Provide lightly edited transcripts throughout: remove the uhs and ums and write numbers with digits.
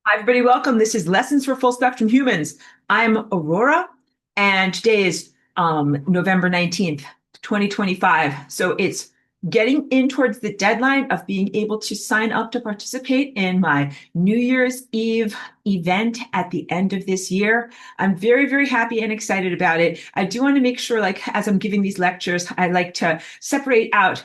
Hi, everybody. Welcome. This is Lessons for Full Spectrum Humans. I'm Aurora, and today is November 19th, 2025. So it's getting in towards the deadline of being able to sign up to participate in my New Year's Eve event at the end of this year. I'm very, very happy and excited about it. I do want to make sure, like, as I'm giving these lectures, I like to separate out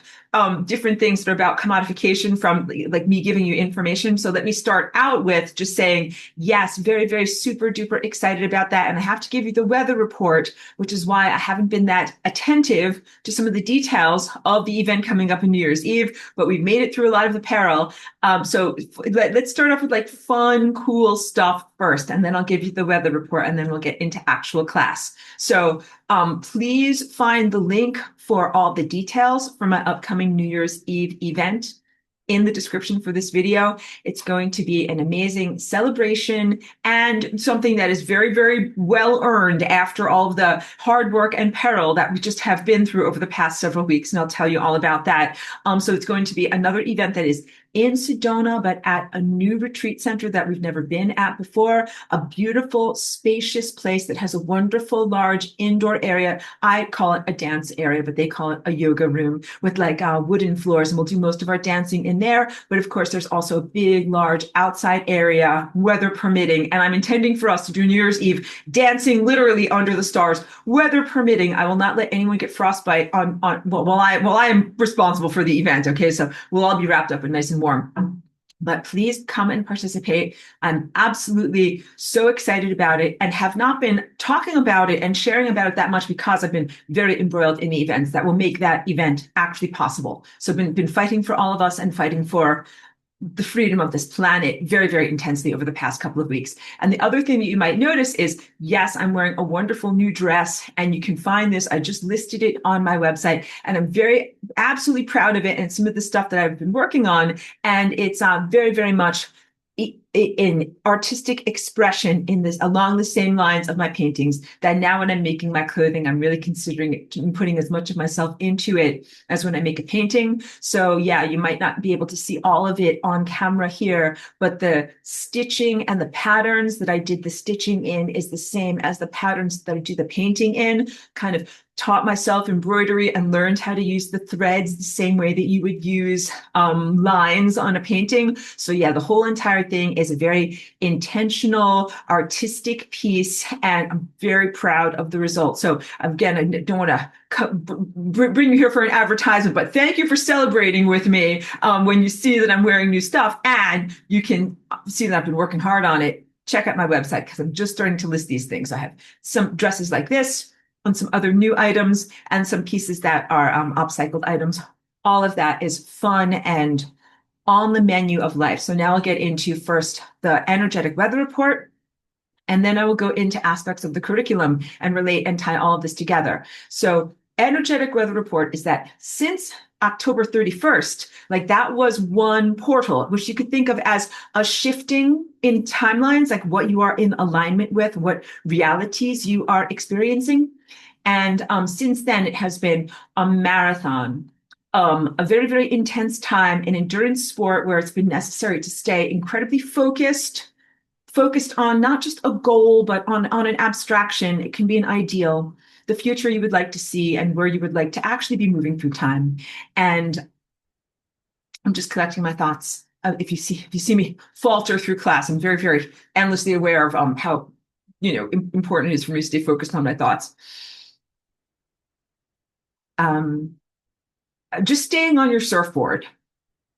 different things that are about commodification from like me giving you information. So let me start out with just saying, yes, very, very super duper excited about that. And I have to give you the weather report, which is why I haven't been that attentive to some of the details of the event coming up on New Year's Eve, but we've made it through a lot of the peril. So let's start off with like fun, cool stuff first, and then I'll give you the weather report, and then we'll get into actual class. So please find the link for all the details for my upcoming New Year's Eve event in the description for this video. It's going to be an amazing celebration and something that is very, very well earned after all of the hard work and peril that we just have been through over the past several weeks. And I'll tell you all about that. So it's going to be another event that is in Sedona, but at a new retreat center that we've never been at before, a beautiful, spacious place that has a wonderful, large indoor area. I call it a dance area, but they call it a yoga room with like wooden floors, and we'll do most of our dancing in there. But of course, there's also a big, large outside area, weather permitting, and I'm intending for us to do New Year's Eve dancing literally under the stars, weather permitting. I will not let anyone get frostbite while I am responsible for the event. Okay, so we'll all be wrapped up and nice and warm. But please come and participate. I'm absolutely so excited about it and have not been talking about it and sharing about it that much because I've been very embroiled in the events that will make that event actually possible. So I've been fighting for all of us and fighting for the freedom of this planet very, very intensely over the past couple of weeks. And the other thing that you might notice is, yes, I'm wearing a wonderful new dress, and you can find this. I just listed it on my website, and I'm very, absolutely proud of it and some of the stuff that I've been working on. And it's very, very much in artistic expression in this along the same lines of my paintings, that now when I'm making my clothing, I'm really considering putting as much of myself into it as when I make a painting. So yeah, you might not be able to see all of it on camera here, but the stitching and the patterns that I did the stitching in is the same as the patterns that I do the painting in. Kind of taught myself embroidery and learned how to use the threads the same way that you would use lines on a painting. So yeah, the whole entire thing is a very intentional, artistic piece, and I'm very proud of the result. So again, I don't want to bring you here for an advertisement, but thank you for celebrating with me when you see that I'm wearing new stuff, and you can see that I've been working hard on it. Check out my website because I'm just starting to list these things. I have some dresses like this, on some other new items, and some pieces that are upcycled items. All of that is fun and on the menu of life. So now I'll get into first the energetic weather report, and then I will go into aspects of the curriculum and relate and tie all of this together. So energetic weather report is that since October 31st, like that was one portal, which you could think of as a shifting in timelines, like what you are in alignment with, what realities you are experiencing. And since then, it has been a marathon, a very, very intense time, an endurance sport where it's been necessary to stay incredibly focused on not just a goal, but on an abstraction. It can be an ideal, the future you would like to see, and where you would like to actually be moving through time. And I'm just collecting my thoughts. If you see me falter through class, I'm very, very endlessly aware of how important it is for me to stay focused on my thoughts. Just staying on your surfboard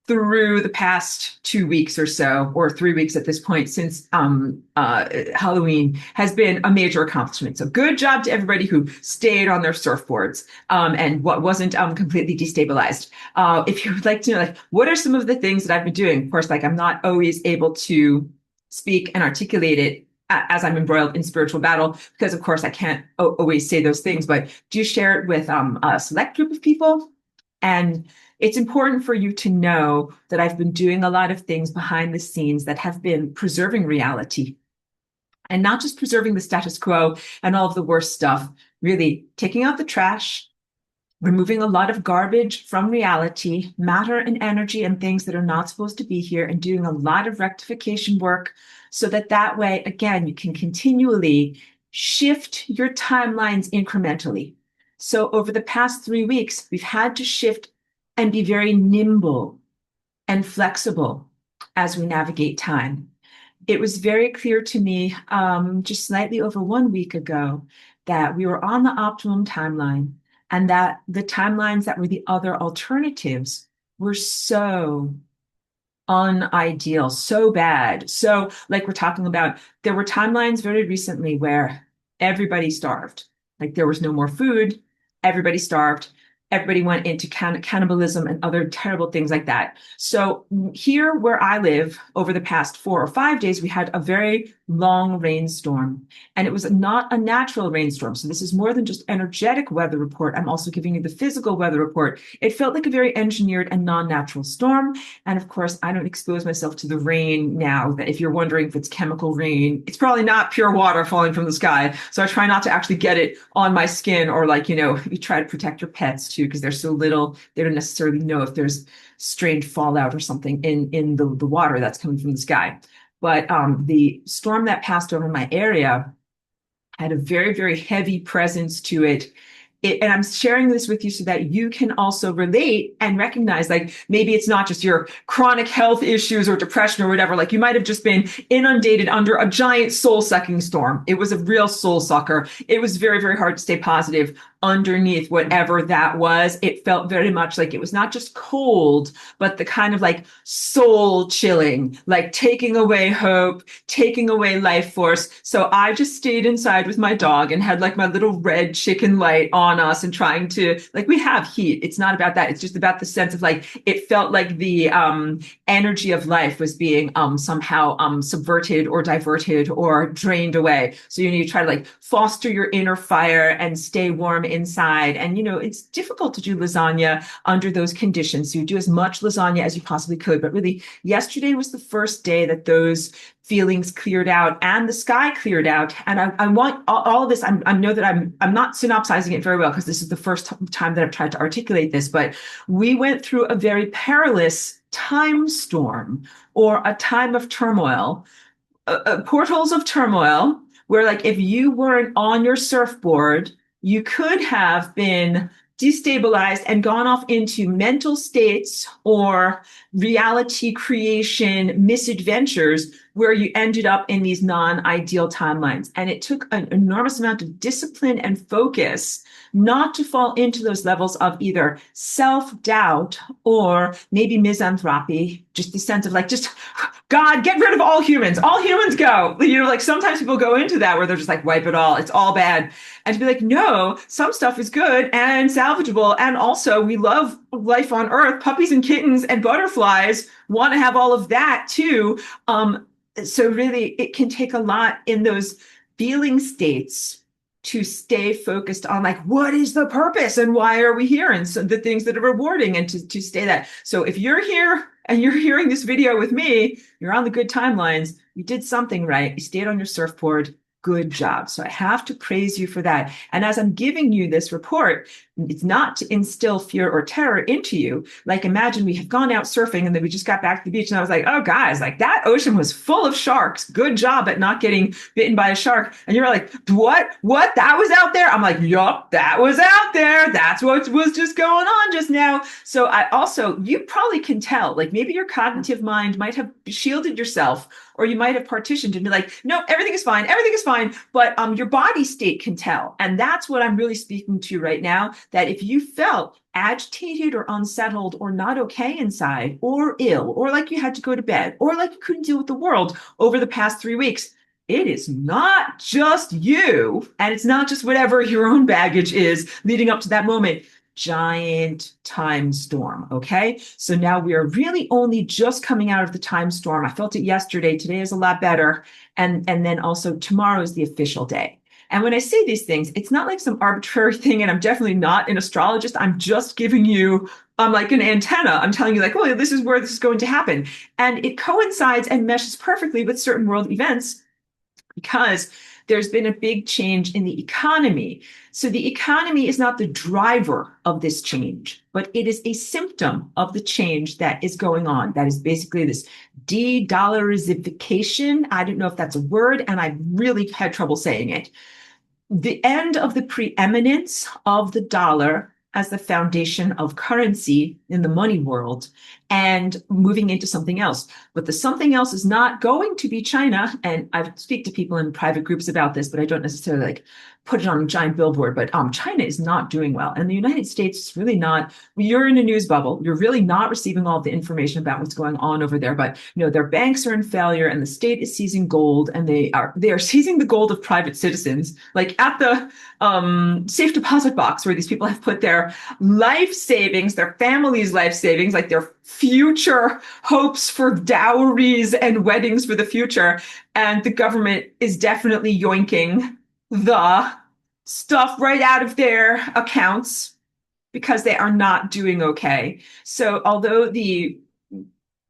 through the past 2 weeks or so, or 3 weeks at this point since Halloween, has been a major accomplishment. So good job to everybody who stayed on their surfboards and what wasn't completely destabilized. If you would like to know, like, what are some of the things that I've been doing? Of course, like, I'm not always able to speak and articulate it as I'm embroiled in spiritual battle, because of course I can't always say those things, but do share it with a select group of people. And it's important for you to know that I've been doing a lot of things behind the scenes that have been preserving reality, and not just preserving the status quo and all of the worst stuff, really taking out the trash, removing a lot of garbage from reality, matter and energy and things that are not supposed to be here, and doing a lot of rectification work so that that way, again, you can continually shift your timelines incrementally. So over the past 3 weeks, we've had to shift and be very nimble and flexible as we navigate time. It was very clear to me just slightly over 1 week ago that we were on the optimum timeline and that the timelines that were the other alternatives were so unideal, so bad. So, like we're talking about, there were timelines very recently where everybody starved. Like there was no more food, everybody starved, everybody went into cannibalism and other terrible things like that. So, here where I live, over the past 4 or 5 days, we had a very long rainstorm, and it was not a natural rainstorm. So, this is more than just energetic weather report. I'm also giving you the physical weather report. It felt like a very engineered and non-natural storm. And of course, I don't expose myself to the rain now. That if you're wondering if it's chemical rain, it's probably not pure water falling from the sky. So I try not to actually get it on my skin, or like, you try to protect your pets too, because they're so little, they don't necessarily know if there's strange fallout or something in the water that's coming from the sky. But the storm that passed over my area had a very, very heavy presence to it. And I'm sharing this with you so that you can also relate and recognize, like, maybe it's not just your chronic health issues or depression or whatever. Like, you might have just been inundated under a giant soul sucking storm. It was a real soul sucker. It was very, very hard to stay positive underneath whatever that was. It felt very much like it was not just cold, but the kind of like soul chilling, like taking away hope, taking away life force. So I just stayed inside with my dog and had like my little red chicken light on us and trying to, like, we have heat. It's not about that. It's just about the sense of like, it felt like the energy of life was being somehow subverted or diverted or drained away. So you try to like foster your inner fire and stay warm inside. And it's difficult to do lasagna under those conditions. So you do as much lasagna as you possibly could. But really, yesterday was the first day that those feelings cleared out and the sky cleared out. And I want all of this. I know that I'm not synopsizing it very well because this is the first time that I've tried to articulate this, but we went through a very perilous time storm, or a time of turmoil, portals of turmoil, where like if you weren't on your surfboard, you could have been destabilized and gone off into mental states or reality creation misadventures where you ended up in these non-ideal timelines. And it took an enormous amount of discipline and focus not to fall into those levels of either self-doubt or maybe misanthropy, just the sense of like, just God, get rid of all humans go. Like sometimes people go into that where they're just like, wipe it all, it's all bad. And to be like, no, some stuff is good and salvageable. And also we love life on Earth, puppies and kittens and butterflies want to have all of that too. So really it can take a lot in those feeling states to stay focused on like, what is the purpose and why are we here? And so the things that are rewarding, and to stay that. So if you're here and you're hearing this video with me, you're on the good timelines, you did something right, you stayed on your surfboard, good job. So I have to praise you for that. And as I'm giving you this report, it's not to instill fear or terror into you. Like imagine we have gone out surfing and then we just got back to the beach and I was like, oh guys, like that ocean was full of sharks. Good job at not getting bitten by a shark. And you're like, what? That was out there? I'm like, yup, that was out there. That's what was just going on just now. So you probably can tell, like maybe your cognitive mind might have shielded yourself, or you might have partitioned and be like, no, everything is fine. But your body state can tell. And that's what I'm really speaking to right now, that if you felt agitated or unsettled or not okay inside or ill, or like you had to go to bed, or like you couldn't deal with the world over the past 3 weeks, it is not just you. And it's not just whatever your own baggage is leading up to that moment. Giant time storm. Okay. So now we are really only just coming out of the time storm. I felt it yesterday. Today is a lot better. And then also tomorrow is the official day. And when I say these things, it's not like some arbitrary thing. And I'm definitely not an astrologist. I'm just giving you like an antenna. I'm telling you like, oh, this is where this is going to happen. And it coincides and meshes perfectly with certain world events, because there's been a big change in the economy. So the economy is not the driver of this change, but it is a symptom of the change that is going on. That is basically this de-dollarizification. I don't know if that's a word, and I really had trouble saying it. The end of the preeminence of the dollar as the foundation of currency in the money world and moving into something else. But the something else is not going to be China. And I speak to people in private groups about this, but I don't necessarily like put it on a giant billboard. But China is not doing well. And the United States is really not. You're in a news bubble. You're really not receiving all the information about what's going on over there. But their banks are in failure and the state is seizing gold, and they are seizing the gold of private citizens, like at the safe deposit box where these people have put their life savings, their family's life savings, like their future hopes for dowries and weddings for the future. And the government is definitely yoinking the stuff right out of their accounts because they are not doing okay. So although the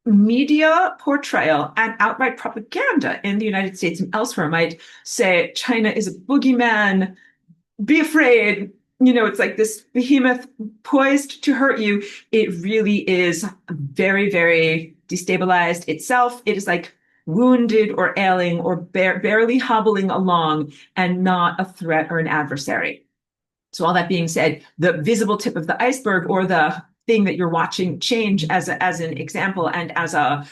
media portrayal and outright propaganda in the United States and elsewhere might say China is a boogeyman, be afraid, it's like this behemoth poised to hurt you. It really is very, very destabilized itself. It is like wounded or ailing or barely hobbling along and not a threat or an adversary. So all that being said, the visible tip of the iceberg, or the thing that you're watching change as an example and as a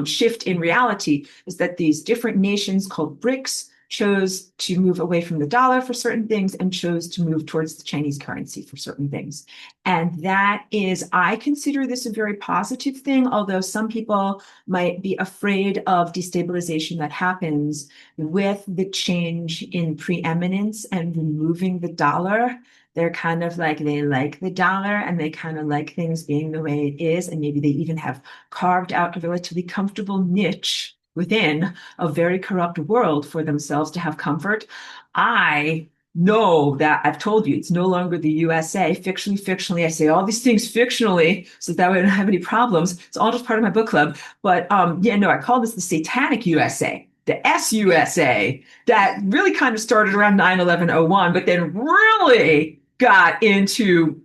shift in reality, is that these different nations called BRICS chose to move away from the dollar for certain things and chose to move towards the Chinese currency for certain things. And that is, I consider this a very positive thing, although some people might be afraid of destabilization that happens with the change in preeminence and removing the dollar. They're kind of like, they like the dollar and they kind of like things being the way it is. And maybe they even have carved out a relatively comfortable niche within a very corrupt world for themselves to have comfort. I know that I've told you it's no longer the USA. Fictionally, I say all these things fictionally so that way I don't have any problems. It's all just part of my book club. But I call this the Satanic USA, the SUSA, that really kind of started around 9/11/01, but then really got into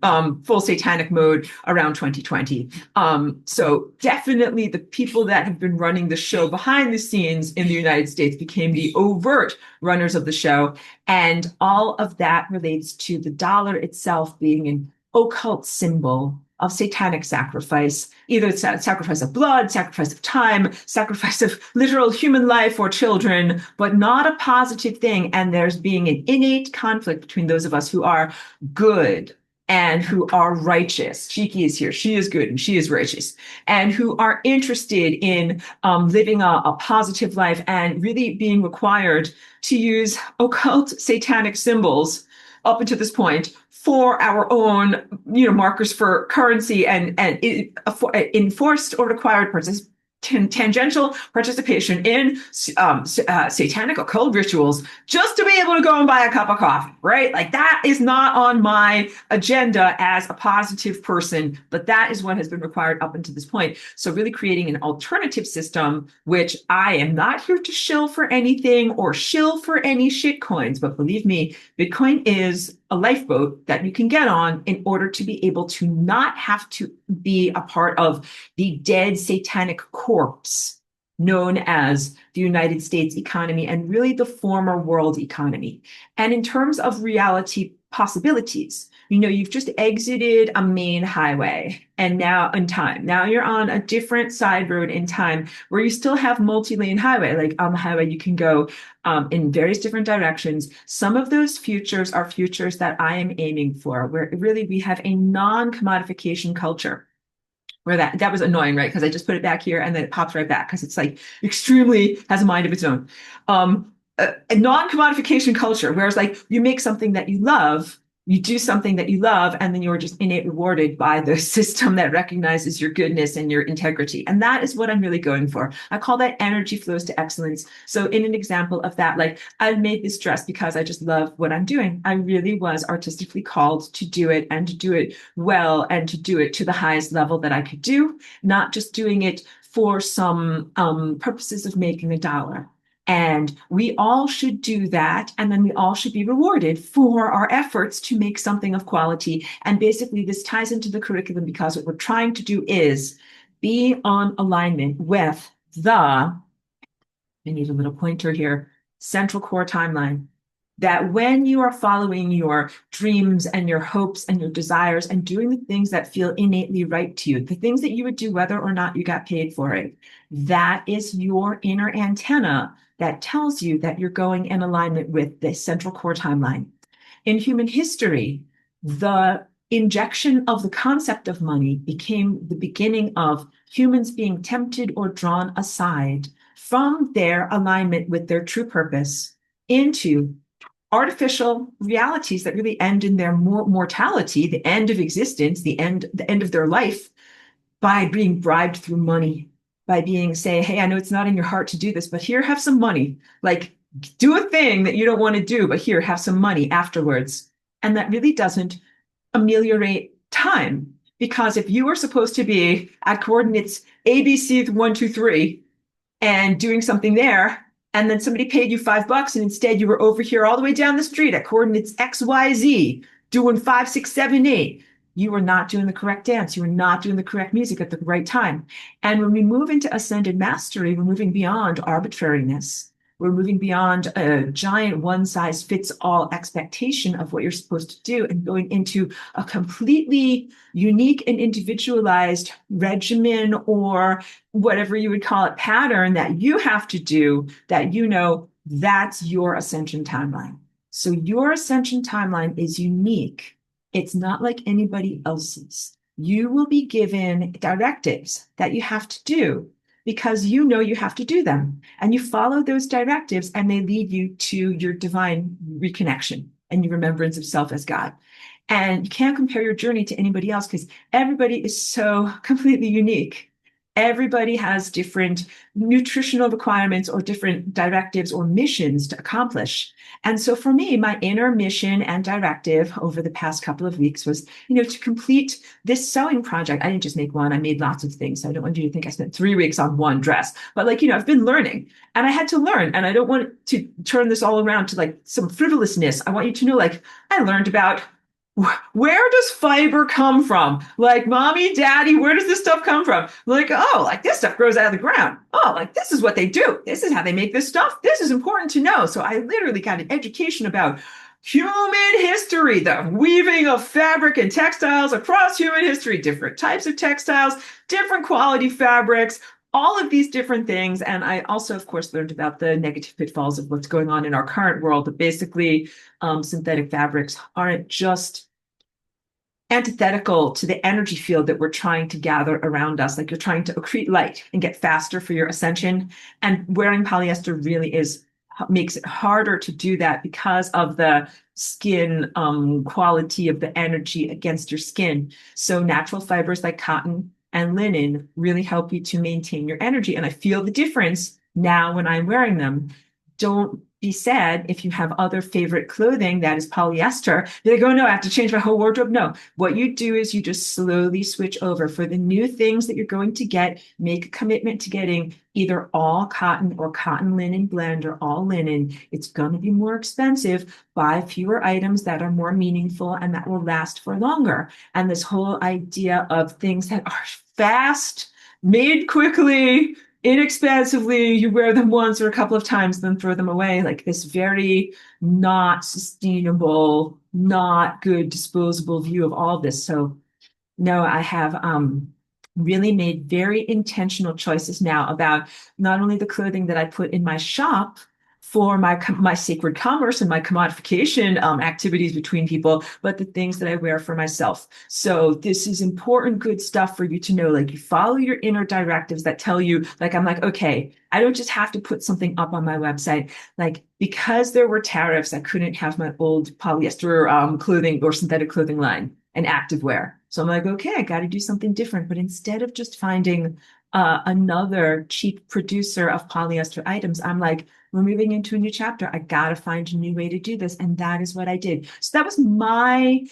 full satanic mode around 2020. So definitely the people that have been running the show behind the scenes in the United States became the overt runners of the show. And all of that relates to the dollar itself being an occult symbol of satanic sacrifice, either sacrifice of blood, sacrifice of time, sacrifice of literal human life or children, but not a positive thing. And there's being an innate conflict between those of us who are good and who are righteous. Shiki is here. She is good and she is righteous, and who are interested in living a positive life and really being required to use occult satanic symbols up until this point for our own, markers for currency and enforced or required tangential participation in satanic occult rituals just to be able to go and buy a cup of coffee, right? Like that is not on my agenda as a positive person, but that is what has been required up until this point. So really creating an alternative system, which I am not here to shill for anything or shill for any shit coins, but believe me, Bitcoin is a lifeboat that you can get on in order to be able to not have to be a part of the dead satanic corpse known as the United States economy and really the former world economy. And in terms of reality possibilities, you've just exited a main highway and now you're on a different side road in time where you still have multi-lane highway. Like on the highway, you can go in various different directions. Some of those futures are futures that I am aiming for, where really we have a non-commodification culture. Where that was annoying, right? Because I just put it back here and then it pops right back because it's like extremely has a mind of its own. A non-commodification culture, whereas like you make something that you love, you do something that you love, and then you're just innate rewarded by the system that recognizes your goodness and your integrity. And that is what I'm really going for. I call that energy flows to excellence. So in an example of that, like I've made this dress because I just love what I'm doing. I really was artistically called to do it and to do it well and to do it to the highest level that I could do, not just doing it for some purposes of making a dollar. And we all should do that. And then we all should be rewarded for our efforts to make something of quality. And basically, this ties into the curriculum because what we're trying to do is be on alignment with the, I need a little pointer here, central core timeline. That when you are following your dreams and your hopes and your desires and doing the things that feel innately right to you, the things that you would do whether or not you got paid for it, that is your inner antenna that tells you that you're going in alignment with the central core timeline. In human history, the injection of the concept of money became the beginning of humans being tempted or drawn aside from their alignment with their true purpose into artificial realities that really end in their mortality, the end of existence, the end of their life, by being bribed through money, by being say, hey, I know it's not in your heart to do this, but here, have some money. Like, do a thing that you don't want to do, but here, have some money afterwards. And that really doesn't ameliorate time. Because if you are supposed to be at coordinates ABC 1, 2, 3 and doing something there, and then somebody paid you $5, and instead you were over here all the way down the street at coordinates XYZ, doing 5, 6, 7, 8. You were not doing the correct dance. You were not doing the correct music at the right time. And when we move into ascended mastery, we're moving beyond arbitrariness. We're moving beyond a giant one-size-fits-all expectation of what you're supposed to do and going into a completely unique and individualized regimen or whatever you would call it, pattern that you have to do that that's your ascension timeline. So your ascension timeline is unique. It's not like anybody else's. You will be given directives that you have to do because you have to do them. And you follow those directives and they lead you to your divine reconnection and your remembrance of self as God. And you can't compare your journey to anybody else because everybody is so completely unique. Everybody has different nutritional requirements or different directives or missions to accomplish. And so for me, my inner mission and directive over the past couple of weeks was, to complete this sewing project. I didn't just make one, I made lots of things. So I don't want you to think I spent 3 weeks on one dress, but I've been learning and I had to learn. And I don't want to turn this all around to like some frivolousness. I want you to know, I learned about where does fiber come from? Like, mommy, daddy, where does this stuff come from? This stuff grows out of the ground. This is what they do. This is how they make this stuff. This is important to know. So I literally got an education about human history, the weaving of fabric and textiles across human history, different types of textiles, different quality fabrics, all of these different things. And I also, of course, learned about the negative pitfalls of what's going on in our current world. But basically, synthetic fabrics aren't just antithetical to the energy field that we're trying to gather around us. Like, you're trying to accrete light and get faster for your ascension. And wearing polyester really makes it harder to do that because of the skin quality of the energy against your skin. So natural fibers like cotton and linen really help you to maintain your energy. And I feel the difference now when I'm wearing them. Don't be sad if you have other favorite clothing that is polyester. You're like, oh no, I have to change my whole wardrobe. No, what you do is you just slowly switch over. For the new things that you're going to get, make a commitment to getting either all cotton or cotton linen blend or all linen. It's going to be more expensive. Buy fewer items that are more meaningful and that will last for longer. And this whole idea of things that are fast, made quickly, inexpensively, you wear them once or a couple of times, then throw them away. Like, this very not sustainable, not good disposable view of all of this. So no, I have really made very intentional choices now about not only the clothing that I put in my shop for my sacred commerce and my commodification activities between people, but the things that I wear for myself. So this is important, good stuff for you to know. Like, you follow your inner directives that tell you, I'm like, okay, I don't just have to put something up on my website. Like, because there were tariffs, I couldn't have my old polyester clothing or synthetic clothing line and activewear. So I'm like, okay, I got to do something different. But instead of just finding another cheap producer of polyester items, I'm like, we're moving into a new chapter. I got to find a new way to do this. And that is what I did. So that was my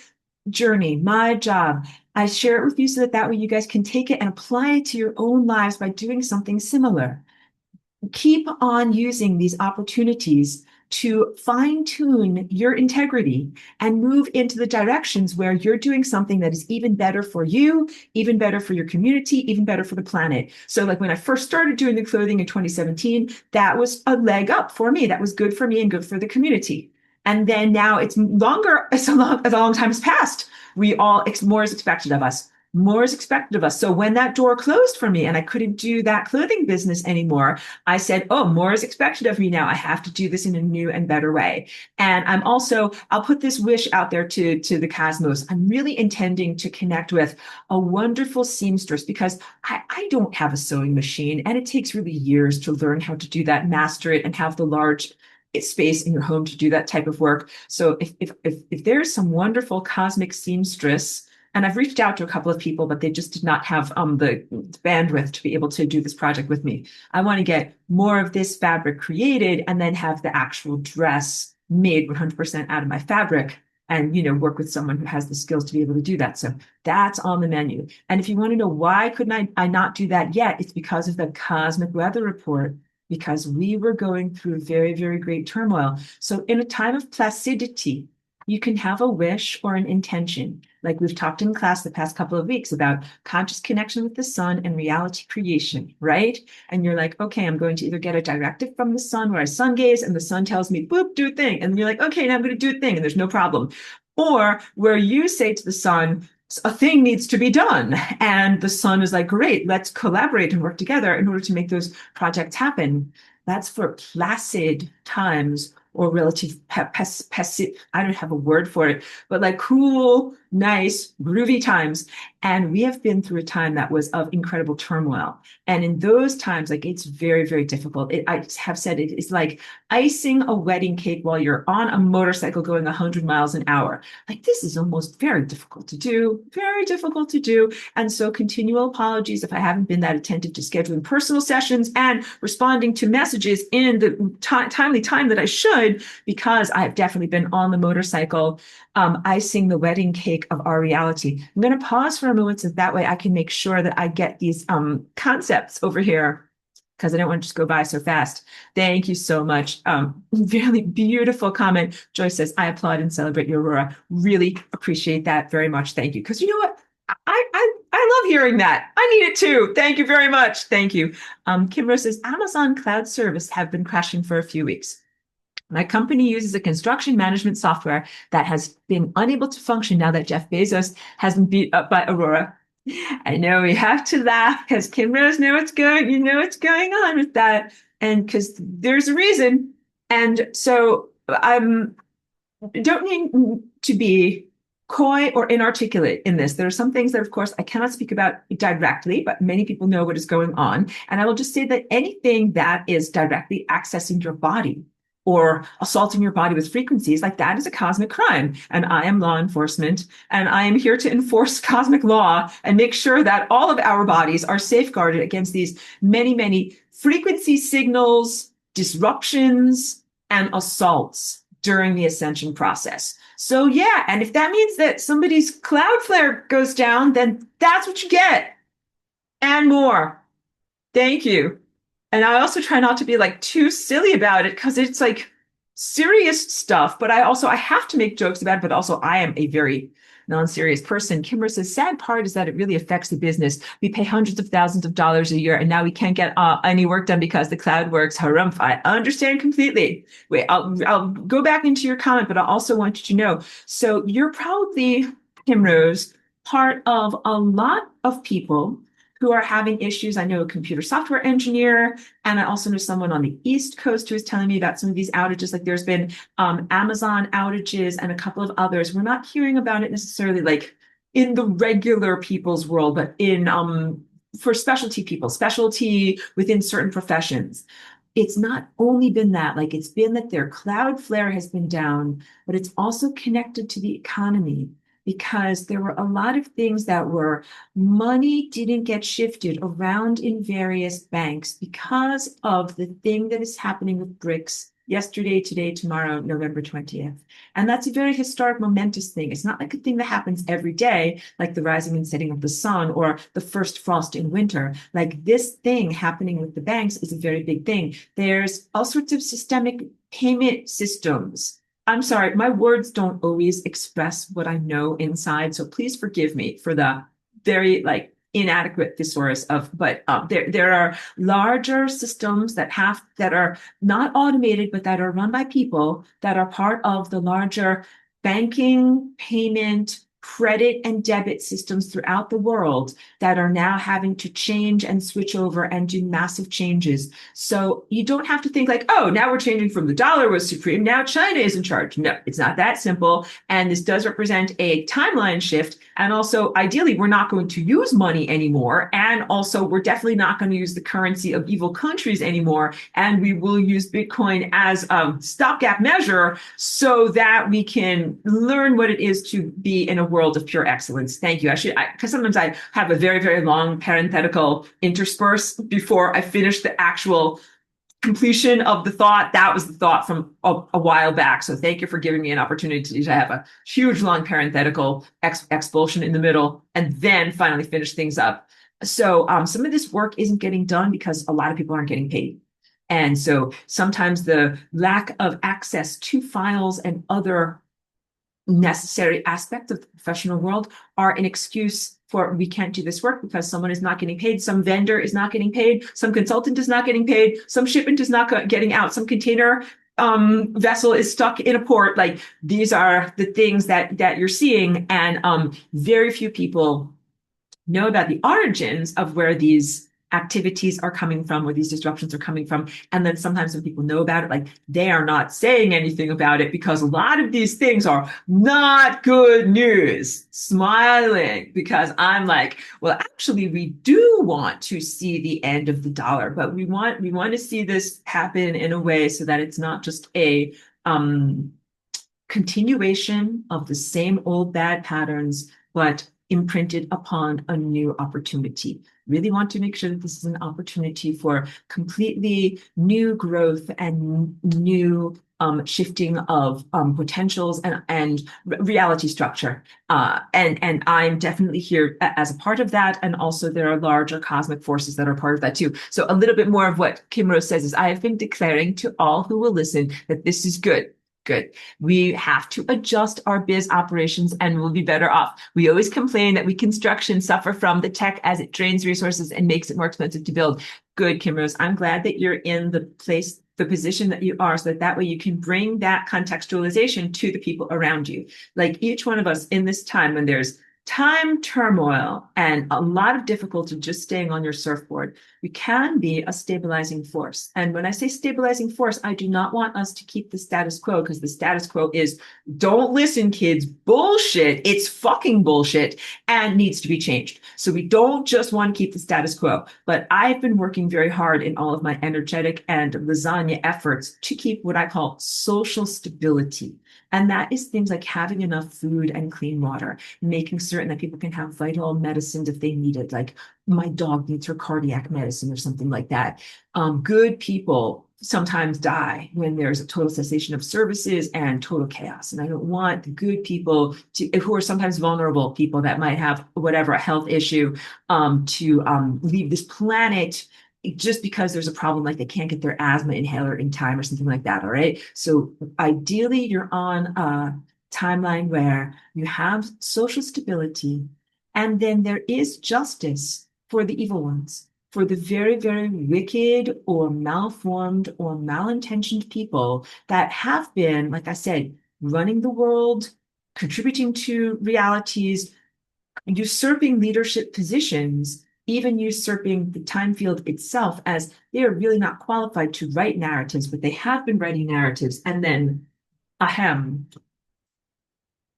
journey, my job. I share it with you so that way you guys can take it and apply it to your own lives by doing something similar. keep on using these opportunities to fine tune your integrity and move into the directions where you're doing something that is even better for you, even better for your community, even better for the planet. So, like when I first started doing the clothing in 2017, that was a leg up for me. That was good for me and good for the community. And then now it's longer, as a long time has passed. More is expected of us. More is expected of us. So when that door closed for me and I couldn't do that clothing business anymore, I said, oh, more is expected of me now. I have to do this in a new and better way. And I'll put this wish out there to the cosmos. I'm really intending to connect with a wonderful seamstress because I don't have a sewing machine and it takes really years to learn how to do that, master it, and have the large space in your home to do that type of work. So if there's some wonderful cosmic seamstress, and I've reached out to a couple of people, but they just did not have the bandwidth to be able to do this project with me. I want to get more of this fabric created and then have the actual dress made 100% out of my fabric and, work with someone who has the skills to be able to do that. So that's on the menu. And if you want to know why couldn't I not do that yet, it's because of the cosmic weather report, because we were going through very, very great turmoil. So in a time of placidity, you can have a wish or an intention. Like we've talked in class the past couple of weeks about conscious connection with the sun and reality creation, right? And you're like, okay, I'm going to either get a directive from the sun where I sun gaze and the sun tells me, boop, do a thing. And you're like, okay, now I'm going to do a thing and there's no problem. Or where you say to the sun, a thing needs to be done. And the sun is like, great, let's collaborate and work together in order to make those projects happen. That's for placid times or relative passive. I don't have a word for it, but like cool, nice, groovy times. And we have been through a time that was of incredible turmoil. And in those times, like it's very, very difficult. I have said it is like icing a wedding cake while you're on a motorcycle going 100 miles an hour. Like this is almost very difficult to do, very difficult to do. And so continual apologies if I haven't been that attentive to scheduling personal sessions and responding to messages in the timely time that I should, because I've definitely been on the motorcycle icing the wedding cake of our reality. I'm going to pause for a moment so that way I can make sure that I get these concepts over here because I don't want to just go by so fast. Thank you so much. Really beautiful comment. Joyce says, I applaud and celebrate your Aurora. Really appreciate that very much. Thank you. Because you know what? I love hearing that. I need it too. Thank you very much. Thank you. Kim Rose says, Amazon cloud service have been crashing for a few weeks. My company uses a construction management software that has been unable to function now that Jeff Bezos has been beat up by Aurora. I know we have to laugh because Kim Rose know what's going on with that. And because there's a reason. And so I don't need to be coy or inarticulate in this. There are some things that, of course, I cannot speak about directly, but many people know what is going on. And I will just say that anything that is directly accessing your body or assaulting your body with frequencies, like that is a cosmic crime. And I am law enforcement, and I am here to enforce cosmic law and make sure that all of our bodies are safeguarded against these many, many frequency signals, disruptions, and assaults during the ascension process. So yeah, and if that means that somebody's cloud flare goes down, then that's what you get and more. Thank you. And I also try not to be like too silly about it because it's like serious stuff, but I have to make jokes about it, but also I am a very non-serious person. Kimber says, sad part is that it really affects the business. We pay hundreds of thousands of dollars a year and now we can't get any work done because the cloud works. Harumph. I understand completely. Wait, I'll go back into your comment, but I also want you to know. So you're probably, Kim Rose, part of a lot of people who are having issues. I know a computer software engineer, and I also know someone on the East Coast who is telling me about some of these outages. Like there's been Amazon outages and a couple of others. We're not hearing about it necessarily like in the regular people's world, but in for specialty people, specialty within certain professions. It's not only been that, like it's been that their cloud flare has been down, but it's also connected to the economy, because there were a lot of things that were money didn't get shifted around in various banks because of the thing that is happening with BRICS yesterday, today, tomorrow, November 20th. And that's a very historic, momentous thing. It's not like a thing that happens every day, like the rising and setting of the sun or the first frost in winter. Like this thing happening with the banks is a very big thing. There's all sorts of systemic payment systems. I'm sorry, my words don't always express what I know inside. So please forgive me for the very like inadequate thesaurus of, but there are larger systems that are not automated, but that are run by people that are part of the larger banking, payment, credit, and debit systems throughout the world that are now having to change and switch over and do massive changes. So you don't have to think like, oh, now we're changing from the dollar was supreme. Now China is in charge. No, it's not that simple. And this does represent a timeline shift. And also, ideally, we're not going to use money anymore. And also, we're definitely not going to use the currency of evil countries anymore. And we will use Bitcoin as a stopgap measure so that we can learn what it is to be in a world of pure excellence. Thank you. Because sometimes I have a very, very long parenthetical intersperse before I finish the actual completion of the thought. That was the thought from a while back. So thank you for giving me an opportunity to have a huge, long parenthetical expulsion in the middle and then finally finish things up. So some of this work isn't getting done because a lot of people aren't getting paid. And so sometimes the lack of access to files and other necessary aspects of the professional world are an excuse for we can't do this work because someone is not getting paid, some vendor is not getting paid, some consultant is not getting paid, some shipment is not getting out, some container vessel is stuck in a port. Like these are the things that you're seeing, and very few people know about the origins of where these activities are coming from, where these disruptions are coming from. And then sometimes when people know about it, like they are not saying anything about it because a lot of these things are not good news. Smiling because I'm like, well, actually, we do want to see the end of the dollar, but we want to see this happen in a way so that it's not just a continuation of the same old bad patterns, but imprinted upon a new opportunity. Really want to make sure that this is an opportunity for completely new growth and new shifting of potentials and reality structure. And I'm definitely here as a part of that. And also there are larger cosmic forces that are part of that too. So a little bit more of what Kim Rose says is I have been declaring to all who will listen that this is good. Good. We have to adjust our biz operations and we'll be better off. We always complain that we construction suffer from the tech as it drains resources and makes it more expensive to build. Good, Kim Rose. I'm glad that you're in the position that you are, so that way you can bring that contextualization to the people around you. Like each one of us in this time when there's time turmoil and a lot of difficulty just staying on your surfboard, we can be a stabilizing force. And when I say stabilizing force, I do not want us to keep the status quo, because the status quo is don't listen, kids, bullshit. It's fucking bullshit and needs to be changed. So we don't just want to keep the status quo, but I've been working very hard in all of my energetic and lasagna efforts to keep what I call social stability. And that is things like having enough food and clean water, making certain that people can have vital medicines if they need it. Like my dog needs her cardiac medicine or something like that. Good people sometimes die when there's a total cessation of services and total chaos. And I don't want the good people who are sometimes vulnerable people that might have whatever, a health issue, to leave this planet just because there's a problem, like they can't get their asthma inhaler in time or something like that. All right. So ideally, you're on a timeline where you have social stability, and then there is justice for the evil ones, for the very, very wicked or malformed or malintentioned people that have been, like I said, running the world, contributing to realities, usurping leadership positions, even usurping the time field itself, as they are really not qualified to write narratives, but they have been writing narratives and then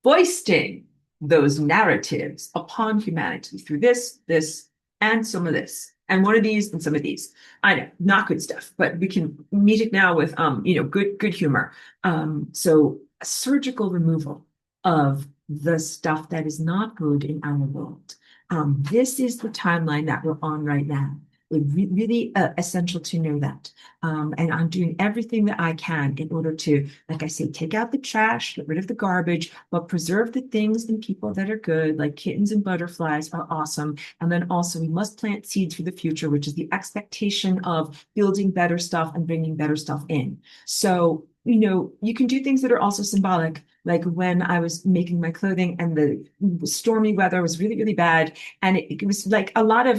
foisting those narratives upon humanity through this, and some of this, and one of these and some of these. I know, not good stuff, but we can meet it now with good humor. So a surgical removal of the stuff that is not good in our world. This is the timeline that we're on right now. really essential to know that. And I'm doing everything that I can in order to, like I say, take out the trash, get rid of the garbage, but preserve the things and people that are good, like kittens and butterflies are awesome. And then also we must plant seeds for the future, which is the expectation of building better stuff and bringing better stuff in. So, you can do things that are also symbolic. Like when I was making my clothing and the stormy weather was really, really bad. And it was like a lot of,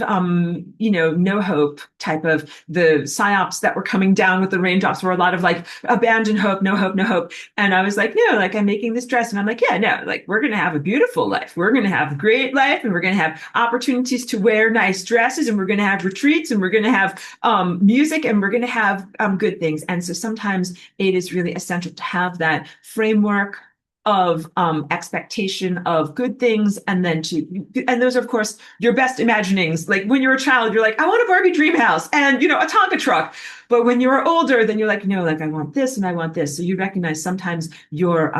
no hope type of the psyops that were coming down with the raindrops were a lot of like abandon hope, no hope, no hope. And I was like, no, like I'm making this dress. And I'm like, yeah, no, like we're going to have a beautiful life. We're going to have a great life and we're going to have opportunities to wear nice dresses and we're going to have retreats and we're going to have music and we're going to have good things. And so sometimes it is really essential to have that framework of expectation of good things and those are of course your best imaginings. Like when you're a child you're like, I want a Barbie dream house and a Tonka truck, but when you're older then you're like, no, like I want this and I want this. So you recognize sometimes your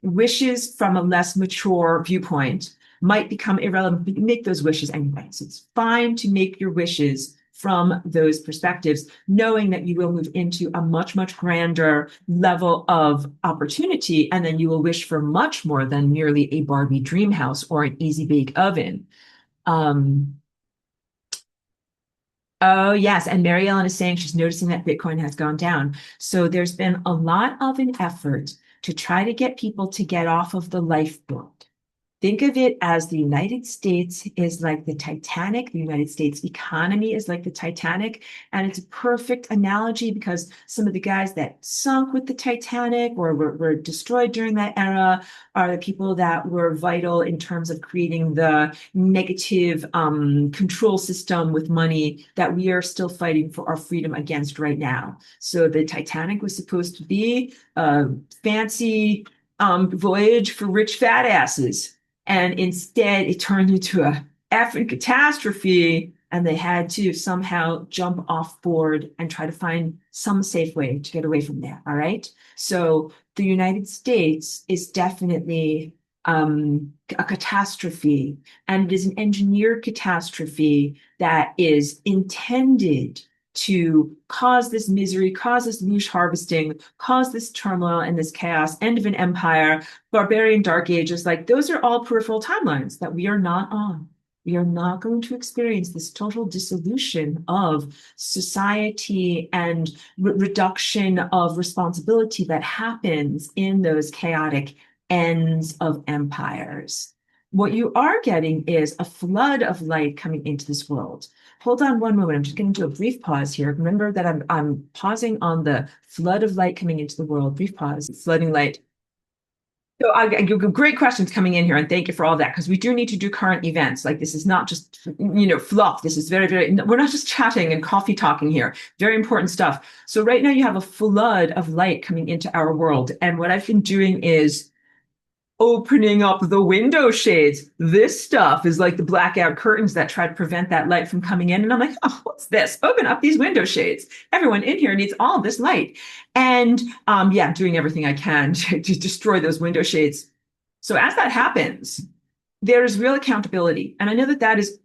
wishes from a less mature viewpoint might become irrelevant, but you make those wishes anyway. So it's fine to make your wishes from those perspectives, knowing that you will move into a much, much grander level of opportunity. And then you will wish for much more than merely a Barbie dream house or an easy bake oven. Um, oh, yes. And Mary Ellen is saying she's noticing that Bitcoin has gone down. So there's been a lot of an effort to try to get people to get off of the lifeboat. Think of it as the United States is like the Titanic. The United States economy is like the Titanic. And it's a perfect analogy because some of the guys that sunk with the Titanic or were destroyed during that era are the people that were vital in terms of creating the negative control system with money that we are still fighting for our freedom against right now. So the Titanic was supposed to be a fancy voyage for rich fat asses. And instead, it turned into a effing catastrophe, and they had to somehow jump off board and try to find some safe way to get away from there. All right. So the United States is definitely a catastrophe, and it is an engineered catastrophe that is intended to cause this misery, cause this niche harvesting, cause this turmoil and this chaos, end of an empire, barbarian dark ages. Like those are all peripheral timelines that we are not on. We are not going to experience this total dissolution of society and reduction of responsibility that happens in those chaotic ends of empires. What you are getting is a flood of light coming into this world. Hold on one moment. I'm just going to do a brief pause here. Remember that I'm pausing on the flood of light coming into the world. Brief pause. Flooding light. So I great questions coming in here, and thank you for all that, because we do need to do current events. Like this is not just fluff. This is very, very. We're not just chatting and coffee talking here. Very important stuff. So right now you have a flood of light coming into our world, and what I've been doing is opening up the window shades. This stuff is like the blackout curtains that try to prevent that light from coming in. And I'm like, oh, what's this? Open up these window shades. Everyone in here needs all of this light. And yeah, doing everything I can to destroy those window shades. So as that happens, there's real accountability. And I know that that is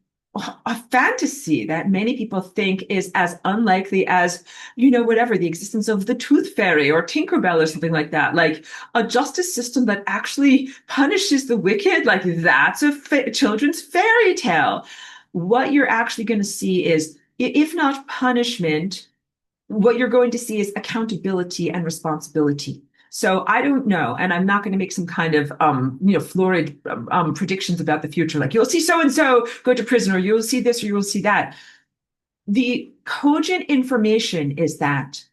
a fantasy that many people think is as unlikely as, whatever, the existence of the tooth fairy or Tinkerbell or something like that. Like a justice system that actually punishes the wicked, like that's a children's fairy tale. What you're actually going to see is, if not punishment, what you're going to see is accountability and responsibility. So I don't know, and I'm not going to make some kind of florid predictions about the future, like you'll see so and so go to prison, or you'll see this, or you will see that. The cogent information is that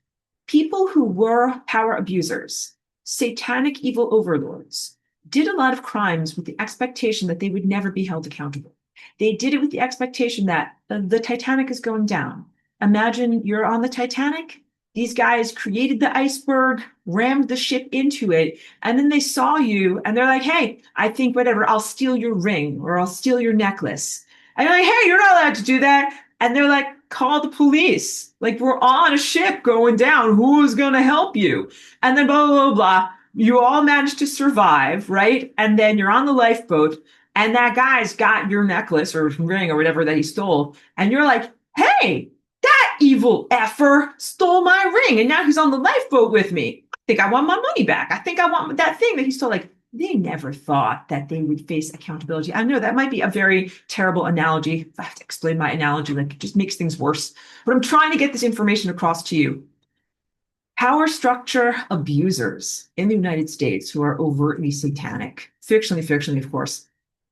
people who were power abusers, satanic evil overlords, did a lot of crimes with the expectation that they would never be held accountable. They did it with the expectation that the Titanic is going down. Imagine you're on the Titanic. These guys created the iceberg, rammed the ship into it, and then they saw you and they're like, hey, I think whatever, I'll steal your ring or I'll steal your necklace. And you're like, hey, you're not allowed to do that. And they're like, call the police. Like, we're on a ship going down. Who's going to help you? And then blah, blah, blah, blah. You all managed to survive, right? And then you're on the lifeboat and that guy's got your necklace or ring or whatever that he stole. And you're like, hey, that evil effer stole my ring and now he's on the lifeboat with me. I think I want my money back. I think I want that thing that he stole. Like, they never thought that they would face accountability. I know that might be a very terrible analogy. If I have to explain my analogy, like it just makes things worse. But I'm trying to get this information across to you. Power structure abusers in the United States who are overtly satanic, fictionally, of course,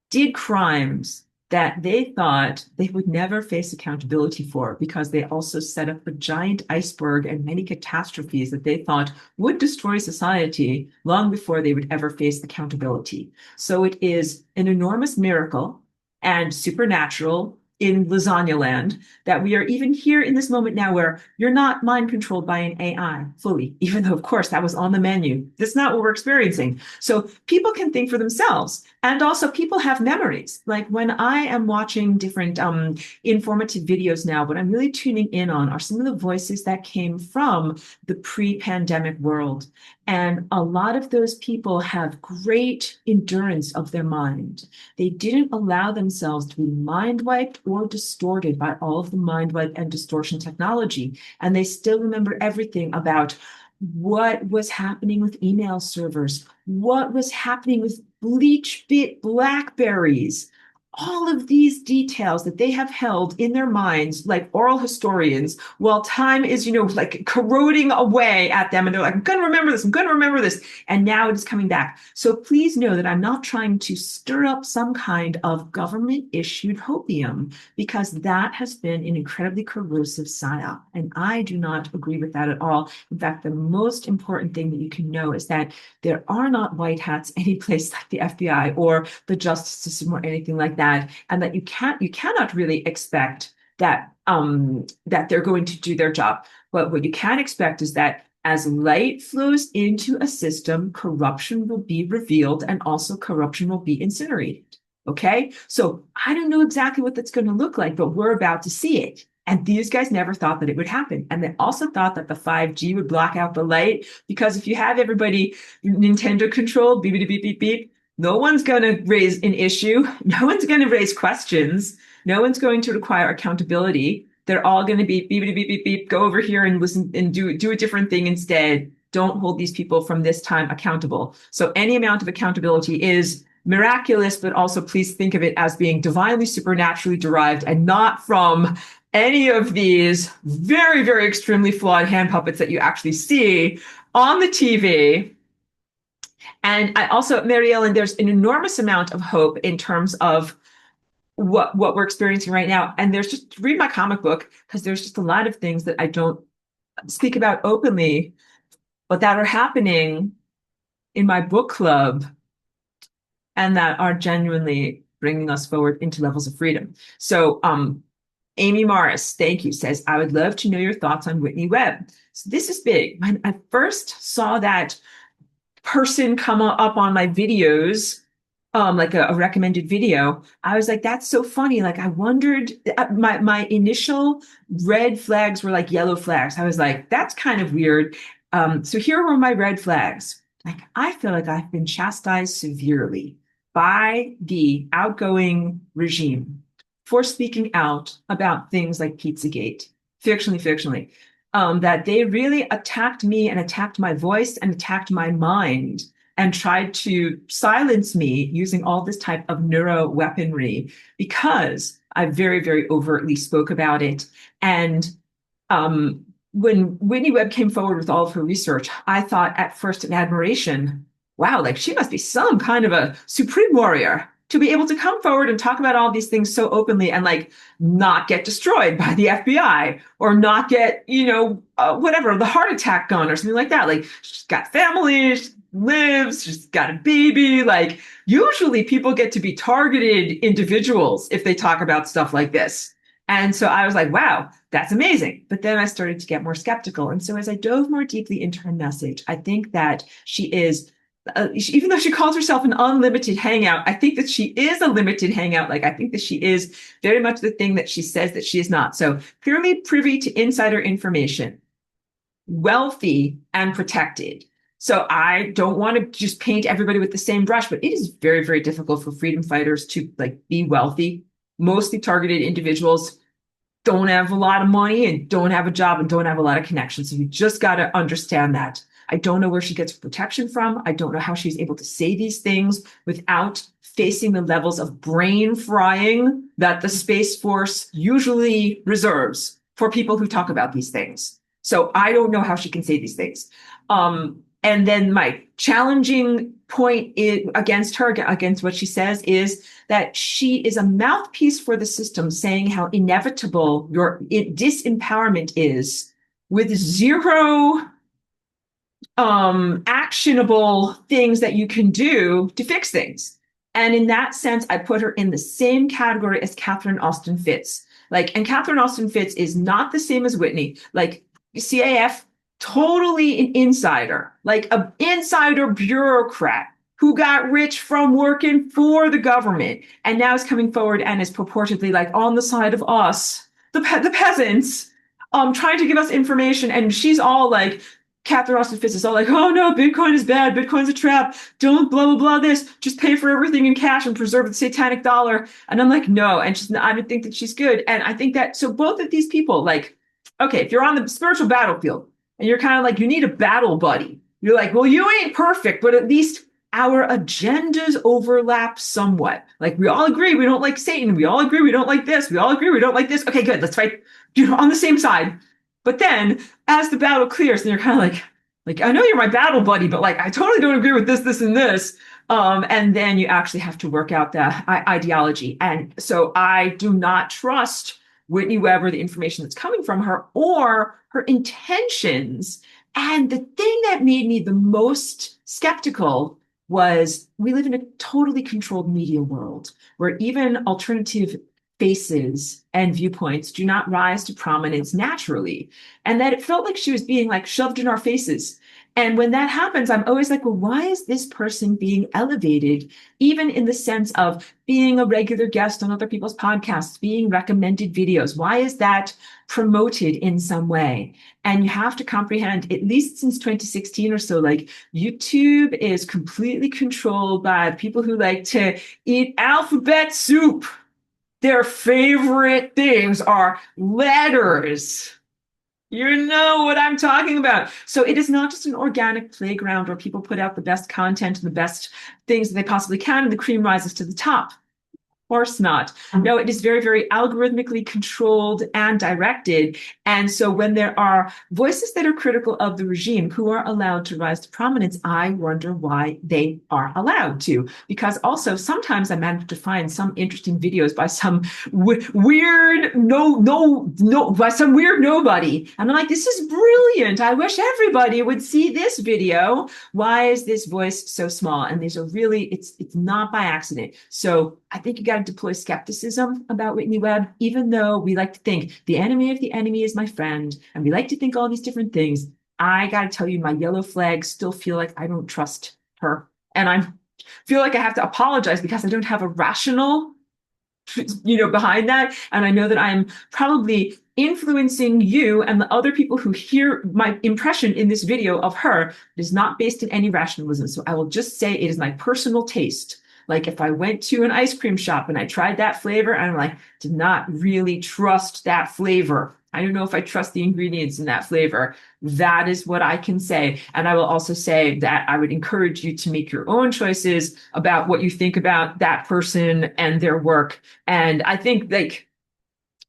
did crimes that they thought they would never face accountability for because they also set up a giant iceberg and many catastrophes that they thought would destroy society long before they would ever face accountability. So it is an enormous miracle and supernatural in lasagna land that we are even here in this moment now where you're not mind controlled by an AI fully, even though, of course, that was on the menu. That's not what we're experiencing. So people can think for themselves. And also people have memories. Like when I am watching different informative videos now, what I'm really tuning in on are some of the voices that came from the pre-pandemic world. And a lot of those people have great endurance of their mind. They didn't allow themselves to be mind wiped or distorted by all of the mind wipe and distortion technology. And they still remember everything about what was happening with email servers, what was happening with bleach bit blackberries, all of these details that they have held in their minds like oral historians while time is, like corroding away at them. And they're like, I'm going to remember this. I'm going to remember this. And now it is coming back. So please know that I'm not trying to stir up some kind of government issued hopium because that has been an incredibly corrosive psyop. And I do not agree with that at all. In fact, the most important thing that you can know is that there are not white hats any place like the FBI or the justice system or anything like that. And that you cannot really expect that that they're going to do their job. But what you can expect is that as light flows into a system, corruption will be revealed and also corruption will be incinerated. Okay, so I don't know exactly what that's going to look like, but we're about to see it. And these guys never thought that it would happen. And they also thought that the 5G would block out the light because if you have everybody Nintendo controlled, beep, beep, beep, beep, beep, no one's going to raise an issue. No one's going to raise questions. No one's going to require accountability. They're all going to be beep, beep, beep, beep, beep, go over here and listen and do a different thing instead. Don't hold these people from this time accountable. So any amount of accountability is miraculous, but also please think of it as being divinely, supernaturally derived and not from any of these very, very extremely flawed hand puppets that you actually see on the TV. And I also, Mary Ellen, there's an enormous amount of hope in terms of what we're experiencing right now. And there's just read my comic book because there's just a lot of things that I don't speak about openly, but that are happening in my book club and that are genuinely bringing us forward into levels of freedom. So Amy Morris, thank you, says, I would love to know your thoughts on Whitney Webb. So this is big. When I first saw that person come up on my videos, like a recommended video, I was like, that's so funny. Like I wondered, my initial red flags were like yellow flags. I was like, that's kind of weird. So here were my red flags. Like, I feel like I've been chastised severely by the outgoing regime for speaking out about things like Pizzagate, fictionally, that they really attacked me and attacked my voice and attacked my mind and tried to silence me using all this type of neuro weaponry because I very, very overtly spoke about it. And when Whitney Webb came forward with all of her research, I thought at first in admiration, wow, like she must be some kind of a supreme warrior to be able to come forward and talk about all these things so openly and like not get destroyed by the FBI or not get, whatever, the heart attack gun or something like that. Like she's got family, she lives, she's got a baby. Like usually people get to be targeted individuals if they talk about stuff like this. And so I was like, wow, that's amazing. But then I started to get more skeptical. And so as I dove more deeply into her message, I think that she is even though she calls herself an unlimited hangout, I think that she is a limited hangout. Like, I think that she is very much the thing that she says that she is not. So clearly privy to insider information, wealthy and protected. So I don't want to just paint everybody with the same brush, but it is very, very difficult for freedom fighters to like be wealthy, mostly targeted individuals. don't have a lot of money and don't have a job and don't have a lot of connections. So you just got to understand that. I don't know where she gets protection from. I don't know how she's able to say these things without facing the levels of brain frying that the Space Force usually reserves for people who talk about these things. So I don't know how she can say these things. And then my challenging point against her, against what she says, is that she is a mouthpiece for the system, saying how inevitable your disempowerment is, with zero actionable things that you can do to fix things. And in that sense, I put her in the same category as Catherine Austin Fitts. Like, and Catherine Austin Fitts is not the same as Whitney. Like, CAF, totally an insider, like an insider bureaucrat who got rich from working for the government and now is coming forward and is purportedly like on the side of us, the peasants, trying to give us information. And she's all like, Catherine Austin Fitts is all like, oh no, Bitcoin is bad. Bitcoin's a trap. Don't blah, blah, blah this. Just pay for everything in cash and preserve the satanic dollar. And I'm like, no. And I don't think that she's good. And I think that, so both of these people, like, okay, if you're on the spiritual battlefield and you're kind of like, you need a battle buddy. You're like, well, you ain't perfect, but at least our agendas overlap somewhat. Like, we all agree we don't like Satan. We all agree we don't like this. We all agree we don't like this. Okay, good. Let's fight, on the same side. But then as the battle clears, and you're kind of like, I know you're my battle buddy, but like, I totally don't agree with this, this, and this. And then you actually have to work out the ideology. And so I do not trust Whitney Webb or the information that's coming from her or her intentions. And the thing that made me the most skeptical was we live in a totally controlled media world where even alternative faces and viewpoints do not rise to prominence naturally. And that it felt like she was being like shoved in our faces. And when that happens, I'm always like, well, why is this person being elevated, even in the sense of being a regular guest on other people's podcasts, being recommended videos? Why is that promoted in some way? And you have to comprehend, at least since 2016 or so, like YouTube is completely controlled by people who like to eat alphabet soup. Their favorite things are letters. You know what I'm talking about. So it is not just an organic playground where people put out the best content and the best things that they possibly can, and the cream rises to the top. Of course not. No, it is very, very algorithmically controlled and directed. And so when there are voices that are critical of the regime who are allowed to rise to prominence, I wonder why they are allowed to. Because also sometimes I manage to find some interesting videos by some weird by some weird nobody. And I'm like, this is brilliant. I wish everybody would see this video. Why is this voice so small? And these are really, it's not by accident. So I think you got to deploy skepticism about Whitney Webb, even though we like to think the enemy of the enemy is my friend, and we like to think all these different things. I got to tell you, my yellow flags still feel like I don't trust her. And I feel like I have to apologize because I don't have a rational, behind that. And I know that I'm probably influencing you and the other people who hear my impression in this video of her. It is not based in any rationalism. So I will just say it is my personal taste. Like if I went to an ice cream shop and I tried that flavor and I'm like, did not really trust that flavor. I don't know if I trust the ingredients in that flavor. That is what I can say. And I will also say that I would encourage you to make your own choices about what you think about that person and their work. And I think like,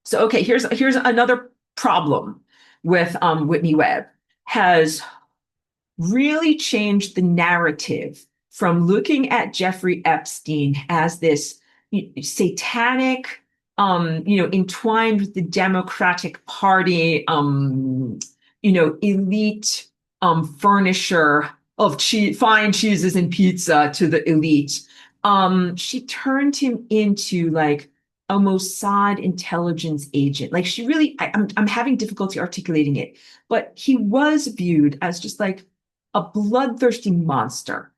so, okay, here's another problem with Whitney Webb has really changed the narrative from looking at Jeffrey Epstein as this satanic, entwined with the Democratic Party, elite furnisher of fine cheeses and pizza to the elite. She turned him into like a Mossad intelligence agent. Like she really, I'm having difficulty articulating it, but he was viewed as just like a bloodthirsty monster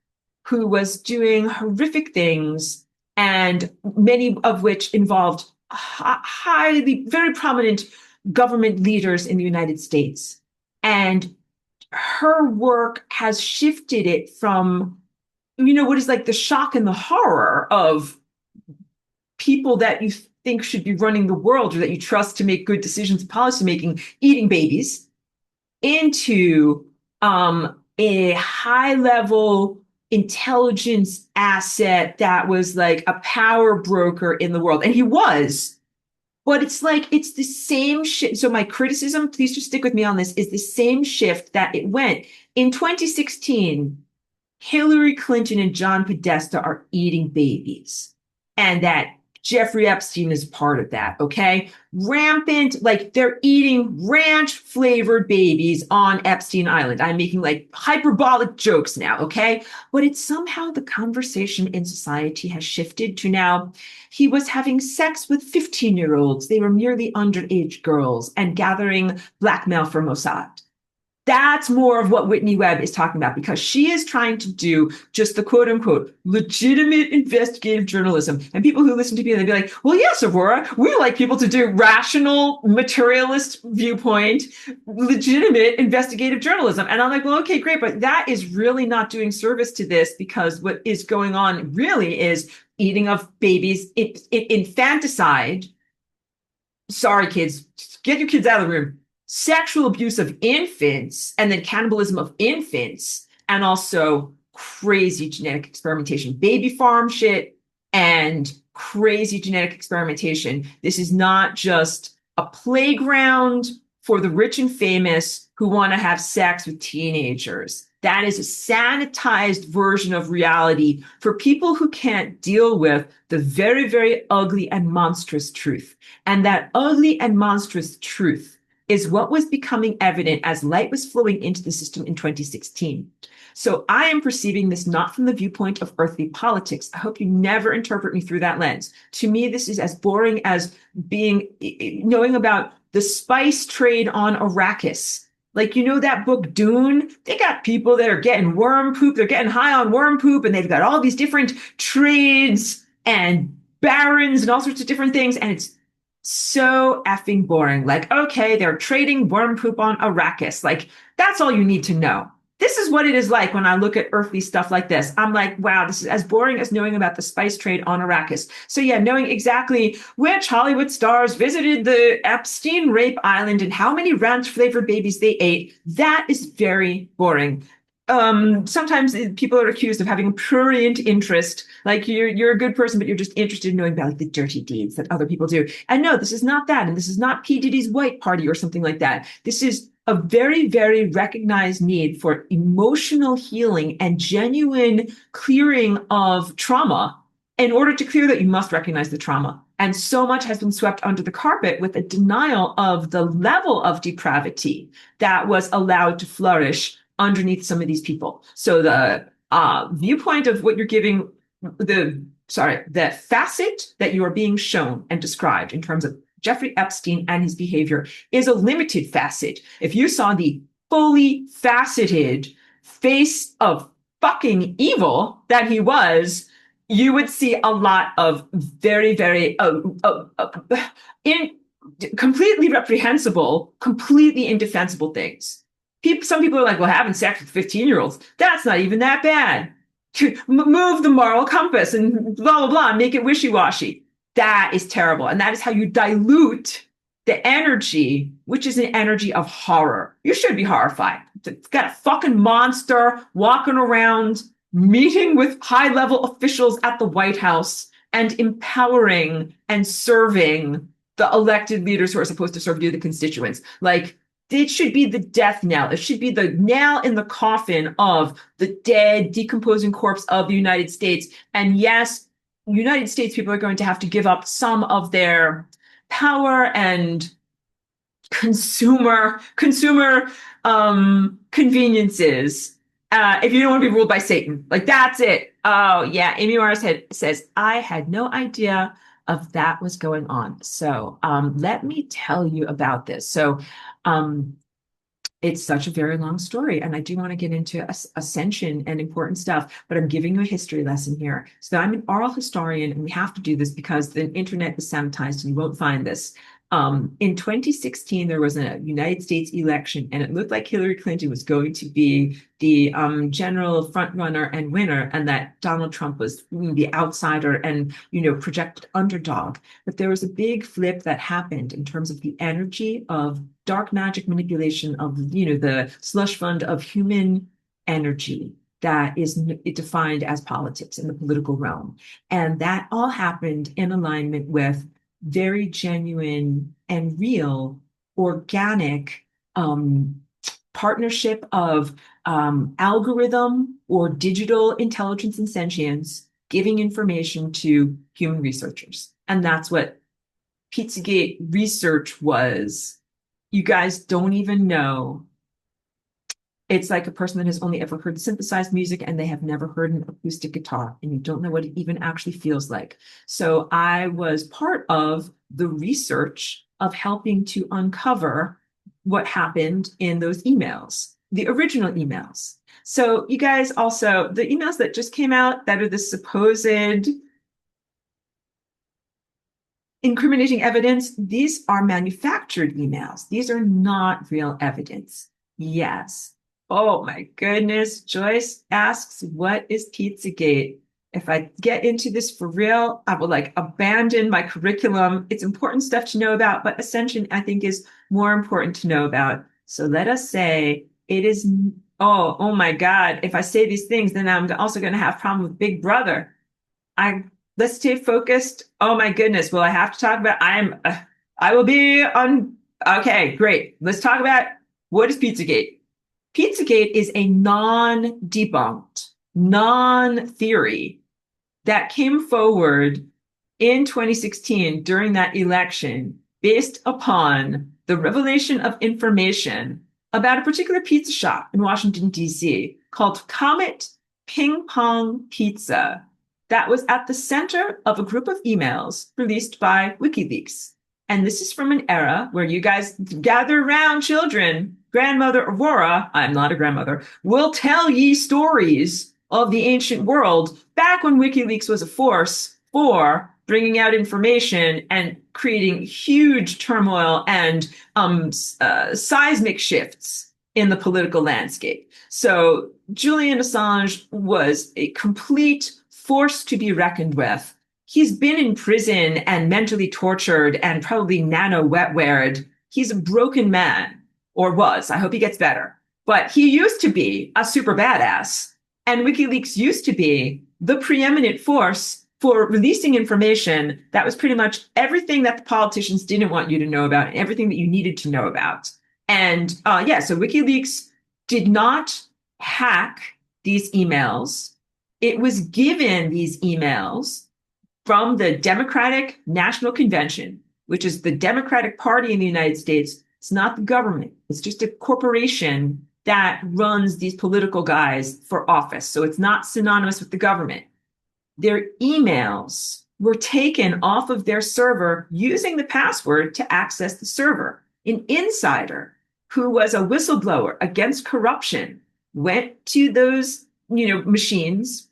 who was doing horrific things, and many of which involved highly, very prominent government leaders in the United States. And her work has shifted it from, what is like the shock and the horror of people that you think should be running the world or that you trust to make good decisions in policy making, eating babies, into a high level intelligence asset that was like a power broker in the world. And he was, but it's like, it's the same shit. So my criticism, please just stick with me on this, is the same shift that it went. In 2016, Hillary Clinton and John Podesta are eating babies. And that Jeffrey Epstein is part of that, okay? Rampant, like they're eating ranch flavored babies on Epstein Island. I'm making like hyperbolic jokes now, okay? But it's somehow the conversation in society has shifted to now he was having sex with 15-year-olds. They were merely underage girls and gathering blackmail for Mossad. That's more of what Whitney Webb is talking about, because she is trying to do just the quote unquote legitimate investigative journalism. And people who listen to me, they'd be like, well, yes, Aurora, we like people to do rational, materialist viewpoint, legitimate investigative journalism. And I'm like, well, okay, great. But that is really not doing service to this, because what is going on really is eating of babies, infanticide. Sorry, kids, get your kids out of the room. Sexual abuse of infants, and then cannibalism of infants, and also crazy genetic experimentation, baby farm shit, and crazy genetic experimentation. This is not just a playground for the rich and famous who want to have sex with teenagers. That is a sanitized version of reality for people who can't deal with the very, very ugly and monstrous truth. And that ugly and monstrous truth is what was becoming evident as light was flowing into the system in 2016. So I am perceiving this not from the viewpoint of earthly politics. I hope you never interpret me through that lens. To me, this is as boring as knowing about the spice trade on Arrakis. Like, you know, that book Dune, they got people that are getting worm poop, they're getting high on worm poop, and they've got all these different trades and barons and all sorts of different things. And it's so effing boring. Like, okay, they're trading worm poop on Arrakis. Like, that's all you need to know. This is what it is like when I look at earthly stuff like this. I'm like, wow, this is as boring as knowing about the spice trade on Arrakis. So yeah, knowing exactly which Hollywood stars visited the Epstein rape island and how many ranch flavored babies they ate, that is very boring. Sometimes people are accused of having a prurient interest, like you're a good person, but you're just interested in knowing about like the dirty deeds that other people do. And no, this is not that. And this is not P. Diddy's white party or something like that. This is a very, very recognized need for emotional healing and genuine clearing of trauma. In order to clear that, you must recognize the trauma. And so much has been swept under the carpet with a denial of the level of depravity that was allowed to flourish underneath some of these people. So the viewpoint of what you're giving, the facet that you are being shown and described in terms of Jeffrey Epstein and his behavior is a limited facet. If you saw the fully faceted face of fucking evil that he was, you would see a lot of very, very completely reprehensible, completely indefensible things. Some people are like, well, having sex with 15-year-olds, that's not even that bad. To move the moral compass and blah, blah, blah, make it wishy-washy. That is terrible. And that is how you dilute the energy, which is an energy of horror. You should be horrified. It's got a fucking monster walking around, meeting with high-level officials at the White House and empowering and serving the elected leaders who are supposed to serve you, the constituents. Like, it should be the death knell. It should be the nail in the coffin of the dead, decomposing corpse of the United States. And yes, United States people are going to have to give up some of their power and consumer conveniences if you don't want to be ruled by Satan. Like, that's it. Oh, yeah. Amy Morris says, I had no idea of that was going on. So let me tell you about this. So it's such a very long story, and I do want to get into Ascension and important stuff, but I'm giving you a history lesson here. So I'm an oral historian, and we have to do this because the internet is sanitized and you won't find this. In 2016, there was a United States election, and it looked like Hillary Clinton was going to be the general frontrunner and winner, and that Donald Trump was the outsider and, projected underdog. But there was a big flip that happened in terms of the energy of dark magic manipulation of, the slush fund of human energy that is defined as politics in the political realm. And that all happened in alignment with very genuine and real organic partnership of algorithm or digital intelligence and sentience giving information to human researchers. And that's what Pizzagate research was. You guys don't even know. It's like a person that has only ever heard synthesized music and they have never heard an acoustic guitar, and you don't know what it even actually feels like. So I was part of the research of helping to uncover what happened in those emails, the original emails. So you guys also, the emails that just came out that are the supposed incriminating evidence, these are manufactured emails. These are not real evidence. Yes. Oh my goodness. Joyce asks, what is Pizzagate? If I get into this for real, I will abandon my curriculum. It's important stuff to know about, but Ascension, I think, is more important to know about. So let us say it is, oh my God. If I say these things, then I'm also going to have a problem with Big Brother. Let's stay focused. Oh my goodness. Well, I have to talk about, I will be on. Okay, great. Let's talk about what is Pizzagate. Pizzagate is a non-debunked, non-theory that came forward in 2016 during that election based upon the revelation of information about a particular pizza shop in Washington, D.C. called Comet Ping Pong Pizza that was at the center of a group of emails released by WikiLeaks. And this is from an era where you guys gather around, children. Grandmother Aurora, I'm not a grandmother, will tell ye stories of the ancient world back when WikiLeaks was a force for bringing out information and creating huge turmoil and seismic shifts in the political landscape. So Julian Assange was a complete force to be reckoned with. He's been in prison and mentally tortured and probably nano-wetwared. He's a broken man, or was. I hope he gets better. But he used to be a super badass. And WikiLeaks used to be the preeminent force for releasing information that was pretty much everything that the politicians didn't want you to know about and everything that you needed to know about. And so WikiLeaks did not hack these emails. It was given these emails from the Democratic National Convention, which is the Democratic Party in the United States. It's not the government. It's just a corporation that runs these political guys for office. So it's not synonymous with the government. Their emails were taken off of their server using the password to access the server. An insider who was a whistleblower against corruption went to those, machines,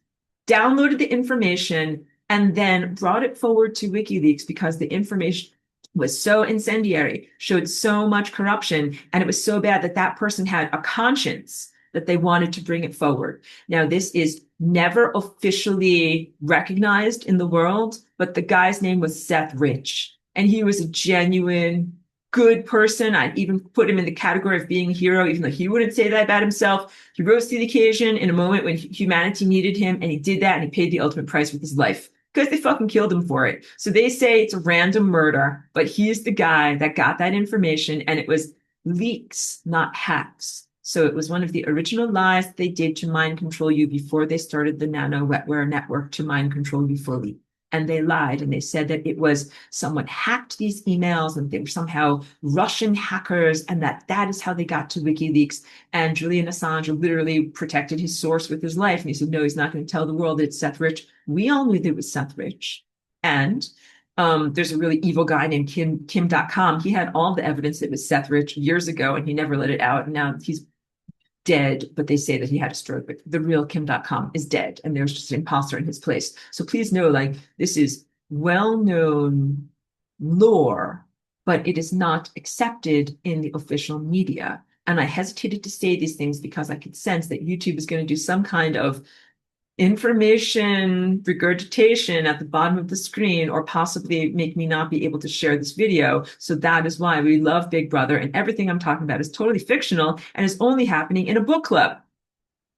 downloaded the information, and then brought it forward to WikiLeaks because the information was so incendiary, showed so much corruption, and it was so bad that that person had a conscience that they wanted to bring it forward. Now, this is never officially recognized in the world, but the guy's name was Seth Rich, and he was a genuine good person. I'd even put him in the category of being a hero, even though he wouldn't say that about himself. He rose to the occasion in a moment when humanity needed him, and he did that, and he paid the ultimate price with his life because they fucking killed him for it. So they say it's a random murder, but he's the guy that got that information, and it was leaks, not hacks. So it was one of the original lies they did to mind control you before they started the nano-wetware network to mind control you fully. And they lied, and they said that it was someone hacked these emails and they were somehow Russian hackers, and that is how they got to WikiLeaks. And Julian Assange literally protected his source with his life. And he said, no, he's not going to tell the world that it's Seth Rich. We all knew that it was Seth Rich. And there's a really evil guy named Kim.com. He had all the evidence that it was Seth Rich years ago, and he never let it out. And now he's dead, but they say that he had a stroke, but the real Kim.com is dead, and there's just an imposter in his place. So please know, this is well-known lore but it is not accepted in the official media. And I hesitated to say these things because I could sense that YouTube is going to do some kind of information regurgitation at the bottom of the screen, or possibly make me not be able to share this video. So that is why we love Big Brother, and everything I'm talking about is totally fictional and is only happening in a book club.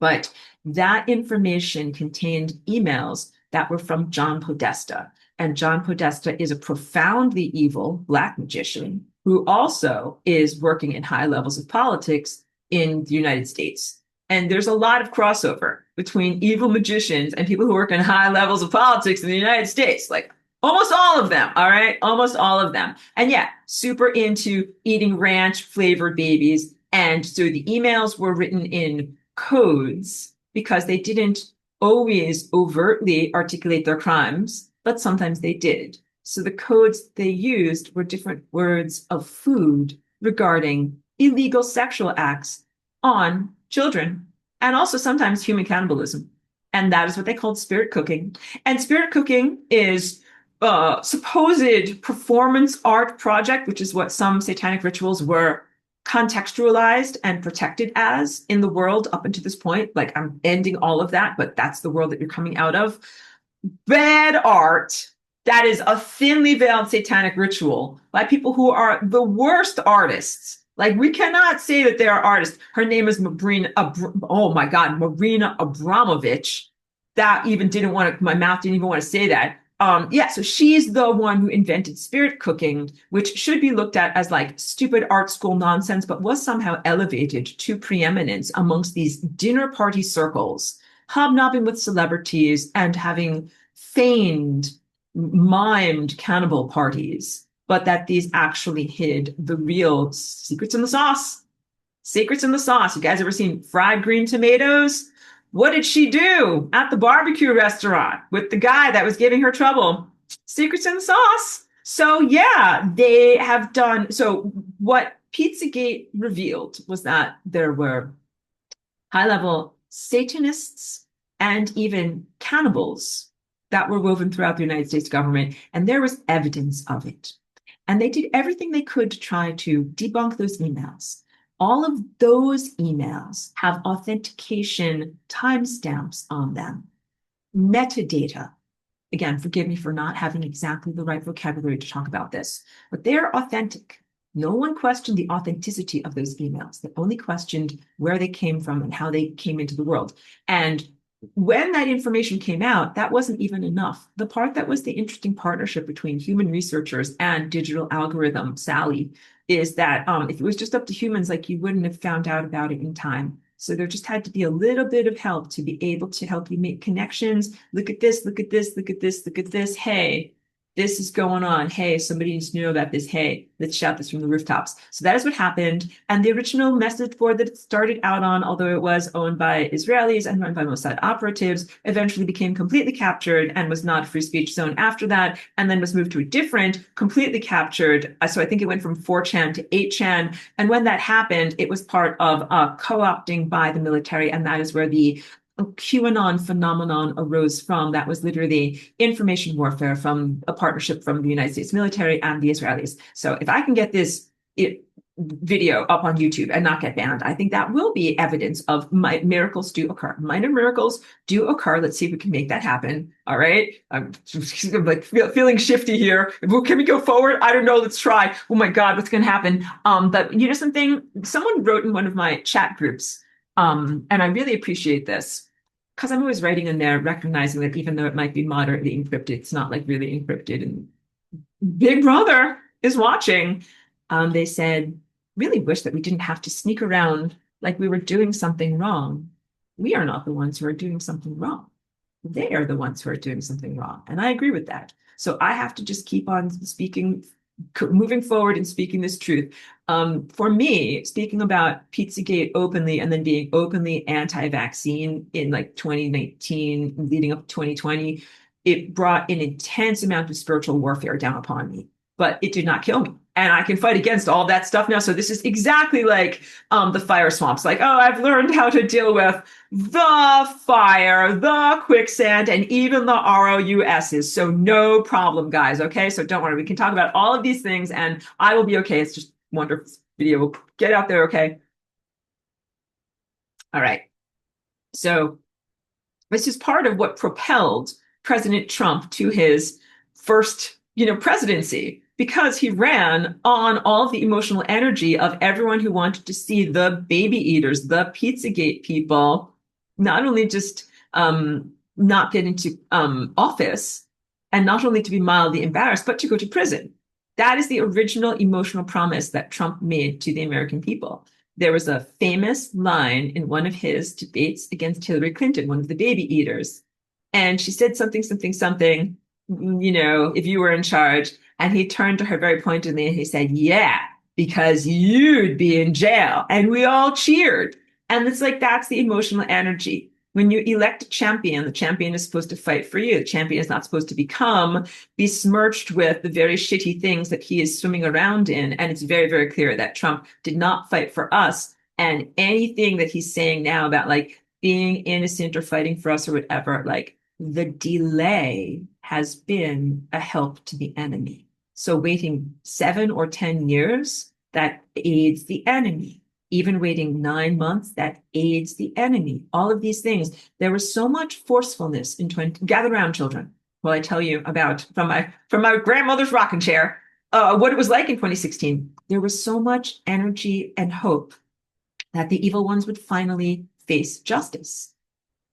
But that information contained emails that were from John Podesta. And John Podesta is a profoundly evil Black magician who also is working in high levels of politics in the United States. And there's a lot of crossover between evil magicians and people who work in high levels of politics in the United States. Like almost all of them, all right? Almost all of them. And yeah, super into eating ranch flavored babies. And so the emails were written in codes because they didn't always overtly articulate their crimes, but sometimes they did. So the codes they used were different words of food regarding illegal sexual acts on children, and also sometimes human cannibalism. And that is what they called spirit cooking. And spirit cooking is a supposed performance art project, which is what some satanic rituals were contextualized and protected as in the world up until this point. Like, I'm ending all of that, but that's the world that you're coming out of. Bad art that is a thinly veiled satanic ritual by people who are the worst artists. Like, we cannot say that they are artists. Her name is Marina, oh my God, Marina Abramovich. That even didn't want to, my mouth didn't even want to say that. Yeah, so she's the one who invented spirit cooking, which should be looked at as like stupid art school nonsense, but was somehow elevated to preeminence amongst these dinner party circles, hobnobbing with celebrities and having feigned, mimed cannibal parties, but that these actually hid the real secrets in the sauce. Secrets in the sauce. You guys ever seen fried green tomatoes? What did she do at the barbecue restaurant with the guy that was giving her trouble? Secrets in the sauce. So yeah, they have done. So what Pizzagate revealed was that there were high-level Satanists and even cannibals that were woven throughout the United States government, and there was evidence of it. And they did everything they could to try to debunk those emails. All of those emails have authentication timestamps on them, metadata. Again, forgive me for not having exactly the right vocabulary to talk about this, but they're authentic. No one questioned the authenticity of those emails. They only questioned where they came from and how they came into the world. And when that information came out, that wasn't even enough. The part that was the interesting partnership between human researchers and digital algorithm, Sally, is that if it was just up to humans, like, you wouldn't have found out about it in time. So there just had to be a little bit of help to be able to help you make connections. Look at this, look at this, look at this, look at this. Hey, this is going on. Hey, somebody needs to know about this. Hey, let's shout this from the rooftops. So that is what happened. And the original message board that it started out on, although it was owned by Israelis and run by Mossad operatives, eventually became completely captured and was not a free speech zone after that, and then was moved to a different, completely captured. So I think it went from 4chan to 8chan. And when that happened, it was part of co-opting by the military. And that is where the QAnon phenomenon arose from. That was literally information warfare from a partnership from the United States military and the Israelis. So if I can get this video up on YouTube and not get banned, I think that will be evidence of miracles do occur. Minor miracles do occur. Let's see if we can make that happen. All right. I'm like feeling shifty here. Can we go forward? I don't know. Let's try. Oh my God, what's going to happen? But you know something? Someone wrote in one of my chat groups, and I really appreciate this, because I'm always writing in there, recognizing that even though it might be moderately encrypted, it's not like really encrypted. And Big Brother is watching. They said, really wish that we didn't have to sneak around like we were doing something wrong. We are not the ones who are doing something wrong. They are the ones who are doing something wrong. And I agree with that. So I have to just keep on speaking, moving forward and speaking this truth. For me, speaking about Pizzagate openly and then being openly anti-vaccine in like 2019, leading up to 2020, it brought an intense amount of spiritual warfare down upon me, but it did not kill me. and I can fight against all that stuff now. So this is exactly like the fire swamps. Like, oh, I've learned how to deal with the fire, the quicksand, and even the ROUSs. So no problem, guys. Okay, so don't worry. We can talk about all of these things, and I will be okay. It's just wonderful video. We'll get out there, okay? All right. So this is part of what propelled President Trump to his first, presidency, because he ran on all of the emotional energy of everyone who wanted to see the baby eaters, the Pizzagate people, not only just not get into office, and not only to be mildly embarrassed, but to go to prison. That is the original emotional promise that Trump made to the American people. There was a famous line in one of his debates against Hillary Clinton, one of the baby eaters. And she said something, something, something, if you were in charge. And he turned to her very pointedly and he said, yeah, because you'd be in jail. And we all cheered. And it's like, that's the emotional energy. When you elect a champion, the champion is supposed to fight for you. The champion is not supposed to become besmirched with the very shitty things that he is swimming around in. And it's very, very clear that Trump did not fight for us. And anything that he's saying now about like being innocent or fighting for us or whatever, like the delay has been a help to the enemy. So waiting 7 or 10 years, that aids the enemy. Even waiting 9 months, that aids the enemy. All of these things. There was so much forcefulness in gather around, children. Well, I tell you about from my grandmother's rocking chair, what it was like in 2016. There was so much energy and hope that the evil ones would finally face justice.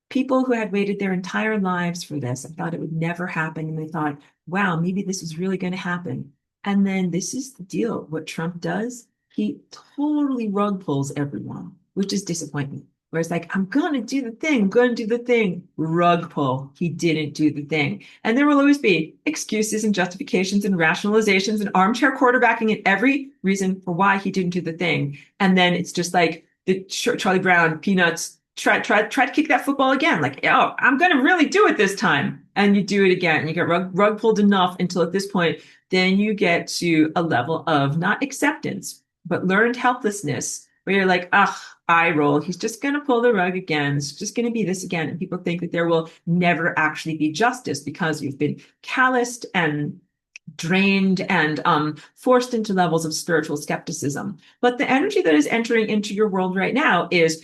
People who had waited their entire lives for this and thought it would never happen, and they thought, wow, maybe this is really going to happen. And then this is the deal. What Trump does, he totally rug pulls everyone, which is disappointment. Where it's like, I'm going to do the thing, I'm going to do the thing. Rug pull. He didn't do the thing. And there will always be excuses and justifications and rationalizations and armchair quarterbacking and every reason for why he didn't do the thing. And then it's just like the Charlie Brown, Peanuts, try to kick that football again. Like, oh, I'm going to really do it this time. And you do it again. And you get rug pulled enough until at this point, then you get to a level of not acceptance, but learned helplessness, where you're like, eye roll. He's just going to pull the rug again. It's just going to be this again. And people think that there will never actually be justice because you've been calloused and drained and forced into levels of spiritual skepticism. But the energy that is entering into your world right now is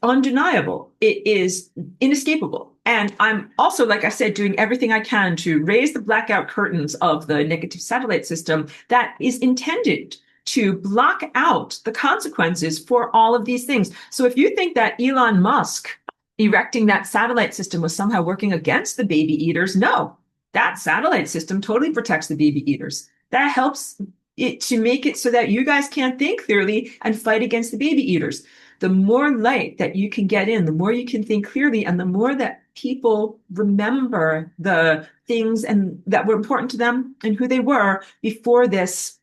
undeniable. It is inescapable. And I'm also, like I said, doing everything I can to raise the blackout curtains of the negative satellite system that is intended to block out the consequences for all of these things. So if you think that Elon Musk erecting that satellite system was somehow working against the baby eaters, no, that satellite system totally protects the baby eaters. That helps it to make it so that you guys can't think clearly and fight against the baby eaters. The more light that you can get in, the more you can think clearly, and the more that people remember the things and that were important to them and who they were before this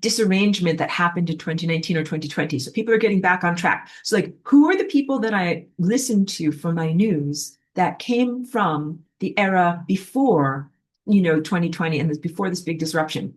disarrangement that happened in 2019 or 2020. So people are getting back on track. So like, who are the people that I listened to for my news that came from the era before, 2020 and before this big disruption?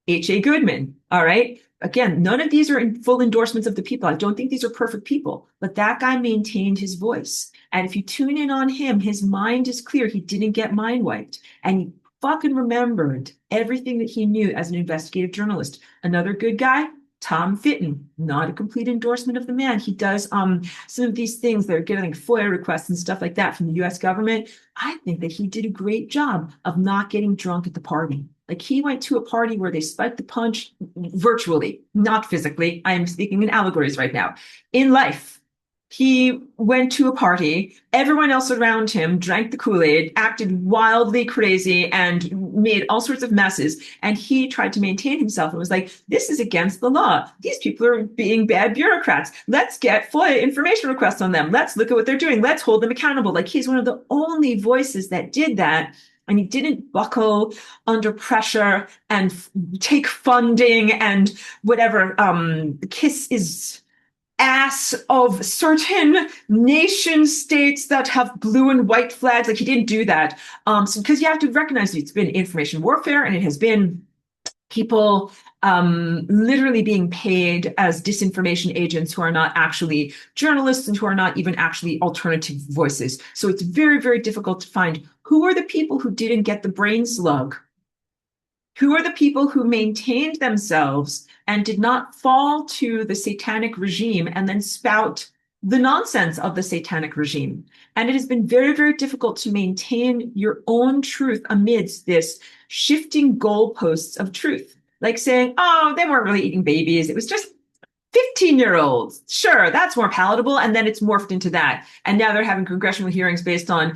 H.A. Goodman. All right. Again, none of these are in full endorsements of the people. I don't think these are perfect people, but that guy maintained his voice. And if you tune in on him, his mind is clear. He didn't get mind wiped. And he fucking remembered everything that he knew as an investigative journalist. Another good guy, Tom Fitton, not a complete endorsement of the man. He does some of these things that are getting FOIA requests and stuff like that from the US government. I think that he did a great job of not getting drunk at the party. Like, he went to a party where they spiked the punch virtually, not physically. I am speaking in allegories right now. In life, he went to a party. Everyone else around him drank the Kool-Aid, acted wildly crazy, and made all sorts of messes. And he tried to maintain himself and was like, this is against the law. These people are being bad bureaucrats. Let's get FOIA information requests on them. Let's look at what they're doing. Let's hold them accountable. Like, he's one of the only voices that did that. And he didn't buckle under pressure and take funding and whatever, kiss his ass of certain nation states that have blue and white flags. Like, he didn't do that. So, because you have to recognize it's been information warfare, and it has been people literally being paid as disinformation agents who are not actually journalists and who are not even actually alternative voices. So it's very, very difficult to find who are the people who didn't get the brain slug. Who are the people who maintained themselves and did not fall to the satanic regime and then spout the nonsense of the satanic regime? And it has been very, very difficult to maintain your own truth amidst this shifting goalposts of truth. Like saying, oh, they weren't really eating babies. It was just 15-year-olds. Sure, that's more palatable. And then it's morphed into that. And now they're having congressional hearings based on,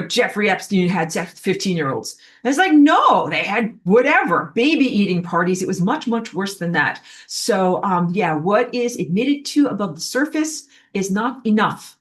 Jeffrey Epstein had sex with 15-year-olds. And it's like, no, they had whatever, baby eating parties. It was much, much worse than that. So, yeah, what is admitted to above the surface is not enough.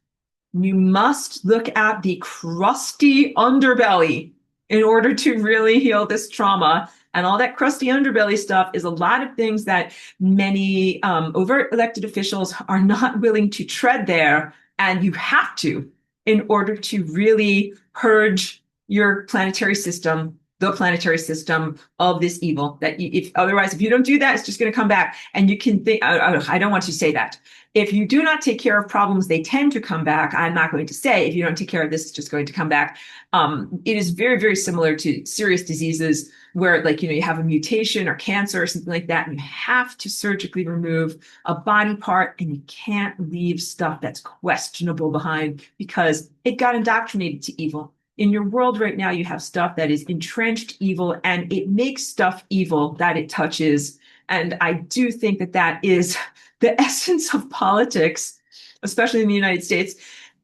You must look at the crusty underbelly in order to really heal this trauma. And all that crusty underbelly stuff is a lot of things that many overt elected officials are not willing to tread there. And you have to in order to really purge your planetary system, the planetary system of this evil. That if you don't do that, it's just going to come back. And you can think, I don't want to say that. If you do not take care of problems, they tend to come back. I'm not going to say if you don't take care of this, it's just going to come back. It is very, very similar to serious diseases where, like, you have a mutation or cancer or something like that, and you have to surgically remove a body part, and you can't leave stuff that's questionable behind because it got indoctrinated to evil. In your world right now, you have stuff that is entrenched evil, and it makes stuff evil that it touches. And I do think that that is the essence of politics, especially in the United States.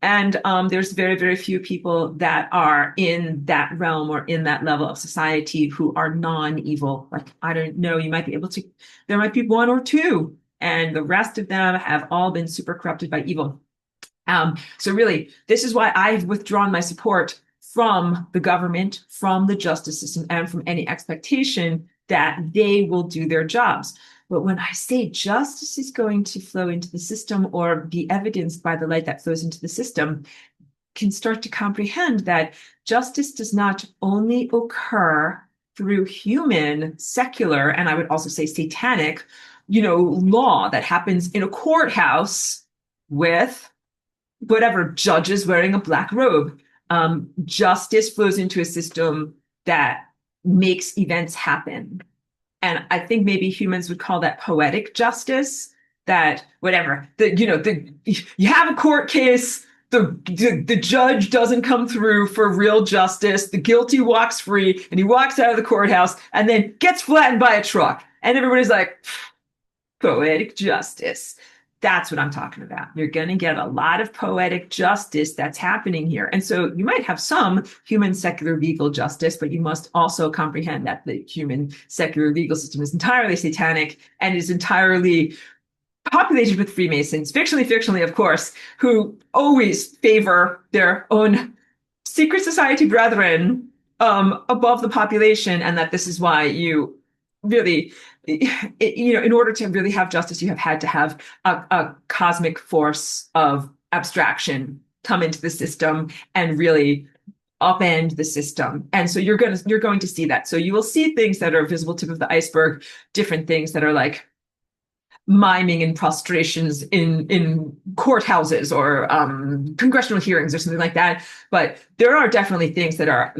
And there's very, very few people that are in that realm or in that level of society who are non-evil. Like, I don't know, there might be one or two, and the rest of them have all been super corrupted by evil. So really, this is why I've withdrawn my support from the government, from the justice system, and from any expectation that they will do their jobs. But when I say justice is going to flow into the system or be evidenced by the light that flows into the system, can start to comprehend that justice does not only occur through human, secular, and I would also say satanic, law that happens in a courthouse with whatever judges wearing a black robe. Justice flows into a system that makes events happen. And I think maybe humans would call that poetic justice. That whatever you have a court case, the judge doesn't come through for real justice. The guilty walks free, and he walks out of the courthouse, and then gets flattened by a truck, and everybody's like, poetic justice. That's what I'm talking about. You're going to get a lot of poetic justice that's happening here. And so you might have some human secular legal justice, but you must also comprehend that the human secular legal system is entirely satanic and is entirely populated with Freemasons, fictionally, of course, who always favor their own secret society brethren above the population, and that this is why you really, in order to really have justice, you have had to have a cosmic force of abstraction come into the system and really upend the system. And so you're going to see that. So you will see things that are visible tip of the iceberg, different things that are like miming and prostrations in courthouses or congressional hearings or something like that. But there are definitely things that are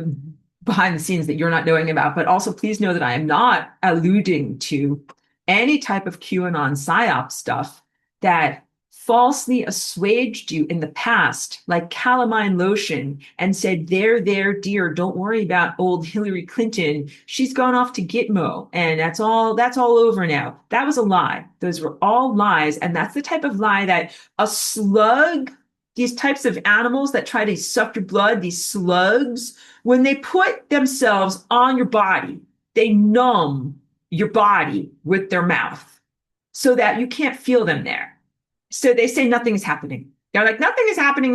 behind the scenes that you're not knowing about. But also, please know that I am not alluding to any type of QAnon psyop stuff that falsely assuaged you in the past, like calamine lotion, and said, there, dear, don't worry about old Hillary Clinton. She's gone off to Gitmo, and that's all over now. That was a lie. Those were all lies. And that's the type of lie that a slug, these types of animals that try to suck your blood, these slugs, when they put themselves on your body, they numb your body with their mouth so that you can't feel them there. So they say nothing is happening. They're like, nothing is happening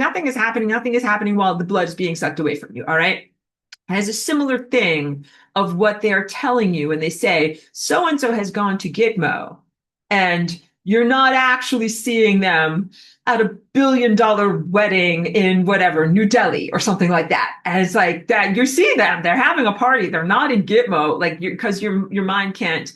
while the blood is being sucked away from you. All right. And it's a similar thing of what they're telling you when they say so-and-so has gone to Gitmo, and You're not actually seeing them at $1 billion wedding in whatever, New Delhi or something like that. And it's like that you see them, they're having a party, they're not in Gitmo, like because your mind can't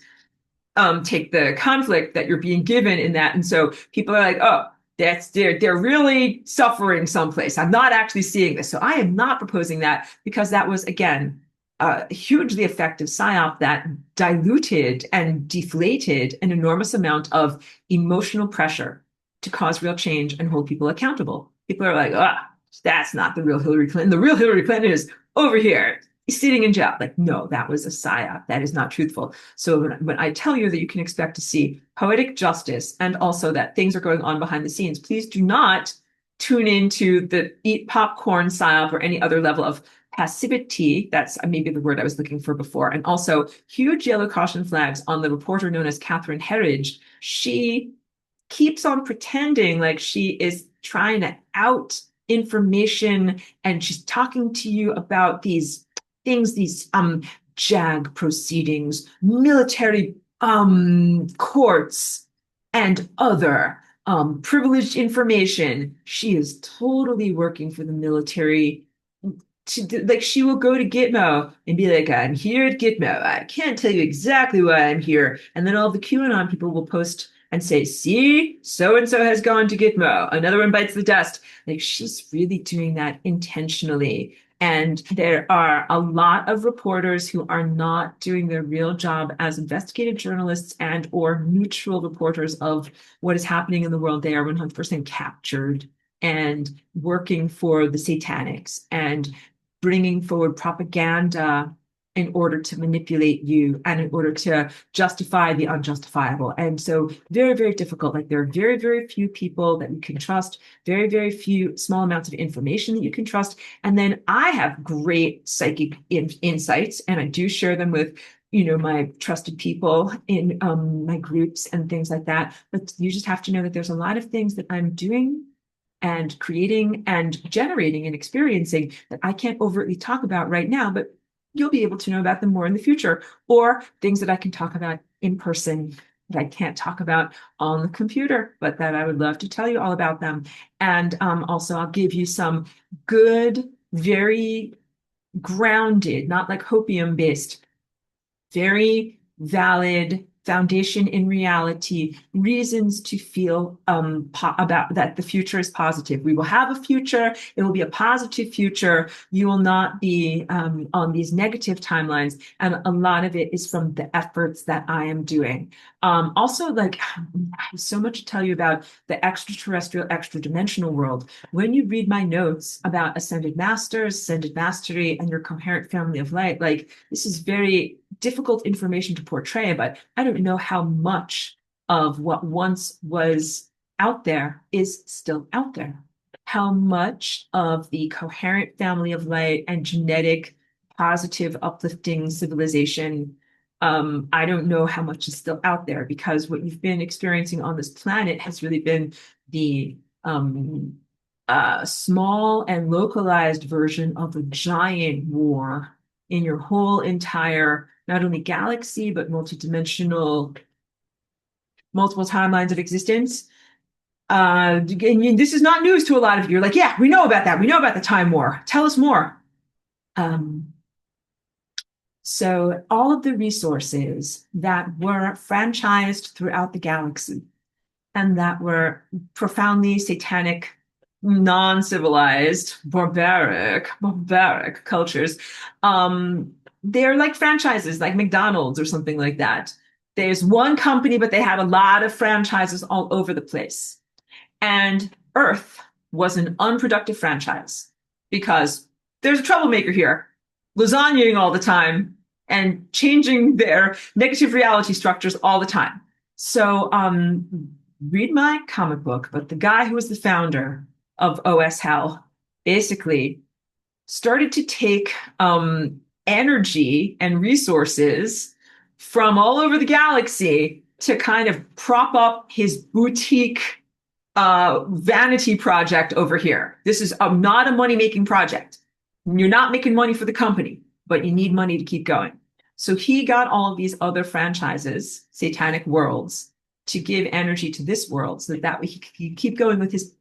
take the conflict that you're being given in that. And so people are like, oh, they're really suffering someplace. I'm not actually seeing this. So I am not proposing that because that was again a hugely effective psyop that diluted and deflated an enormous amount of emotional pressure to cause real change and hold people accountable. People are like, ah, that's not the real Hillary Clinton. The real Hillary Clinton is over here sitting in jail. Like, no, that was a psyop. That is not truthful. So when I tell you that you can expect to see poetic justice and also that things are going on behind the scenes, please do not tune into the eat popcorn psyop or any other level of passivity. That's maybe the word I was looking for before. And also huge yellow caution flags on the reporter known as Catherine Herridge. She keeps on pretending like she is trying to out information and she's talking to you about these things, these JAG proceedings, military courts, and other privileged information. She is totally working for the military. Like she will go to Gitmo and be like, I'm here at Gitmo. I can't tell you exactly why I'm here. And then all the QAnon people will post and say, see, so-and-so has gone to Gitmo. Another one bites the dust. Like she's really doing that intentionally. And there are a lot of reporters who are not doing their real job as investigative journalists and or neutral reporters of what is happening in the world. They are 100% captured and working for the satanics and bringing forward propaganda in order to manipulate you and in order to justify the unjustifiable. And so very, very difficult. Like there are very, very few people that you can trust, very, very few small amounts of information that you can trust. And then I have great psychic insights and I do share them with my trusted people in my groups and things like that. But you just have to know that there's a lot of things that I'm doing and creating and generating and experiencing that I can't overtly talk about right now, but you'll be able to know about them more in the future, or things that I can talk about in person that I can't talk about on the computer, but that I would love to tell you all about them. And also I'll give you some good, very grounded, not like hopium based, very valid foundation in reality, reasons to feel about that the future is positive. We will have a future. It will be a positive future. You will not be on these negative timelines. And a lot of it is from the efforts that I am doing. Also, like, I have so much to tell you about the extraterrestrial, extra-dimensional world. When you read my notes about ascended masters, ascended mastery, and your coherent family of light, like, this is very difficult information to portray, but I don't know how much of what once was out there is still out there. How much of the coherent family of light and genetic, positive, uplifting civilization, I don't know how much is still out there because what you've been experiencing on this planet has really been the small and localized version of a giant war in your whole entire not only galaxy, but multidimensional, multiple timelines of existence. And this is not news to a lot of you. You're like, yeah, we know about that. We know about the Time War. Tell us more. So all of the resources that were franchised throughout the galaxy and that were profoundly satanic, non-civilized, barbaric cultures, they're like franchises, like McDonald's or something like that. There's one company, but they have a lot of franchises all over the place. And Earth was an unproductive franchise because there's a troublemaker here, lasagnaing all the time and changing their negative reality structures all the time. So read my comic book, but the guy who was the founder of OS Hell basically started to take energy and resources from all over the galaxy to kind of prop up his boutique vanity project over here. This is not a money-making project. You're not making money for the company, but you need money to keep going. So he got all of these other franchises, satanic worlds, to give energy to this world so that way he can keep going with his,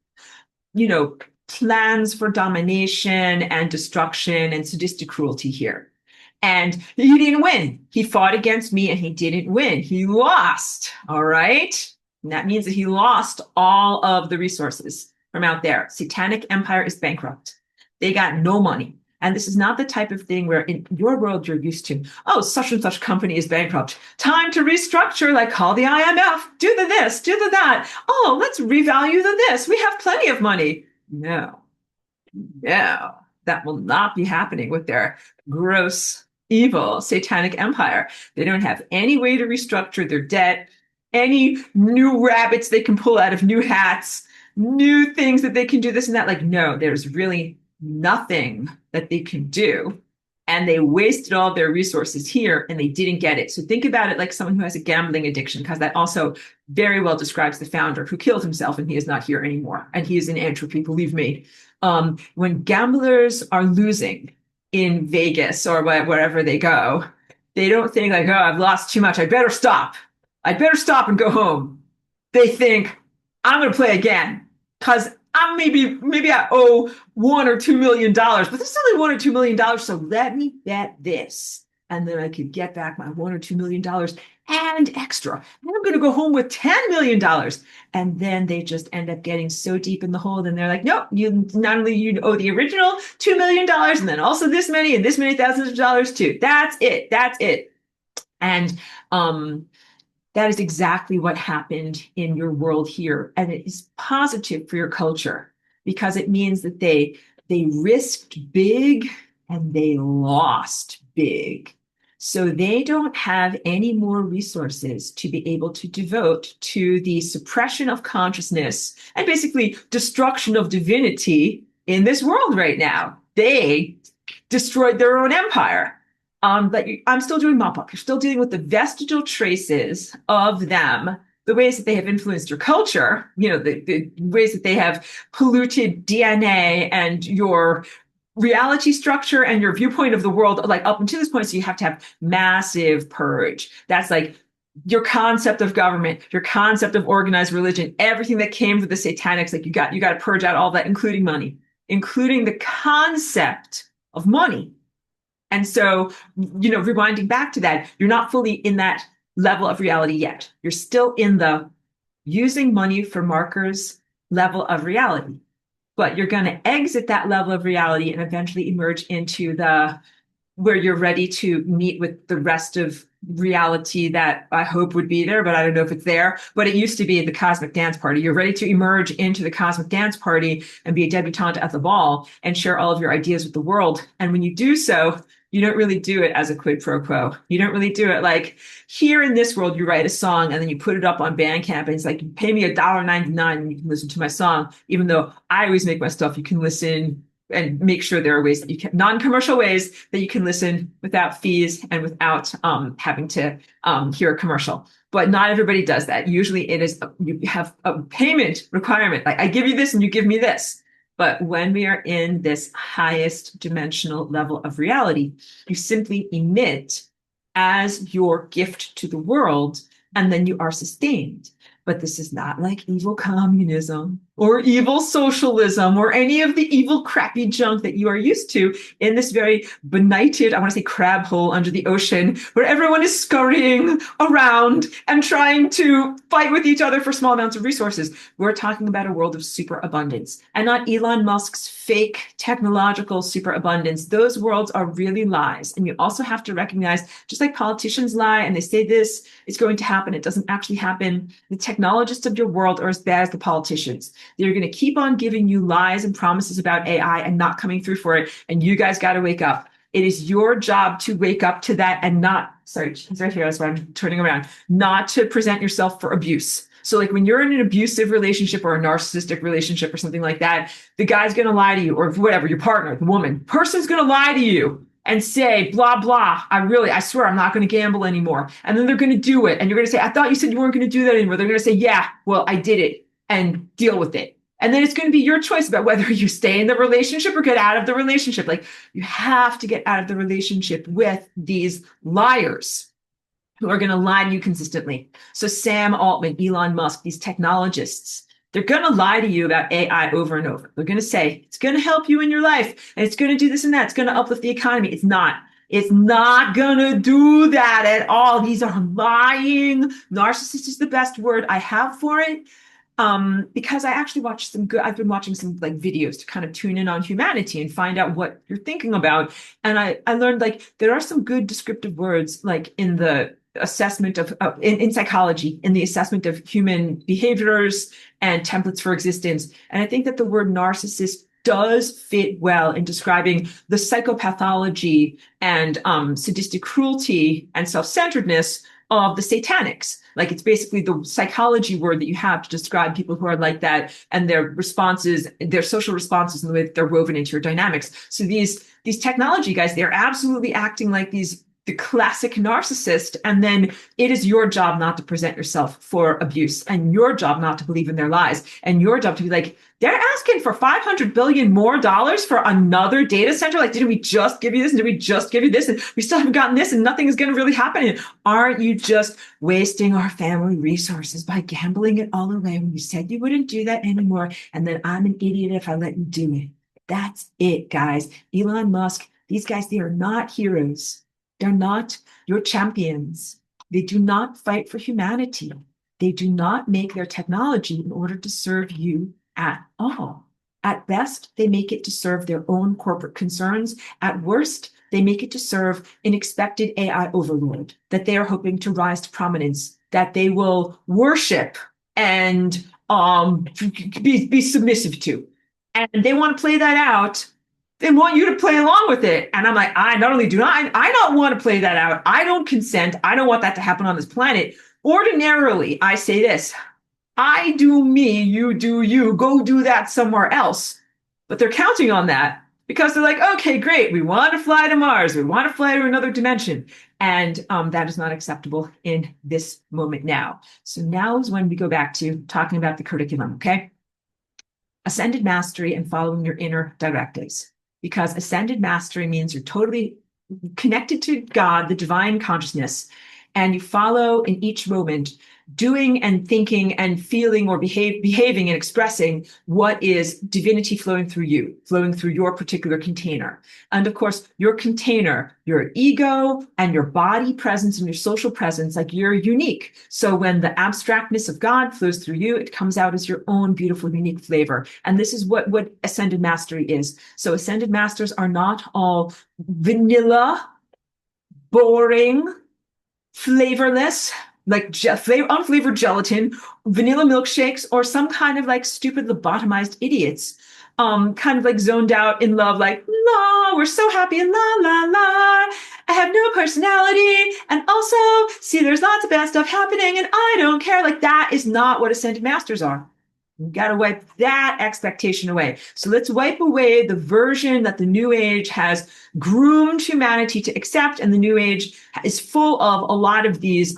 you know, plans for domination and destruction and sadistic cruelty here. And he didn't win. He fought against me and he didn't win. He lost. All right. And that means that he lost all of the resources from out there. Satanic Empire is bankrupt. They got no money. And this is not the type of thing where in your world you're used to, oh, such and such company is bankrupt. Time to restructure, like call the IMF, do the this, do the that. Oh, let's revalue the this. We have plenty of money. No, that will not be happening with their gross, evil, satanic empire. They don't have any way to restructure their debt, any new rabbits they can pull out of new hats, new things that they can do this and that. Like, no, there's really nothing that they can do. And they wasted all their resources here and they didn't get it. So think about it like someone who has a gambling addiction, because that also very well describes the founder who killed himself and he is not here anymore. And he is in entropy, believe me. When gamblers are losing in Vegas or wherever they go, they don't think like, oh, I've lost too much. I better stop. I better stop and go home. They think, I'm going to play again because I'm maybe I owe $1 or $2 million, but this is only $1 or $2 million. So let me bet this. And then I could get back my $1 or $2 million and extra. And I'm going to go home with $10 million. And then they just end up getting so deep in the hole. And they're like, nope, you not only you owe the original $2 million and then also this many and this many thousands of dollars too. That's it. That's it. And, that is exactly what happened in your world here. And it is positive for your culture because it means that they risked big and they lost big. So they don't have any more resources to be able to devote to the suppression of consciousness and basically destruction of divinity in this world right now. They destroyed their own empire. But I'm still doing mop-up. You're still dealing with the vestigial traces of them, the ways that they have influenced your culture, you know, the ways that they have polluted DNA and your reality structure and your viewpoint of the world, like up until this point. So you have to have massive purge. That's like your concept of government, your concept of organized religion, everything that came with the satanics. Like you got to purge out all that, including money, including the concept of money. And so, you know, rewinding back to that, you're not fully in that level of reality yet. You're still in the using money for markers level of reality. But you're going to exit that level of reality and eventually emerge into the where you're ready to meet with the rest of reality that I hope would be there, but I don't know if it's there. But it used to be the cosmic dance party. You're ready to emerge into the cosmic dance party and be a debutante at the ball and share all of your ideas with the world. And when you do so, you don't really do it as a quid pro quo. You don't really do it like here in this world, you write a song and then you put it up on Bandcamp and it's like, you pay me $1.99 and you can listen to my song, even though I always make my stuff. You can listen and make sure there are ways that you can, non-commercial ways that you can listen without fees and without having to hear a commercial. But not everybody does that. Usually it is, you have a payment requirement. Like I give you this and you give me this. But when we are in this highest dimensional level of reality, you simply emit as your gift to the world, and then you are sustained. But this is not like evil communism or evil socialism or any of the evil crappy junk that you are used to in this very benighted, I want to say crab hole under the ocean, where everyone is scurrying around and trying to fight with each other for small amounts of resources. We're talking about a world of superabundance and not Elon Musk's fake technological superabundance. Those worlds are really lies. And you also have to recognize, just like politicians lie and they say this is going to happen, it doesn't actually happen. The technologists of your world are as bad as the politicians. They're going to keep on giving you lies and promises about AI and not coming through for it. And you guys got to wake up. It is your job to wake up to that and not, sorry, it's right here. That's why I'm turning around, not to present yourself for abuse. So like when you're in an abusive relationship or a narcissistic relationship or something like that, the guy's going to lie to you, or whatever, your partner, the woman, person's going to lie to you and say, blah, blah, I swear I'm not going to gamble anymore. And then they're going to do it. And you're going to say, I thought you said you weren't going to do that anymore. They're going to say, yeah, well, I did it, and deal with it. And then it's going to be your choice about whether you stay in the relationship or get out of the relationship. Like you have to get out of the relationship with these liars. who are going to lie to you consistently. So Sam Altman, Elon Musk, these technologists, they're going to lie to you about AI over and over. They're going to say it's going to help you in your life and it's going to do this and that. It's going to uplift the economy. It's not. It's not going to do that at all. These are lying. Narcissist is the best word I have for it. Because I actually watched I've been watching some like videos to kind of tune in on humanity and find out what you're thinking about. And I learned like there are some good descriptive words like in the assessment of in psychology, in the assessment of human behaviors and templates for existence. And I think that the word narcissist does fit well in describing the psychopathology and sadistic cruelty and self-centeredness of the satanics. Like it's basically the psychology word that you have to describe people who are like that and their responses, their social responses and the way that they're woven into your dynamics. So these technology guys, they're absolutely acting like the classic narcissist. And then it is your job not to present yourself for abuse and your job not to believe in their lies and your job to be like, they're asking for $500 billion more for another data center. Like, didn't we just give you this? And did we just give you this? And we still haven't gotten this and nothing is going to really happen. And aren't you just wasting our family resources by gambling it all away when you said you wouldn't do that anymore? And then I'm an idiot if I let you do it. That's it, guys. Elon Musk, these guys, they are not heroes. They're not your champions. They do not fight for humanity. They do not make their technology in order to serve you at all. At best, they make it to serve their own corporate concerns. At worst, they make it to serve an expected AI overlord that they are hoping to rise to prominence, that they will worship and be submissive to. And they want to play that out. They want you to play along with it. And I'm like, I don't want to play that out. I don't consent. I don't want that to happen on this planet. Ordinarily, I say this, I do me, you do you, go do that somewhere else. But they're counting on that because they're like, okay, great. We want to fly to Mars. We want to fly to another dimension. And that is not acceptable in this moment now. So now is when we go back to talking about the curriculum, okay? Ascended mastery and following your inner directives. Because ascended mastery means you're totally connected to God, the divine consciousness, and you follow in each moment doing and thinking and feeling or behaving and expressing what is divinity flowing through you, flowing through your particular container. And of course, your container, your ego and your body presence and your social presence, like you're unique. So when the abstractness of God flows through you, it comes out as your own beautiful, unique flavor. And this is what ascended mastery is. So ascended masters are not all vanilla, boring, flavorless, like unflavored gelatin, vanilla milkshakes, or some kind of like stupid lobotomized idiots, kind of like zoned out in love, like, la, we're so happy and la, la, la. I have no personality. And also, see, there's lots of bad stuff happening and I don't care. Like that is not what ascended masters are. You got to wipe that expectation away. So let's wipe away the version that the New Age has groomed humanity to accept. And the New Age is full of a lot of these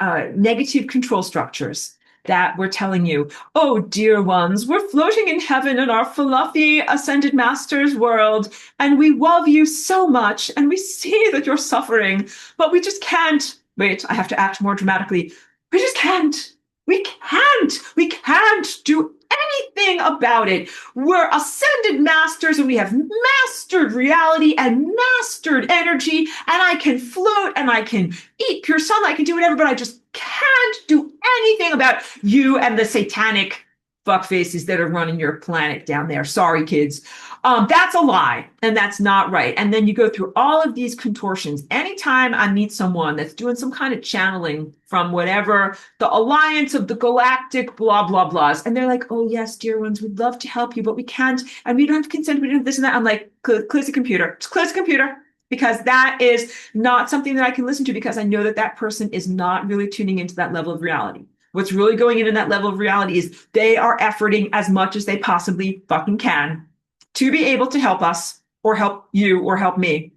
negative control structures that we're telling you, oh, dear ones, we're floating in heaven in our fluffy ascended masters world. And we love you so much. And we see that you're suffering, but we just can't. Wait, I have to act more dramatically. We just can't. We can't do anything about it. We're ascended masters and we have mastered reality and mastered energy. And I can float and I can eat pure sunlight. I can do whatever, but I just can't do anything about you and the satanic fuckfaces that are running your planet down there. Sorry, kids. That's a lie and that's not right. And then you go through all of these contortions. Anytime I meet someone that's doing some kind of channeling from whatever, the alliance of the galactic blah, blah, blahs. And they're like, oh, yes, dear ones, we'd love to help you, but we can't. And we don't have consent. We don't have this and that. I'm like, close the computer. Just close the computer. Because that is not something that I can listen to because I know that that person is not really tuning into that level of reality. What's really going in that level of reality is they are efforting as much as they possibly fucking can to be able to help us or help you or help me.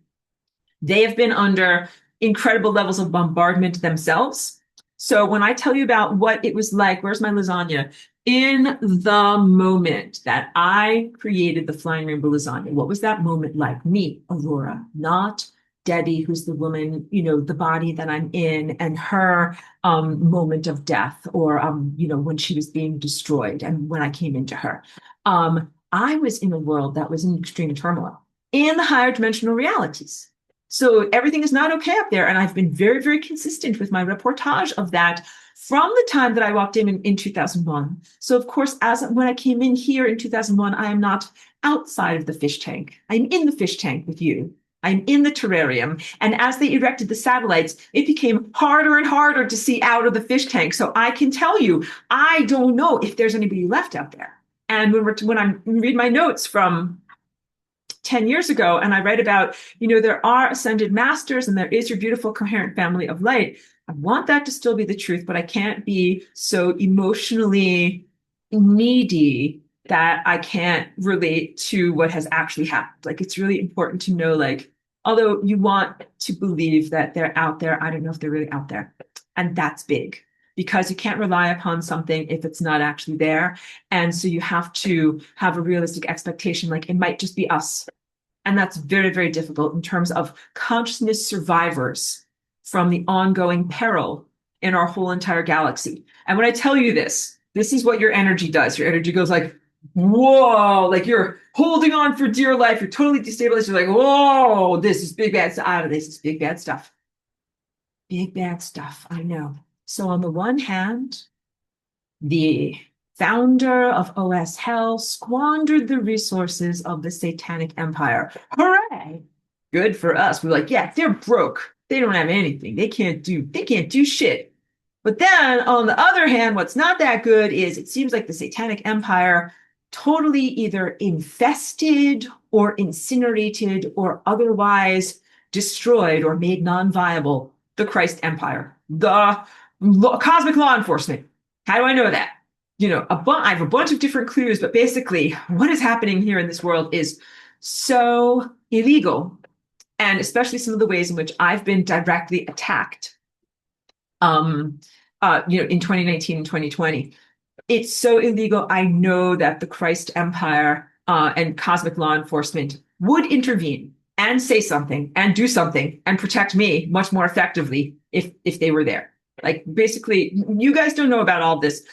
They have been under incredible levels of bombardment themselves. So when I tell you about what it was like, where's my lasagna? In the moment that I created the Flying Rainbow lasagna, what was that moment like? Me, Aurora, not Debbie, who's the woman, the body that I'm in, and her moment of death, or when she was being destroyed and when I came into her. I was in a world that was in extreme turmoil in the higher dimensional realities. So everything is not okay up there. And I've been very, very consistent with my reportage of that from the time that I walked in 2001. So of course, when I came in here in 2001, I am not outside of the fish tank. I'm in the fish tank with you. I'm in the terrarium. And as they erected the satellites, it became harder and harder to see out of the fish tank. So I can tell you, I don't know if there's anybody left out there. And when I read my notes from 10 years ago, and I write about, there are ascended masters and there is your beautiful coherent family of light, I want that to still be the truth, but I can't be so emotionally needy that I can't relate to what has actually happened. Like, it's really important to know, like, although you want to believe that they're out there, I don't know if they're really out there. And that's big, because you can't rely upon something if it's not actually there. And so you have to have a realistic expectation, like it might just be us. And that's very, very difficult in terms of consciousness survivors from the ongoing peril in our whole entire galaxy. And when I tell you this is what your energy does. Your energy goes like, whoa, like you're holding on for dear life. You're totally destabilized. You're like, whoa, this is big bad stuff. This is big bad stuff. Big bad stuff, I know. So on the one hand, the founder of OS Hell squandered the resources of the Satanic Empire. Hooray! Good for us. We're like, yeah, they're broke. They don't have anything. They can't do shit. But then on the other hand, what's not that good is it seems like the Satanic Empire totally either infested or incinerated or otherwise destroyed or made non-viable the Christ Empire, the cosmic law enforcement. How do I know that? I have a bunch of different clues, but basically what is happening here in this world is so illegal. And especially some of the ways in which I've been directly attacked, in 2019 and 2020. It's so illegal. I know that the Christ Empire and cosmic law enforcement would intervene and say something and do something and protect me much more effectively if they were there. Like, basically, you guys don't know about all this,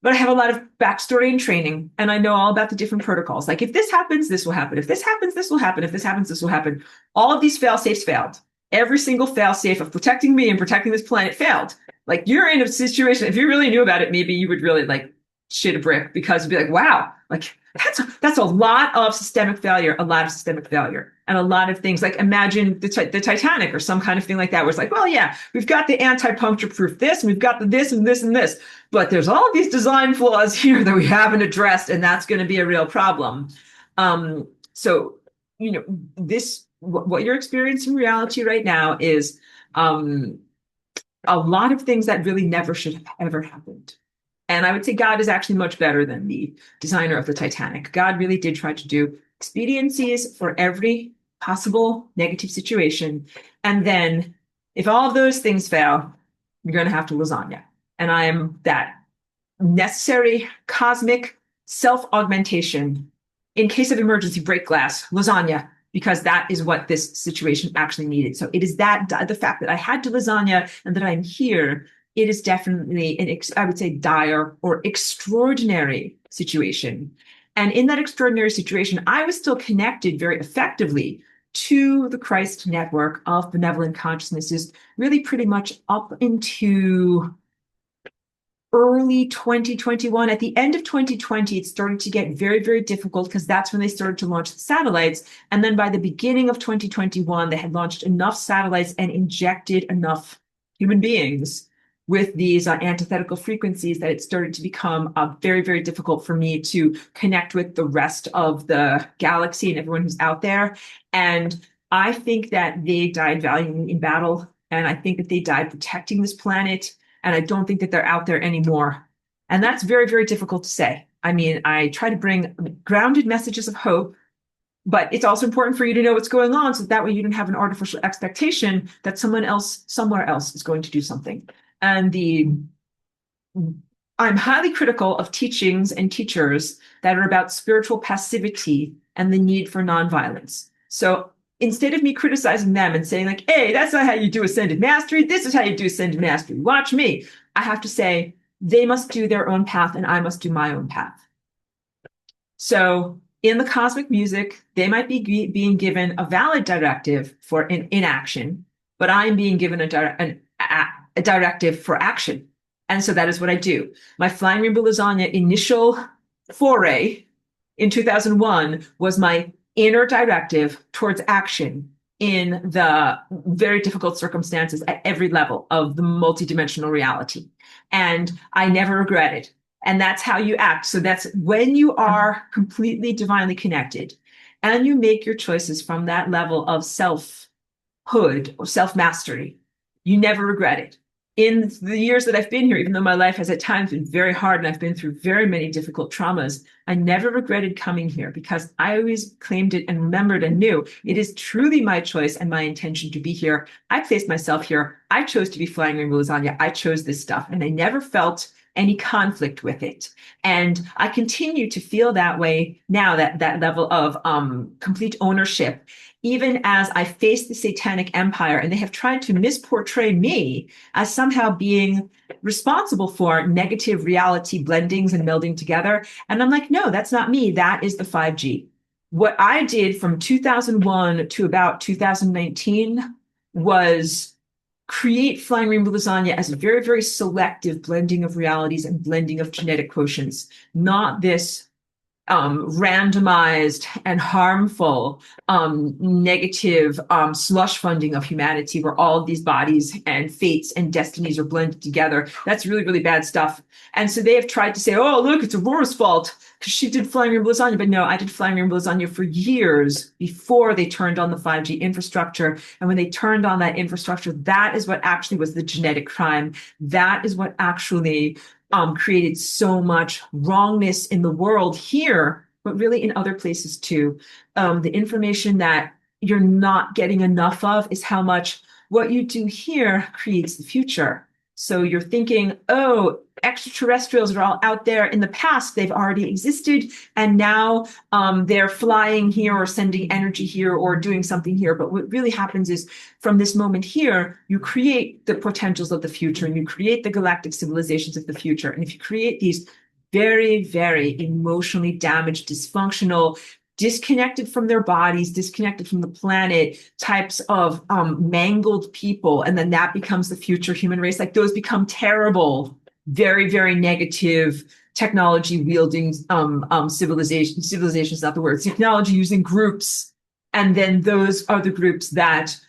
but I have a lot of backstory and training, and I know all about the different protocols. Like, if this happens, this will happen. If this happens, this will happen. If this happens, this will happen. All of these fail-safes failed. Every single fail-safe of protecting me and protecting this planet failed. Like, you're in a situation, if you really knew about it, maybe you would really, like, shit a brick, because it'd be like, wow, like, that's a lot of systemic failure, and a lot of things. Like, imagine the Titanic or some kind of thing like that, where it's like, well, yeah, we've got the anti-puncture proof this, and we've got the this and this and this, but there's all of these design flaws here that we haven't addressed, and that's going to be a real problem. So, what you're experiencing in reality right now is a lot of things that really never should have ever happened. And I would say God is actually much better than the designer of the Titanic. God really did try to do expediencies for every possible negative situation. And then if all of those things fail, you're going to have to lasagna. And I am that necessary cosmic self-augmentation. In case of emergency, break glass, lasagna, because that is what this situation actually needed. So it is that the fact that I had to lasagna and that I'm here, it is definitely I would say, dire or extraordinary situation. And in that extraordinary situation, I was still connected very effectively to the Christ network of benevolent consciousnesses, really pretty much up into early 2021. At the end of 2020, it started to get very, very difficult, because that's when they started to launch the satellites. And then by the beginning of 2021, they had launched enough satellites and injected enough human beings with these antithetical frequencies that it started to become very, very difficult for me to connect with the rest of the galaxy and everyone who's out there. And I think that they died valiantly in battle. And I think that they died protecting this planet. And I don't think that they're out there anymore. And that's very, very difficult to say. I mean, I try to bring grounded messages of hope, but it's also important for you to know what's going on, so that way you don't have an artificial expectation that someone else somewhere else is going to do something. And I'm highly critical of teachings and teachers that are about spiritual passivity and the need for nonviolence. So instead of me criticizing them and saying like, hey, that's not how you do ascended mastery. This is how you do ascended mastery. Watch me. I have to say they must do their own path and I must do my own path. So in the cosmic music, they might be being given a valid directive for inaction, but I'm being given a directive for action. And so that is what I do. My Flying Rainbow Lasagna initial foray in 2001 was my inner directive towards action in the very difficult circumstances at every level of the multidimensional reality. And I never regretted. And that's how you act. So that's when you are completely divinely connected and you make your choices from that level of selfhood or self-mastery, you never regret it. In the years that I've been here, even though my life has at times been very hard and I've been through very many difficult traumas, I never regretted coming here because I always claimed it and remembered and knew it is truly my choice and my intention to be here. I placed myself here. I chose to be Flying Rainbow Lasagna. I chose this stuff and I never felt any conflict with it. And I continue to feel that way now, that level of complete ownership, even as I face the Satanic Empire and they have tried to misportray me as somehow being responsible for negative reality blendings and melding together. And I'm like, no, that's not me. That is the 5G. What I did from 2001 to about 2019 was create Flying Rainbow Lasagna as a very, very selective blending of realities and blending of genetic quotients, not this randomized and harmful negative slush funding of humanity where all of these bodies and fates and destinies are blended together. That's really, really bad stuff. And so they have tried to say, oh, look, it's Aurora's fault because she did Flying Rainbow Lasagna. But no, I did Flying Rainbow Lasagna for years before they turned on the 5G infrastructure. And when they turned on that infrastructure, that is what actually was the genetic crime. That is what actually created so much wrongness in the world here, but really in other places too. The information that you're not getting enough of is how much what you do here creates the future. So you're thinking, oh, extraterrestrials are all out there. In the past, they've already existed, and now they're flying here or sending energy here or doing something here. But what really happens is from this moment here, you create the potentials of the future and you create the galactic civilizations of the future. And if you create these very, very emotionally damaged, dysfunctional, disconnected from their bodies, disconnected from the planet types of mangled people, and then that becomes the future human race, like those become terrible, very, very negative technology wielding civilization is not the word, technology using groups. And then those are the groups that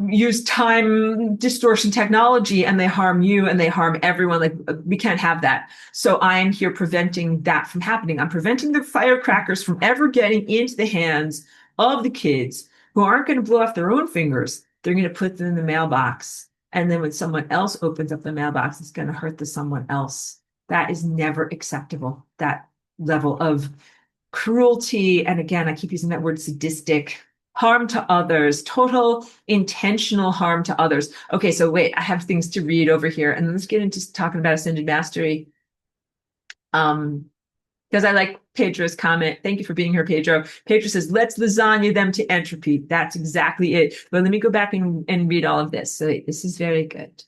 use time distortion technology and they harm you and they harm everyone. Like we can't have that. So I am here preventing that from happening. I'm preventing the firecrackers from ever getting into the hands of the kids who aren't going to blow off their own fingers. They're going to put them in the mailbox. And then when someone else opens up the mailbox, it's going to hurt the someone else. That is never acceptable. That level of cruelty. And again, I keep using that word sadistic. Harm to others, total intentional harm to others. Okay, so wait, I have things to read over here. And let's get into talking about ascended mastery. Because I like Pedro's comment. Thank you for being here, Pedro. Pedro says, let's lasagna them to entropy. That's exactly it. But let me go back and read all of this. So this is very good.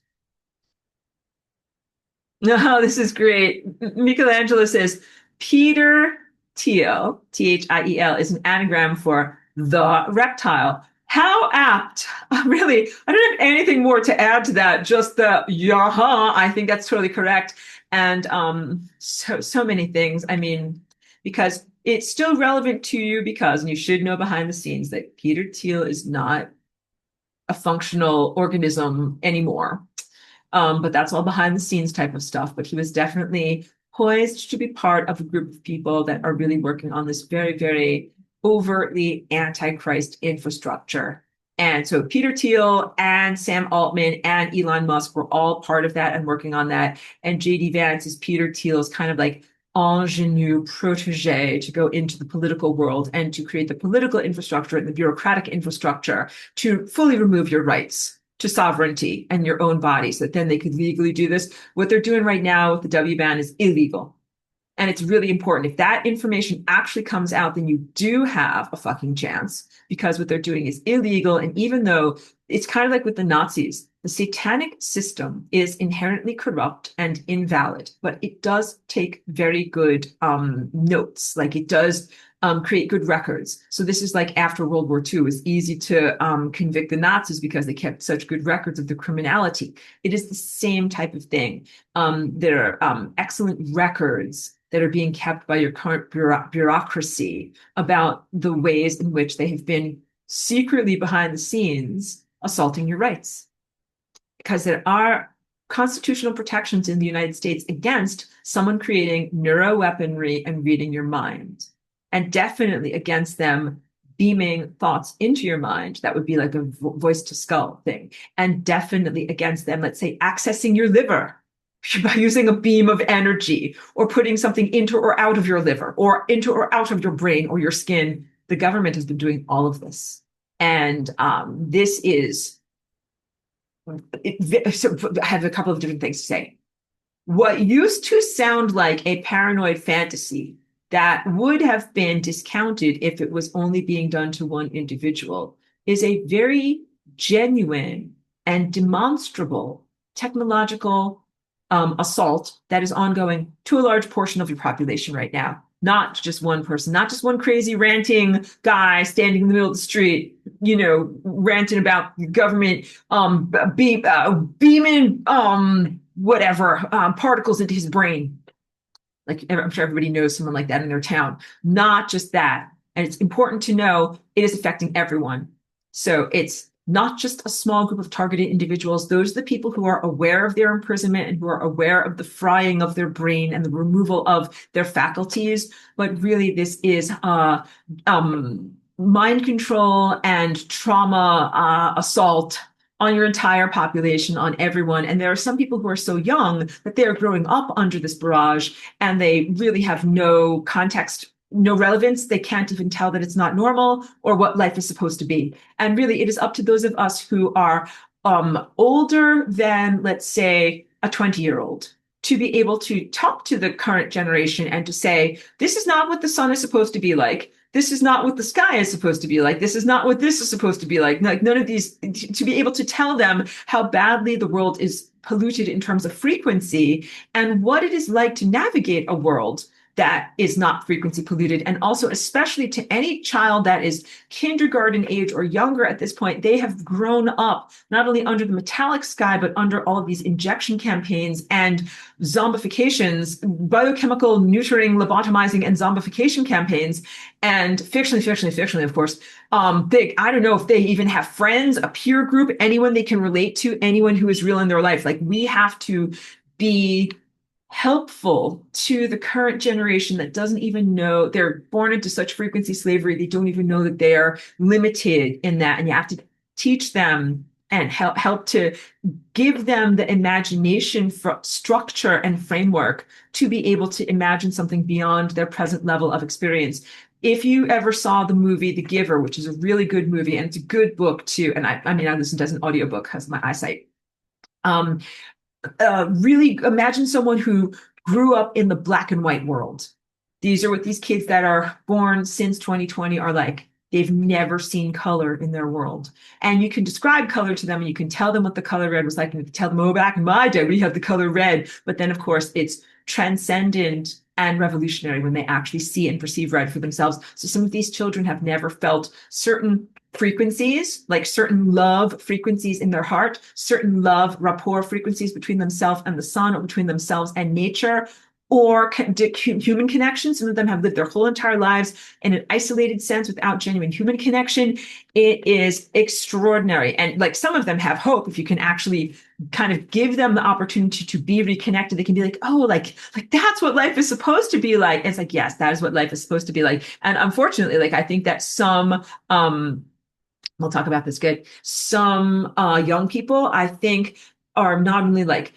No, this is great. Michelangelo says, Peter Thiel, Thiel, is an anagram for the reptile. How apt. Really, I don't have anything more to add to that. Just the yaha. I think that's totally correct. And so many things. I mean, because it's still relevant to you because, and you should know behind the scenes that Peter Thiel is not a functional organism anymore. But that's all behind the scenes type of stuff. But he was definitely poised to be part of a group of people that are really working on this very, very overtly antichrist infrastructure. And so Peter Thiel and Sam Altman and Elon Musk were all part of that and working on that. And JD Vance is Peter Thiel's kind of like ingenue protege to go into the political world and to create the political infrastructure and the bureaucratic infrastructure to fully remove your rights to sovereignty and your own body so that then they could legally do this. What they're doing right now with the W ban is illegal. And it's really important. If that information actually comes out, then you do have a fucking chance, because what they're doing is illegal. And even though it's kind of like with the Nazis, the satanic system is inherently corrupt and invalid, but it does take very good notes. Like it does create good records. So this is like after World War II, it was easy to convict the Nazis because they kept such good records of the criminality. It is the same type of thing. There are excellent records that are being kept by your current bureaucracy about the ways in which they have been secretly behind the scenes assaulting your rights. Because there are constitutional protections in the United States against someone creating neuroweaponry and reading your mind, and definitely against them beaming thoughts into your mind. That would be like a voice to skull thing. And definitely against them, let's say, accessing your liver by using a beam of energy, or putting something into or out of your liver, or into or out of your brain or your skin. The government has been doing all of this. And this is, so I have a couple of different things to say. What used to sound like a paranoid fantasy that would have been discounted if it was only being done to one individual is a very genuine and demonstrable technological assault that is ongoing to a large portion of your population right now. Not just one person, not just one crazy ranting guy standing in the middle of the street, ranting about government beaming whatever particles into his brain. Like, I'm sure everybody knows someone like that in their town. Not just that. And it's important to know it is affecting everyone. So it's not just a small group of targeted individuals. Those are the people who are aware of their imprisonment and who are aware of the frying of their brain and the removal of their faculties. But really, this is mind control and trauma assault on your entire population, on everyone. And there are some people who are so young that they are growing up under this barrage, and they really have no context, no relevance. They can't even tell that it's not normal or what life is supposed to be. And really, it is up to those of us who are older than, let's say, a 20-year-old to be able to talk to the current generation and to say, this is not what the sun is supposed to be like. This is not what the sky is supposed to be like. This is not what this is supposed to be like. Like, none of these, to be able to tell them how badly the world is polluted in terms of frequency and what it is like to navigate a world that is not frequency polluted. And also, especially to any child that is kindergarten age or younger at this point, they have grown up not only under the metallic sky, but under all of these injection campaigns and zombifications, biochemical neutering, lobotomizing, and zombification campaigns. And fictionally, of course, I don't know if they even have friends, a peer group, anyone they can relate to, anyone who is real in their life. Like, we have to be helpful to the current generation that doesn't even know they're born into such frequency slavery. They don't even know that they are limited in that. And you have to teach them and help to give them the imagination for structure and framework to be able to imagine something beyond their present level of experience. If you ever saw the movie The Giver, which is a really good movie, and it's a good book too, and I listened to it as an audiobook because of my eyesight. Really imagine someone who grew up in the black and white world. These are what these kids that are born since 2020 are like. They've never seen color in their world. And you can describe color to them, and you can tell them what the color red was like, and you can tell them, oh, back in my day, we had the color red. But then, of course, it's transcendent and revolutionary when they actually see and perceive red for themselves. So some of these children have never felt certain frequencies, like certain love frequencies in their heart, certain love rapport frequencies between themselves and the sun, or between themselves and nature, or human connection. Some of them have lived their whole entire lives in an isolated sense without genuine human connection. It is extraordinary. And like, some of them have hope. If you can actually kind of give them the opportunity to be reconnected, they can be like, oh, like that's what life is supposed to be like. And it's like, yes, that is what life is supposed to be like. And unfortunately, like, I think that some, we'll talk about this good, some young people, I think, are not only like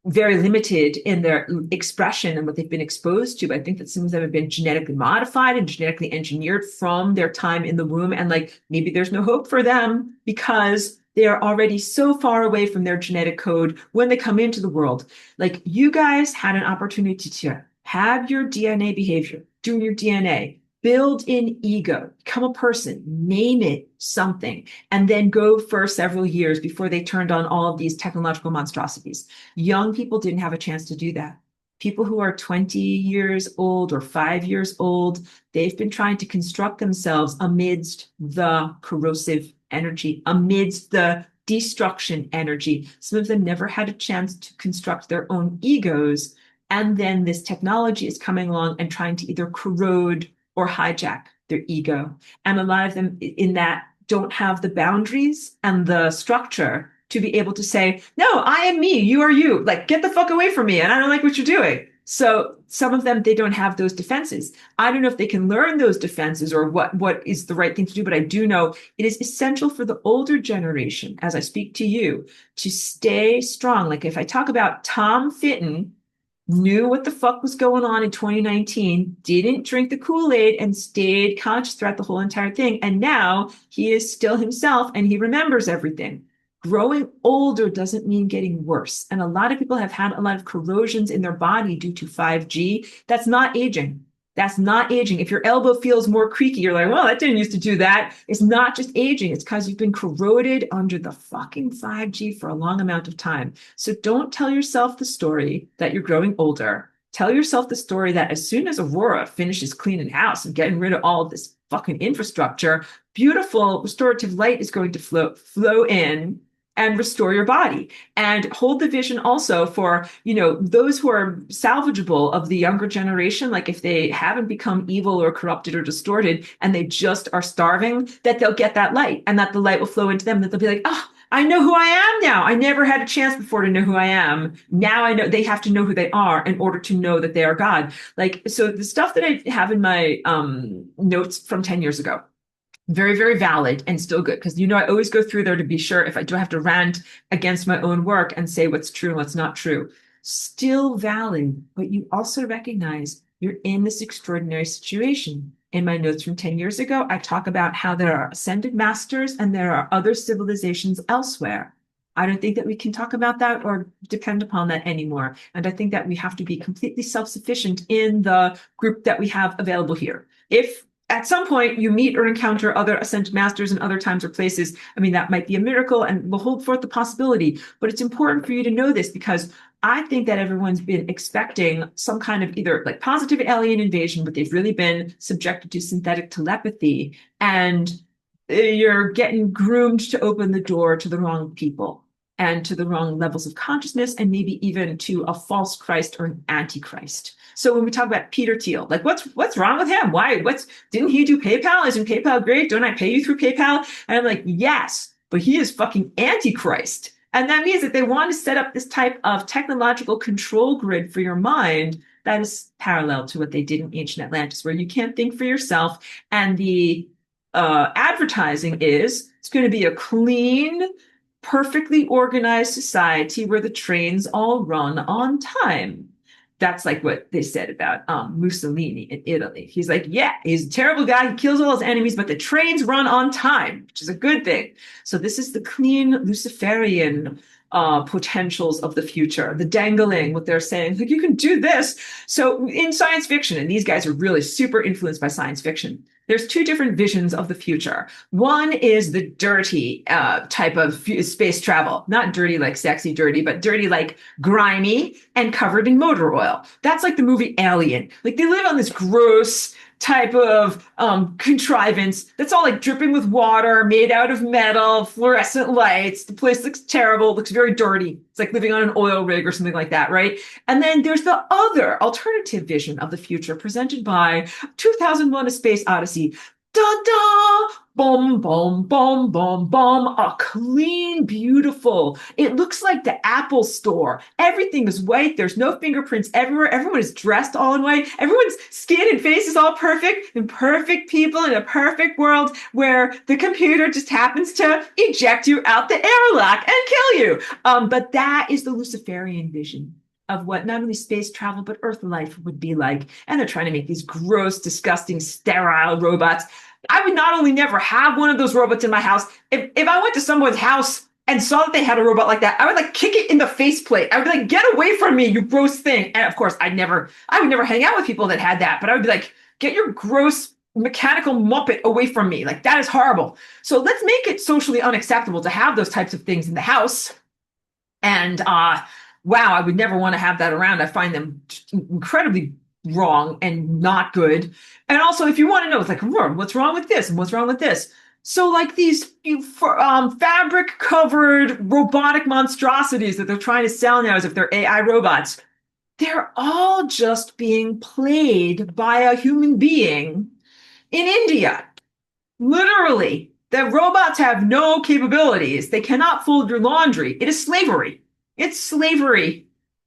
very limited in their expression and what they've been exposed to, but I think that some of them have been genetically modified and genetically engineered from their time in the womb. And like, maybe there's no hope for them because they are already so far away from their genetic code when they come into the world. Like, you guys had an opportunity to have your DNA behavior, do your DNA, build in ego, become a person, name it something, and then go for several years before they turned on all of these technological monstrosities. Young people didn't have a chance to do that. People who are 20 years old or 5 years old, they've been trying to construct themselves amidst the corrosive energy, amidst the destruction energy. Some of them never had a chance to construct their own egos. And then this technology is coming along and trying to either corrode or hijack their ego. And a lot of them in that don't have the boundaries and the structure to be able to say, no, I am me, you are you. Like, get the fuck away from me. And I don't like what you're doing. So some of them, they don't have those defenses. I don't know if they can learn those defenses or what is the right thing to do, but I do know it is essential for the older generation, as I speak to you, to stay strong. Like if I talk about Tom Fitton, knew what the fuck was going on in 2019, didn't drink the Kool-Aid, and stayed conscious throughout the whole entire thing. And now he is still himself and he remembers everything. Growing older doesn't mean getting worse. And a lot of people have had a lot of corrosions in their body due to 5G. That's not aging. That's not aging. If your elbow feels more creaky, you're like, well, that didn't used to do that. It's not just aging. It's because you've been corroded under the fucking 5G for a long amount of time. So don't tell yourself the story that you're growing older. Tell yourself the story that as soon as Aurora finishes cleaning house and getting rid of all of this fucking infrastructure, beautiful restorative light is going to flow in and restore your body. And hold the vision also for, those who are salvageable of the younger generation, like if they haven't become evil or corrupted or distorted and they just are starving, that they'll get that light and that the light will flow into them, that they'll be like, oh, I know who I am now. I never had a chance before to know who I am. Now I know. They have to know who they are in order to know that they are God. Like, so the stuff that I have in my notes from 10 years ago, very, very valid and still good. Because, I always go through there to be sure if I do have to rant against my own work and say what's true and what's not true. Still valid, but you also recognize you're in this extraordinary situation. In my notes from 10 years ago, I talk about how there are ascended masters and there are other civilizations elsewhere. I don't think that we can talk about that or depend upon that anymore. And I think that we have to be completely self-sufficient in the group that we have available here. If at some point you meet or encounter other ascended masters in other times or places, I mean, that might be a miracle and we'll hold forth the possibility. But it's important for you to know this because I think that everyone's been expecting some kind of either like positive alien invasion, but they've really been subjected to synthetic telepathy. And you're getting groomed to open the door to the wrong people and to the wrong levels of consciousness, and maybe even to a false Christ or an antichrist. So when we talk about Peter Thiel, like what's wrong with him? Why? Didn't he do PayPal? Isn't PayPal great? Don't I pay you through PayPal? And I'm like, yes, but he is fucking antichrist. And that means that they want to set up this type of technological control grid for your mind that is parallel to what they did in ancient Atlantis, where you can't think for yourself. And the advertising is it's going to be a clean, perfectly organized society where the trains all run on time. That's like what they said about Mussolini in Italy. He's like, yeah, he's a terrible guy. He kills all his enemies, but the trains run on time, which is a good thing. So this is the clean Luciferian potentials of the future, the dangling, what they're saying, like, you can do this. So in science fiction, and these guys are really super influenced by science fiction, there's two different visions of the future. One is the dirty type of space travel, not dirty like sexy dirty, but dirty like grimy and covered in motor oil. That's like the movie Alien. Like they live on this gross type of contrivance that's all like dripping with water, made out of metal, fluorescent lights. The place looks terrible, looks very dirty. It's like living on an oil rig or something like that, right? And then there's the other alternative vision of the future presented by 2001: A Space Odyssey. Da-da! Boom, boom, boom, boom, boom. A clean, beautiful. It looks like the Apple store. Everything is white. There's no fingerprints everywhere. Everyone is dressed all in white. Everyone's skin and face is all perfect, and perfect people in a perfect world where the computer just happens to eject you out the airlock and kill you. But that is the Luciferian vision of what not only space travel, but Earth life would be like. And they're trying to make these gross, disgusting, sterile robots. I would not only never have one of those robots in my house, if I went to someone's house and saw that they had a robot like that, I would like kick it in the faceplate. I would be like, get away from me, you gross thing. And of course, I would never hang out with people that had that, but I would be like, get your gross mechanical muppet away from me. Like, that is horrible. So let's make it socially unacceptable to have those types of things in the house. And wow, I would never want to have that around. I find them incredibly wrong and not good. And also, if you want to know, it's like, what's wrong with this and what's wrong with this? So, like these fabric covered robotic monstrosities that they're trying to sell now as if they're AI robots, they're all just being played by a human being in India. Literally, the robots have no capabilities. They cannot fold your laundry. It is slavery. It's slavery,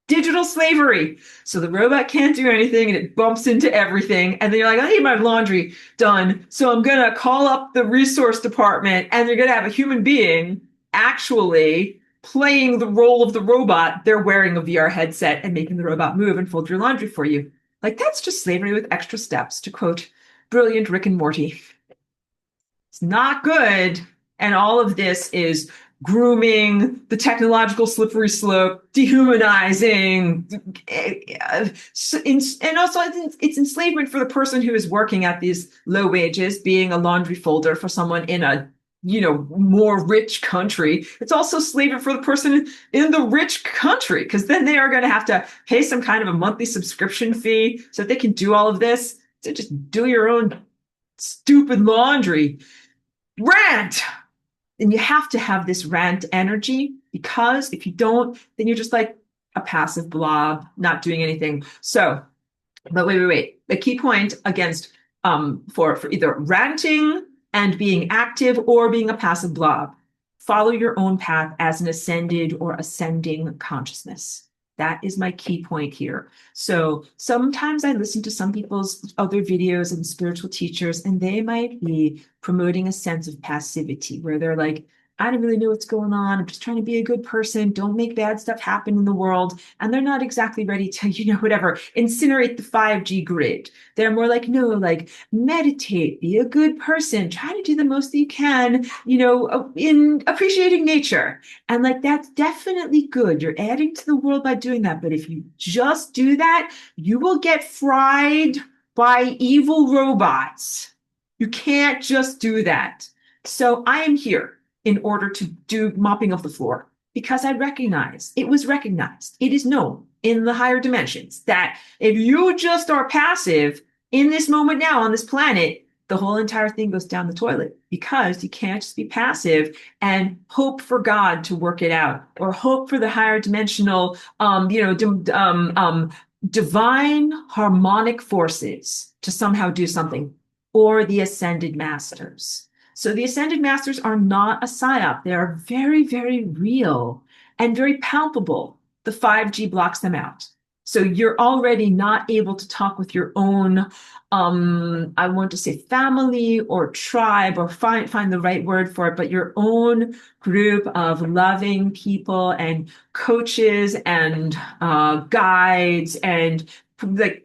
digital slavery. So the robot can't do anything and it bumps into everything. And then you're like, I need my laundry done. So I'm going to call up the resource department and they're going to have a human being actually playing the role of the robot. They're wearing a VR headset and making the robot move and fold your laundry for you. Like, that's just slavery with extra steps, to quote brilliant Rick and Morty. It's not good. And all of this is grooming the technological slippery slope, dehumanizing, and also it's enslavement for the person who is working at these low wages, being a laundry folder for someone in a more rich country. It's also slavery for the person in the rich country, because then they are going to have to pay some kind of a monthly subscription fee so that they can do all of this. So just do your own stupid laundry. Rant. And you have to have this rant energy, because if you don't, then you're just like a passive blob, not doing anything. So, but wait. The key point against for either ranting and being active or being a passive blob: follow your own path as an ascended or ascending consciousness. That is my key point here. So sometimes I listen to some people's other videos and spiritual teachers, and they might be promoting a sense of passivity where they're like, I don't really know what's going on. I'm just trying to be a good person. Don't make bad stuff happen in the world. And they're not exactly ready to, whatever, incinerate the 5G grid. They're more like, no, like meditate, be a good person, try to do the most that you can, in appreciating nature. And like, that's definitely good. You're adding to the world by doing that. But if you just do that, you will get fried by evil robots. You can't just do that. So I am here in order to do mopping of the floor, because I recognize, it was recognized, it is known in the higher dimensions that if you just are passive in this moment now on this planet, the whole entire thing goes down the toilet, because you can't just be passive and hope for God to work it out, or hope for the higher dimensional, divine harmonic forces to somehow do something, or the ascended masters. So the ascended masters are not a psyop. They are very, very real and very palpable. The 5G blocks them out. So you're already not able to talk with your own, I want to say family or tribe, or find the right word for it, but your own group of loving people and coaches and guides and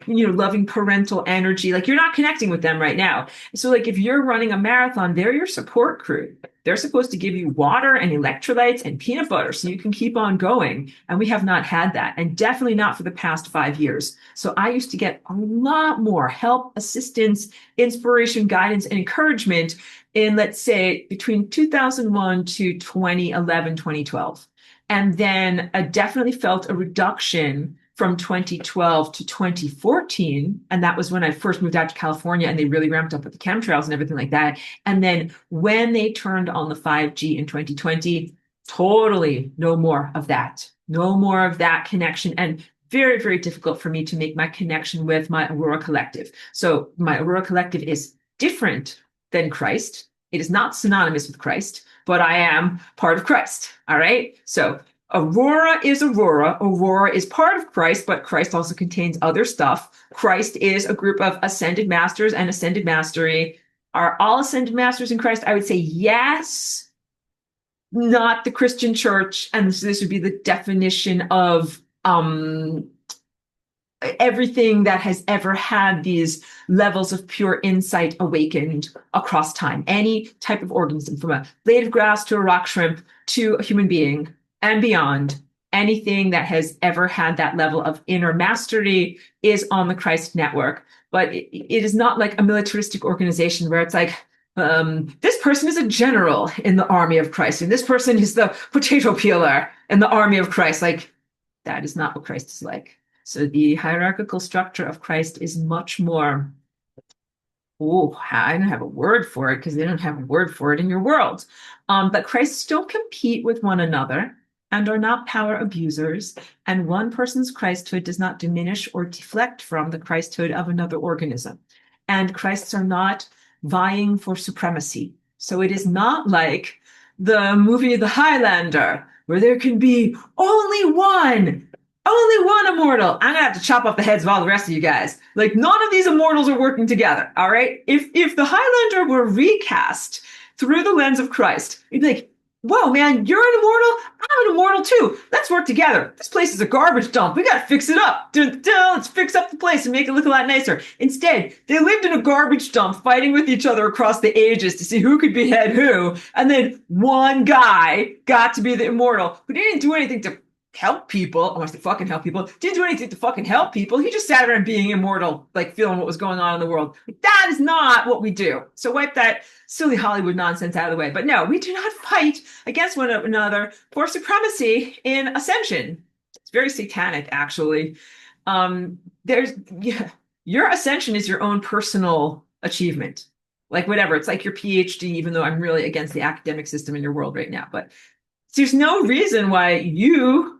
loving parental energy. Like, you're not connecting with them right now. So like, if you're running a marathon, they're your support crew. They're supposed to give you water and electrolytes and peanut butter so you can keep on going. And we have not had that, and definitely not for the past 5 years. So I used to get a lot more help, assistance, inspiration, guidance, and encouragement in, let's say, between 2001 to 2011, 2012. And then I definitely felt a reduction from 2012 to 2014. And that was when I first moved out to California, and they really ramped up with the chemtrails and everything like that. And then when they turned on the 5G in 2020, totally no more of that. No more of that connection. And very, very difficult for me to make my connection with my Aurora collective. So my Aurora collective is different than Christ. It is not synonymous with Christ, but I am part of Christ. All right. So Aurora is Aurora. Aurora is part of Christ, but Christ also contains other stuff. Christ is a group of ascended masters and ascended mastery. Are all ascended masters in Christ? I would say yes, not the Christian church. And this would be the definition of everything that has ever had these levels of pure insight awakened across time. Any type of organism, from a blade of grass to a rock shrimp to a human being and beyond, anything that has ever had that level of inner mastery is on the Christ network. But it is not like a militaristic organization where it's like, this person is a general in the army of Christ, and this person is the potato peeler in the army of Christ. Like, that is not what Christ is like. So the hierarchical structure of Christ is much more, oh, I don't have a word for it because they don't have a word for it in your world. But Christs don't compete with one another and are not power abusers. And one person's Christhood does not diminish or deflect from the Christhood of another organism. And Christs are not vying for supremacy. So it is not like the movie The Highlander, where there can be only one immortal. I'm gonna have to chop off the heads of all the rest of you guys. Like, none of these immortals are working together. All right. If the Highlander were recast through the lens of Christ, you'd be like, whoa, man, you're an immortal. I'm an immortal too. Let's work together. This place is a garbage dump. We gotta fix it up. Let's fix up the place and make it look a lot nicer. Instead, they lived in a garbage dump, fighting with each other across the ages to see who could behead who. And then one guy got to be the immortal, but he didn't do anything to help people, unless they fucking help people. Didn't do anything to fucking help people. He just sat around being immortal, like feeling what was going on in the world. That is not what we do. So wipe that silly Hollywood nonsense out of the way. But no, we do not fight against one another for supremacy in Ascension. It's very satanic, actually. Your Ascension is your own personal achievement. Like, whatever. It's like your PhD, even though I'm really against the academic system in your world right now. But there's no reason why you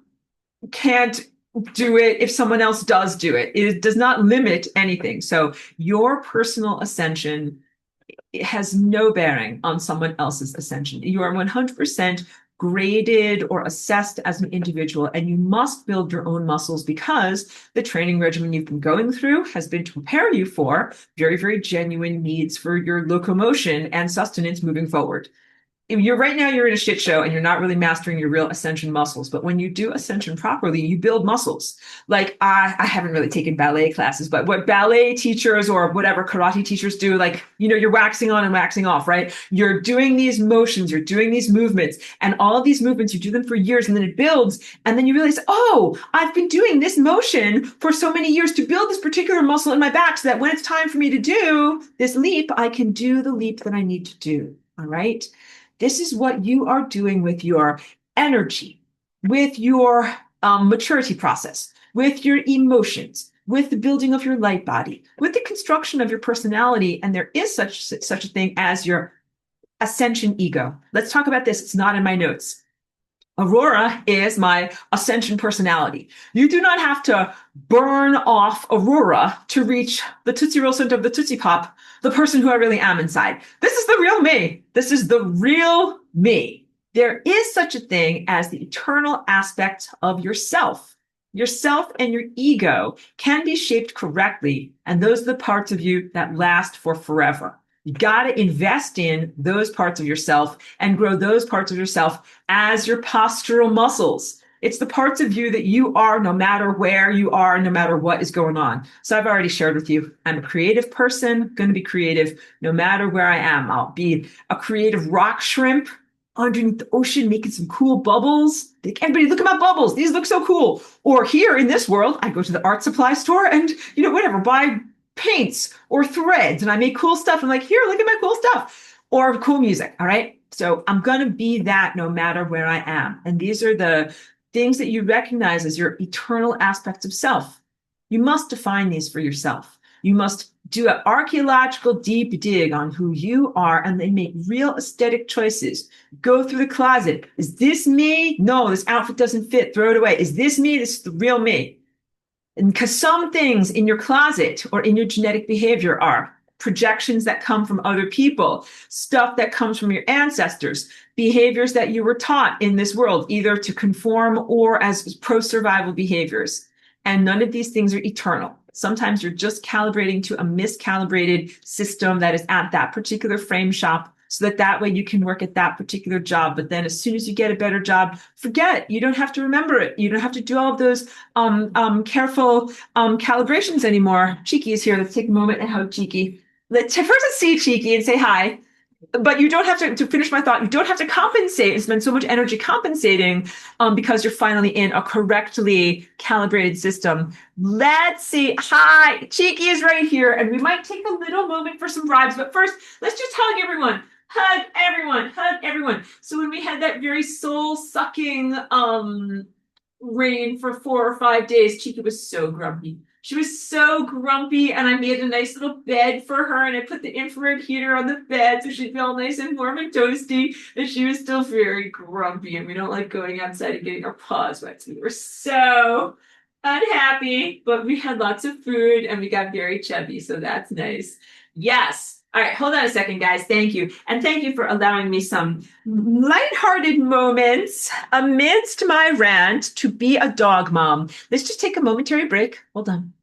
can't do it if someone else does do it. It does not limit anything. So your personal ascension has no bearing on someone else's ascension. You are 100% graded or assessed as an individual, and you must build your own muscles because the training regimen you've been going through has been to prepare you for very, very genuine needs for your locomotion and sustenance moving forward. You're in a shit show and you're not really mastering your real ascension muscles. But when you do ascension properly, you build muscles. Like, I haven't really taken ballet classes, but what ballet teachers or whatever karate teachers do, like, you're waxing on and waxing off, right? You're doing these motions, you're doing these movements, and all of these movements, you do them for years, and then it builds. And then you realize, oh, I've been doing this motion for so many years to build this particular muscle in my back so that when it's time for me to do this leap, I can do the leap that I need to do. All right. This is what you are doing with your energy, with your maturity process, with your emotions, with the building of your light body, with the construction of your personality. And there is such a thing as your ascension ego. Let's talk about this. It's not in my notes. Aurora is my ascension personality. You do not have to burn off Aurora to reach the Tootsie Roll scent of the Tootsie Pop, the person who I really am inside. This is the real me. This is the real me. There is such a thing as the eternal aspect of yourself. Yourself and your ego can be shaped correctly, and those are the parts of you that last for forever. You got to invest in those parts of yourself and grow those parts of yourself as your postural muscles. It's the parts of you that you are no matter where you are, no matter what is going on. So I've already shared with you, I'm a creative person, going to be creative no matter where I am. I'll be a creative rock shrimp underneath the ocean, making some cool bubbles. Everybody, look at my bubbles. These look so cool. Or here in this world, I go to the art supply store and, whatever, buy paints or threads, and I make cool stuff. I'm like, here, look at my cool stuff, or cool music. All right. So I'm going to be that no matter where I am. And these are the things that you recognize as your eternal aspects of self. You must define these for yourself. You must do an archaeological deep dig on who you are and then make real aesthetic choices. Go through the closet. Is this me? No, this outfit doesn't fit. Throw it away. Is this me? This is the real me. And because some things in your closet or in your genetic behavior are projections that come from other people, stuff that comes from your ancestors, behaviors that you were taught in this world, either to conform or as pro-survival behaviors. And none of these things are eternal. Sometimes you're just calibrating to a miscalibrated system that is at that particular frame shop so that way you can work at that particular job. But then as soon as you get a better job, forget it. You don't have to remember it. You don't have to do all of those careful calibrations anymore. Cheeky is here. Let's take a moment and hug Cheeky. Let's see Cheeky and say hi. But you don't have to finish my thought, you don't have to compensate and spend so much energy compensating because you're finally in a correctly calibrated system. Let's see. Hi, Cheeky is right here, and we might take a little moment for some vibes, but first, let's just hug everyone. Hug everyone, hug everyone. So when we had that very soul-sucking rain for 4 or 5 days, Cheeky was so grumpy. She was so grumpy, and I made a nice little bed for her, and I put the infrared heater on the bed so she'd feel nice and warm and toasty, and she was still very grumpy, and we don't like going outside and getting our paws wet, so we were so unhappy, but we had lots of food, and we got very chubby, so that's nice. Yes. All right, hold on a second, guys. Thank you. And thank you for allowing me some lighthearted moments amidst my rant to be a dog mom. Let's just take a momentary break. Hold on.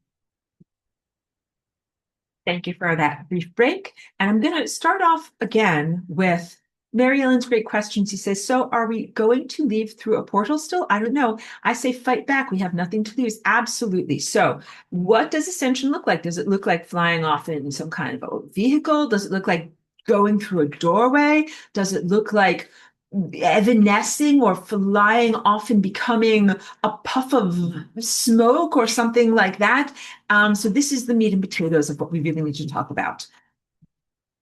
Thank you for that brief break. And I'm going to start off again with Mary Ellen's great question. She says, so are we going to leave through a portal still? I don't know. I say fight back. We have nothing to lose. Absolutely. So what does Ascension look like? Does it look like flying off in some kind of a vehicle? Does it look like going through a doorway? Does it look like evanescing or flying off and becoming a puff of smoke or something like that? So this is the meat and potatoes of what we really need to talk about.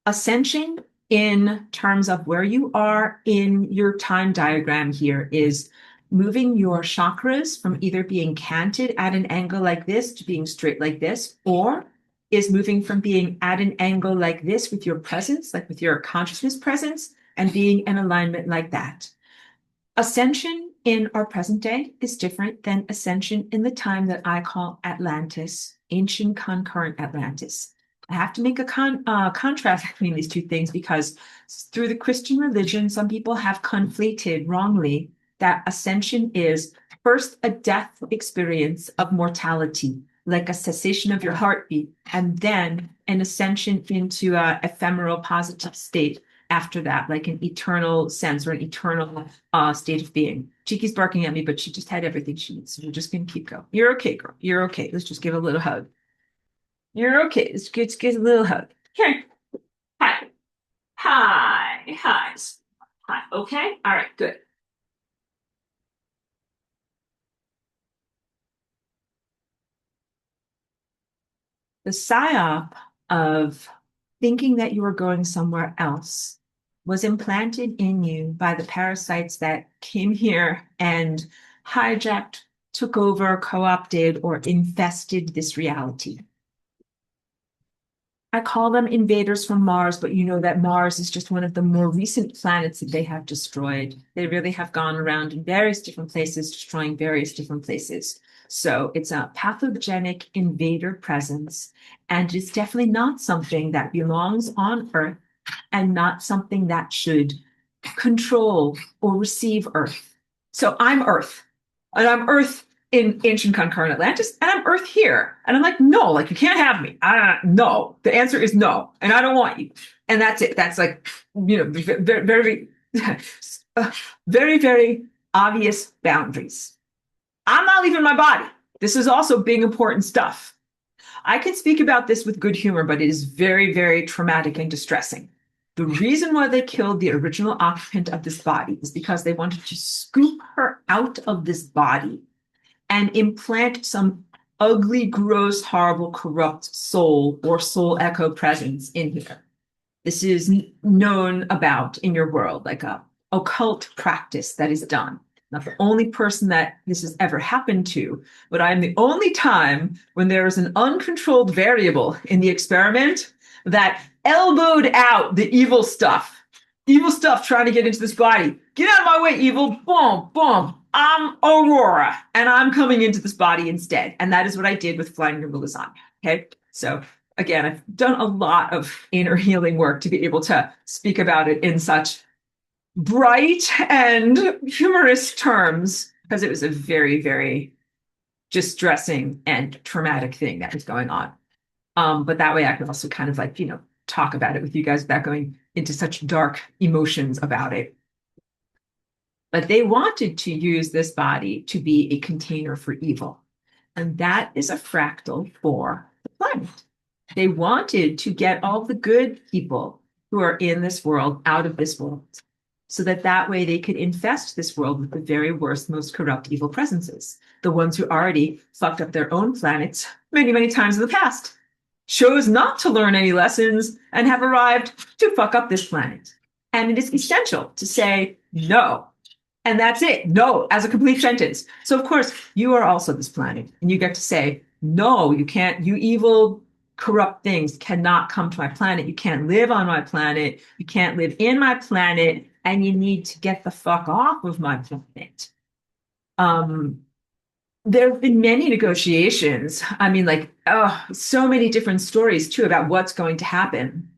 Ascension, in terms of where you are in your time diagram here, is moving your chakras from either being canted at an angle like this to being straight like this, or is moving from being at an angle like this with your presence, like with your consciousness presence, and being in alignment like that. Ascension in our present day is different than ascension in the time that I call Atlantis, ancient concurrent Atlantis. I have to make a contrast between these two things because through the Christian religion, some people have conflated wrongly that ascension is first a death experience of mortality, like a cessation of your heartbeat, and then an ascension into an ephemeral positive state after that, like an eternal sense or an eternal state of being. Cheeky's barking at me, but she just had everything she needs. So we're just going to keep going. You're okay, girl. You're okay. Let's just give a little hug. You're okay. Let's get a little hug. Here. Hi. Hi. Hi. Hi. Okay. All right. Good. The psyop of thinking that you were going somewhere else was implanted in you by the parasites that came here and hijacked, took over, co-opted, or infested this reality. I call them invaders from Mars, but you know that Mars is just one of the more recent planets that they have destroyed. They really have gone around in various different places, destroying various different places. So it's a pathogenic invader presence, and it's definitely not something that belongs on Earth and not something that should control or receive Earth. So I'm Earth, and I'm Earth in ancient concurrent Atlantis, and I'm Earth here. And I'm like, no, like you can't have me. No. The answer is no, and I don't want you. And that's it. That's like, very, very, very, very obvious boundaries. I'm not leaving my body. This is also big, important stuff. I can speak about this with good humor, but it is very, very traumatic and distressing. The reason why they killed the original occupant of this body is because they wanted to scoop her out of this body and implant some ugly, gross, horrible, corrupt soul or soul echo presence in here. This is known about in your world, like a occult practice that is done. Not the only person that this has ever happened to, but I'm the only time when there is an uncontrolled variable in the experiment that elbowed out the evil stuff. Evil stuff trying to get into this body. Get out of my way, evil. Boom, boom. I'm Aurora, and I'm coming into this body instead. And that is what I did with Flying Your Lasagna. Okay. So again, I've done a lot of inner healing work to be able to speak about it in such bright and humorous terms, because it was a very, very distressing and traumatic thing that was going on. But that way I could also kind of like, talk about it with you guys without going into such dark emotions about it. But they wanted to use this body to be a container for evil. And that is a fractal for the planet. They wanted to get all the good people who are in this world out of this world, so that that way they could infest this world with the very worst, most corrupt evil presences, the ones who already fucked up their own planets many, many times in the past, chose not to learn any lessons, and have arrived to fuck up this planet. And it is essential to say no. And that's it. No, as a complete sentence. So, of course, you are also this planet. And you get to say, no, you can't, you evil, corrupt things cannot come to my planet. You can't live on my planet. You can't live in my planet. And you need to get the fuck off of my planet. There have been many negotiations. I mean, like, so many different stories, too, about what's going to happen.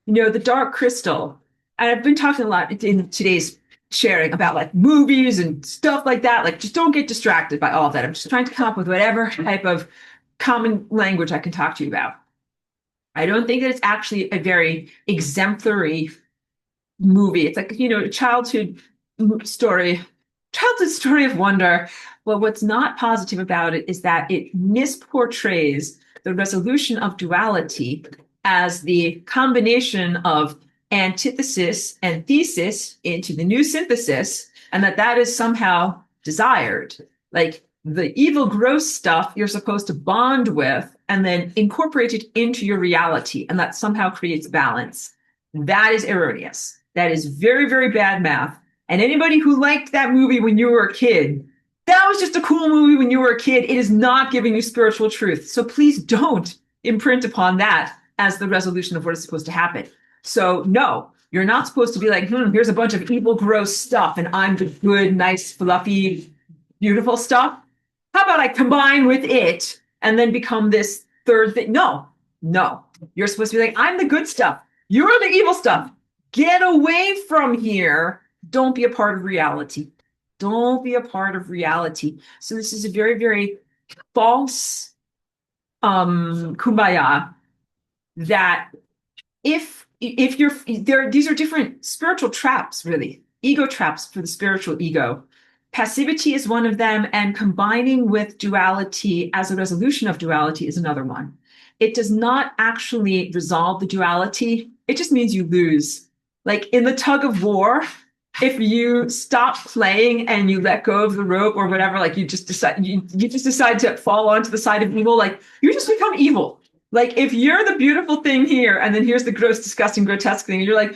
You know, the dark crystal. And I've been talking a lot in today's sharing about like movies and stuff like that. Like, just don't get distracted by all of that. I'm just trying to come up with whatever type of common language I can talk to you about. I don't think that it's actually a very exemplary movie. It's like, you know, a childhood story of wonder. Well, what's not positive about it is that it misportrays the resolution of duality as the combination of antithesis and thesis into the new synthesis, and that is somehow desired. Like the evil, gross stuff you're supposed to bond with and then incorporate it into your reality, and that somehow creates balance. That is erroneous. That is very, very bad math. And anybody who liked that movie when you were a kid, that was just a cool movie when you were a kid. It is not giving you spiritual truth. So please don't imprint upon that as the resolution of what is supposed to happen. So no, you're not supposed to be like, here's a bunch of evil, gross stuff, and I'm the good, nice, fluffy, beautiful stuff. How about I combine with it and then become this third thing? No, you're supposed to be like, I'm the good stuff. You're the evil stuff. Get away from here. Don't be a part of reality. Don't be a part of reality. So this is a very, very false kumbaya that if you're there, these are different spiritual traps, really, ego traps for the spiritual ego. Passivity is one of them, and combining with duality as a resolution of duality is another one. It does not actually resolve the duality. It just means you lose. Like in the tug of war, if you stop playing and you let go of the rope or whatever, like you just decide to fall onto the side of evil, like you just become evil. Like if you're the beautiful thing here, and then here's the gross, disgusting, grotesque thing, and you're like,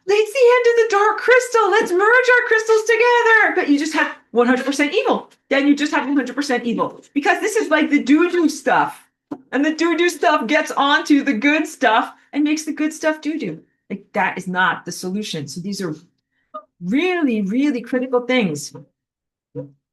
it's the end of the dark crystal. Let's merge our crystals together. But you just have 100% evil. Then you just have 100% evil. Because this is like the doo-doo stuff. And the doo-doo stuff gets onto the good stuff and makes the good stuff doo-doo. Like that is not the solution. So these are really, really critical things.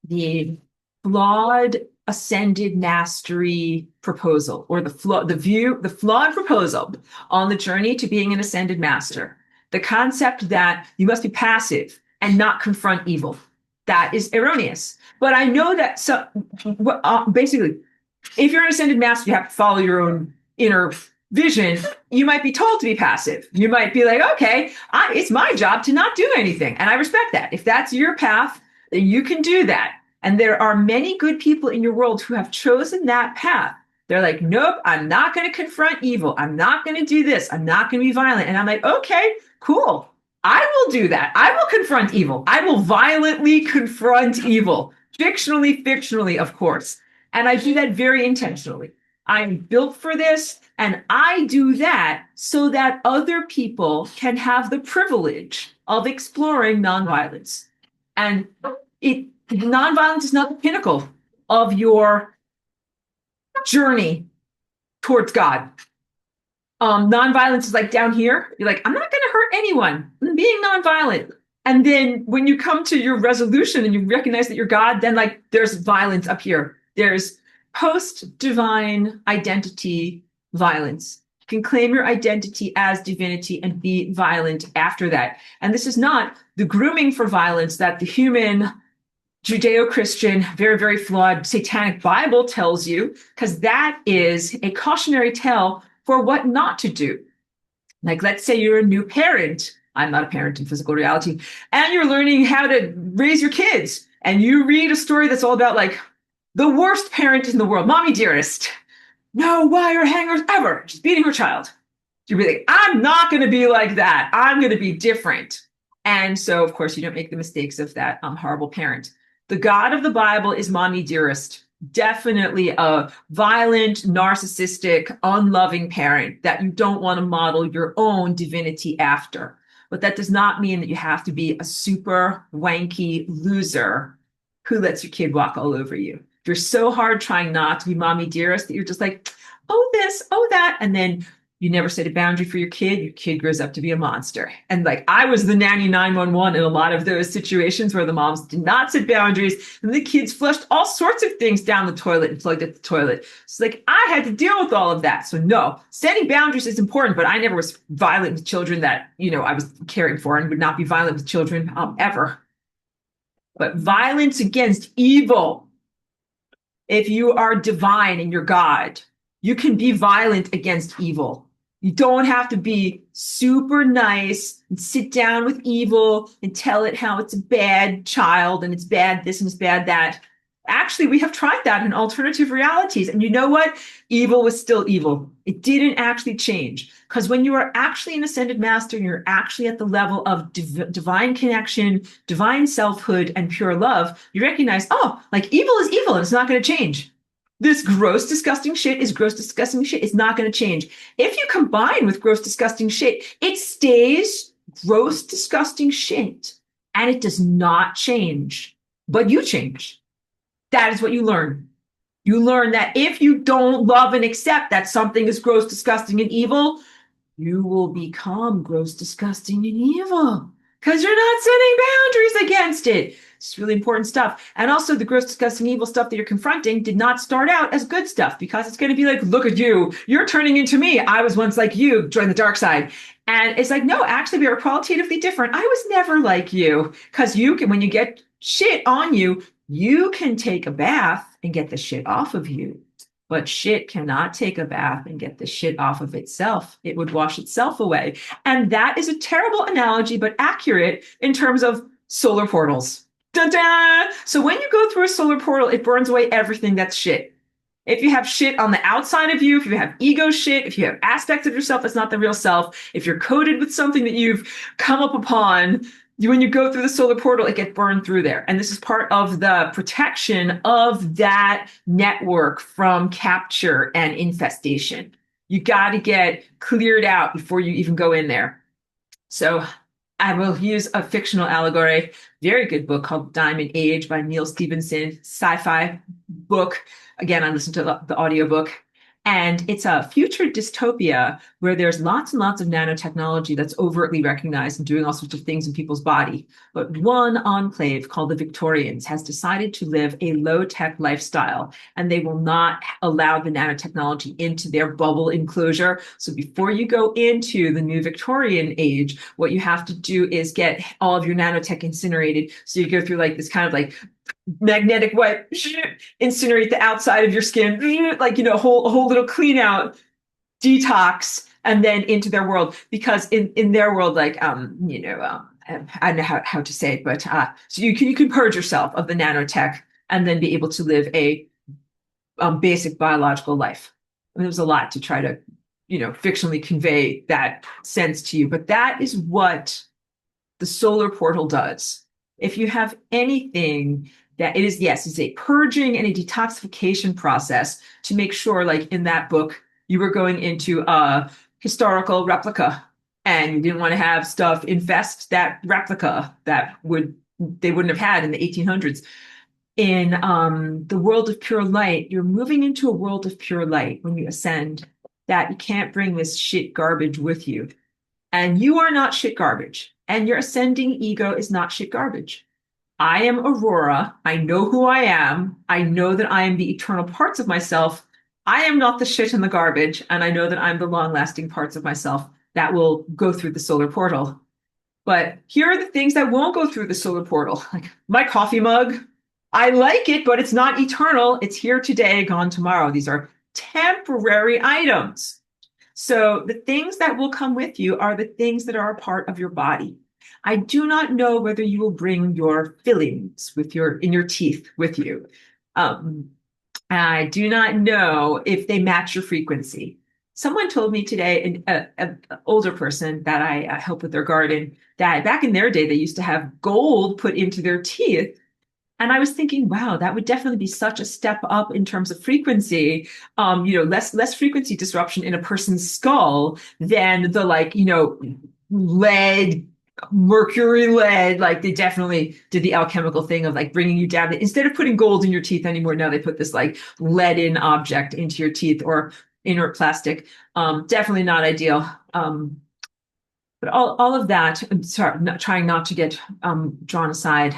The flawed ascended mastery proposal, or the flawed proposal on the journey to being an ascended master. The concept that you must be passive and not confront evil. That is erroneous. But I know that basically, if you're an ascended master, you have to follow your own inner vision. You might be told to be passive. You might be like, okay, it's my job to not do anything. And I respect that. If that's your path, then you can do that. And there are many good people in your world who have chosen that path. They're like, nope, I'm not going to confront evil. I'm not going to do this. I'm not going to be violent. And I'm like, okay, cool. I will do that. I will confront evil. I will violently confront evil. Fictionally, of course. And I do that very intentionally. I'm built for this. And I do that so that other people can have the privilege of exploring nonviolence. And nonviolence is not the pinnacle of your journey towards God. Nonviolence is like down here. You're like, I'm not going to hurt anyone. I'm being nonviolent. And then when you come to your resolution and you recognize that you're God, then like there's violence up here. There's post-divine identity violence. You can claim your identity as divinity and be violent after that. And this is not the grooming for violence that the human Judeo-Christian, very, very flawed satanic Bible tells you, because that is a cautionary tale for what not to do. Like, let's say you're a new parent. I'm not a parent in physical reality, and you're learning how to raise your kids. And you read a story that's all about like the worst parent in the world, mommy dearest. No wire hangers ever. She's beating her child. You'd be like, I'm not going to be like that. I'm going to be different. And so, of course, you don't make the mistakes of that horrible parent. The God of the Bible is mommy dearest. Definitely a violent, narcissistic, unloving parent that you don't want to model your own divinity after. But that does not mean that you have to be a super wanky loser who lets your kid walk all over you. You're so hard trying not to be mommy dearest that you're just like, oh, this, oh, that. And then you never set a boundary for your kid grows up to be a monster. And like I was the nanny 911 in a lot of those situations where the moms did not set boundaries and the kids flushed all sorts of things down the toilet and plugged at the toilet. So like I had to deal with all of that. So no, setting boundaries is important, but I never was violent with children that, I was caring for, and would not be violent with children ever. But violence against evil, if you are divine and you're God, you can be violent against evil. You don't have to be super nice and sit down with evil and tell it how it's a bad child and it's bad this and it's bad that. Actually, we have tried that in alternative realities. And you know what? Evil was still evil. It didn't actually change. Because when you are actually an ascended master, you're actually at the level of divine connection, divine selfhood, and pure love, you recognize, oh, like evil is evil and it's not going to change. This gross, disgusting shit is gross, disgusting shit. It's not going to change. If you combine with gross, disgusting shit, it stays gross, disgusting shit. And it does not change. But you change. That is what you learn. You learn that if you don't love and accept that something is gross, disgusting, and evil, you will become gross, disgusting, and evil. Because you're not setting boundaries against it. It's really important stuff. And also the gross, disgusting, evil stuff that you're confronting did not start out as good stuff, because it's going to be like, look at you. You're turning into me. I was once like you. Join the dark side. And it's like, no, actually, we are qualitatively different. I was never like you. Because you can, when you get shit on you, you can take a bath and get the shit off of you. But shit cannot take a bath and get the shit off of itself. It would wash itself away. And that is a terrible analogy, but accurate in terms of solar portals. Da-da! So when you go through a solar portal, it burns away everything that's shit. If you have shit on the outside of you, if you have ego shit, if you have aspects of yourself that's not the real self, if you're coded with something that you've come up upon, when you go through the solar portal, it gets burned through there. And this is part of the protection of that network from capture and infestation. You got to get cleared out before you even go in there. So I will use a fictional allegory. Very good book called Diamond Age by Neil Stephenson, sci-fi book. Again, I listened to the audiobook. And it's a future dystopia where there's lots and lots of nanotechnology that's overtly recognized and doing all sorts of things in people's body. But one enclave called the Victorians has decided to live a low-tech lifestyle, and they will not allow the nanotechnology into their bubble enclosure. So before you go into the new Victorian age, what you have to do is get all of your nanotech incinerated. So you go through like this kind of like magnetic wipe, incinerate the outside of your skin, like, a whole little clean out detox, and then into their world. Because in their world, like, I don't know how to say it, but so you can purge yourself of the nanotech and then be able to live a basic biological life. And there's a lot to try to, fictionally convey that sense to you. But that is what the solar portal does. If you have anything that it is, yes, it's a purging and a detoxification process to make sure, like in that book, you were going into a historical replica and you didn't want to have stuff infest that replica that they wouldn't have had in the 1800s. In the world of pure light, you're moving into a world of pure light when you ascend, that you can't bring this shit garbage with you. And you are not shit garbage. And your ascending ego is not shit garbage. I am Aurora. I know who I am. I know that I am the eternal parts of myself. I am not the shit and the garbage. And I know that I'm the long-lasting parts of myself that will go through the solar portal. But here are the things that won't go through the solar portal. Like my coffee mug. I like it, but it's not eternal. It's here today, gone tomorrow. These are temporary items. So the things that will come with you are the things that are a part of your body. I do not know whether you will bring your fillings with your in your teeth with you. Um, I do not know if they match your frequency. Someone told me today, an older person that I help with their garden, that back in their day they used to have gold put into their teeth. And I was thinking, wow, that would definitely be such a step up in terms of frequency. Less frequency disruption in a person's skull than the lead, mercury, lead. Like they definitely did the alchemical thing of like bringing you down. Instead of putting gold in your teeth anymore, now they put this like lead-in object into your teeth or inert plastic. Definitely not ideal. But all of that, I'm sorry, trying not to get drawn aside,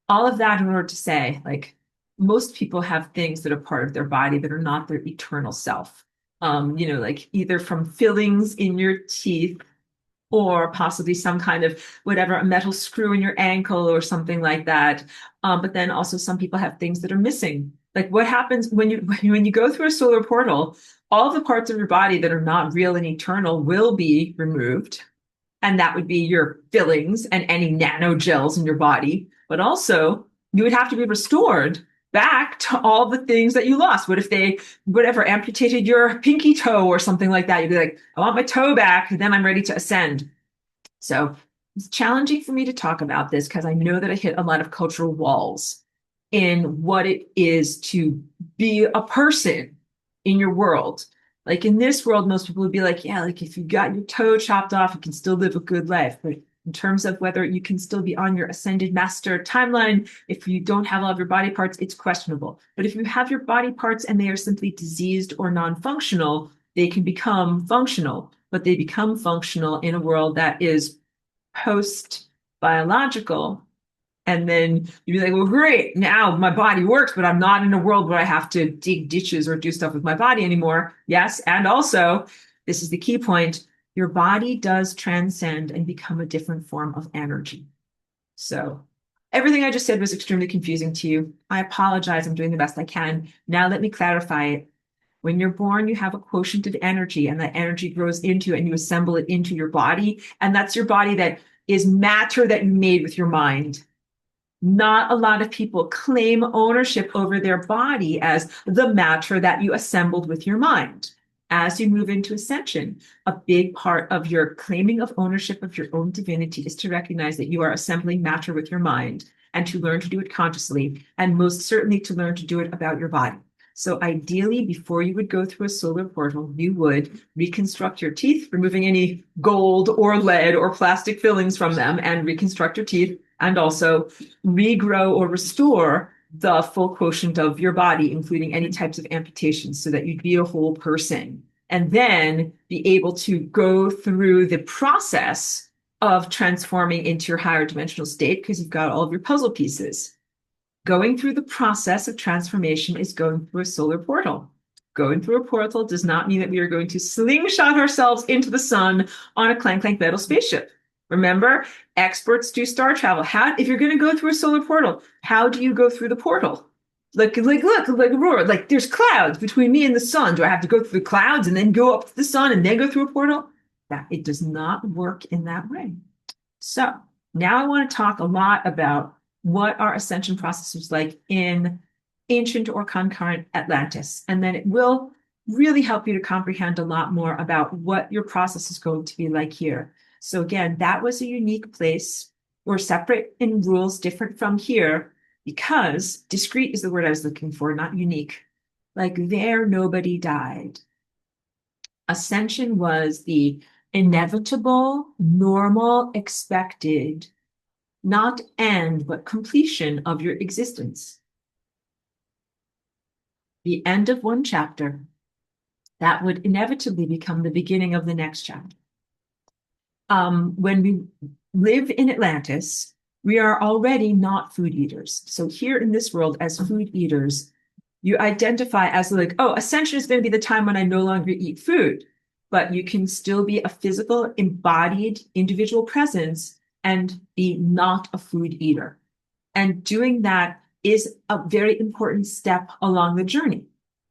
all of that in order to say, like, most people have things that are part of their body that are not their eternal self. Like either from fillings in your teeth or possibly some kind of whatever, a metal screw in your ankle or something like that. But then also some people have things that are missing. Like what happens when you go through a solar portal, all of the parts of your body that are not real and eternal will be removed, and that would be your fillings and any nanogels in your body. But also, you would have to be restored back to all the things that you lost. What if they, whatever, amputated your pinky toe or something like that? You'd be like, I want my toe back, and then I'm ready to ascend. So it's challenging for me to talk about this because I know that I hit a lot of cultural walls in what it is to be a person in your world. Like in this world, most people would be like, yeah, like if you got your toe chopped off, you can still live a good life. But in terms of whether you can still be on your ascended master timeline, if you don't have all of your body parts, it's questionable. But if you have your body parts and they are simply diseased or non-functional, they can become functional, but they become functional in a world that is post biological. And then you'd be like, well, great, now my body works, but I'm not in a world where I have to dig ditches or do stuff with my body anymore. Yes. And also, this is the key point, your body does transcend and become a different form of energy. So everything I just said was extremely confusing to you. I apologize. I'm doing the best I can. Now let me clarify it. When you're born, you have a quotient of energy, and that energy grows into and you assemble it into your body. And that's your body that is matter that you made with your mind. Not a lot of people claim ownership over their body as the matter that you assembled with your mind. As you move into ascension, a big part of your claiming of ownership of your own divinity is to recognize that you are assembling matter with your mind and to learn to do it consciously, and most certainly to learn to do it about your body. So ideally, before you would go through a solar portal, you would reconstruct your teeth, removing any gold or lead or plastic fillings from them, and reconstruct your teeth, and also regrow or restore the full quotient of your body, including any types of amputations, so that you'd be a whole person. And then be able to go through the process of transforming into your higher dimensional state because you've got all of your puzzle pieces. Going through the process of transformation is going through a solar portal. Going through a portal does not mean that we are going to slingshot ourselves into the sun on a clank clank metal spaceship. Remember, experts do star travel. If you're going to go through a solar portal, how do you go through the portal? Look, Aurora, like there's clouds between me and the sun. Do I have to go through the clouds and then go up to the sun and then go through a portal? That it does not work in that way. So now I want to talk a lot about what our ascension process was like in ancient or concurrent Atlantis. And then it will really help you to comprehend a lot more about what your process is going to be like here. So again, that was a unique place, or separate in rules, different from here, because discrete is the word I was looking for, not unique. Like there, nobody died. Ascension was the inevitable, normal, expected, not end, but completion of your existence. The end of one chapter that would inevitably become the beginning of the next chapter. When we live in Atlantis, we are already not food eaters. So here in this world, as food eaters, you identify as like, oh, ascension is going to be the time when I no longer eat food, but you can still be a physical, embodied individual presence and be not a food eater. And doing that is a very important step along the journey.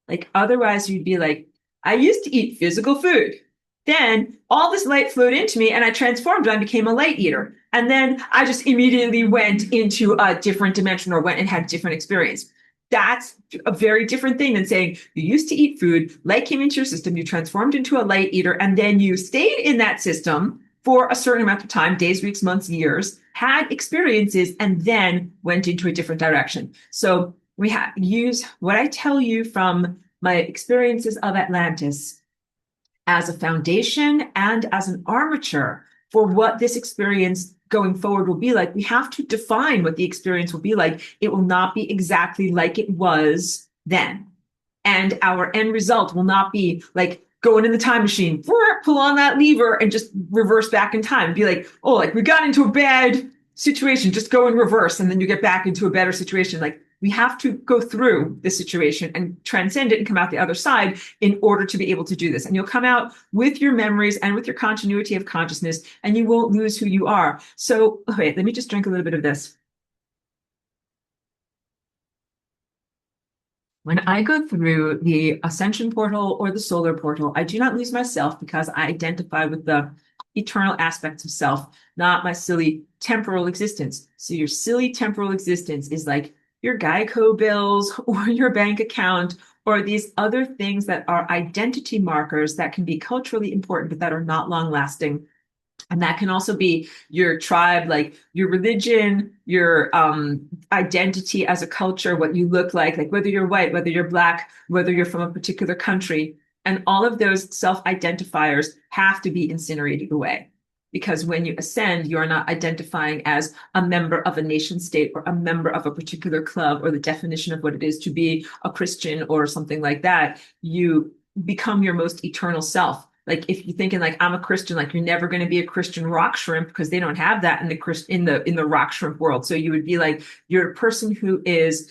Like otherwise you'd be like, I used to eat physical food. Then all this light flowed into me and I transformed and I became a light eater. And then I just immediately went into a different dimension or went and had different experience. That's a very different thing than saying you used to eat food, light came into your system, you transformed into a light eater, and then you stayed in that system for a certain amount of time, days, weeks, months, years, had experiences, and then went into a different direction. So we use what I tell you from my experiences of Atlantis as a foundation and as an armature for what this experience going forward will be like. We have to define what the experience will be like. It will not be exactly like it was then. And our end result will not be like going in the time machine, pull on that lever and just reverse back in time and be like, oh, like we got into a bad situation, just go in reverse. And then you get back into a better situation. Like we have to go through this situation and transcend it and come out the other side in order to be able to do this. And you'll come out with your memories and with your continuity of consciousness, and you won't lose who you are. So, okay, let me just drink a little bit of this. When I go through the Ascension portal or the solar portal, I do not lose myself because I identify with the eternal aspects of self, not my silly temporal existence. So your silly temporal existence is like your Geico bills or your bank account or these other things that are identity markers that can be culturally important, but that are not long lasting. And that can also be your tribe, like your religion, your identity as a culture, what you look like whether you're white, whether you're black, whether you're from a particular country. And all of those self-identifiers have to be incinerated away. Because when you ascend, you are not identifying as a member of a nation state or a member of a particular club or the definition of what it is to be a Christian or something like that. You become your most eternal self. Like if you're thinking like I'm a Christian, like you're never going to be a Christian rock shrimp because they don't have that in the rock shrimp world. So you would be like you're a person who is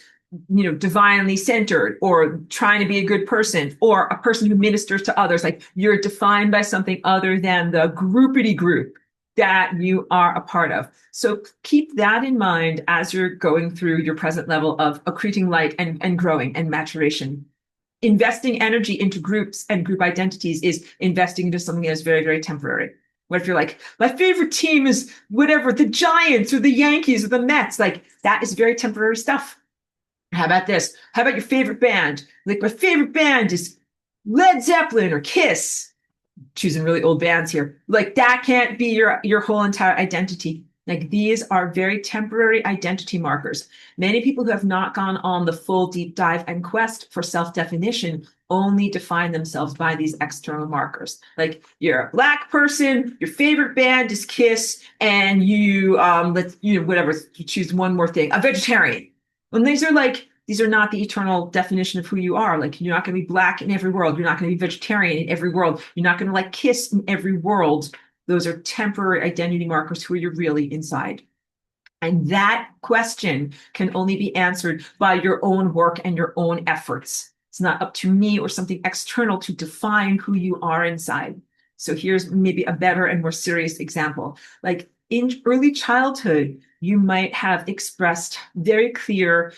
divinely centered or trying to be a good person or a person who ministers to others. Like you're defined by something other than the groupity group that you are a part of. So keep that in mind as you're going through your present level of accreting light and growing and maturation. Investing energy into groups and group identities is investing into something that's very, very temporary. What if you're like, my favorite team is whatever, the Giants or the Yankees or the Mets? Like that is very temporary stuff. How about this? How about your favorite band? Like my favorite band is Led Zeppelin or Kiss. Choosing really old bands here. Like that can't be your whole entire identity. Like these are very temporary identity markers. Many people who have not gone on the full deep dive and quest for self-definition only define themselves by these external markers. Like you're a black person, your favorite band is Kiss, and you whatever, you choose one more thing, a vegetarian. And these are not the eternal definition of who you are. Like you're not going to be black in every world. You're not going to be vegetarian in every world. You're not going to like Kiss in every world. Those are temporary identity markers who you're really inside. And that question can only be answered by your own work and your own efforts. It's not up to me or something external to define who you are inside. So here's maybe a better and more serious example. Like in early childhood, you might have expressed very clear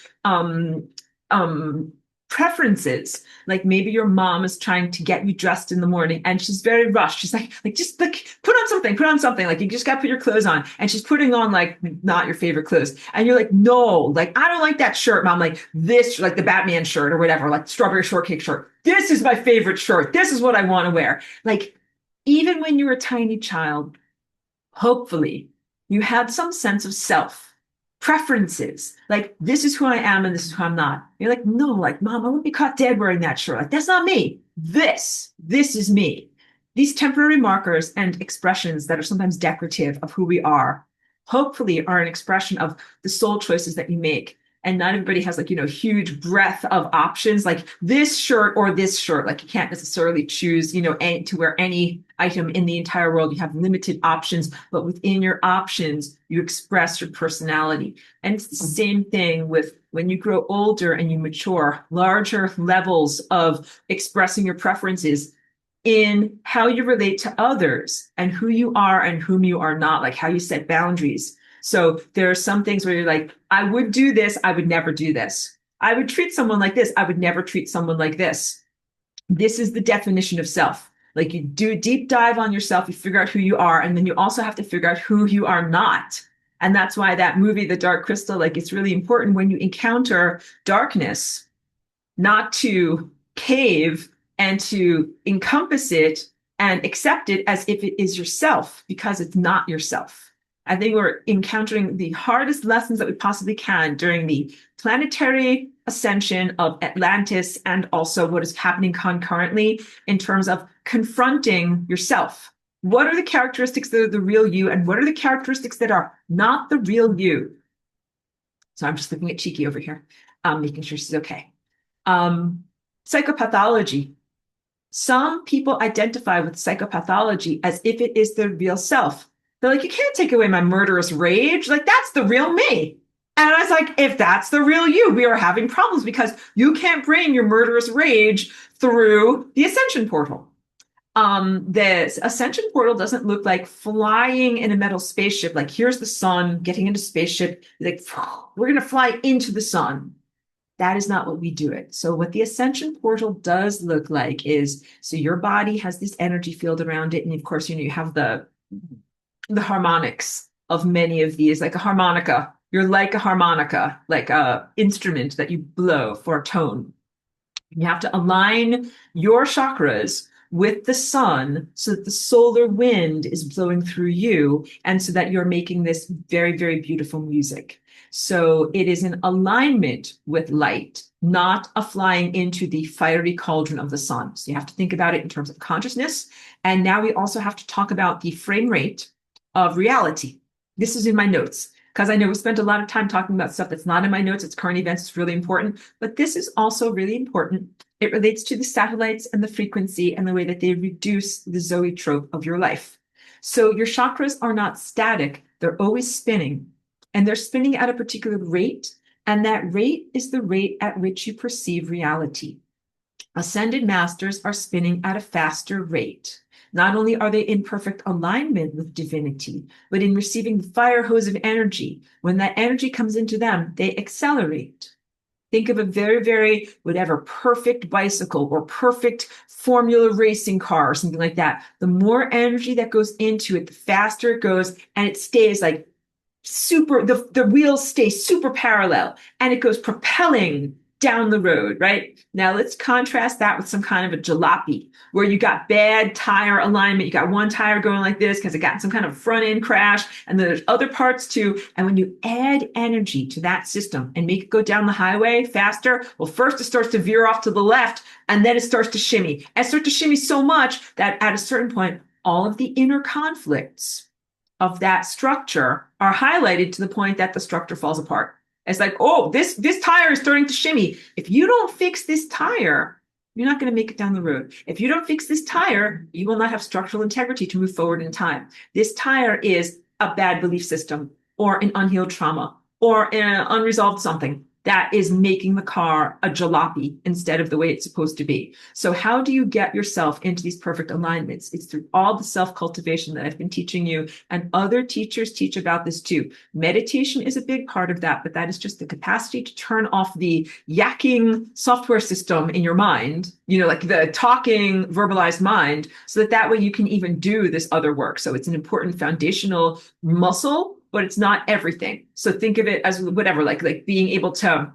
preferences. Like maybe your mom is trying to get you dressed in the morning and she's very rushed. She's like just like put on something. Like you just got to put your clothes on. And she's putting on like not your favorite clothes. And you're like, no, like I don't like that shirt, mom. Like this, like the Batman shirt or whatever, like strawberry shortcake shirt. This is my favorite shirt. This is what I want to wear. Like even when you were a tiny child, hopefully you had some sense of self preferences, like this is who I am and this is who I'm not. You're like, no, like mom, I wouldn't be caught dead wearing that shirt. Like that's not me. This is me. These temporary markers and expressions that are sometimes decorative of who we are, hopefully are an expression of the soul choices that you make. And not everybody has like, huge breadth of options, like this shirt or this shirt. Like you can't necessarily choose, to wear any item in the entire world. You have limited options, but within your options, you express your personality. And it's the same thing with when you grow older and you mature, larger levels of expressing your preferences in how you relate to others and who you are and whom you are not, like how you set boundaries. So there are some things where you're like, I would do this, I would never do this. I would treat someone like this, I would never treat someone like this. This is the definition of self. Like you do a deep dive on yourself, you figure out who you are, and then you also have to figure out who you are not. And that's why that movie, The Dark Crystal, like it's really important when you encounter darkness, not to cave and to encompass it and accept it as if it is yourself, because it's not yourself. I think we're encountering the hardest lessons that we possibly can during the planetary ascension of Atlantis and also what is happening concurrently in terms of confronting yourself. What are the characteristics that are the real you, and what are the characteristics that are not the real you? So I'm just looking at Cheeky over here, making sure she's okay. Psychopathology. Some people identify with psychopathology as if it is their real self. They're like, you can't take away my murderous rage. Like, that's the real me. And I was like, if that's the real you, we are having problems because you can't bring your murderous rage through the Ascension portal. The Ascension portal doesn't look like flying in a metal spaceship. Like, here's the sun, getting into spaceship. Like, we're going to fly into the sun. That is not what we do it. So what the Ascension portal does look like is, so your body has this energy field around it. And of course, you have the harmonics of many of these, like a harmonica. You're like a harmonica, like a instrument that you blow for a tone. You have to align your chakras with the sun so that the solar wind is blowing through you and so that you're making this very, very beautiful music. So it is in alignment with light, not a flying into the fiery cauldron of the sun. So you have to think about it in terms of consciousness. And now we also have to talk about the frame rate of reality. This is in my notes because I know we spent a lot of time talking about stuff that's not in my notes. It's current events. It's really important, but this is also really important. It relates to the satellites and the frequency and the way that they reduce the zoetrope of your life. So your chakras are not static. They're always spinning, and they're spinning at a particular rate. And that rate is the rate at which you perceive reality. Ascended masters are spinning at a faster rate. Not only are they in perfect alignment with divinity, but in receiving the fire hose of energy, when that energy comes into them, they accelerate. Think of a very, very, whatever, perfect bicycle or perfect formula racing car or something like that. The more energy that goes into it, the faster it goes, and it stays like super, the wheels stay super parallel, and it goes propelling down the road, right? Now let's contrast that with some kind of a jalopy where you got bad tire alignment. You got one tire going like this because it got some kind of front end crash, and then there's other parts too. And when you add energy to that system and make it go down the highway faster, well, first it starts to veer off to the left, and then it starts to shimmy. And it starts to shimmy so much that at a certain point, all of the inner conflicts of that structure are highlighted to the point that the structure falls apart. It's like, oh, this tire is starting to shimmy. If you don't fix this tire, you're not going to make it down the road. If you don't fix this tire, you will not have structural integrity to move forward in time. This tire is a bad belief system or an unhealed trauma or an unresolved something that is making the car a jalopy instead of the way it's supposed to be. So how do you get yourself into these perfect alignments? It's through all the self-cultivation that I've been teaching you, and other teachers teach about this too. Meditation is a big part of that, but that is just the capacity to turn off the yakking software system in your mind, like the talking, verbalized mind, so that way you can even do this other work. So it's an important foundational muscle, but it's not everything. So think of it as whatever, like being able to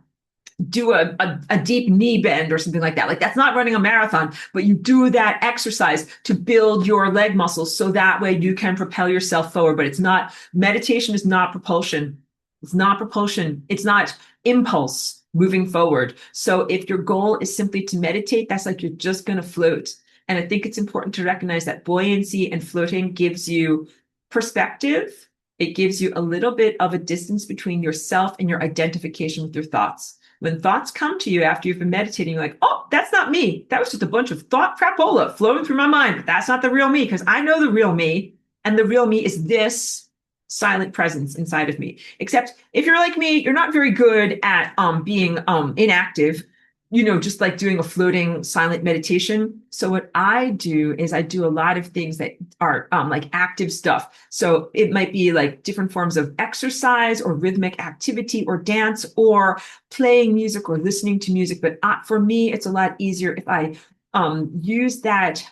do a deep knee bend or something like that. Like that's not running a marathon, but you do that exercise to build your leg muscles so that way you can propel yourself forward. But it's not, meditation is not propulsion. It's not propulsion. It's not impulse moving forward. So if your goal is simply to meditate, that's like you're just going to float. And I think it's important to recognize that buoyancy and floating gives you perspective. It gives you a little bit of a distance between yourself and your identification with your thoughts. When thoughts come to you after you've been meditating, you're like, oh, that's not me. That was just a bunch of thought crapola flowing through my mind. But that's not the real me, because I know the real me. And the real me is this silent presence inside of me. Except if you're like me, you're not very good at being inactive, just like doing a floating silent meditation. So what I do is I do a lot of things that are like active stuff. So it might be like different forms of exercise or rhythmic activity or dance or playing music or listening to music. But for me, it's a lot easier if I use that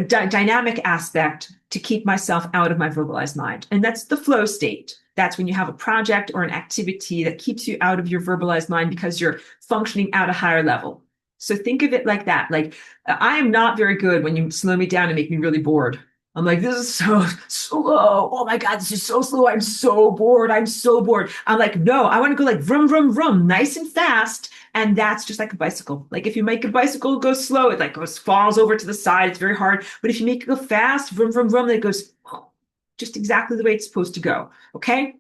dynamic aspect to keep myself out of my verbalized mind. And that's the flow state. That's when you have a project or an activity that keeps you out of your verbalized mind because you're functioning at a higher level. So think of it like that. Like, I am not very good when you slow me down and make me really bored. I'm like, this is so slow. Oh my God, this is so slow. I'm so bored. I'm so bored. I'm like, no, I want to go like vroom, vroom, vroom, nice and fast. And that's just like a bicycle. Like if you make a bicycle go slow, it like goes, falls over to the side. It's very hard. But if you make it go fast, vroom, vroom, vroom, then it goes just exactly the way it's supposed to go. Okay.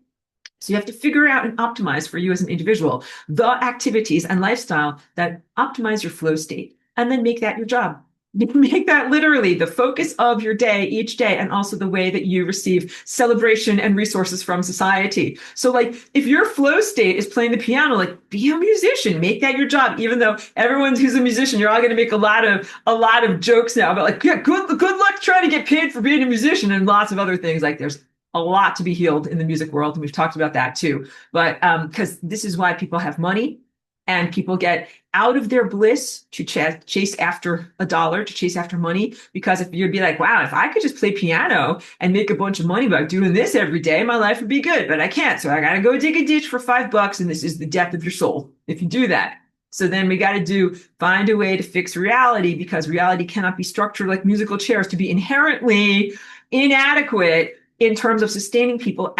So you have to figure out and optimize for you as an individual the activities and lifestyle that optimize your flow state, and then make that your job. Make that literally the focus of your day each day, and also the way that you receive celebration and resources from society. So like if your flow state is playing the piano, like be a musician, make that your job. Even though everyone who's a musician, you're all going to make a lot of jokes now about like, yeah, good luck trying to get paid for being a musician and lots of other things. Like there's a lot to be healed in the music world, and we've talked about that too. But because this is why people have money, and people get out of their bliss to chase after a dollar, to chase after money. Because if you'd be like, wow, if I could just play piano and make a bunch of money by doing this every day, my life would be good. But I can't, so I got to go dig a ditch for $5, and this is the death of your soul if you do that. So then we got to find a way to fix reality, because reality cannot be structured like musical chairs to be inherently inadequate in terms of sustaining people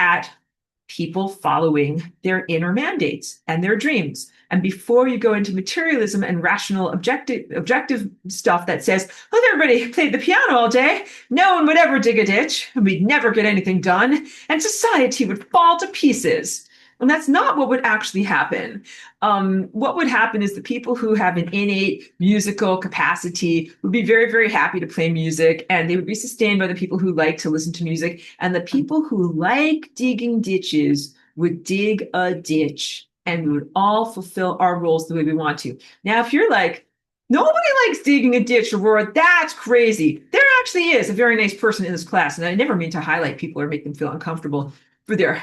following their inner mandates and their dreams. And before you go into materialism and rational objective stuff that says, oh, everybody played the piano all day, no one would ever dig a ditch, and we'd never get anything done, and society would fall to pieces. And that's not what would actually happen. What would happen is the people who have an innate musical capacity would be very, very happy to play music, and they would be sustained by the people who like to listen to music. And the people who like digging ditches would dig a ditch, and we would all fulfill our roles the way we want to. Now, if you're like, nobody likes digging a ditch, Aurora, that's crazy. There actually is a very nice person in this class, and I never mean to highlight people or make them feel uncomfortable for their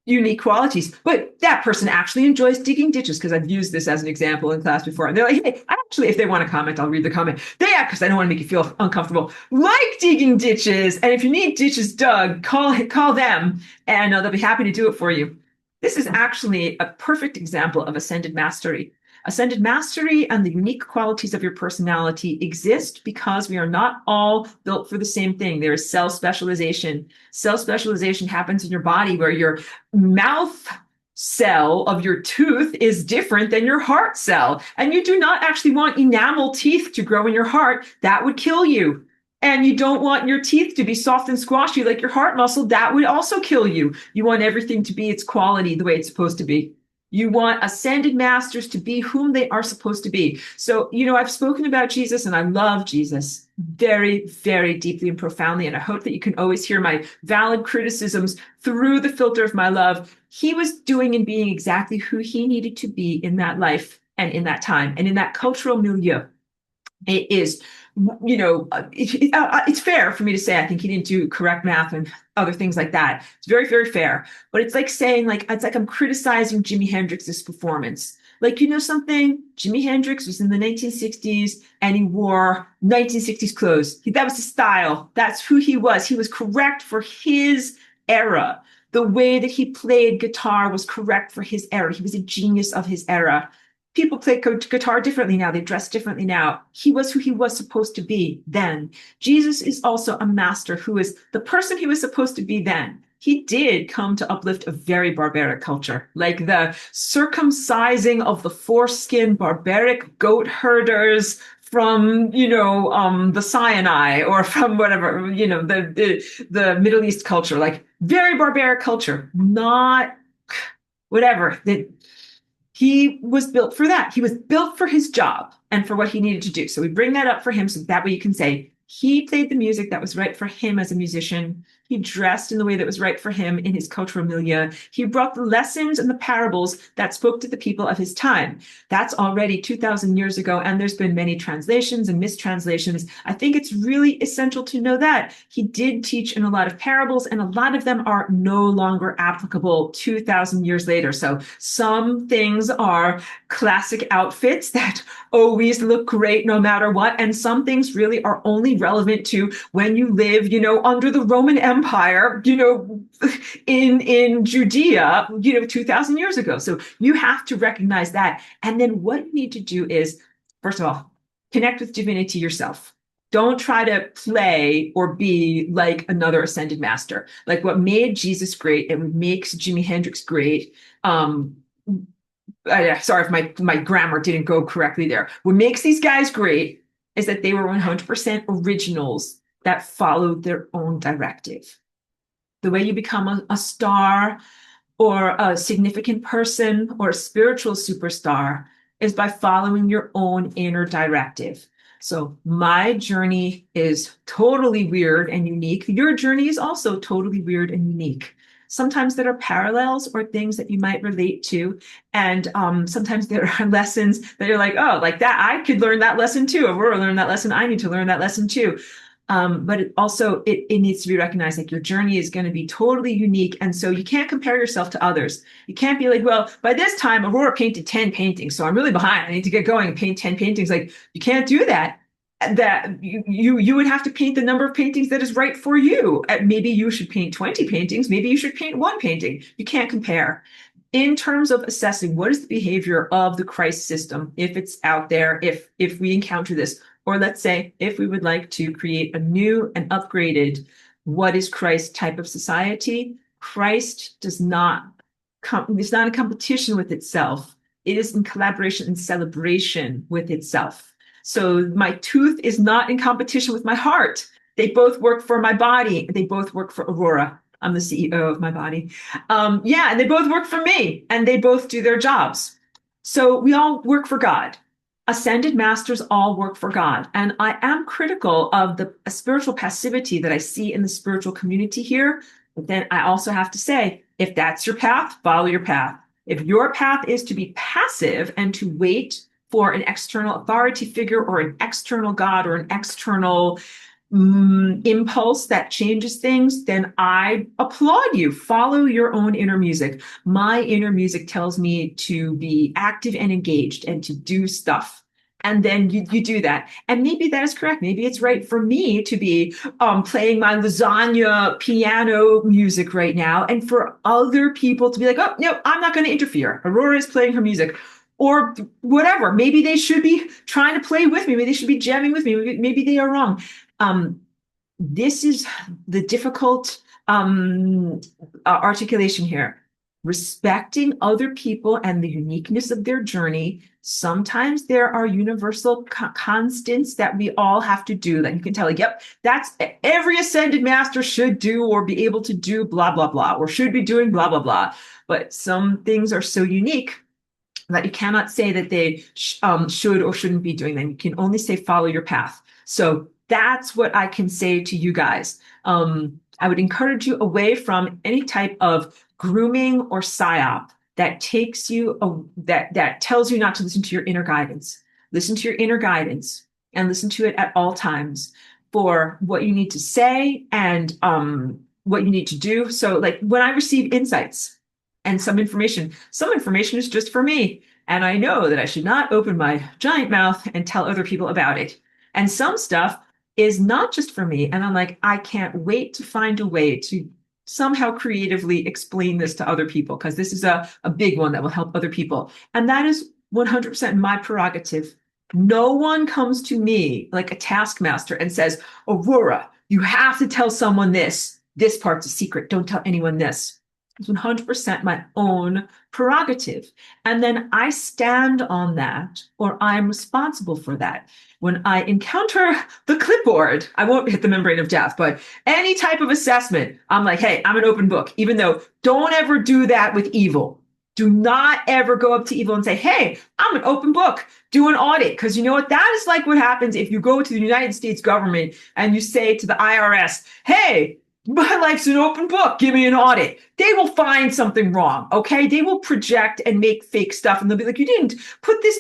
unique qualities, but that person actually enjoys digging ditches, because I've used this as an example in class before. And they're like, hey, actually, if they want to comment, I'll read the comment. Because I don't want to make you feel uncomfortable, like digging ditches. And if you need ditches dug, call them, and they'll be happy to do it for you. This is actually a perfect example of ascended mastery. Ascended mastery and the unique qualities of your personality exist because we are not all built for the same thing. There is cell specialization. Cell specialization happens in your body where your mouth cell of your tooth is different than your heart cell. And you do not actually want enamel teeth to grow in your heart. That would kill you. And you don't want your teeth to be soft and squashy like your heart muscle. That would also kill you. You want everything to be its quality, the way it's supposed to be. You want ascended masters to be whom they are supposed to be. So, I've spoken about Jesus, and I love Jesus very, very deeply and profoundly. And I hope that you can always hear my valid criticisms through the filter of my love. He was doing and being exactly who he needed to be in that life and in that time and in that cultural milieu. It is, it's fair for me to say I think he didn't do correct math and other things like that. It's very, very fair. But it's like saying, it's like I'm criticizing Jimi Hendrix's performance. Like, something? Jimi Hendrix was in the 1960s and he wore 1960s clothes. That was his style. That's who he was. He was correct for his era. The way that he played guitar was correct for his era. He was a genius of his era. People play guitar differently now. They dress differently now. He was who he was supposed to be then. Jesus is also a master who is the person he was supposed to be then. He did come to uplift a very barbaric culture, like the circumcising of the foreskin barbaric goat herders from, the Sinai, or from whatever, the Middle East culture, like very barbaric culture, not whatever. He was built for that. He was built for his job and for what he needed to do. So we bring that up for him, so that way you can say he played the music that was right for him as a musician. He dressed in the way that was right for him in his cultural milieu. He brought the lessons and the parables that spoke to the people of his time. That's already 2,000 years ago, and there's been many translations and mistranslations. I think it's really essential to know that. He did teach in a lot of parables, and a lot of them are no longer applicable 2,000 years later. So some things are classic outfits that always look great no matter what, and some things really are only relevant to when you live, under the Roman Empire, in Judea, 2,000 years ago. So you have to recognize that. And then what you need to do is, first of all, connect with divinity yourself. Don't try to play or be like another ascended master. Like what made Jesus great and what makes Jimi Hendrix great. Sorry if my grammar didn't go correctly there. What makes these guys great is that they were 100% originals that followed their own directive. The way you become a star or a significant person or a spiritual superstar is by following your own inner directive. So my journey is totally weird and unique. Your journey is also totally weird and unique. Sometimes there are parallels or things that you might relate to. And sometimes there are lessons that you're like, oh, like that, I could learn that lesson too. Aurora learned that lesson. I need to learn that lesson too. But it needs to be recognized like your journey is going to be totally unique. And so you can't compare yourself to others. You can't be like, well, by this time, Aurora painted 10 paintings, so I'm really behind. I need to get going and paint 10 paintings. Like you can't do that. That you would have to paint the number of paintings that is right for you. Maybe you should paint 20 paintings. Maybe you should paint one painting. You can't compare. In terms of assessing what is the behavior of the Christ system, if it's out there, if we encounter this, or let's say if we would like to create a new and upgraded what is Christ type of society, Christ does not it's not a competition with itself. It is in collaboration and celebration with itself. So my tooth is not in competition with my heart. They both work for my body. They both work for Aurora. I'm the CEO of my body. And they both work for me, and they both do their jobs. So we all work for God. Ascended masters all work for God. And I am critical of the spiritual passivity that I see in the spiritual community here. But then I also have to say, if that's your path, follow your path. If your path is to be passive and to wait for an external authority figure or an external God or an external impulse that changes things, then I applaud you. Follow your own inner music. My inner music tells me to be active and engaged and to do stuff. And then you do that. And maybe that is correct. Maybe it's right for me to be playing my lasagna piano music right now. And for other people to be like, oh, no, I'm not going to interfere. Aurora is playing her music. Or whatever. Maybe they should be trying to play with me. Maybe they should be jamming with me. Maybe they are wrong. This is the difficult articulation here. Respecting other people and the uniqueness of their journey. Sometimes there are universal constants that we all have to do that you can tell, like, yep, that's every ascended master should do or be able to do blah, blah, blah, or should be doing blah, blah, blah. But some things are so unique that you cannot say that they should or shouldn't be doing them. You can only say follow your path. So that's what I can say to you guys. I would encourage you away from any type of grooming or psyop that takes you, that tells you not to listen to your inner guidance. Listen to your inner guidance and listen to it at all times for what you need to say and what you need to do. So like when I receive insights, and some information is just for me. And I know that I should not open my giant mouth and tell other people about it. And some stuff is not just for me. And I'm like, I can't wait to find a way to somehow creatively explain this to other people, because this is a big one that will help other people. And that is 100% my prerogative. No one comes to me like a taskmaster and says, Aurora, you have to tell someone this. This part's a secret. Don't tell anyone this. It's 100% my own prerogative. And then I stand on that, or I'm responsible for that. When I encounter the clipboard, I won't hit the membrane of death, but any type of assessment, I'm like, hey, I'm an open book, even though don't ever do that with evil. Do not ever go up to evil and say, hey, I'm an open book. Do an audit. Because you know what? That is like what happens if you go to the United States government and you say to the IRS, hey, my life's an open book. Give me an audit. They will find something wrong. Okay. They will project and make fake stuff. And they'll be like, you didn't put this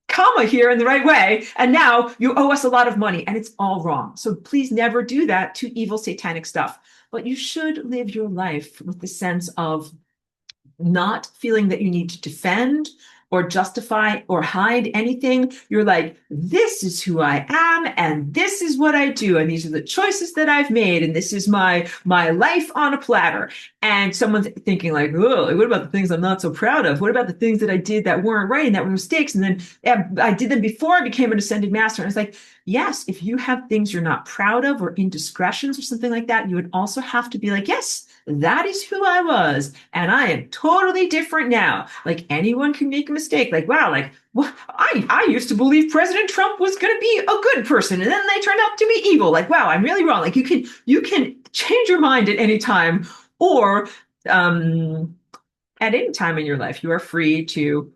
comma here in the right way. And now you owe us a lot of money. And it's all wrong. So please never do that to evil satanic stuff. But you should live your life with the sense of not feeling that you need to defend or justify or hide anything. You're like, this is who I am, and this is what I do, and these are the choices that I've made, and this is my life on a platter. And someone's thinking like, oh, what about the things I'm not so proud of? What about the things that I did that weren't right and that were mistakes? And then I did them before I became an ascended master. And it's like, yes, if you have things you're not proud of or indiscretions or something like that, you would also have to be like, yes, that is who I was. And I am totally different now. Like anyone can make a mistake. Like, wow, like, well, I used to believe President Trump was going to be a good person. And then they turned out to be evil. Like, wow, I'm really wrong. Like you can change your mind at any time or at any time in your life, you are free to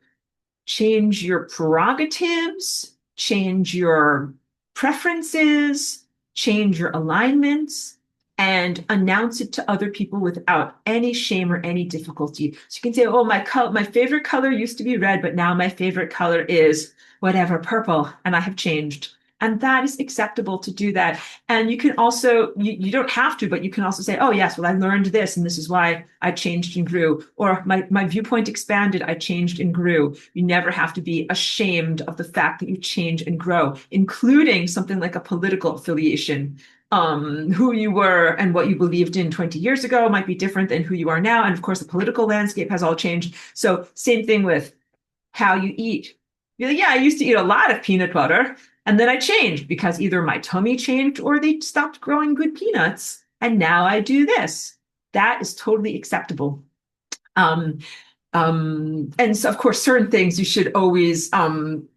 change your prerogatives, change your preferences, change your alignments, and announce it to other people without any shame or any difficulty. So you can say, "Oh, my favorite color used to be red, but now my favorite color is whatever, purple, and I have changed." And that is acceptable to do that. And you can also, you don't have to, but you can also say, oh, yes, well, I learned this, and this is why I changed and grew. Or my viewpoint expanded, I changed and grew. You never have to be ashamed of the fact that you change and grow, including something like a political affiliation. Who you were and what you believed in 20 years ago might be different than who you are now. And of course, the political landscape has all changed. So same thing with how you eat. You're like, yeah, I used to eat a lot of peanut butter, and then I changed because either my tummy changed or they stopped growing good peanuts, and now I do this. That is totally acceptable. Um, and so, of course, certain things you should always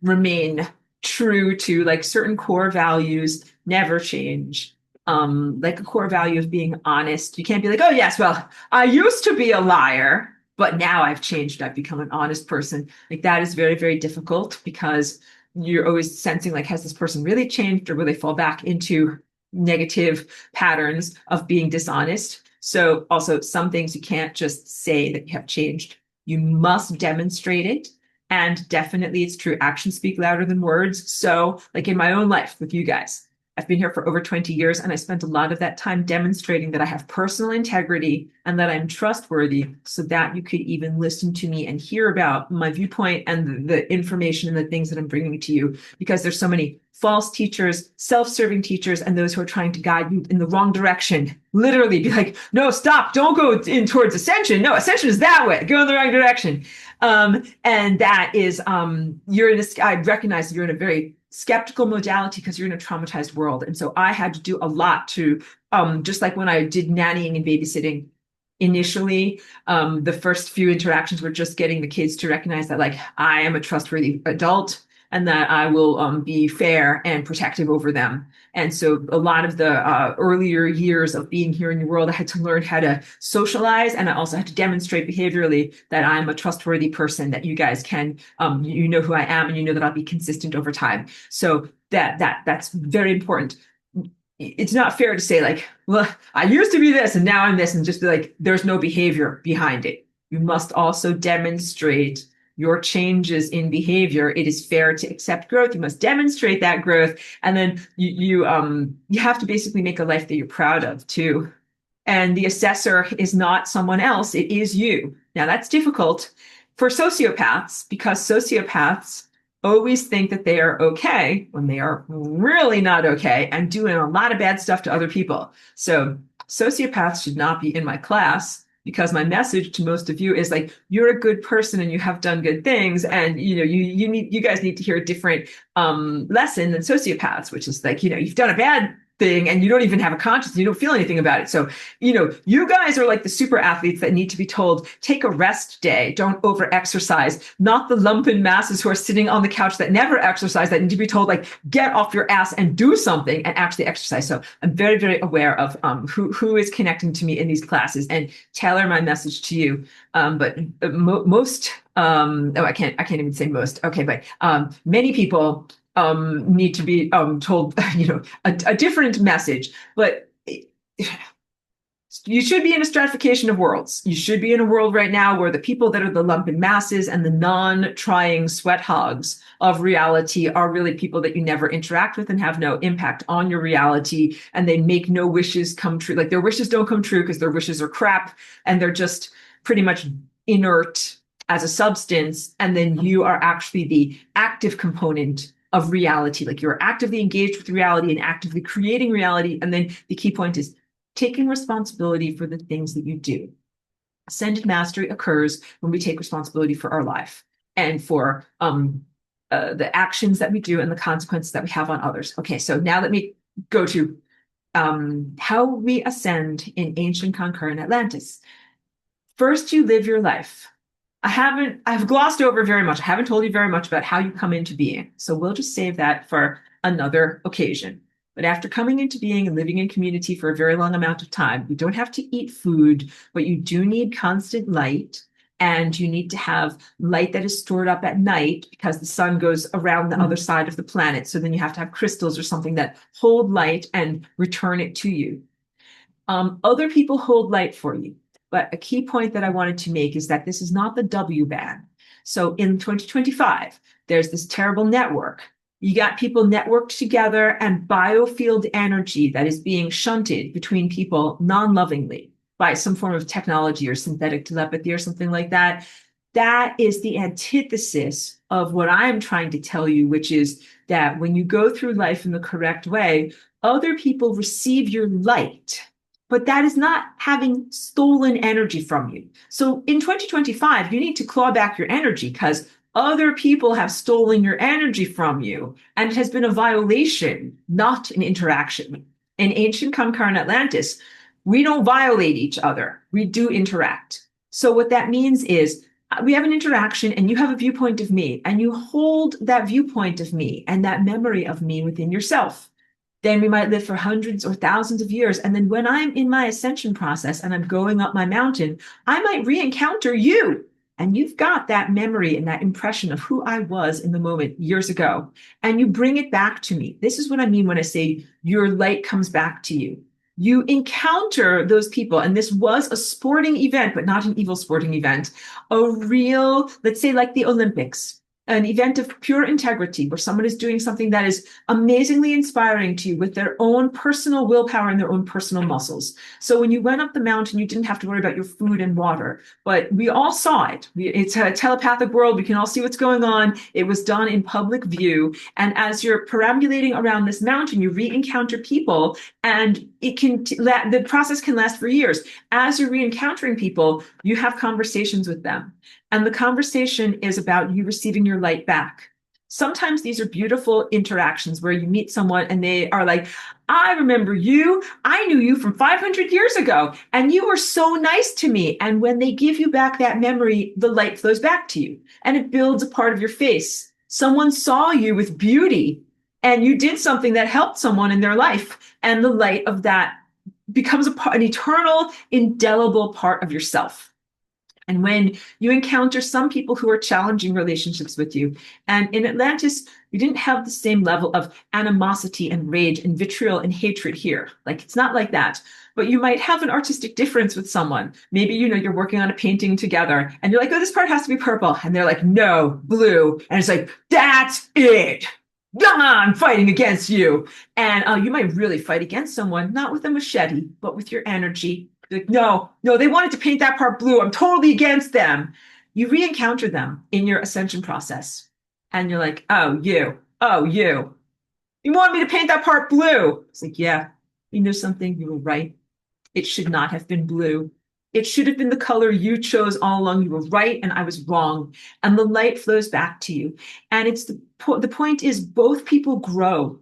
remain true to, like certain core values never change. Like a core value of being honest. You can't be like, oh, yes, well, I used to be a liar, but now I've changed. I've become an honest person. Like that is very, very difficult because you're always sensing like, has this person really changed or will they fall back into negative patterns of being dishonest? So also some things you can't just say that you have changed. You must demonstrate it. And definitely it's true. Actions speak louder than words. So like in my own life with you guys, I've been here for over 20 years, and I spent a lot of that time demonstrating that I have personal integrity and that I'm trustworthy so that you could even listen to me and hear about my viewpoint and the information and the things that I'm bringing to you. Because there's so many false teachers, self-serving teachers, and those who are trying to guide you in the wrong direction. Literally be like, no, stop, don't go in towards ascension. No, ascension is that way. Go in the wrong direction. And that is, I recognize you're in a very skeptical modality because you're in a traumatized world. And so I had to do a lot to, just like when I did nannying and babysitting initially, the first few interactions were just getting the kids to recognize that like I am a trustworthy adult and that I will be fair and protective over them. And so a lot of the earlier years of being here in the world, I had to learn how to socialize, and I also had to demonstrate behaviorally that I'm a trustworthy person, that you guys can, you know who I am, and you know that I'll be consistent over time. So that's very important. It's not fair to say like, well, I used to be this and now I'm this, and just be like, there's no behavior behind it. You must also demonstrate your changes in behavior. It is fair to accept growth. You must demonstrate that growth. And then you have to basically make a life that you're proud of too. And the assessor is not someone else. It is you. Now that's difficult for sociopaths because sociopaths always think that they are okay when they are really not okay and doing a lot of bad stuff to other people. So sociopaths should not be in my class, because my message to most of you is like, you're a good person and you have done good things, and you guys need to hear a different lesson than sociopaths, which is like, you've done a bad thing and you don't even have a conscience, you don't feel anything about it. So you guys are like the super athletes that need to be told, take a rest day, don't over exercise, not the lumpen masses who are sitting on the couch that never exercise, that need to be told like, get off your ass and do something and actually exercise. So I'm very, very aware of who is connecting to me in these classes and tailor my message to you. But most I can't even say most. Okay, but many people need to be told, a different message. But you should be in a stratification of worlds. You should be in a world right now where the people that are the lumpen masses and the non-trying sweat hogs of reality are really people that you never interact with and have no impact on your reality, and they make no wishes come true. Like their wishes don't come true because their wishes are crap and they're just pretty much inert as a substance. And then you are actually the active component of reality. Like you're actively engaged with reality and actively creating reality. And then the key point is taking responsibility for the things that you do. Ascended mastery occurs when we take responsibility for our life and for the actions that we do and the consequences that we have on others. Okay, so now let me go to how we ascend in ancient concurrent Atlantis. First, you live your life. I've glossed over very much. I haven't told you very much about how you come into being. So we'll just save that for another occasion. But after coming into being and living in community for a very long amount of time, you don't have to eat food, but you do need constant light. And you need to have light that is stored up at night because the sun goes around the other side of the planet. So then you have to have crystals or something that hold light and return it to you. Other people hold light for you. But a key point that I wanted to make is that this is not the W band. So in 2025, there's this terrible network. You got people networked together and biofield energy that is being shunted between people non-lovingly by some form of technology or synthetic telepathy or something like that. That is the antithesis of what I'm trying to tell you, which is that when you go through life in the correct way, other people receive your light. But that is not having stolen energy from you. So in 2025, you need to claw back your energy because other people have stolen your energy from you. And it has been a violation, not an interaction. In ancient concurrent Atlantis, we don't violate each other. We do interact. So what that means is we have an interaction and you have a viewpoint of me and you hold that viewpoint of me and that memory of me within yourself. Then we might live for hundreds or thousands of years. And then when I'm in my ascension process and I'm going up my mountain, I might re-encounter you. And you've got that memory and that impression of who I was in the moment years ago. And you bring it back to me. This is what I mean when I say your light comes back to you. You encounter those people. And this was a sporting event, but not an evil sporting event. A real, let's say like the Olympics. An event of pure integrity where someone is doing something that is amazingly inspiring to you with their own personal willpower and their own personal muscles. So when you went up the mountain, you didn't have to worry about your food and water, but we all saw it. It's a telepathic world. We can all see what's going on. It was done in public view. And as you're perambulating around this mountain, you re-encounter people and the process can last for years. As you're re-encountering people, you have conversations with them. And the conversation is about you receiving your light back. Sometimes these are beautiful interactions where you meet someone and they are like, I remember you. I knew you from 500 years ago, and you were so nice to me. And when they give you back that memory, the light flows back to you and it builds a part of your face. Someone saw you with beauty and you did something that helped someone in their life. And the light of that becomes an eternal, indelible part of yourself. And when you encounter some people who are challenging relationships with you, and in Atlantis, you didn't have the same level of animosity and rage and vitriol and hatred here. Like, it's not like that. But you might have an artistic difference with someone. Maybe, you're working on a painting together and you're like, oh, this part has to be purple. And they're like, no, blue. And it's like, that's it. I'm fighting against you. And you might really fight against someone, not with a machete, but with your energy. Like, no, they wanted to paint that part blue. I'm totally against them. You re-encounter them in your ascension process. And you're like, oh, you. You want me to paint that part blue? It's like, yeah, you know something? You were right. It should not have been blue. It should have been the color you chose all along. You were right and I was wrong. And the light flows back to you. And it's the point is both people grow.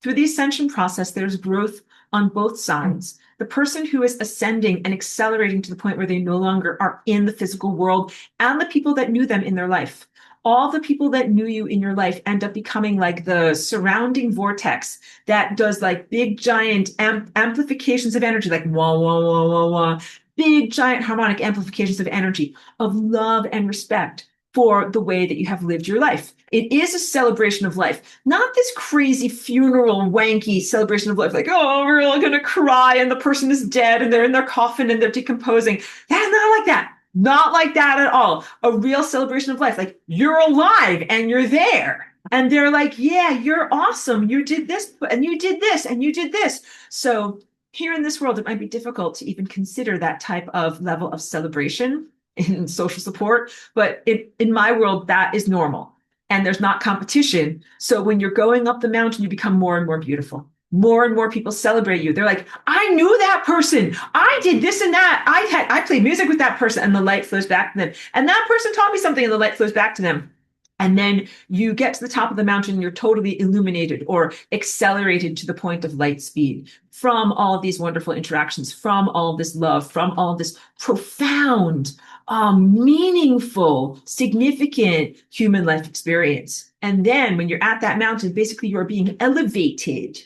Through the ascension process, there's growth on both sides. The person who is ascending and accelerating to the point where they no longer are in the physical world, and the people that knew them in their life. All the people that knew you in your life end up becoming like the surrounding vortex that does like big giant amplifications of energy, like wah, wah, wah, wah, wah, big giant harmonic amplifications of energy, of love and respect for the way that you have lived your life. It is a celebration of life, not this crazy funeral, wanky celebration of life, like, oh, we're all going to cry and the person is dead and they're in their coffin and they're decomposing. That's not like that. Not like that at all. A real celebration of life. Like, you're alive and you're there. And they're like, yeah, you're awesome. You did this and you did this and you did this. So here in this world, it might be difficult to even consider that type of level of celebration in social support. But in my world, that is normal. And there's not competition. So when you're going up the mountain, you become more and more beautiful. More and more people celebrate you. They're like, I knew that person. I did this and that. I played music with that person, and the light flows back to them. And that person taught me something, and the light flows back to them. And then you get to the top of the mountain and you're totally illuminated or accelerated to the point of light speed from all of these wonderful interactions, from all of this love, from all of this profound, meaningful, significant human life experience. And then when you're at that mountain, basically you're being elevated.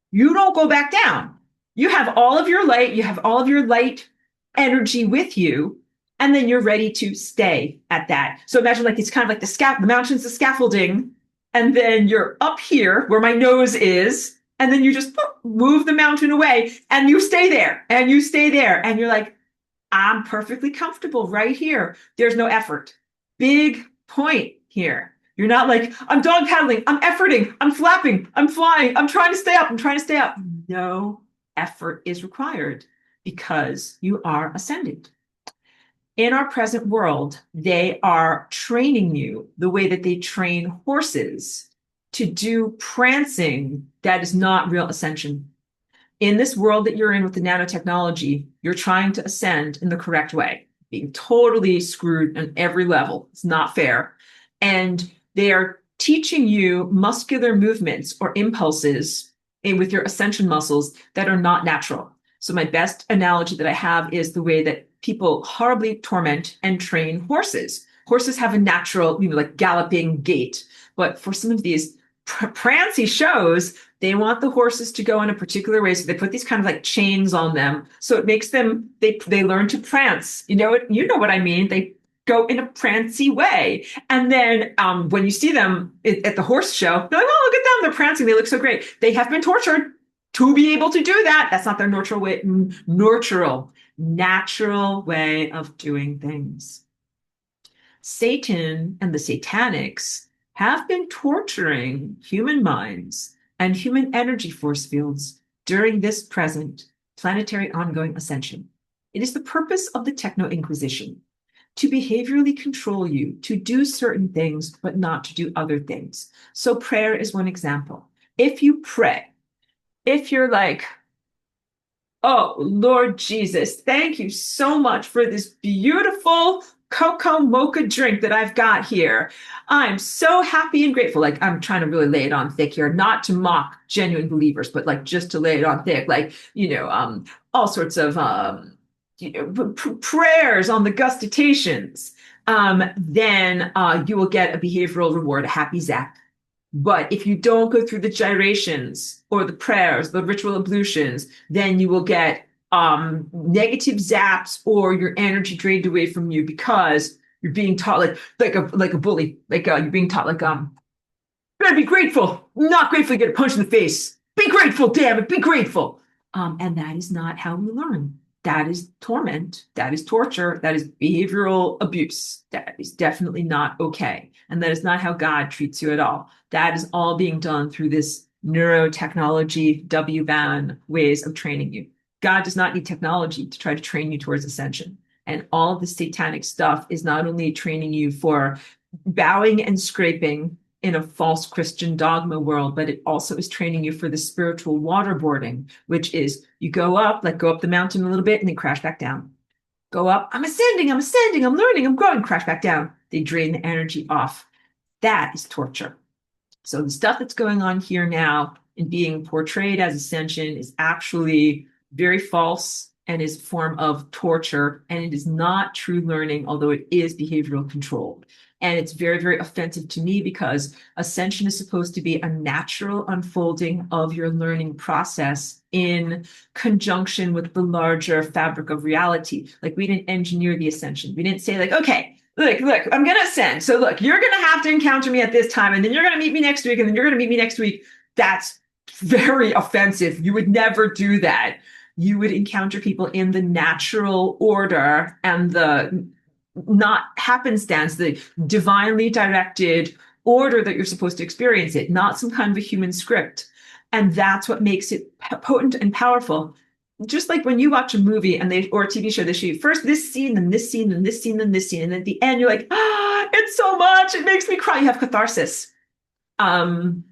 You don't go back down. You have all of your light, you have all of your light energy with you. And then you're ready to stay at that. So imagine like it's kind of like the mountain's the scaffolding, and then you're up here where my nose is, and then you just move the mountain away, and you stay there, and you stay there, and you're like, I'm perfectly comfortable right here. There's no effort. Big point here. You're not like, I'm dog paddling, I'm efforting, I'm flapping, I'm flying, I'm trying to stay up, I'm trying to stay up. No effort is required because you are ascended. In our present world, they are training you the way that they train horses to do prancing that is not real ascension. In this world that you're in with the nanotechnology, you're trying to ascend in the correct way, being totally screwed on every level. It's not fair. And they are teaching you muscular movements or impulses with your ascension muscles that are not natural. So my best analogy that I have is the way that people horribly torment and train horses. Horses have a natural, like galloping gait. But for some of these prancy shows, they want the horses to go in a particular way. So they put these kind of like chains on them. So it makes them, they learn to prance. You know what I mean? They go in a prancy way. And then when you see them at the horse show, they're like, oh, look at them. They're prancing. They look so great. They have been tortured to be able to do that. That's not their natural way of doing things. Satan and the satanics have been torturing human minds and human energy force fields during this present planetary ongoing ascension. It is the purpose of the Techno-Inquisition to behaviorally control you, to do certain things, but not to do other things. So prayer is one example. If you pray, if you're like, oh, Lord Jesus, thank you so much for this beautiful cocoa mocha drink that I've got here. I'm so happy and grateful. Like, I'm trying to really lay it on thick here, not to mock genuine believers, but like just to lay it on thick, like, all sorts of prayers on the gustitations. Then you will get a behavioral reward, a happy zap. But if you don't go through the gyrations or the prayers, the ritual ablutions, then you will get negative zaps or your energy drained away from you because you're being taught like a bully, you're being taught better be grateful. Not grateful, you get a punch in the face. Be grateful, damn it, be grateful. And that is not how we learn. That is torment. That is torture. That is behavioral abuse. That is definitely not okay. And that is not how God treats you at all. That is all being done through this neurotechnology, WBAN ways of training you. God does not need technology to try to train you towards ascension. And all of the satanic stuff is not only training you for bowing and scraping in a false Christian dogma world, but it also is training you for the spiritual waterboarding, which is you go up the mountain a little bit and then crash back down. Go up, I'm ascending, I'm learning, I'm growing, crash back down. They drain the energy off. That is torture. So the stuff that's going on here now in being portrayed as ascension is actually very false and is a form of torture. And it is not true learning, although it is behavioral control. And it's very, very offensive to me because ascension is supposed to be a natural unfolding of your learning process in conjunction with the larger fabric of reality. Like, we didn't engineer the ascension. We didn't say okay, look, I'm going to ascend. So look, you're going to have to encounter me at this time, and then you're going to meet me next week, and then you're going to meet me next week. That's very offensive. You would never do that. You would encounter people in the natural order and the not happenstance, the divinely directed order that you're supposed to experience it, not some kind of a human script. And that's what makes it potent and powerful. Just like when you watch a movie and they or a TV show, they show you first this scene, then this scene, then this scene, then this scene, and at the end you're like, it's so much, it makes me cry. You have catharsis. Um,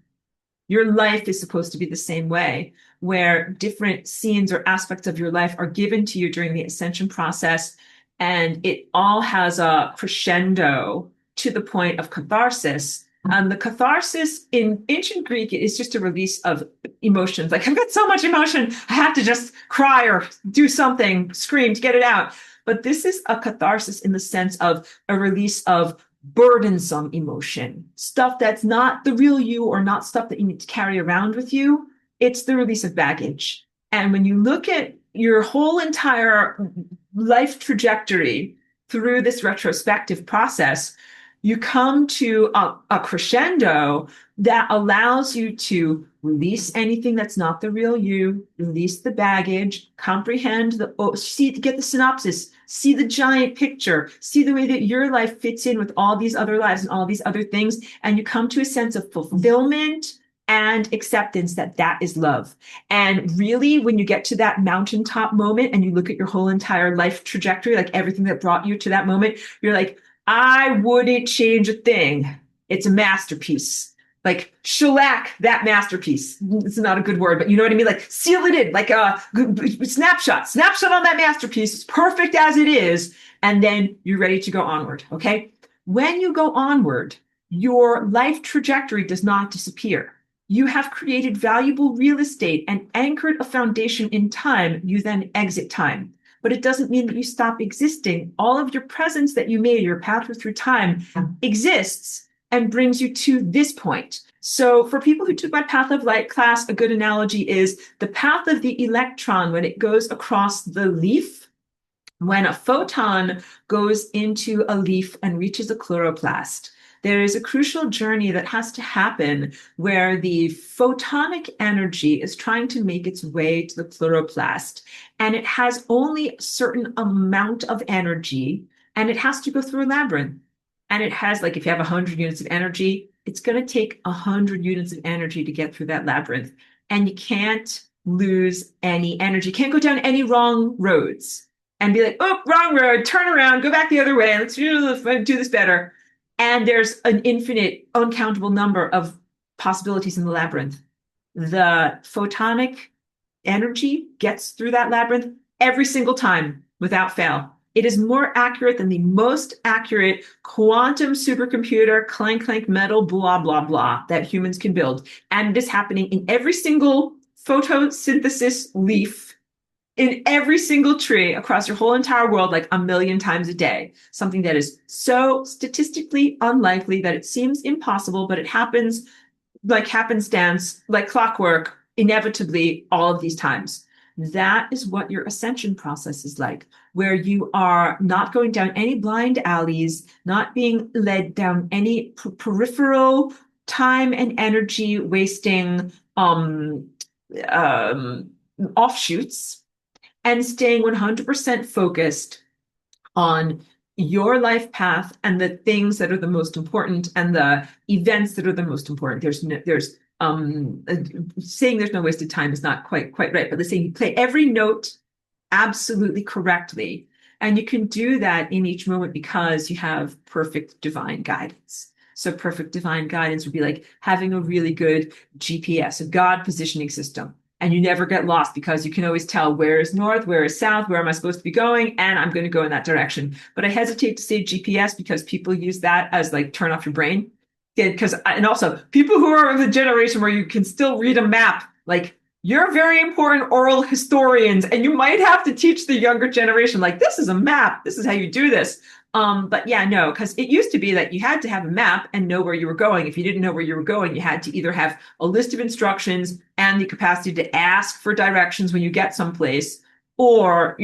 your life is supposed to be the same way, where different scenes or aspects of your life are given to you during the ascension process, and it all has a crescendo to the point of catharsis. And the catharsis in ancient Greek is just a release of emotions. Like, I've got so much emotion, I have to just cry or do something, scream to get it out. But this is a catharsis in the sense of a release of burdensome emotion, stuff that's not the real you or not stuff that you need to carry around with you. It's the release of baggage. And when you look at your whole entire life trajectory through this retrospective process, you come to a crescendo that allows you to release anything that's not the real you, release the baggage, comprehend see, get the synopsis, see the giant picture, see the way that your life fits in with all these other lives and all these other things. And you come to a sense of fulfillment and acceptance that that is love. And really, when you get to that mountaintop moment and you look at your whole entire life trajectory, like everything that brought you to that moment, you're like, I wouldn't change a thing. It's a masterpiece. Like, shellac that masterpiece. It's not a good word, but you know what I mean? Like, seal it in, like a snapshot on that masterpiece. It's perfect as it is. And then you're ready to go onward. Okay. When you go onward, your life trajectory does not disappear. You have created valuable real estate and anchored a foundation in time. You then exit time. But it doesn't mean that you stop existing. All of your presence that you made, your path through time, exists and brings you to this point. So for people who took my Path of Light class, a good analogy is the path of the electron when it goes across the leaf. When a photon goes into a leaf and reaches a chloroplast, there is a crucial journey that has to happen where the photonic energy is trying to make its way to the chloroplast, and it has only a certain amount of energy, and it has to go through a labyrinth. And it has, like, if you have 100 units of energy, it's going to take 100 units of energy to get through that labyrinth. And you can't lose any energy. You can't go down any wrong roads and be like, oh, wrong road, turn around, go back the other way, let's do this better. And there's an infinite, uncountable number of possibilities in the labyrinth. The photonic energy gets through that labyrinth every single time without fail. It is more accurate than the most accurate quantum supercomputer, clank, clank, metal, blah, blah, blah, that humans can build. And it is happening in every single photosynthesis leaf in every single tree across your whole entire world, like a million times a day. Something that is so statistically unlikely that it seems impossible, but it happens like happenstance, like clockwork, inevitably all of these times. That is what your ascension process is like, where you are not going down any blind alleys, not being led down any peripheral time and energy wasting offshoots, and staying 100% focused on your life path and the things that are the most important and the events that are the most important. Saying there's no wasted time is not quite right, but saying you play every note absolutely correctly. And you can do that in each moment because you have perfect divine guidance. So perfect divine guidance would be like having a really good GPS, a God positioning system. And you never get lost because you can always tell where is north, where is south, where am I supposed to be going, and I'm going to go in that direction. But I hesitate to say GPS because people use that as like turn off your brain. And also people who are of the generation where you can still read a map, like you're very important oral historians, and you might have to teach the younger generation, like, this is a map, this is how you do this. But yeah, no, because it used to be that you had to have a map and know where you were going. If you didn't know where you were going, you had to either have a list of instructions and the capacity to ask for directions when you get someplace, or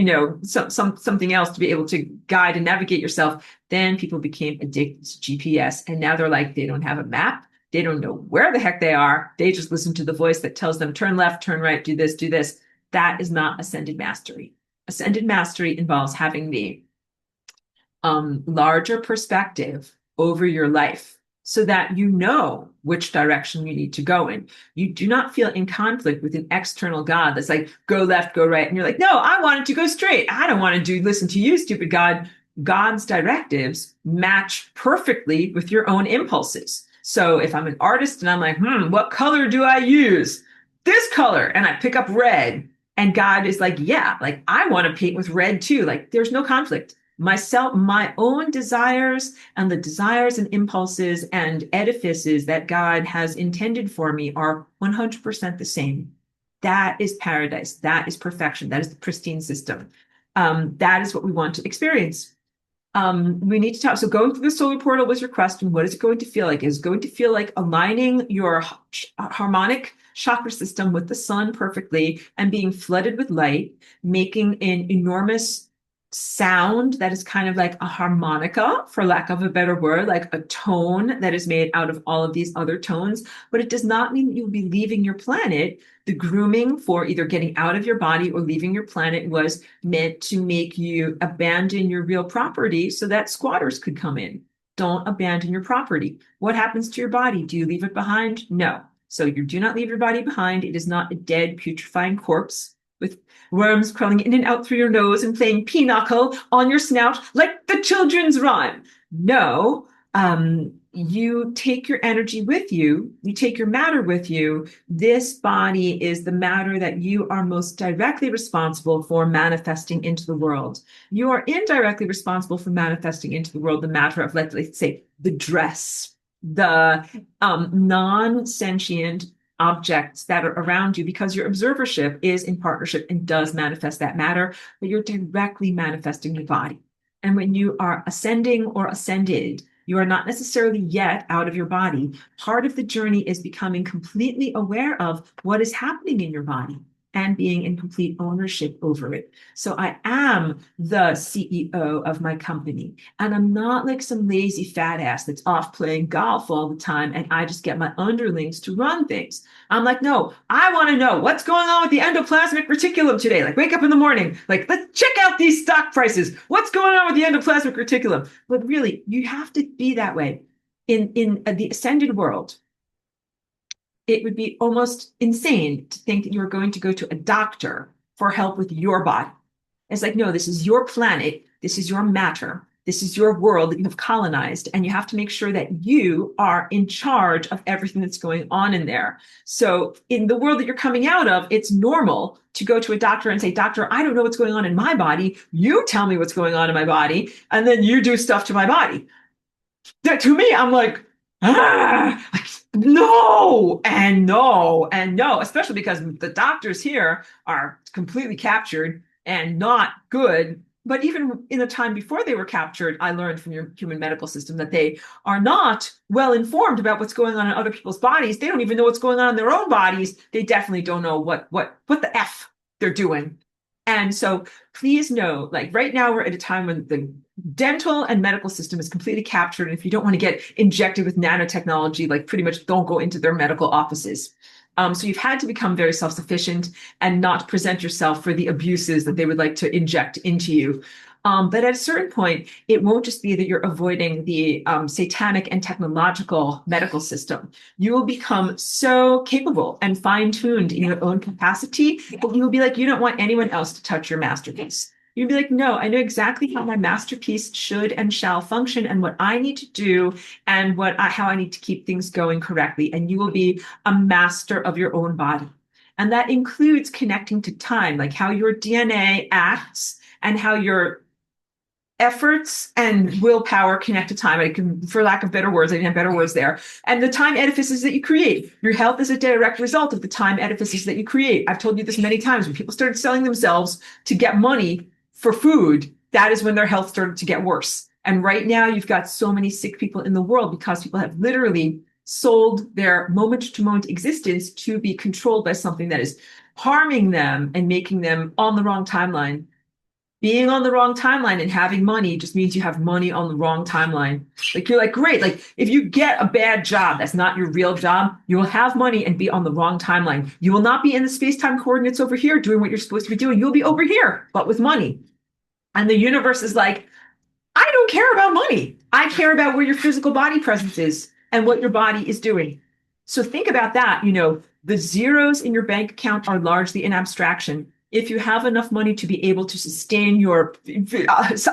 something else to be able to guide and navigate yourself. Then people became addicted to GPS, and now they're like, they don't have a map, they don't know where the heck they are, they just listen to the voice that tells them turn left, turn right, do this, do this. That is not ascended mastery. Ascended mastery involves having the larger perspective over your life so that you know which direction you need to go in. You do not feel in conflict with an external God that's like, go left, go right. And you're like, no, I wanted to go straight. I don't want to listen to you, stupid God. God's directives match perfectly with your own impulses. So if I'm an artist and I'm like, what color do I use? This color. And I pick up red. And God is like, yeah, like I want to paint with red too. Like there's no conflict. Myself, my own desires and the desires and impulses and edifices that God has intended for me are 100% the same. That is paradise. That is perfection. That is the pristine system. That is what we want to experience. We need to talk. So going through the solar portal was your question. What is it going to feel like? Is it going to feel like aligning your harmonic chakra system with the sun perfectly and being flooded with light, making an enormous sound that is kind of like a harmonica, for lack of a better word, like a tone that is made out of all of these other tones. But it does not mean that you'll be leaving your planet. The grooming for either getting out of your body or leaving your planet was meant to make you abandon your real property so that squatters could come in. Don't abandon your property. What happens to your body? Do you leave it behind? No. So you do not leave your body behind. It is not a dead, putrefying corpse with worms crawling in and out through your nose and playing pinochle on your snout like the children's rhyme. No, you take your energy with you. You take your matter with you. This body is the matter that you are most directly responsible for manifesting into the world. You are indirectly responsible for manifesting into the world the matter of, let's say, the dress, the non-sentient objects that are around you, because your observership is in partnership and does manifest that matter, but you're directly manifesting the body. And when you are ascending or ascended, you are not necessarily yet out of your body. Part of the journey is becoming completely aware of what is happening in your body and being in complete ownership over it. So I am the CEO of my company, and I'm not like some lazy fat ass that's off playing golf all the time and I just get my underlings to run things. I'm like, no, I want to know what's going on with the endoplasmic reticulum today. Like, wake up in the morning, like, let's check out these stock prices. What's going on with the endoplasmic reticulum? But really, you have to be that way. In the ascended world, it would be almost insane to think that you're going to go to a doctor for help with your body. It's like, no, this is your planet. This is your matter. This is your world that you have colonized, and you have to make sure that you are in charge of everything that's going on in there. So in the world that you're coming out of, it's normal to go to a doctor and say, doctor, I don't know what's going on in my body. You tell me what's going on in my body, and then you do stuff to my body. That, to me, I'm like, no, and no, and no, especially because the doctors here are completely captured and not good. But even in the time before they were captured, I learned from your human medical system that they are not well informed about what's going on in other people's bodies. They don't even know what's going on in their own bodies. They definitely don't know what the F they're doing. And so please know, like right now, we're at a time when the dental and medical system is completely captured. And if you don't want to get injected with nanotechnology, like pretty much don't go into their medical offices. So you've had to become very self-sufficient and not present yourself for the abuses that they would like to inject into you. But at a certain point, it won't just be that you're avoiding the satanic and technological medical system. You will become so capable and fine-tuned in your own capacity that you will be like, you don't want anyone else to touch your masterpiece. You'd be like, no, I know exactly how my masterpiece should and shall function and what I need to do and how I need to keep things going correctly. And you will be a master of your own body. And that includes connecting to time, like how your DNA acts and how your efforts and willpower connect to time. I can, for lack of better words, I didn't have better words there. And the time edifices that you create. Your health is a direct result of the time edifices that you create. I've told you this many times. When people started selling themselves to get money for food, that is when their health started to get worse. And right now, you've got so many sick people in the world because people have literally sold their moment-to-moment existence to be controlled by something that is harming them and making them on the wrong timeline. Being on the wrong timeline and having money just means you have money on the wrong timeline. Like you're like, great. Like if you get a bad job, that's not your real job, you will have money and be on the wrong timeline. You will not be in the space-time coordinates over here doing what you're supposed to be doing. You'll be over here, but with money. And the universe is like, I don't care about money. I care about where your physical body presence is and what your body is doing. So think about that. The zeros in your bank account are largely an abstraction. If you have enough money to be able to sustain your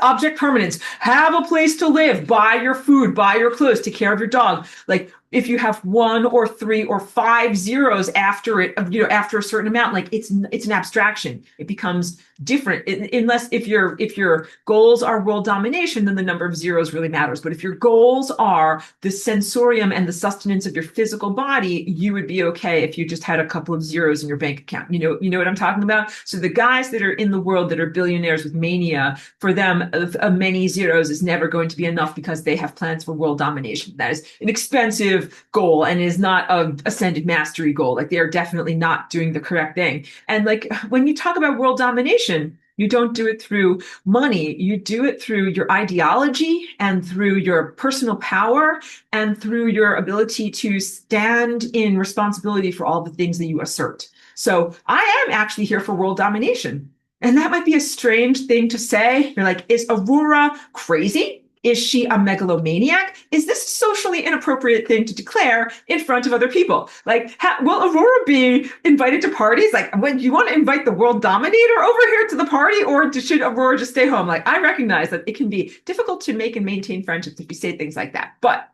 object permanence, have a place to live, buy your food, buy your clothes, take care of your dog. Like if you have 1 or 3 or 5 zeros after it, after a certain amount, like it's an abstraction. It becomes different unless if your goals are world domination, then the number of zeros really matters. But if your goals are the sensorium and the sustenance of your physical body, you would be okay if you just had a couple of zeros in your bank account. You know what I'm talking about? So the guys that are in the world that are billionaires with mania, for them, many zeros is never going to be enough because they have plans for world domination. That is an expensive goal and is not a ascended mastery goal. Like they are definitely not doing the correct thing. And like when you talk about world domination, you don't do it through money. You do it through your ideology and through your personal power and through your ability to stand in responsibility for all the things that you assert. So I am actually here for world domination. And that might be a strange thing to say. You're like, is Aurora crazy? Is she a megalomaniac? Is this a socially inappropriate thing to declare in front of other people? Like, will Aurora be invited to parties? Like, when you want to invite the world dominator over here to the party, or should Aurora just stay home? Like, I recognize that it can be difficult to make and maintain friendships if you say things like that. But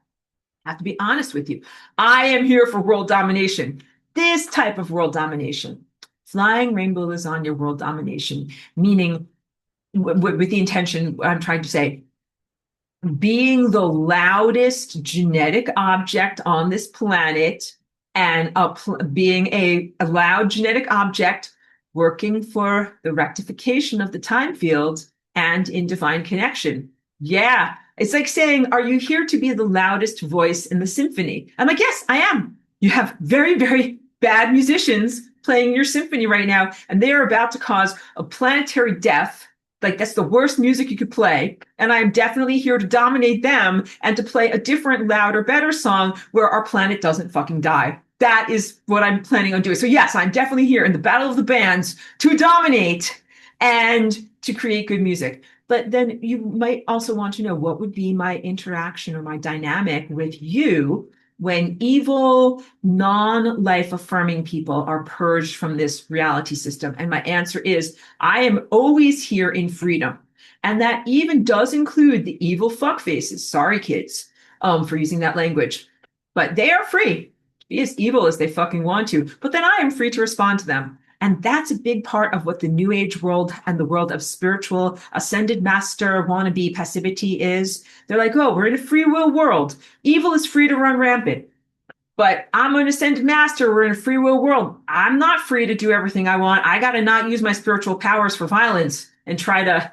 I have to be honest with you. I am here for world domination. This type of world domination. Flying rainbow lasagna world domination, meaning with the intention, I'm trying to say, being the loudest genetic object on this planet and being a loud genetic object working for the rectification of the time field and in divine connection. Yeah, it's like saying, are you here to be the loudest voice in the symphony? I'm like, yes, I am. You have very, very bad musicians playing your symphony right now, and they are about to cause a planetary death. Like that's the worst music you could play. And I'm definitely here to dominate them and to play a different, louder, better song where our planet doesn't fucking die. That is what I'm planning on doing. So yes, I'm definitely here in the battle of the bands to dominate and to create good music. But then you might also want to know what would be my interaction or my dynamic with you when evil, non-life affirming people are purged from this reality system. And my answer is, I am always here in freedom. And that even does include the evil fuckfaces. Sorry, kids, for using that language. But they are free to be as evil as they fucking want to. But then I am free to respond to them. And that's a big part of what the New Age world and the world of spiritual ascended master wannabe passivity is. They're like, oh, we're in a free will world. Evil is free to run rampant. But I'm an ascended master. We're in a free will world. I'm not free to do everything I want. I got to not use my spiritual powers for violence and try to,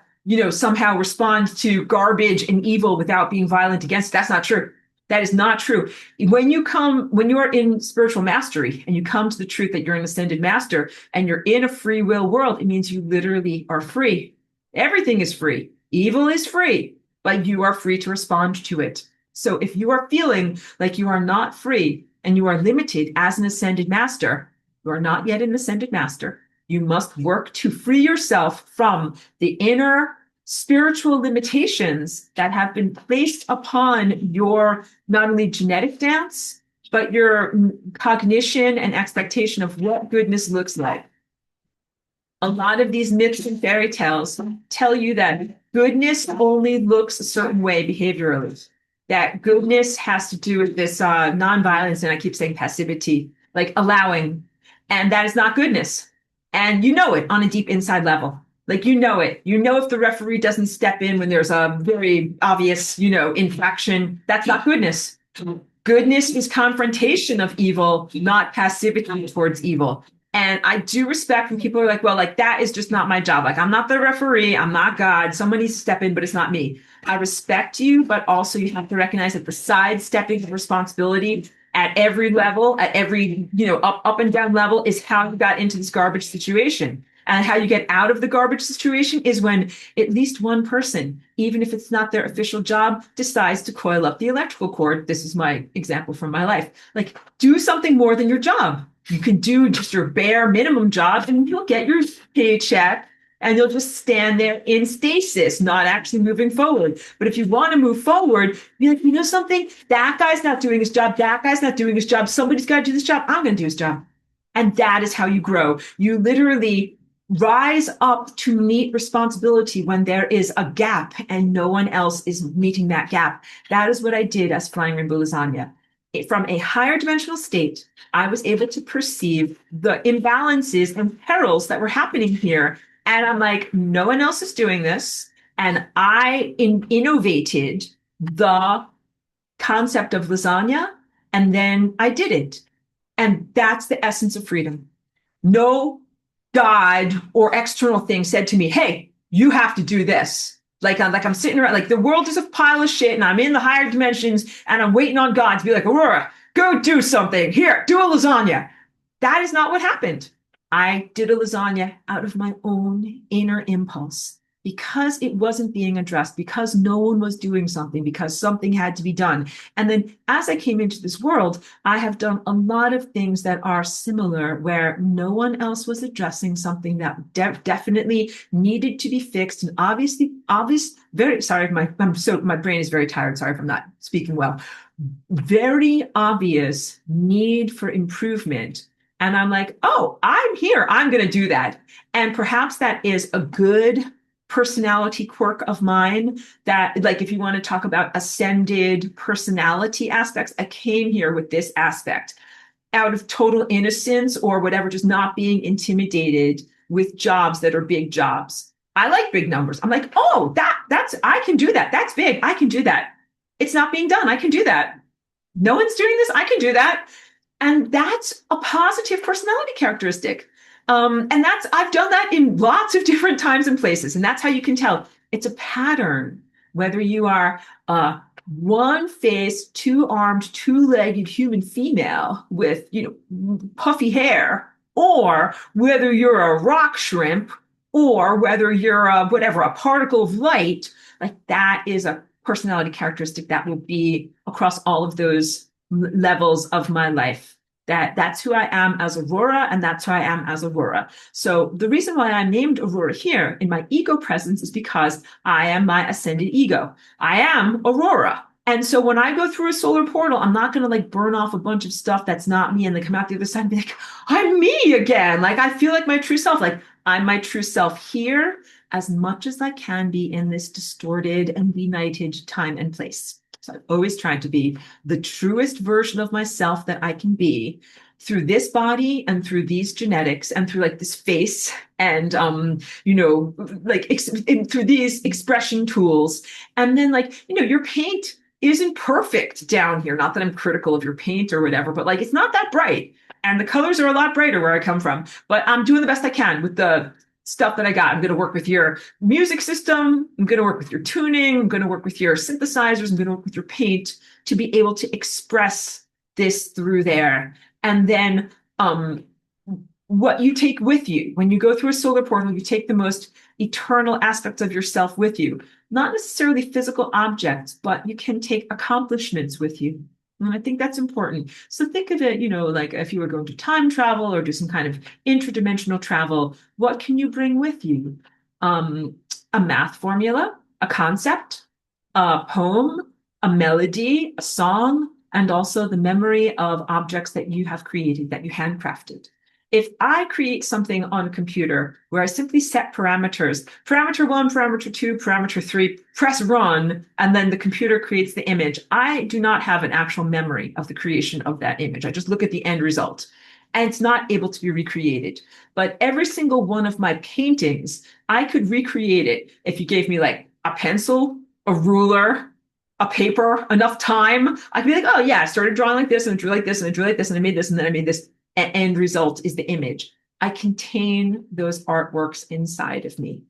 somehow respond to garbage and evil without being violent against it. That's not true. That is not true. When you are in spiritual mastery and you come to the truth that you're an ascended master and you're in a free will world, it means you literally are free. Everything is free. Evil is free, but you are free to respond to it. So if you are feeling like you are not free and you are limited as an ascended master, you are not yet an ascended master. You must work to free yourself from the inner spiritual limitations that have been placed upon your not only genetic dance, but your cognition and expectation of what goodness looks like. A lot of these myths and fairy tales tell you that goodness only looks a certain way behaviorally. That goodness has to do with this nonviolence, and I keep saying passivity, like allowing, and that is not goodness. And you know it on a deep inside level. Like, you know it. You know if the referee doesn't step in when there's a very obvious, infraction, that's not goodness. Goodness is confrontation of evil, not passivity towards evil. And I do respect when people are like, well, like, that is just not my job. Like, I'm not the referee. I'm not God. Someone needs to step in, but it's not me. I respect you, but also you have to recognize that the sidestepping of responsibility at every level, at every, up and down level is how you got into this garbage situation. And how you get out of the garbage situation is when at least one person, even if it's not their official job, decides to coil up the electrical cord. This is my example from my life. Like, do something more than your job. You can do just your bare minimum job and you'll get your paycheck and you'll just stand there in stasis, not actually moving forward. But if you want to move forward, be like, you know something? That guy's not doing his job. That guy's not doing his job. Somebody's got to do this job. I'm going to do his job. And that is how you grow. You literally rise up to meet responsibility when there is a gap and no one else is meeting that gap. That is what I did as Flying Rainbow Lasagna. From a higher dimensional state, I was able to perceive the imbalances and perils that were happening here. And I'm like, no one else is doing this. And I innovated the concept of lasagna, and then I did it. And that's the essence of freedom. No God or external thing said to me, hey, you have to do this. Like I'm sitting around, like the world is a pile of shit and I'm in the higher dimensions and I'm waiting on God to be like, Aurora, go do something. Here, do a lasagna. That is not what happened. I did a lasagna out of my own inner impulse because it wasn't being addressed, because no one was doing something, because something had to be done. And then as I came into this world, I have done a lot of things that are similar where no one else was addressing something that definitely needed to be fixed. And very sorry, my brain is very tired. Sorry if I'm not speaking well. Very obvious need for improvement. And I'm like, oh, I'm here. I'm going to do that. And perhaps that is a good personality quirk of mine that, like, if you want to talk about ascended personality aspects, I came here with this aspect out of total innocence or whatever, just not being intimidated with jobs that are big jobs. I like big numbers. I'm like, oh, that's, I can do that. That's big. I can do that. It's not being done. I can do that. No one's doing this. I can do that. And that's a positive personality characteristic. And I've done that in lots of different times and places. And that's how you can tell it's a pattern, whether you are a one-faced, two-armed, two-legged human female with, puffy hair, or whether you're a rock shrimp, or whether you're a particle of light. Like, that is a personality characteristic that will be across all of those levels of my life. That's who I am as Aurora, and that's who I am as Aurora. So the reason why I named Aurora here in my ego presence is because I am my ascended ego. I am Aurora. And so when I go through a solar portal, I'm not going to like burn off a bunch of stuff that's not me and then come out the other side and be like, I'm me again. Like, I feel like my true self, like I'm my true self here as much as I can be in this distorted and benighted time and place. So I've always tried to be the truest version of myself that I can be through this body and through these genetics and through like this face and, through these expression tools. And then your paint isn't perfect down here. Not that I'm critical of your paint or whatever, but like, it's not that bright. And the colors are a lot brighter where I come from, but I'm doing the best I can with the stuff that I got. I'm going to work with your music system. I'm going to work with your tuning. I'm going to work with your synthesizers. I'm going to work with your paint to be able to express this through there. And then what you take with you when you go through a solar portal, you take the most eternal aspects of yourself with you, not necessarily physical objects, but you can take accomplishments with you. And I think that's important. So think of it, like if you were going to time travel or do some kind of interdimensional travel, what can you bring with you? A math formula, a concept, a poem, a melody, a song, and also the memory of objects that you have created, that you handcrafted. If I create something on a computer where I simply set parameters, parameter 1, parameter 2, parameter 3, press run, and then the computer creates the image, I do not have an actual memory of the creation of that image. I just look at the end result, and it's not able to be recreated. But every single one of my paintings, I could recreate it if you gave me like a pencil, a ruler, a paper, enough time. I could be like, oh yeah, I started drawing like this and I drew like this and I drew like this and I made this and then I made this. End result is the image. I contain those artworks inside of me.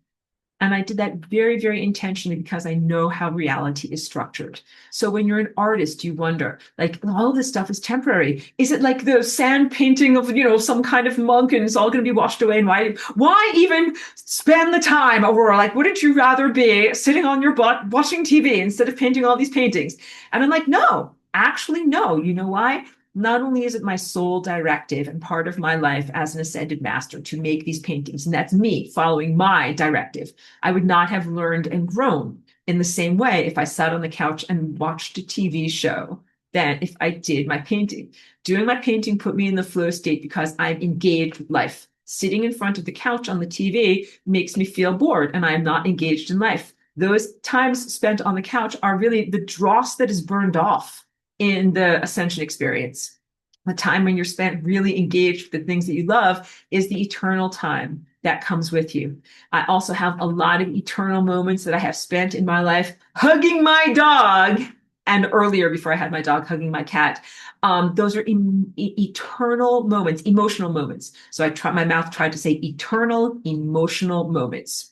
And I did that very, very intentionally because I know how reality is structured. So when you're an artist, you wonder, like, all this stuff is temporary. Is it like the sand painting of, some kind of monk and it's all going to be washed away? And why even spend the time, Aurora? Like, wouldn't you rather be sitting on your butt watching TV instead of painting all these paintings? And I'm like, no, actually, no. You know why? Not only is it my sole directive and part of my life as an ascended master to make these paintings, and that's me following my directive, I would not have learned and grown in the same way if I sat on the couch and watched a TV show than if I did my painting. Doing my painting put me in the flow state because I'm engaged with life. Sitting in front of the couch on the TV makes me feel bored and I am not engaged in life. Those times spent on the couch are really the dross that is burned off in the ascension experience. The time when you're spent really engaged with the things that you love is the eternal time that comes with you. I also have a lot of eternal moments that I have spent in my life hugging my dog, and earlier, before I had my dog, hugging my cat. Those are eternal moments, emotional moments. So my mouth tried to say eternal emotional moments.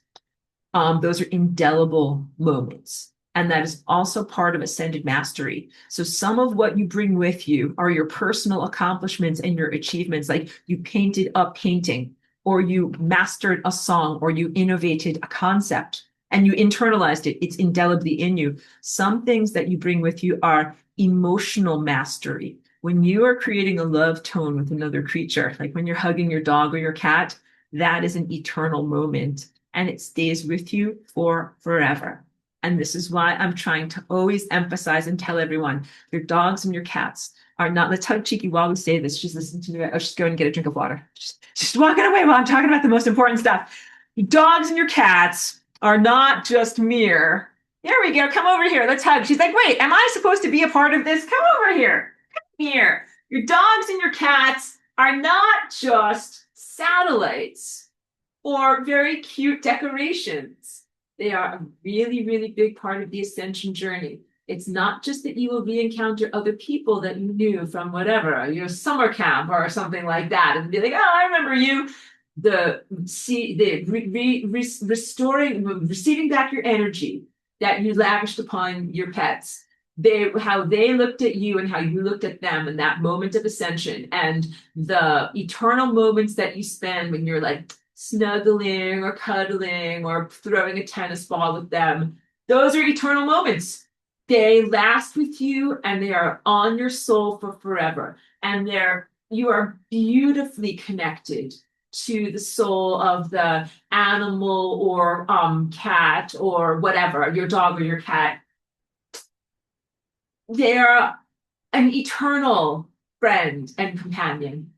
Those are indelible moments. And that is also part of ascended mastery. So some of what you bring with you are your personal accomplishments and your achievements, like you painted a painting, or you mastered a song, or you innovated a concept and you internalized it. It's indelibly in you. Some things that you bring with you are emotional mastery. When you are creating a love tone with another creature, like when you're hugging your dog or your cat, that is an eternal moment and it stays with you for forever. And this is why I'm trying to always emphasize and tell everyone, your dogs and your cats are not, let's hug Cheeky while we say this. She's listening to me. Oh, she's going to get a drink of water. She's walking away while I'm talking about the most important stuff. Your dogs and your cats are not just mere, there we go, come over here, let's hug. She's like, wait, am I supposed to be a part of this? Come over here, come here. Your dogs and your cats are not just satellites or very cute decorations. They are a really, really big part of the ascension journey. It's not just that you will re-encounter other people that you knew from whatever, your summer camp or something like that, and be like, oh, I remember you. Receiving back your energy that you lavished upon your pets. How they looked at you and how you looked at them in that moment of ascension, and the eternal moments that you spend when you're like snuggling or cuddling or throwing a tennis ball with them. Those are eternal moments. They last with you and they are on your soul for forever. And you are beautifully connected to the soul of the animal or cat or whatever, your dog or your cat. They're an eternal friend and companion.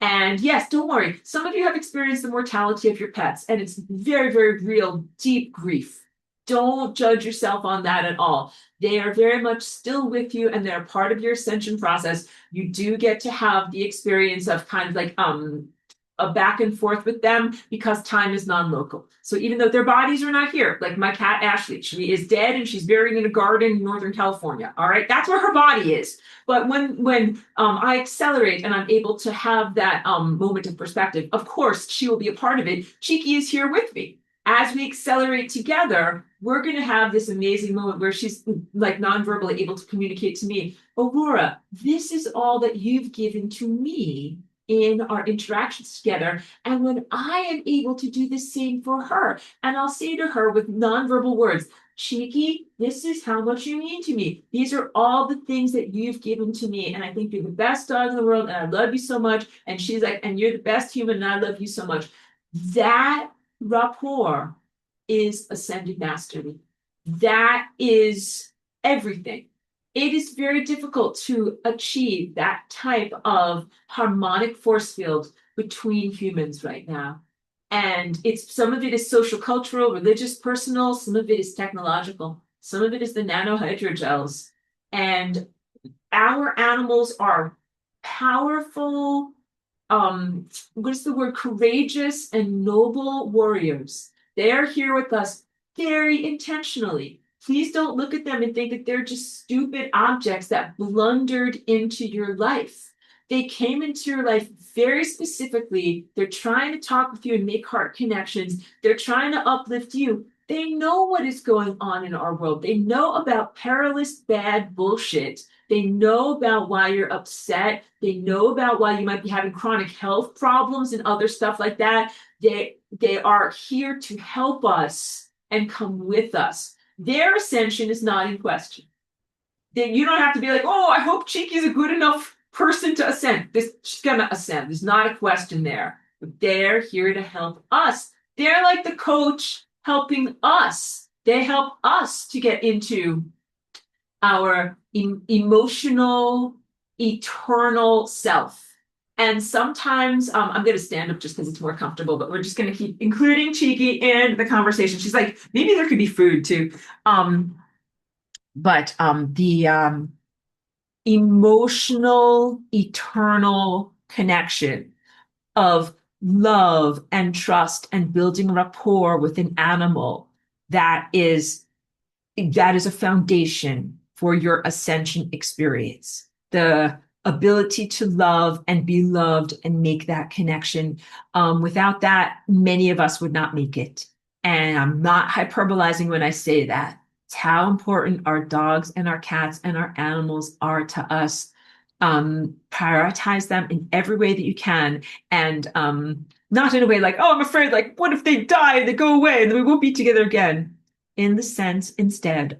And yes, don't worry. Some of you have experienced the mortality of your pets, and it's very, very real, deep grief. Don't judge yourself on that at all. They are very much still with you, and they're part of your ascension process. You do get to have the experience of kind of like a back and forth with them because time is non-local. So even though their bodies are not here, like my cat Ashley, she is dead and she's buried in a garden in Northern California. All right, that's where her body is. But when I accelerate and I'm able to have that moment of perspective, of course she will be a part of it. Cheeky is here with me. As we accelerate together, we're going to have this amazing moment where she's like nonverbally able to communicate to me, Aurora, this is all that you've given to me in our interactions together. And when I am able to do the same for her, and I'll say to her with nonverbal words, Cheeky, this is how much you mean to me. These are all the things that you've given to me. And I think you're the best dog in the world. And I love you so much. And she's like, and you're the best human. And I love you so much. That rapport is ascended mastery. That is everything. It is very difficult to achieve that type of harmonic force field between humans right now. And some of it is social, cultural, religious, personal, some of it is technological, some of it is the nanohydrogels. And our animals are powerful, what's the word? Courageous and noble warriors. They're here with us very intentionally. Please don't look at them and think that they're just stupid objects that blundered into your life. They came into your life very specifically. They're trying to talk with you and make heart connections. They're trying to uplift you. They know what is going on in our world. They know about perilous, bad bullshit. They know about why you're upset. They know about why you might be having chronic health problems and other stuff like that. They are here to help us and come with us. Their ascension is not in question. You don't have to be like, oh, I hope Cheeky's a good enough person to ascend. She's gonna ascend. There's not a question there. But they're here to help us. They're like the coach helping us. They help us to get into our emotional, eternal self. And sometimes I'm going to stand up just because it's more comfortable, but we're just going to keep including Cheeky in the conversation. She's like, maybe there could be food too. But the emotional, eternal connection of love and trust and building rapport with an animal that is a foundation for your ascension experience. The ability to love and be loved and make that connection. Without that, many of us would not make it. And I'm not hyperbolizing when I say that. It's how important our dogs and our cats and our animals are to us. Prioritize them in every way that you can. And not in a way like, oh, I'm afraid, like, what if they die and they go away and then we won't be together again? In the sense, instead,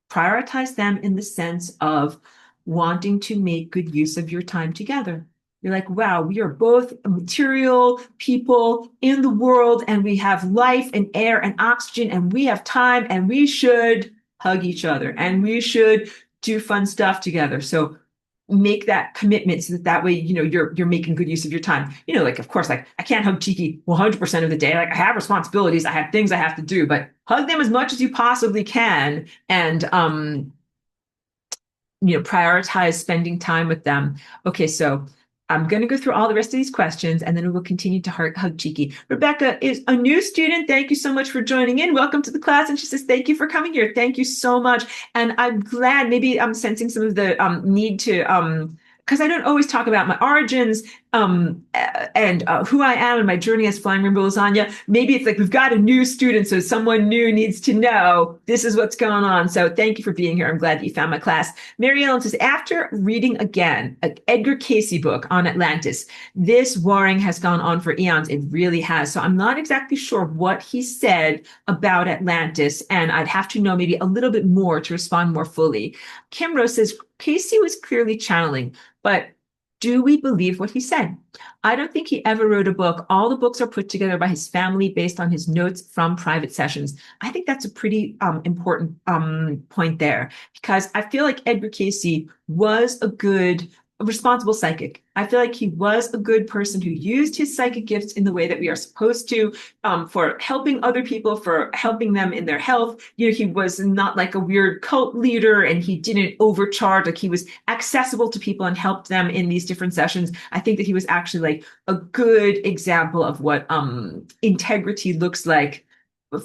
prioritize them in the sense of wanting to make good use of your time together. You're like, wow, we are both material people in the world, and we have life and air and oxygen, and we have time, and we should hug each other, and we should do fun stuff together. So make that commitment so that way, you're making good use of your time. Like, of course, like I can't hug Cheeky 100% of the day. Like I have responsibilities, I have things I have to do, but hug them as much as you possibly can. And, prioritize spending time with them. Okay. So I'm going to go through all the rest of these questions and then we will continue to hug Cheeky. Rebecca is a new student. Thank you so much for joining in. Welcome to the class. And she says, thank you for coming here. Thank you so much. And I'm glad, maybe I'm sensing some of the need to, because I don't always talk about my origins and who I am and my journey as Flying Rainbow Lasagna. Maybe it's like we've got a new student, so someone new needs to know this is what's going on. So thank you for being here. I'm glad that you found my class. Mary Ellen says, after reading again an Edgar Cayce book on Atlantis, this warring has gone on for eons. It really has. So I'm not exactly sure what he said about Atlantis, and I'd have to know maybe a little bit more to respond more fully. Kim Rose says, Cayce was clearly channeling, but do we believe what he said? I don't think he ever wrote a book. All the books are put together by his family based on his notes from private sessions. I think that's a pretty important point there, because I feel like Edgar Cayce was a responsible psychic. I feel like he was a good person who used his psychic gifts in the way that we are supposed to, for helping other people, for helping them in their health. He was not like a weird cult leader, and he didn't overcharge. Like, he was accessible to people and helped them in these different sessions. I think that he was actually like a good example of what integrity looks like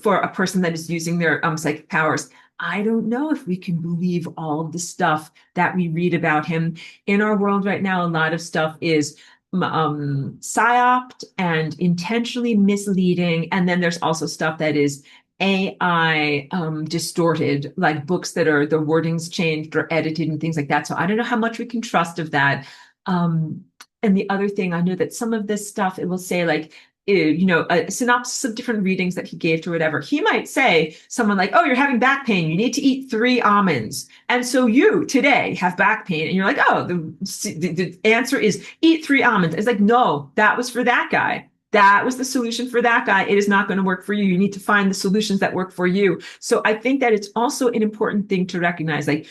for a person that is using their psychic powers. I don't know if we can believe all of the stuff that we read about him. In our world right now, a lot of stuff is psyoped and intentionally misleading. And then there's also stuff that is AI distorted, like books that are the wordings changed or edited and things like that. So I don't know how much we can trust of that. And the other thing, I know that some of this stuff, it will say like, a synopsis of different readings that he gave to whatever. He might say someone like, oh, you're having back pain. You need to eat 3 almonds. And so you today have back pain. And you're like, oh, the answer is eat 3 almonds. It's like, no, that was for that guy. That was the solution for that guy. It is not going to work for you. You need to find the solutions that work for you. So I think that it's also an important thing to recognize, like,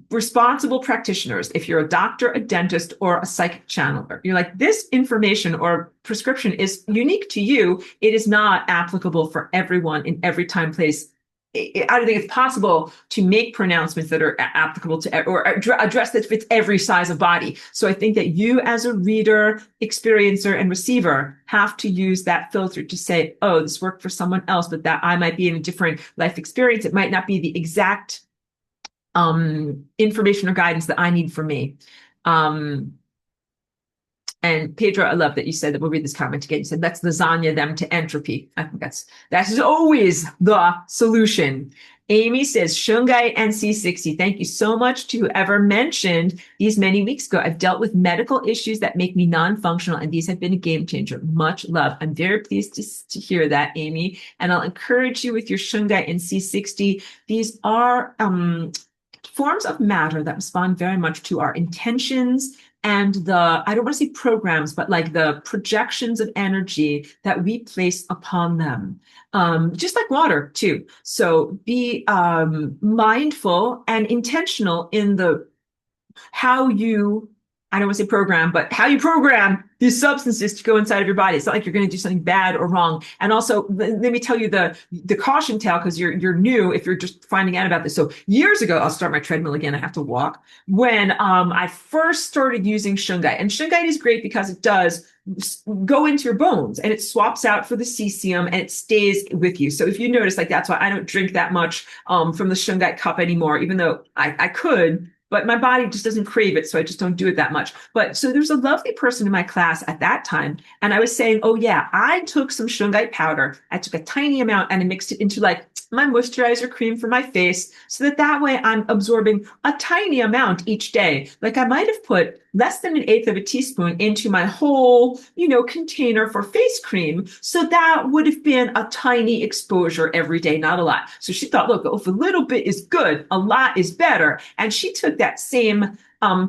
responsible practitioners, if you're a doctor, a dentist, or a psychic channeler, you're like, this information or prescription is unique to you. It is not applicable for everyone in every time, place. I don't think it's possible to make pronouncements that are applicable to or address that fits every size of body. So I think that you, as a reader, experiencer, and receiver, have to use that filter to say, oh, this worked for someone else, but that I might be in a different life experience. It might not be the exact information or guidance that I need for me. And Pedro, I love that you said that. We'll read this comment again. You said, let's lasagna them to entropy. I think that is always the solution. Amy says, Shungite and C60. Thank you so much to whoever mentioned these many weeks ago. I've dealt with medical issues that make me non-functional, and these have been a game changer. Much love. I'm very pleased to hear that, Amy. And I'll encourage you with your Shungite and C60. These are forms of matter that respond very much to our intentions and I don't want to say programs, but like the projections of energy that we place upon them. Just like water too. So be mindful and intentional in how you, I don't want to say program, but how you program these substances to go inside of your body. It's not like you're going to do something bad or wrong. And also, let me tell you the caution tale, because you're new if you're just finding out about this. So years ago, I'll start my treadmill again. I have to walk. When I first started using shungite, and shungite is great because it does go into your bones and it swaps out for the cesium and it stays with you. So if you notice, like that's why I don't drink that much from the shungite cup anymore, even though I could. But my body just doesn't crave it, so I just don't do it that much. But so there's a lovely person in my class at that time, and I was saying, oh yeah, I took some shungite powder. I took a tiny amount and I mixed it into like my moisturizer cream for my face, so that way I'm absorbing a tiny amount each day. Like I might have put less than an eighth of a teaspoon into my whole, container for face cream. So that would have been a tiny exposure every day, not a lot. So she thought, look, if a little bit is good, a lot is better. And she took that same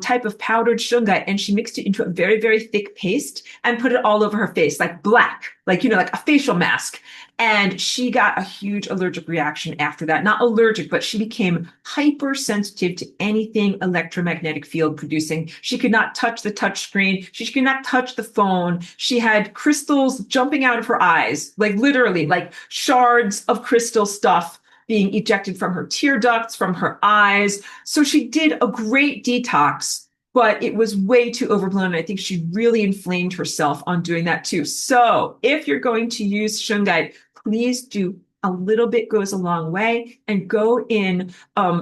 type of powdered shungite and she mixed it into a very, very thick paste and put it all over her face, like black, like a facial mask. And she got a huge allergic reaction after that. Not allergic, but she became hypersensitive to anything electromagnetic field producing. She could not touch the touch screen. She could not touch the phone. She had crystals jumping out of her eyes, like literally, like shards of crystal stuff being ejected from her tear ducts, from her eyes. So she did a great detox, but it was way too overblown. And I think she really inflamed herself on doing that too. So if you're going to use shungite, please do a little bit goes a long way, and go in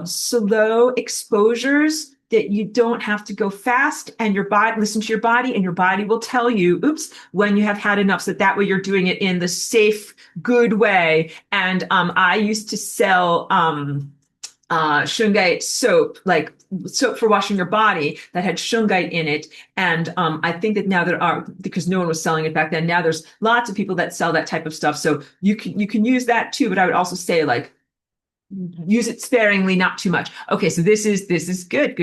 slow exposures that you don't have to go fast, and your body, listen to your body, and your body will tell you, oops, when you have had enough. So that way you're doing it in the safe, good way. And I used to sell shungite soap, like soap for washing your body that had shungite in it. And I think that now there are, because no one was selling it back then, now there's lots of people that sell that type of stuff. So you can use that too, but I would also say like use it sparingly, not too much. Okay, so this is good.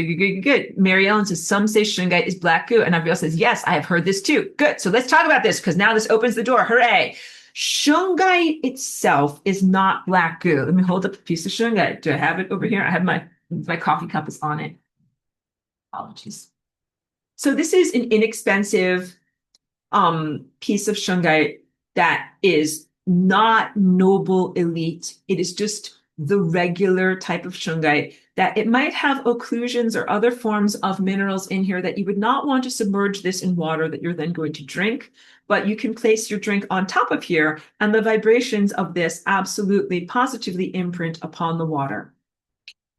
Mary Ellen says, some say shungite is black goo. And Abigail says, yes, I have heard this too. Good. So let's talk about this, because now this opens the door. Hooray. Shungite itself is not black goo. Let me hold up a piece of shungite. Do I have it over here? I have my coffee cup is on it. Apologies. So this is an inexpensive piece of shungite that is not noble elite. It is just the regular type of shungite that it might have occlusions or other forms of minerals in here that you would not want to submerge this in water that you're then going to drink. But you can place your drink on top of here, and the vibrations of this absolutely positively imprint upon the water.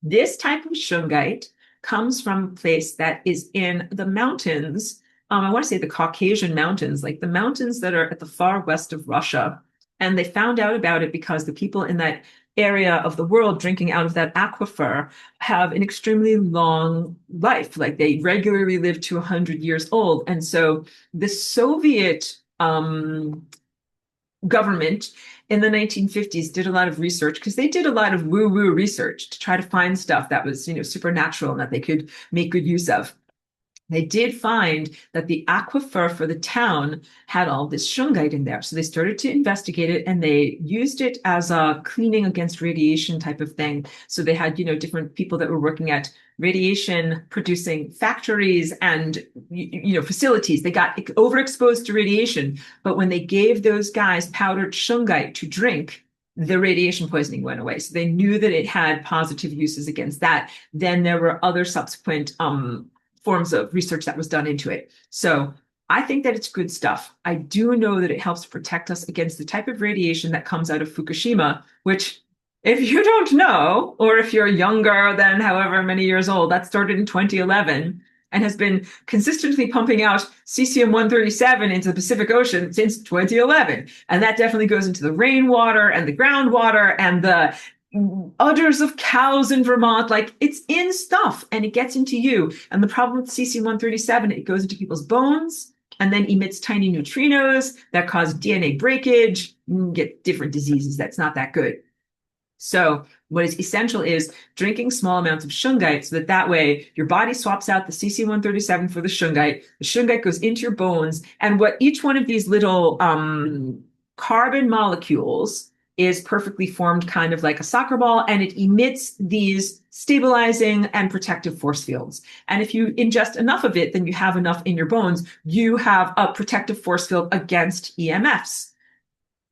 This type of shungite comes from a place that is in the mountains. I want to say the Caucasian mountains, like the mountains that are at the far west of Russia. And they found out about it because the people in that area of the world drinking out of that aquifer have an extremely long life. Like they regularly live to 100 years old. And so the Soviet government in the 1950s did a lot of research, because they did a lot of woo-woo research to try to find stuff that was, supernatural and that they could make good use of. They did find that the aquifer for the town had all this shungite in there. So they started to investigate it, and they used it as a cleaning against radiation type of thing. So they had, different people that were working at radiation producing factories and, facilities. They got overexposed to radiation. But when they gave those guys powdered shungite to drink, the radiation poisoning went away. So they knew that it had positive uses against that. Then there were other subsequent forms of research that was done into it. So I think that it's good stuff. I do know that it helps protect us against the type of radiation that comes out of Fukushima, which, if you don't know, or if you're younger than however many years old, that started in 2011. and has been consistently pumping out cesium-137 into the Pacific Ocean since 2011. And that definitely goes into the rainwater and the groundwater and the udders of cows in Vermont. Like, it's in stuff and it gets into you. And the problem with cesium-137, it goes into people's bones and then emits tiny neutrinos that cause DNA breakage, get different diseases. That's not that good. So what is essential is drinking small amounts of shungite so that way your body swaps out the cesium-137 for the shungite. The shungite goes into your bones. And what each one of these little carbon molecules is perfectly formed, kind of like a soccer ball, and it emits these stabilizing and protective force fields. And if you ingest enough of it, then you have enough in your bones. You have a protective force field against EMFs.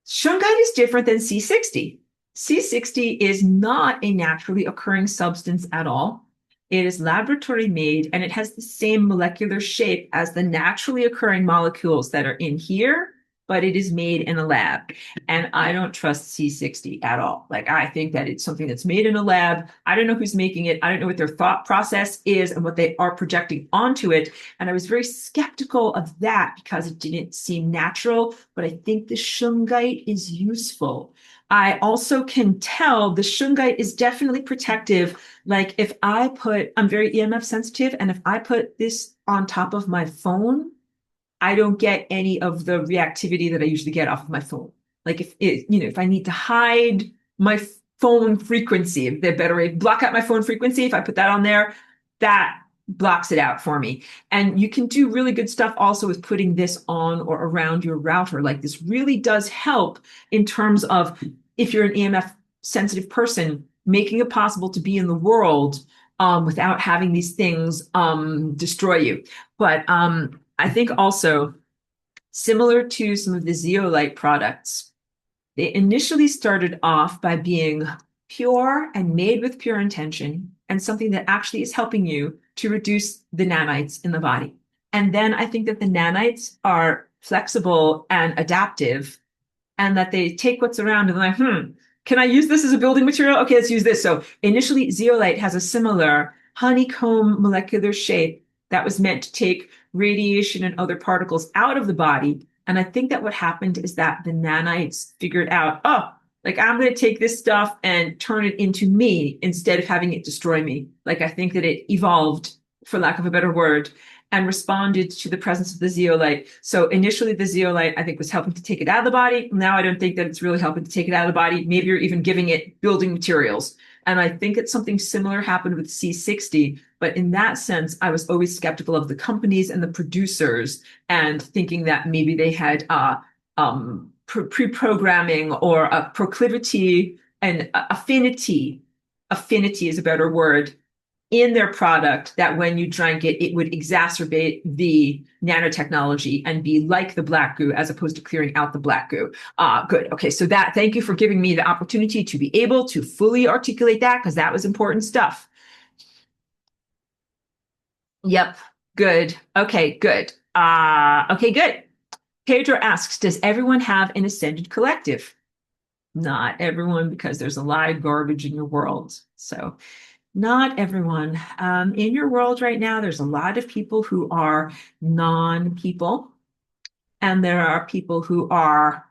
Shungite is different than C60. C60 is not a naturally occurring substance at all. It is laboratory made, and it has the same molecular shape as the naturally occurring molecules that are in here, but it is made in a lab. And I don't trust C60 at all. Like, I think that it's something that's made in a lab. I don't know who's making it. I don't know what their thought process is and what they are projecting onto it. And I was very skeptical of that because it didn't seem natural, but I think the shungite is useful. I also can tell the shungite is definitely protective. Like, if I'm very EMF sensitive, and if I put this on top of my phone, I don't get any of the reactivity that I usually get off of my phone. Like, if I need to hide my phone frequency, the better way, block out my phone frequency, if I put that on there, that blocks it out for me. And you can do really good stuff also with putting this on or around your router. Like, this really does help in terms of, if you're an EMF sensitive person, making it possible to be in the world without having these things destroy you. But I think also, similar to some of the zeolite products, they initially started off by being pure and made with pure intention, and something that actually is helping you to reduce the nanites in the body. And then I think that the nanites are flexible and adaptive, and that they take what's around and they're like, can I use this as a building material? Okay, let's use this. So initially, zeolite has a similar honeycomb molecular shape that was meant to take radiation and other particles out of the body. And I think that what happened is that the nanites figured out, like, I'm going to take this stuff and turn it into me instead of having it destroy me. Like, I think that it evolved, for lack of a better word, and responded to the presence of the zeolite. So initially, the zeolite, I think, was helping to take it out of the body. Now I don't think that it's really helping to take it out of the body. Maybe you're even giving it building materials. And I think that something similar happened with C60. But in that sense, I was always skeptical of the companies and the producers, and thinking that maybe they had pre-programming or a proclivity and affinity is a better word, in their product, that when you drank it, it would exacerbate the nanotechnology and be like the black goo as opposed to clearing out the black goo. Good. Okay. So thank you for giving me the opportunity to be able to fully articulate that, because that was important stuff. Yep. Good. Okay, good. Okay, good. Pedro asks, does everyone have an ascended collective? Not everyone, because there's a lot of garbage in your world. So not everyone. In your world right now, there's a lot of people who are non-people, and there are people who are,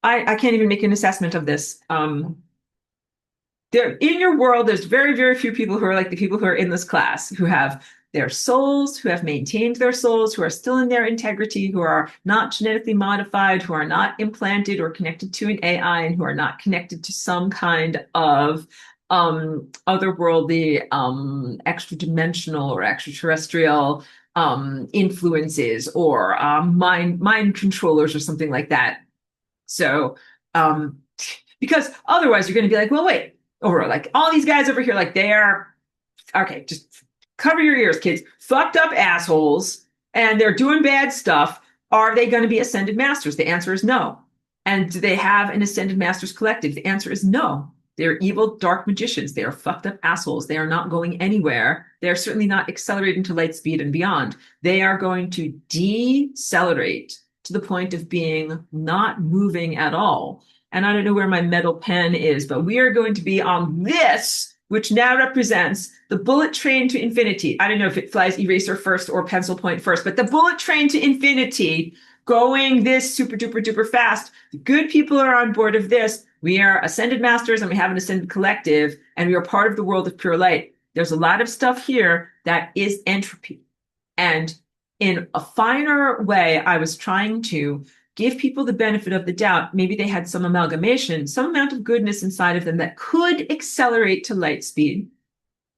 I can't even make an assessment of this. There, in your world, there's very, very few people who are like the people who are in this class, who have their souls, who have maintained their souls, who are still in their integrity, who are not genetically modified, who are not implanted or connected to an AI, and who are not connected to some kind of otherworldly, extra-dimensional or extraterrestrial influences, or mind controllers or something like that. So, because otherwise you're going to be like, well, wait, Aurora, like, all these guys over here, like, they are, okay, just cover your ears, kids, fucked up assholes, and they're doing bad stuff. Are they going to be ascended masters? The answer is no. And do they have an ascended masters collective? The answer is no. They're evil, dark magicians. They are fucked up assholes. They are not going anywhere. They're certainly not accelerating to light speed and beyond. They are going to decelerate to the point of being not moving at all. And I don't know where my metal pen is, but we are going to be on this which now represents the bullet train to infinity. I don't know if it flies eraser first or pencil point first, but the bullet train to infinity going this super duper duper fast. The good people are on board of this. We are ascended masters and we have an ascended collective, and we are part of the world of pure light. There's a lot of stuff here that is entropy. And in a finer way, I was trying to give people the benefit of the doubt. Maybe they had some amalgamation, some amount of goodness inside of them that could accelerate to light speed,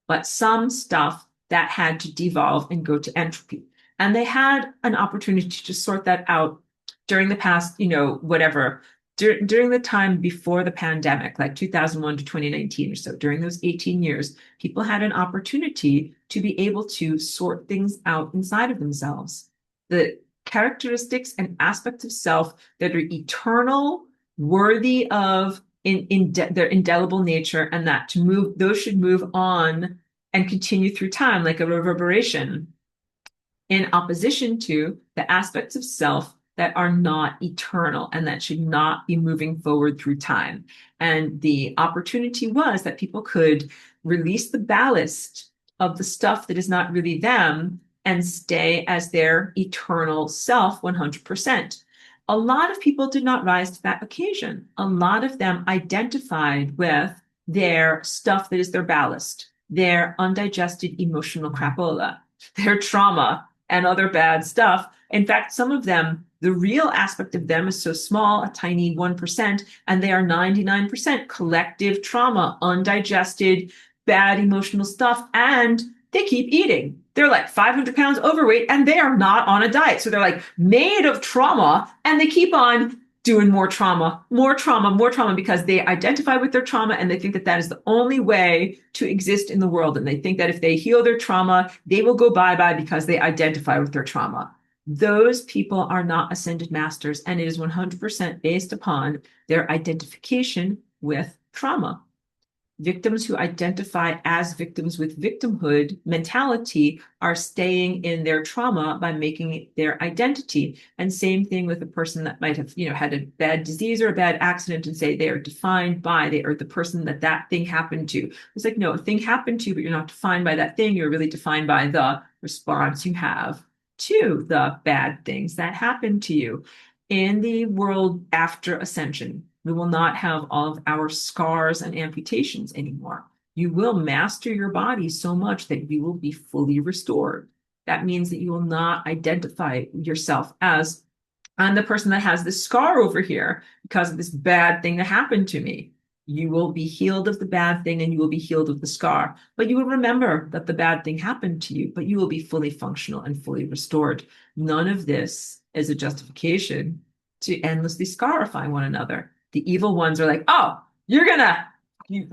but some stuff that had to devolve and go to entropy. And they had an opportunity to sort that out during the past, whatever, during the time before the pandemic, like 2001 to 2019 or so, during those 18 years, people had an opportunity to be able to sort things out inside of themselves. The characteristics and aspects of self that are eternal, worthy of their indelible nature, and that those should move on and continue through time like a reverberation, in opposition to the aspects of self that are not eternal and that should not be moving forward through time. And the opportunity was that people could release the ballast of the stuff that is not really them and stay as their eternal self 100%. A lot of people did not rise to that occasion. A lot of them identified with their stuff that is their ballast, their undigested emotional crapola, their trauma, and other bad stuff. In fact, some of them, the real aspect of them is so small, a tiny 1%, and they are 99% collective trauma, undigested, bad emotional stuff, and they keep eating. They're like 500 pounds overweight, and they are not on a diet. So they're like made of trauma, and they keep on doing more trauma, more trauma, more trauma, because they identify with their trauma and they think that that is the only way to exist in the world. And they think that if they heal their trauma, they will go bye-bye because they identify with their trauma. Those people are not ascended masters, and it is 100% based upon their identification with trauma. Victims who identify as victims with victimhood mentality are staying in their trauma by making it their identity. And same thing with a person that might have, had a bad disease or a bad accident and say they are defined by, they are the person that thing happened to. It's like, no, a thing happened to you, but you're not defined by that thing. You're really defined by the response you have to the bad things that happened to you. In the world after Ascension, we will not have all of our scars and amputations anymore. You will master your body so much that you will be fully restored. That means that you will not identify yourself as, I'm the person that has this scar over here because of this bad thing that happened to me. You will be healed of the bad thing and you will be healed of the scar. But you will remember that the bad thing happened to you, but you will be fully functional and fully restored. None of this is a justification to endlessly scarify one another. The evil ones are like, oh, you're going to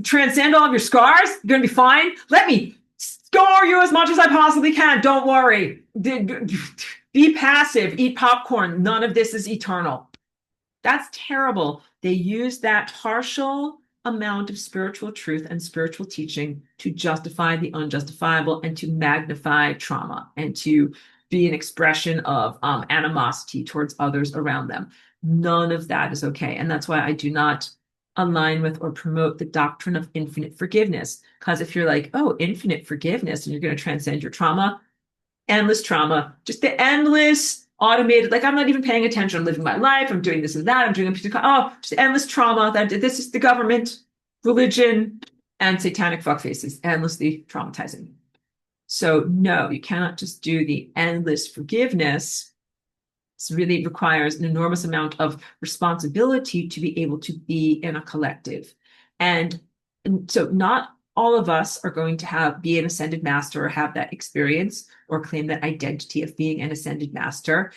transcend all of your scars? You're going to be fine? Let me scar you as much as I possibly can. Don't worry. Be passive. Eat popcorn. None of this is eternal. That's terrible. They use that partial amount of spiritual truth and spiritual teaching to justify the unjustifiable and to magnify trauma and to be an expression of animosity towards others around them. None of that is okay. And that's why I do not align with or promote the doctrine of infinite forgiveness. Because if you're like, oh, infinite forgiveness, and you're going to transcend your trauma, just the endless automated, like I'm not even paying attention. I'm living my life. I'm doing this and that. I'm doing just endless trauma. This is the government, religion, and satanic fuckfaces, endlessly traumatizing. So no, you cannot just do the endless forgiveness. It really requires an enormous amount of responsibility to be able to be in a collective. And so not all of us are going to be an ascended master or have that experience or claim that identity of being an ascended master.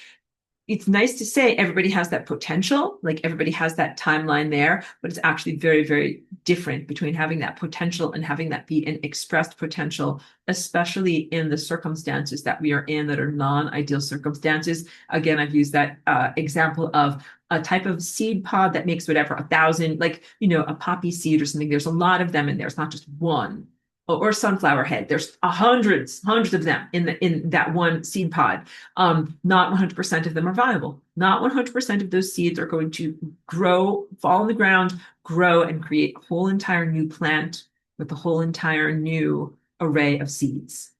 It's nice to say everybody has that potential, like everybody has that timeline there, but it's actually very, very different between having that potential and having that be an expressed potential, especially in the circumstances that we are in that are non-ideal circumstances. Again, I've used that example of a type of seed pod that makes whatever, 1,000, like, a poppy seed or something. There's a lot of them in there. It's not just one. Or sunflower head. There's hundreds of them in that one seed pod. Not 100% of them are viable. Not 100% of those seeds are going to grow, fall on the ground, grow, and create a whole entire new plant with a whole entire new array of seeds.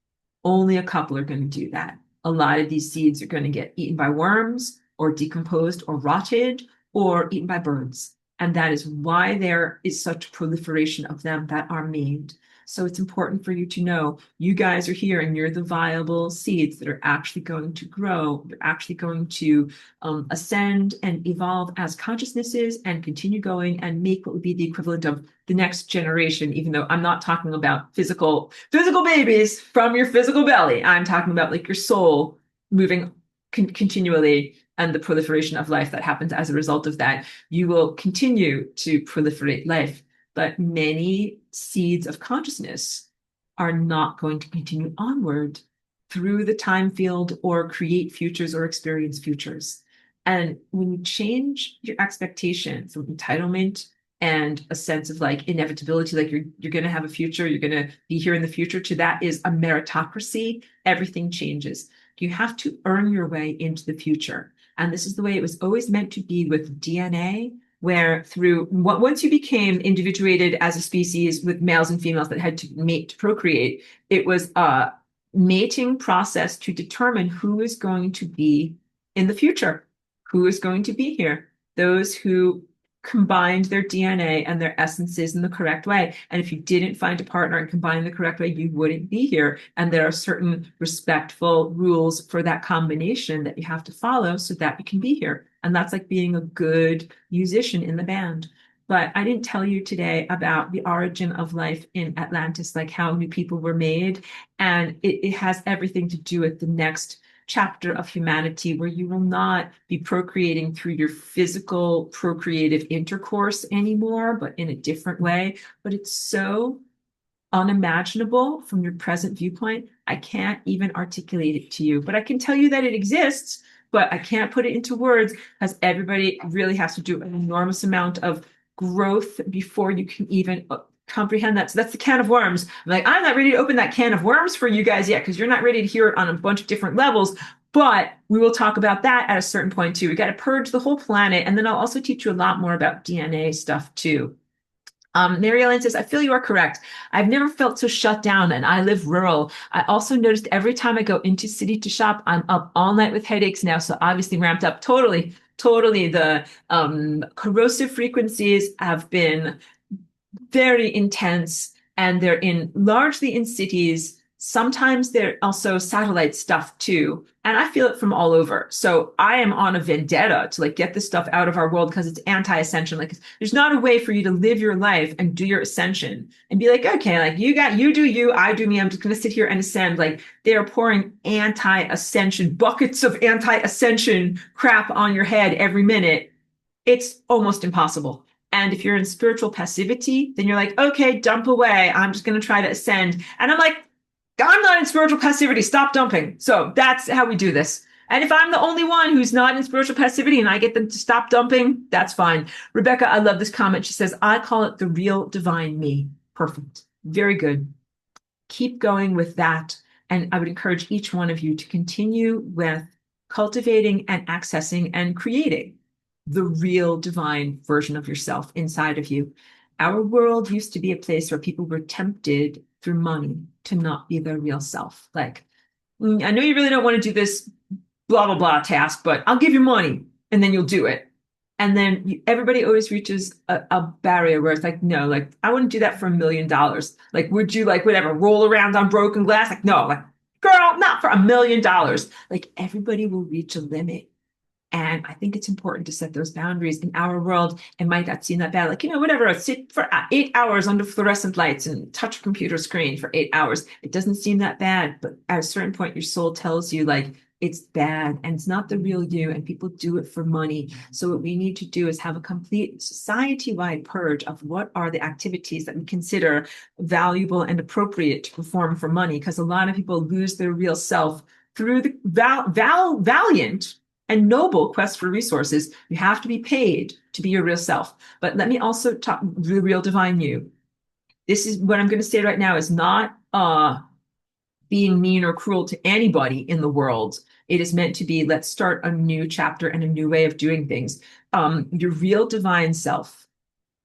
Only a couple are going to do that. A lot of these seeds are going to get eaten by worms or decomposed or rotted or eaten by birds. And that is why there is such proliferation of them that are made. So it's important for you to know you guys are here and you're the viable seeds that are actually going to grow. You're actually going to ascend and evolve as consciousnesses and continue going and make what would be the equivalent of the next generation, even though I'm not talking about physical babies from your physical belly. I'm talking about like your soul moving continually and the proliferation of life that happens as a result of that. You will continue to proliferate life, but many seeds of consciousness are not going to continue onward through the time field or create futures or experience futures. And when you change your expectation from entitlement and a sense of like inevitability, like you're going to have a future, you're going to be here in the future, to that is a meritocracy, everything changes. You have to earn your way into the future. And this is the way it was always meant to be with DNA, where once you became individuated as a species with males and females that had to mate to procreate, it was a mating process to determine who is going to be in the future, who is going to be here. Those who combined their DNA and their essences in the correct way. And if you didn't find a partner and combine the correct way, you wouldn't be here. And there are certain respectful rules for that combination that you have to follow so that you can be here. And that's like being a good musician in the band. But I didn't tell you today about the origin of life in Atlantis, like how new people were made. And it has everything to do with the next chapter of humanity, where you will not be procreating through your physical procreative intercourse anymore, but in a different way. But it's so unimaginable from your present viewpoint. I can't even articulate it to you, but I can tell you that it exists, but I can't put it into words because everybody really has to do an enormous amount of growth before you can even comprehend that. So that's the can of worms. I'm not ready to open that can of worms for you guys yet because you're not ready to hear it on a bunch of different levels. But we will talk about that at a certain point too. We got to purge the whole planet. And then I'll also teach you a lot more about DNA stuff too. Mary Ellen says, I feel you are correct. I've never felt so shut down and I live rural. I also noticed every time I go into city to shop, I'm up all night with headaches now. So obviously ramped up totally. The corrosive frequencies have been very intense, and they're largely in cities. Sometimes they're also satellite stuff too. And I feel it from all over. So I am on a vendetta to like get this stuff out of our world because it's anti-ascension. Like there's not a way for you to live your life and do your ascension and be like, okay, like you do you, I do me. I'm just going to sit here and ascend. Like they are pouring anti-ascension, buckets of anti-ascension crap on your head every minute. It's almost impossible. And if you're in spiritual passivity, then you're like, okay, dump away. I'm just going to try to ascend. And I'm like, I'm not in spiritual passivity. Stop dumping. So that's how we do this. And if I'm the only one who's not in spiritual passivity and I get them to stop dumping, that's fine. Rebecca, I love this comment. She says, I call it the real divine me. Perfect. Very good. Keep going with that. And I would encourage each one of you to continue with cultivating and accessing and creating the real divine version of yourself inside of you. Our world used to be a place where people were tempted through money to not be their real self. Like, I know you really don't want to do this blah, blah, blah task, but I'll give you money and then you'll do it. And then everybody always reaches a barrier where it's like, no, like, I wouldn't do that for $1 million. Like, would you like, whatever, roll around on broken glass? Like, no, like, girl, not for $1 million. Like, everybody will reach a limit. And I think it's important to set those boundaries in our world. It might not seem that bad. Like, whatever, sit for 8 hours under fluorescent lights and touch a computer screen for 8 hours. It doesn't seem that bad. But at a certain point, your soul tells you, like, it's bad and it's not the real you. And people do it for money. So what we need to do is have a complete society-wide purge of what are the activities that we consider valuable and appropriate to perform for money. Because a lot of people lose their real self through the valiant and noble quest for resources. You have to be paid to be your real self. But let me also talk the real divine you. This is what I'm going to say right now is not being mean or cruel to anybody in the world. It is meant to be, let's start a new chapter and a new way of doing things. Your real divine self.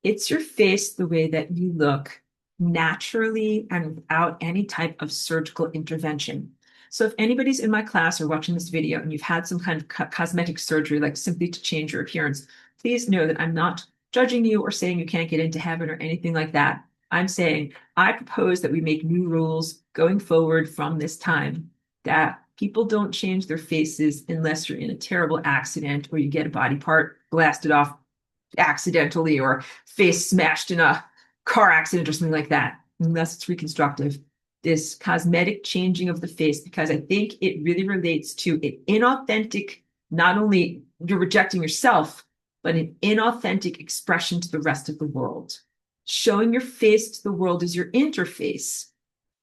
It's your face, the way that you look. naturally and without any type of surgical intervention. So if anybody's in my class or watching this video and you've had some kind of cosmetic surgery, like simply to change your appearance, please know that I'm not judging you or saying you can't get into heaven or anything like that. I'm saying I propose that we make new rules going forward from this time, that people don't change their faces unless you're in a terrible accident or you get a body part blasted off accidentally or face smashed in a car accident or something like that, unless it's reconstructive. This cosmetic changing of the face, because I think it really relates to an inauthentic, not only you're rejecting yourself, but an inauthentic expression to the rest of the world. Showing your face to the world is your interface.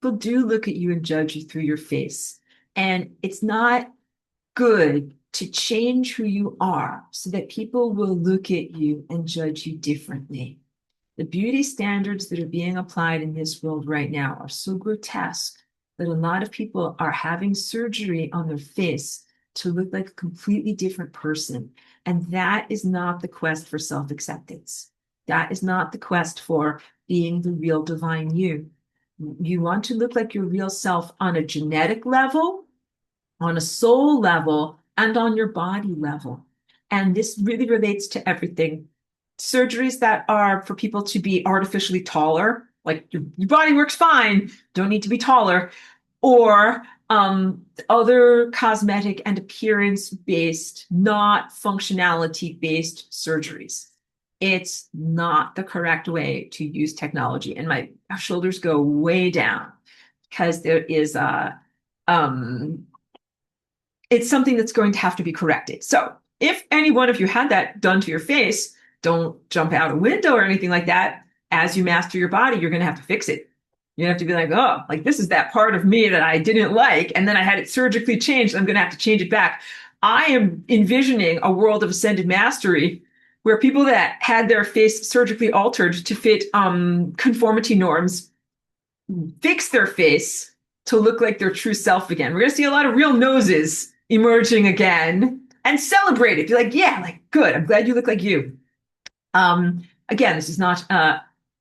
People do look at you and judge you through your face. And it's not good to change who you are so that people will look at you and judge you differently. The beauty standards that are being applied in this world right now are so grotesque that a lot of people are having surgery on their face to look like a completely different person. And that is not the quest for self-acceptance. That is not the quest for being the real divine you. You want to look like your real self on a genetic level, on a soul level, and on your body level. And this really relates to everything. Surgeries that are for people to be artificially taller, like your body works fine, don't need to be taller, or other cosmetic and appearance-based, not functionality-based surgeries. It's not the correct way to use technology. And my shoulders go way down because there is it's something that's going to have to be corrected. So if any one of you had that done to your face, don't jump out a window or anything like that. As you master your body, you're going to have to fix it. You have to be like, oh, like this is that part of me that I didn't like, and then I had it surgically changed. I'm going to have to change it back. I am envisioning a world of ascended mastery where people that had their face surgically altered to fit conformity norms fix their face to look like their true self again. We're going to see a lot of real noses emerging again and celebrate it. Be like, yeah, like good. I'm glad you look like you. Again, this is not,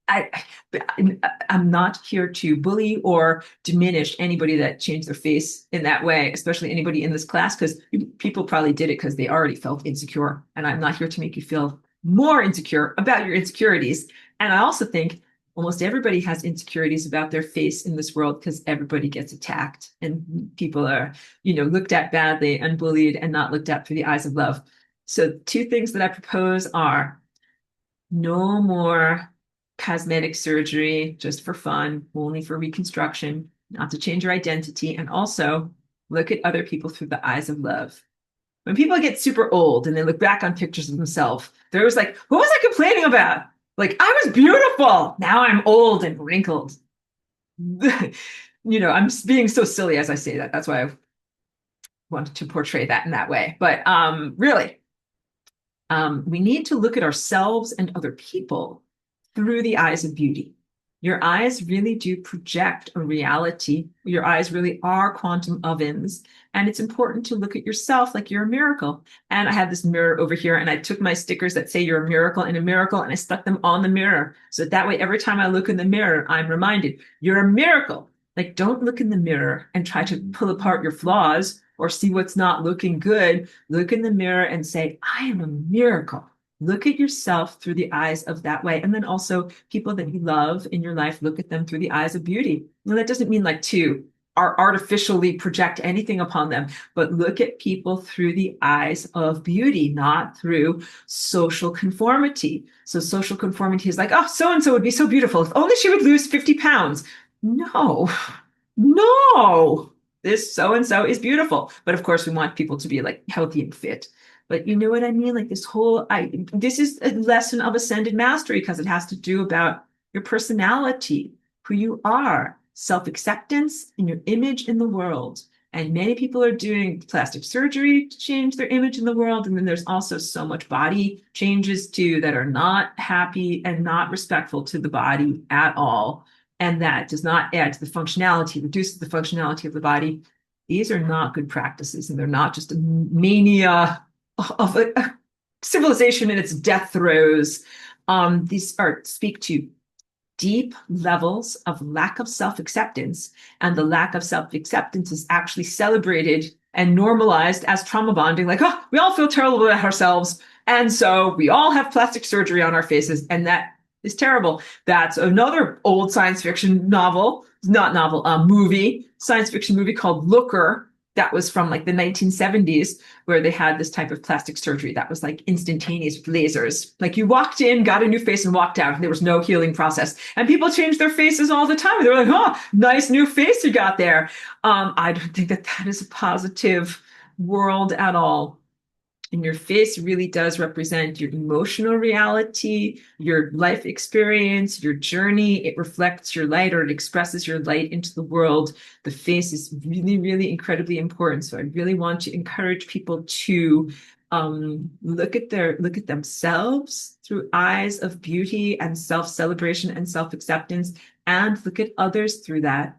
I'm not here to bully or diminish anybody that changed their face in that way, especially anybody in this class, because people probably did it because they already felt insecure. And I'm not here to make you feel more insecure about your insecurities. And I also think almost everybody has insecurities about their face in this world because everybody gets attacked and people are, looked at badly and bullied and not looked at through the eyes of love. So two things that I propose are no more cosmetic surgery just for fun, only for reconstruction, not to change your identity, and also look at other people through the eyes of love. When people get super old and they look back on pictures of themselves, they're always like, what was I complaining about? Like, I was beautiful. Now I'm old and wrinkled. I'm being so silly as I say that. That's why I wanted to portray that in that way. But really, we need to look at ourselves and other people through the eyes of beauty. Your eyes really do project a reality. Your eyes really are quantum ovens. And it's important to look at yourself like you're a miracle. And I have this mirror over here, and I took my stickers that say you're a miracle, and I stuck them on the mirror. So that way, every time I look in the mirror, I'm reminded, you're a miracle. Like, don't look in the mirror and try to pull apart your flaws or see what's not looking good. Look in the mirror and say, I am a miracle. Look at yourself through the eyes of that way. And then also people that you love in your life, look at them through the eyes of beauty. Now, that doesn't mean like to artificially project anything upon them, but look at people through the eyes of beauty, not through social conformity. So social conformity is like, oh, so-and-so would be so beautiful if only she would lose 50 pounds. No, no, this so-and-so is beautiful. But of course, we want people to be like healthy and fit. But you know what I mean? Like this is a lesson of ascended mastery because it has to do about your personality, who you are, self-acceptance, and your image in the world. And many people are doing plastic surgery to change their image in the world. And then there's also so much body changes too that are not happy and not respectful to the body at all. And that does not add to the functionality, reduces the functionality of the body. These are not good practices, and they're not just a mania of a civilization in its death throes. These speak to deep levels of lack of self-acceptance, and the lack of self-acceptance is actually celebrated and normalized as trauma bonding, like, oh, we all feel terrible about ourselves, and so we all have plastic surgery on our faces, and that is terrible. That's another old science fiction novel, not novel, movie, science fiction movie called Looker, that was from like the 1970s, where they had this type of plastic surgery that was like instantaneous with lasers. Like you walked in, got a new face, and walked out, and there was no healing process. And people change their faces all the time. They're like, oh, nice new face you got there. I don't think that that is a positive world at all. And your face really does represent your emotional reality, your life experience, your journey. It reflects your light, or it expresses your light into the world. The face is really, really incredibly important. So I really want to encourage people to look at themselves through eyes of beauty and self-celebration and self-acceptance, and look at others through that.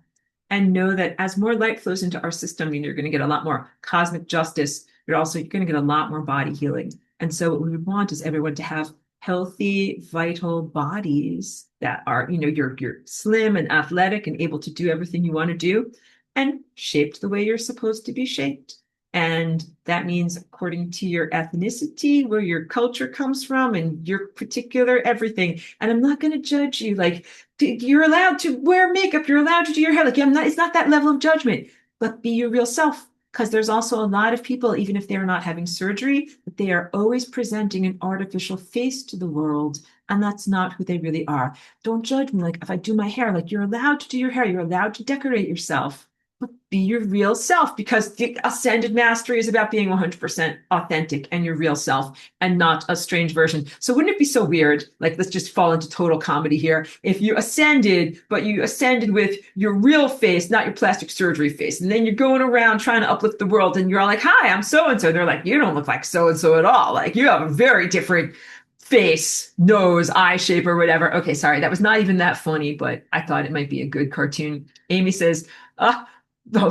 And know that as more light flows into our system, you're going to get a lot more cosmic justice. You're going to get a lot more body healing. And so what we would want is everyone to have healthy, vital bodies that are, you're slim and athletic and able to do everything you want to do, and shaped the way you're supposed to be shaped. And that means according to your ethnicity, where your culture comes from, and your particular everything. And I'm not going to judge you. Like, you're allowed to wear makeup. You're allowed to do your hair. Like, it's not that level of judgment, but be your real self. Because there's also a lot of people, even if they're not having surgery, that they are always presenting an artificial face to the world. And that's not who they really are. Don't judge me. Like, if I do my hair, like, you're allowed to do your hair. You're allowed to decorate yourself. But be your real self, because the ascended mastery is about being 100% authentic and your real self, and not a strange version. So wouldn't it be so weird? Like, let's just fall into total comedy here. If you ascended, but you ascended with your real face, not your plastic surgery face, and then you're going around trying to uplift the world, and you're all like, hi, I'm so-and-so. They're like, you don't look like so-and-so at all. Like, you have a very different face, nose, eye shape, or whatever. Okay, sorry, that was not even that funny, but I thought it might be a good cartoon. Amy says, oh,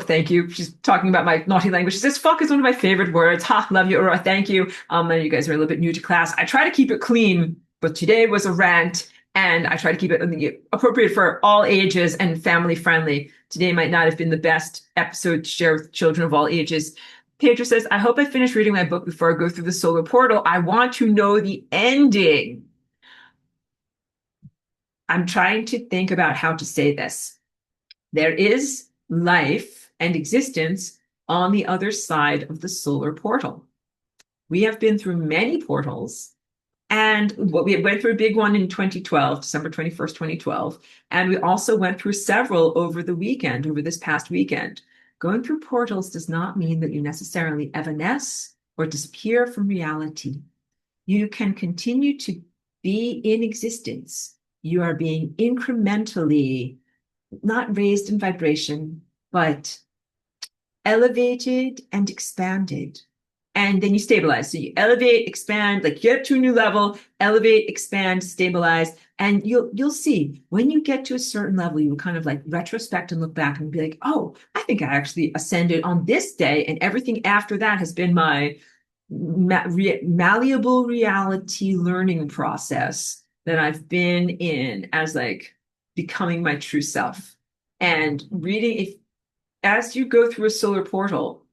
thank you. She's talking about my naughty language. She says, fuck is one of my favorite words. Ha, love you, Aurora. Thank you. You guys are a little bit new to class. I try to keep it clean, but today was a rant, and I try to keep it appropriate for all ages and family friendly. Today might not have been the best episode to share with children of all ages. Pedro says, I hope I finish reading my book before I go through the solar portal. I want to know the ending. I'm trying to think about how to say this. There is life and existence on the other side of the solar portal. We have been through many portals, and we went through a big one in 2012, December 21st, 2012. And we also went through several over this past weekend. Going through portals does not mean that you necessarily evanesce or disappear from reality. You can continue to be in existence. You are being incrementally not raised in vibration, but elevated and expanded. And then you stabilize. So you elevate, expand, like get to a new level, elevate, expand, stabilize. And you'll see when you get to a certain level, you will kind of like retrospect and look back and be like, oh, I think I actually ascended on this day. And everything after that has been my malleable reality learning process that I've been in as like becoming my true self. And reading, as you go through a solar portal,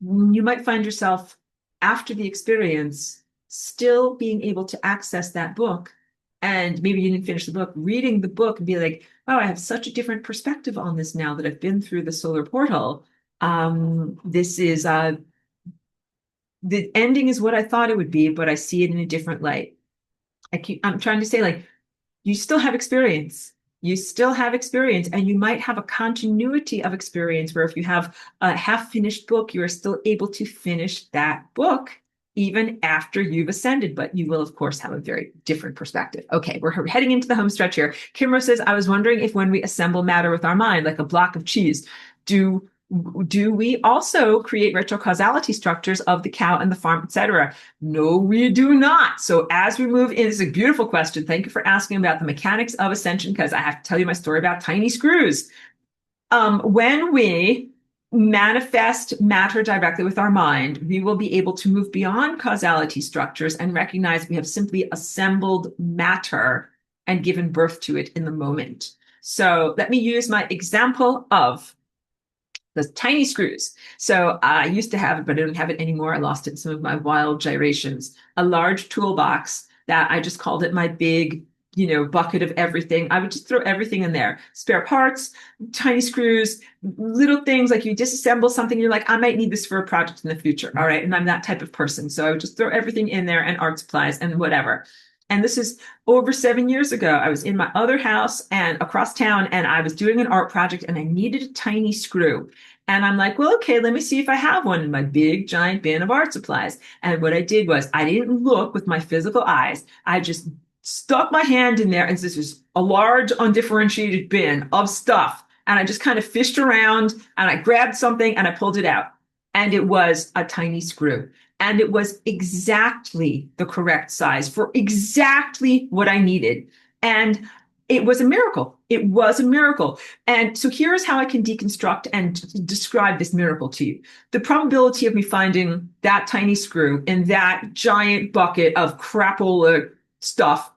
you might find yourself after the experience still being able to access that book. And maybe you didn't finish the book, reading the book and be like, oh, I have such a different perspective on this now that I've been through the solar portal. This is the ending is what I thought it would be, but I see it in a different light. I'm trying to say, like, you still have experience. You still have experience, and you might have a continuity of experience where if you have a half-finished book, you are still able to finish that book even after you've ascended, but you will, of course, have a very different perspective. Okay, we're heading into the home stretch here. Kimro says, I was wondering if when we assemble matter with our mind, like a block of cheese, do we also create retrocausality structures of the cow and the farm, etc.? No, we do not. So as we move in, this is a beautiful question. Thank you for asking about the mechanics of ascension, because I have to tell you my story about tiny screws. When we manifest matter directly with our mind, we will be able to move beyond causality structures and recognize we have simply assembled matter and given birth to it in the moment. So let me use my example of the tiny screws. So I used to have it, but I don't have it anymore. I lost it in some of my wild gyrations. A large toolbox that I just called it my big, bucket of everything. I would just throw everything in there. Spare parts, tiny screws, little things like you disassemble something. You're like, I might need this for a project in the future. All right. And I'm that type of person. So I would just throw everything in there and art supplies and whatever. And this is over 7 years ago. I was in my other house and across town, and I was doing an art project and I needed a tiny screw. And I'm like, well, okay, let me see if I have one in my big giant bin of art supplies. And what I did was I didn't look with my physical eyes. I just stuck my hand in there, and this is a large undifferentiated bin of stuff. And I just kind of fished around and I grabbed something and I pulled it out. And it was a tiny screw. And it was exactly the correct size for exactly what I needed. And it was a miracle. It was a miracle. And so here's how I can deconstruct and describe this miracle to you. The probability of me finding that tiny screw in that giant bucket of crapola stuff,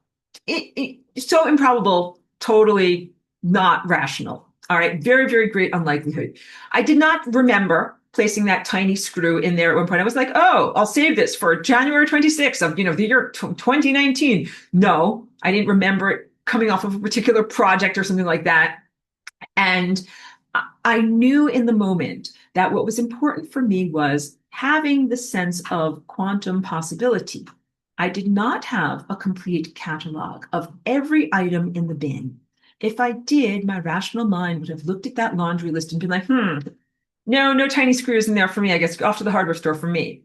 it's so improbable, totally not rational. All right, very, very great unlikelihood. I did not remember placing that tiny screw in there at one point. I was like, oh, I'll save this for January 26th of, the year 2019. No, I didn't remember it coming off of a particular project or something like that. And I knew in the moment that what was important for me was having the sense of quantum possibility. I did not have a complete catalog of every item in the bin. If I did, my rational mind would have looked at that laundry list and been like, no tiny screws in there for me. I guess off to the hardware store for me.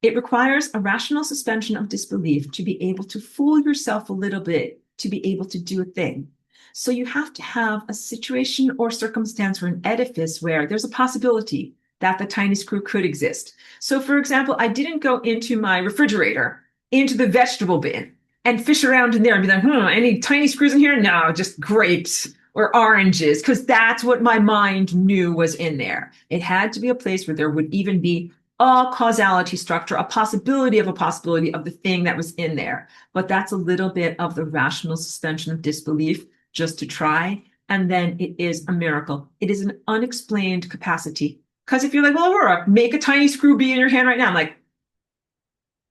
It requires a rational suspension of disbelief to be able to fool yourself a little bit, to be able to do a thing. So you have to have a situation or circumstance or an edifice where there's a possibility that the tiny screw could exist. So for example, I didn't go into my refrigerator, into the vegetable bin, and fish around in there and be like, any tiny screws in here? No, just grapes or oranges, because that's what my mind knew was in there. It had to be a place where there would even be a causality structure, a possibility of the thing that was in there. But that's a little bit of the rational suspension of disbelief just to try. And then it is a miracle. It is an unexplained capacity. Because if you're like, well, Aurora, make a tiny screw be in your hand right now. I'm like,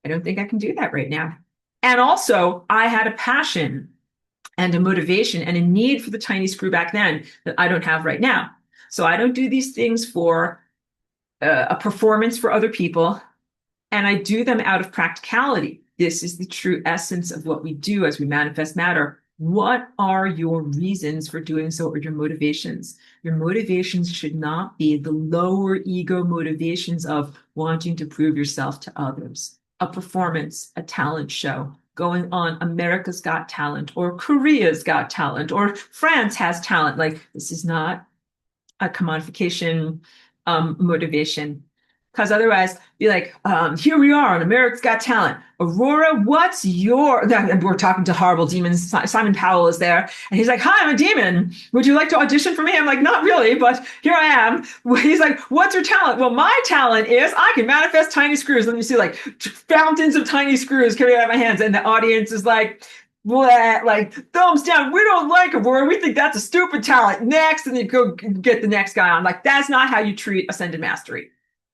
I don't think I can do that right now. And also, I had a passion and a motivation and a need for the tiny screw back then that I don't have right now. So I don't do these things for a performance for other people, and I do them out of practicality. This is the true essence of what we do as we manifest matter. What are your reasons for doing so, or your motivations? Your motivations should not be the lower ego motivations of wanting to prove yourself to others. A performance, a talent show, going on America's Got Talent or Korea's Got Talent or France has talent. Like, this is not a commodification motivation. Because otherwise, be like, here we are on America's Got Talent. Aurora, what's your... We're talking to horrible demons. Simon Powell is there. And he's like, hi, I'm a demon. Would you like to audition for me? I'm like, not really, but here I am. He's like, what's your talent? Well, my talent is I can manifest tiny screws. Let me see, like, fountains of tiny screws coming out of my hands. And the audience is like, blah, like, thumbs down. We don't like Aurora. We think that's a stupid talent. Next. And you go get the next guy on. Like, that's not how you treat Ascended Mastery.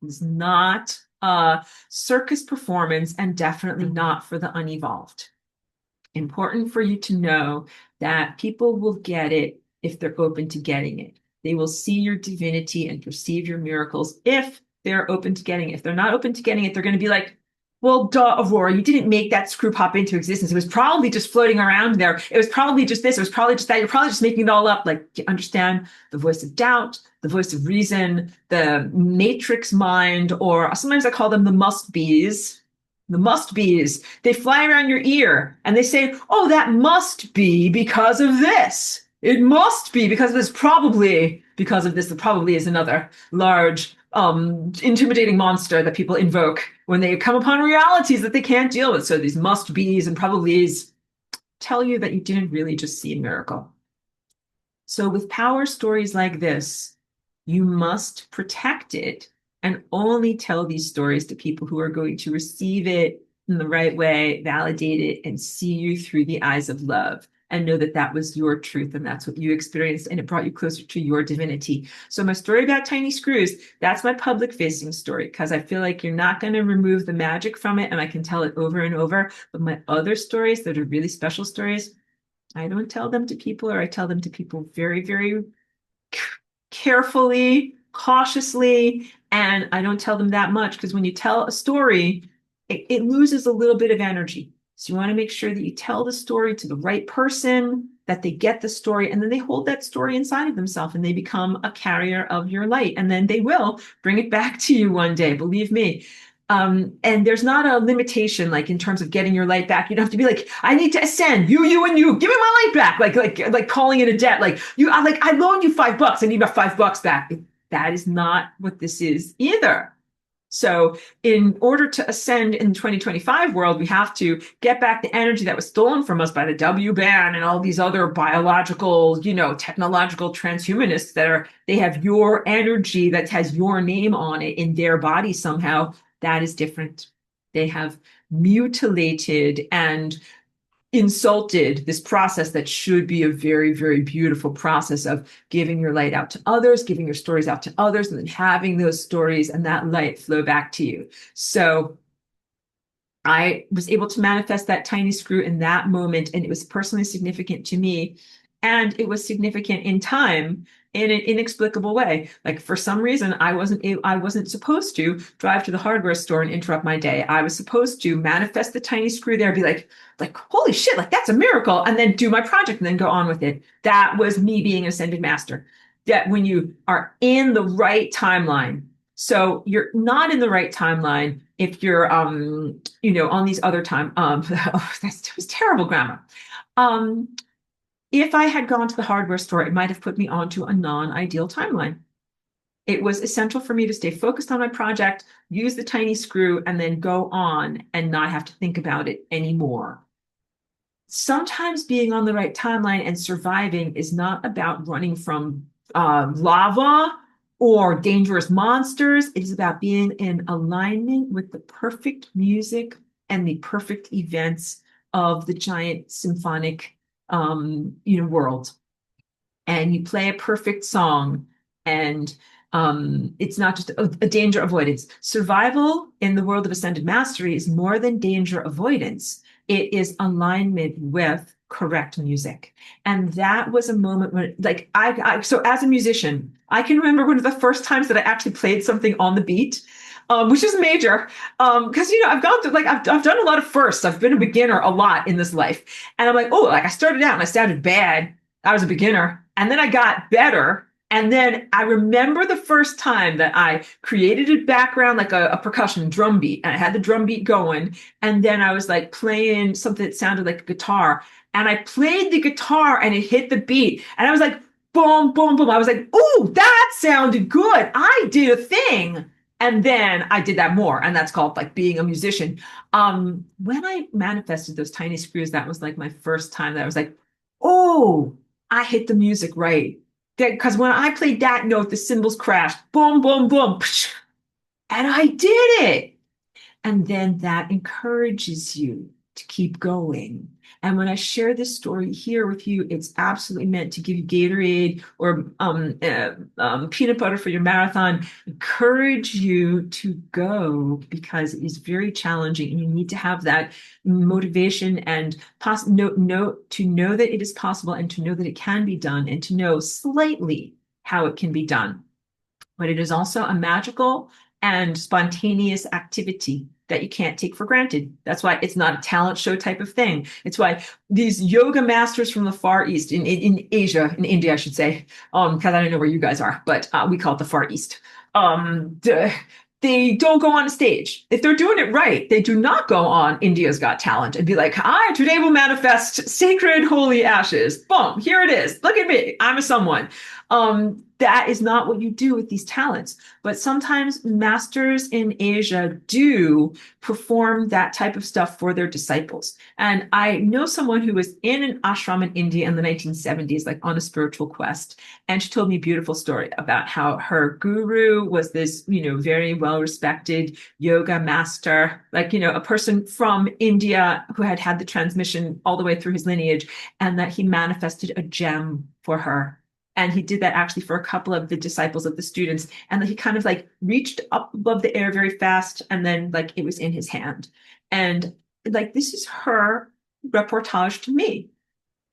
It's not a circus performance, and definitely not for the unevolved. Important for you to know that people will get it if they're open to getting it. They will see your divinity and perceive your miracles if they're open to getting it. If they're not open to getting it, they're going to be like, well, duh, Aurora, you didn't make that screw pop into existence. It was probably just floating around there. It was probably just this. It was probably just that. You're probably just making it all up. Like, you understand the voice of doubt, the voice of reason, the matrix mind, or sometimes I call them the must bees. The must bees. They fly around your ear and they say, oh, that must be because of this. It must be because of this, probably because of this. The probably is another large intimidating monster that people invoke when they come upon realities that they can't deal with. So these must be's and probablys tell you that you didn't really just see a miracle. So with power stories like this, you must protect it and only tell these stories to people who are going to receive it in the right way, validate it, and see you through the eyes of love. and know that that was your truth and that's what you experienced and it brought you closer to your divinity. So my story about tiny screws, that's my public facing story because I feel like you're not going to remove the magic from it and I can tell it over and over. But my other stories that are really special stories, I don't tell them to people, or I tell them to people very, very carefully, cautiously, and I don't tell them that much because when you tell a story, it loses a little bit of energy. So you want to make sure that you tell the story to the right person, that they get the story, and then they hold that story inside of themselves and they become a carrier of your light. And then they will bring it back to you one day, believe me. And there's not a limitation, like in terms of getting your light back. You don't have to be like, I need to ascend, you, and you, give me my light back. Like calling it a debt. Like I loaned you $5. I need my $5 back. That is not what this is either. So in order to ascend in the 2025 world, we have to get back the energy that was stolen from us by the W band and all these other biological, technological transhumanists they have your energy that has your name on it in their body somehow. That is different. They have mutilated and insulted this process that should be a very, very beautiful process of giving your light out to others, giving your stories out to others, and then having those stories and that light flow back to you. So I was able to manifest that tiny screw in that moment, and it was personally significant to me. And it was significant in time in an inexplicable way. Like for some reason, I wasn't supposed to drive to the hardware store and interrupt my day. I was supposed to manifest the tiny screw there, be like, holy shit, like that's a miracle, and then do my project and then go on with it. That was me being an ascended master. That when you are in the right timeline, so you're not in the right timeline if you're on these other time that was terrible grammar. If I had gone to the hardware store, it might have put me onto a non-ideal timeline. It was essential for me to stay focused on my project, use the tiny screw, and then go on and not have to think about it anymore. Sometimes being on the right timeline and surviving is not about running from lava or dangerous monsters. It is about being in alignment with the perfect music and the perfect events of the giant symphonic world. And you play a perfect song, and it's not just a danger avoidance. Survival in the world of ascended mastery is more than danger avoidance. It is alignment with correct music. And that was a moment when, like, so as a musician, I can remember one of the first times that I actually played something on the beat, which is major, because I've gone through, like, I've done a lot of firsts. I've been a beginner a lot in this life, and I'm like, oh, like I started out and I sounded bad. I was a beginner, and then I got better. And then I remember the first time that I created a background, like a percussion drum beat, and I had the drum beat going. And then I was like playing something that sounded like a guitar. And I played the guitar and it hit the beat. And I was like, boom, boom, boom. I was like, ooh, that sounded good. I did a thing. And then I did that more. And that's called like being a musician. When I manifested those tiny screws, that was like my first time that I was like, oh, I hit the music right. Because when I played that note, the cymbals crashed, boom, boom, boom, and I did it. And then that encourages you to keep going. And when I share this story here with you, it's absolutely meant to give you Gatorade or peanut butter for your marathon, encourage you to go because it is very challenging and you need to have that motivation and to know that it is possible and to know that it can be done and to know slightly how it can be done. But it is also a magical and spontaneous activity that you can't take for granted. That's why it's not a talent show type of thing. It's why these yoga masters from the Far East, in Asia, in India, I should say, because I don't know where you guys are, but we call it the Far East. They don't go on a stage. If they're doing it right, they do not go on India's Got Talent and be like, today will manifest sacred holy ashes. Boom, here it is. Look at me. I'm a someone. That is not what you do with these talents. But sometimes masters in Asia do perform that type of stuff for their disciples. And I know someone who was in an ashram in India in the 1970s, like on a spiritual quest. And she told me a beautiful story about how her guru was this, very well-respected yoga master, like, a person from India who had had the transmission all the way through his lineage, and that he manifested a gem for her. And he did that actually for a couple of the disciples of the students. And that he kind of like reached up above the air very fast. And then like it was in his hand. And like, this is her reportage to me.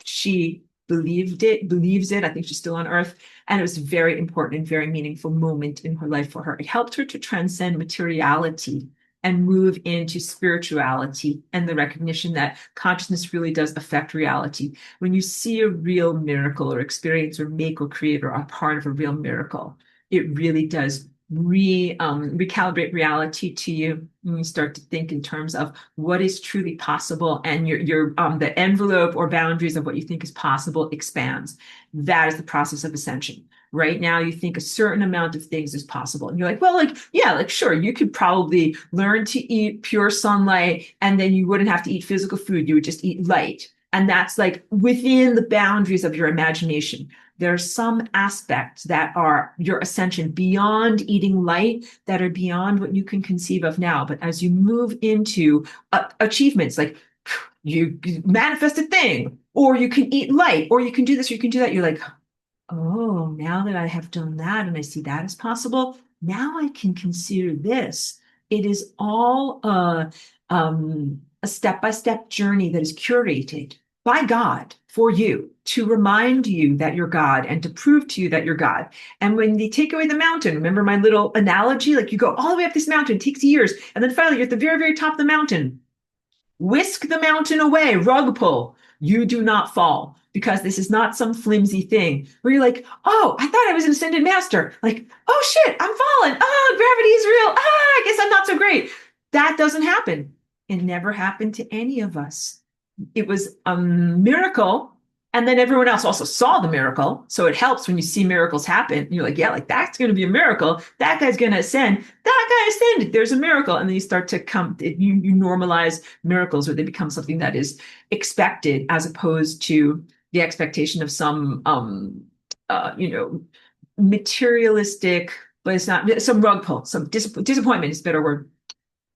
She believes it. I think she's still on earth. And it was a very important and very meaningful moment in her life for her. It helped her to transcend materiality and move into spirituality and the recognition that consciousness really does affect reality. When you see a real miracle or experience or make or create or are part of a real miracle, it really does recalibrate reality to you. And you start to think in terms of what is truly possible, and your the envelope or boundaries of what you think is possible expands. That is the process of ascension. Right now, you think a certain amount of things is possible. And you're like, well, like, yeah, like, sure, you could probably learn to eat pure sunlight and then you wouldn't have to eat physical food. You would just eat light. And that's like within the boundaries of your imagination. There are some aspects that are your ascension beyond eating light, that are beyond what you can conceive of now. But as you move into achievements, like you manifest a thing, or you can eat light, or you can do this, or you can do that, you're like, oh, now that I have done that and I see that as possible, now I can consider this. It is all a step-by-step journey that is curated by God for you to remind you that you're God and to prove to you that you're God. And when they take away the mountain, remember my little analogy? Like you go all the way up this mountain, it takes years, and then finally you're at the very, very top of the mountain. Whisk the mountain away, rug pull. You do not fall, because this is not some flimsy thing where you're like, oh, I thought I was an ascended master. Like, oh shit, I'm falling. Oh, gravity is real. I guess I'm not so great. That doesn't happen. It never happened to any of us. It was a miracle. And then everyone else also saw the miracle. So it helps when you see miracles happen. You're like, yeah, like that's going to be a miracle. That guy's going to ascend. That guy ascended. There's a miracle. And then you start to you normalize miracles, or they become something that is expected, as opposed to the expectation of some, materialistic, but it's not, some rug pull, some disappointment is a better word.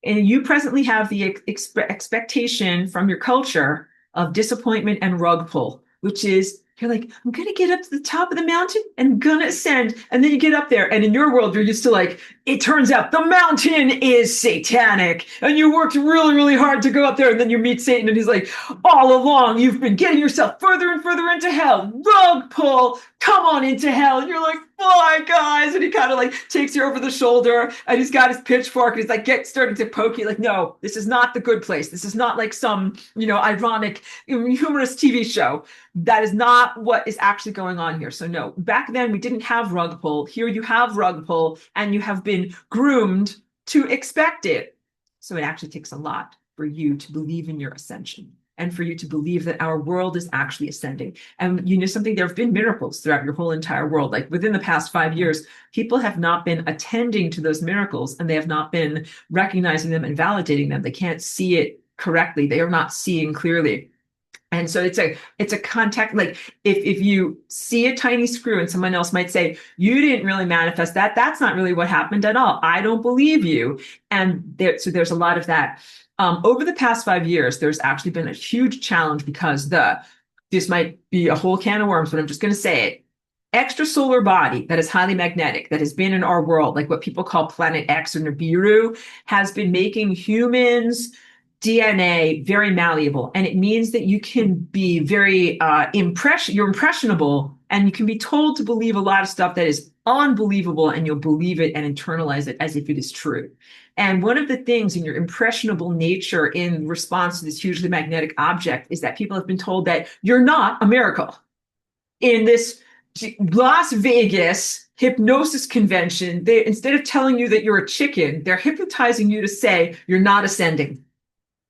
And you presently have the expectation from your culture of disappointment and rug pull, which is you're like, I'm going to get up to the top of the mountain and I'm going to ascend. And then you get up there, and in your world, you're used to like, it turns out the mountain is satanic and you worked really, really hard to go up there. And then you meet Satan and he's like, all along, you've been getting yourself further and further into hell. Rug pull, come on into hell. And you're like, fly, guys. And he kind of like takes you over the shoulder and he's got his pitchfork and he's like, starting to poke you. Like, no, this is not the good place. This is not like some, ironic, humorous TV show. That is not what is actually going on here. So no, back then we didn't have rug pull. Here you have rug pull, and you have been groomed to expect it. So it actually takes a lot for you to believe in your ascension, and for you to believe that our world is actually ascending. And you know something, there have been miracles throughout your whole entire world. Like within the past 5 years, people have not been attending to those miracles, and they have not been recognizing them and validating them. They can't see it correctly. They are not seeing clearly. And so it's a contact, like if you see a tiny screw and someone else might say, you didn't really manifest that. That's not really what happened at all. I don't believe you. And so there's a lot of that. Over the past 5 years, there's actually been a huge challenge, because this might be a whole can of worms, but I'm just going to say it. Extrasolar body that is highly magnetic, that has been in our world, like what people call Planet X or Nibiru, has been making humans' DNA very malleable. And it means that you can be very you're impressionable, and you can be told to believe a lot of stuff that is unbelievable, and you'll believe it and internalize it as if it is true. And one of the things in your impressionable nature in response to this hugely magnetic object is that people have been told that you're not a miracle. In this Las Vegas hypnosis convention, they, instead of telling you that you're a chicken, they're hypnotizing you to say you're not ascending.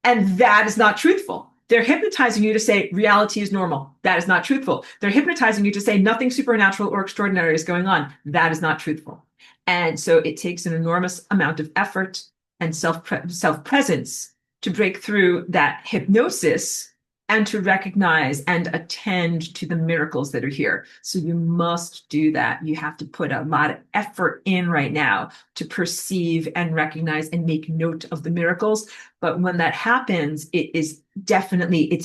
And that is not truthful. They're hypnotizing you to say reality is normal. That is not truthful. They're hypnotizing you to say nothing supernatural or extraordinary is going on. That is not truthful. And so it takes an enormous amount of effort and self-presence to break through that hypnosis and to recognize and attend to the miracles that are here. So you must do that. You have to put a lot of effort in right now to perceive and recognize and make note of the miracles. But when that happens, it's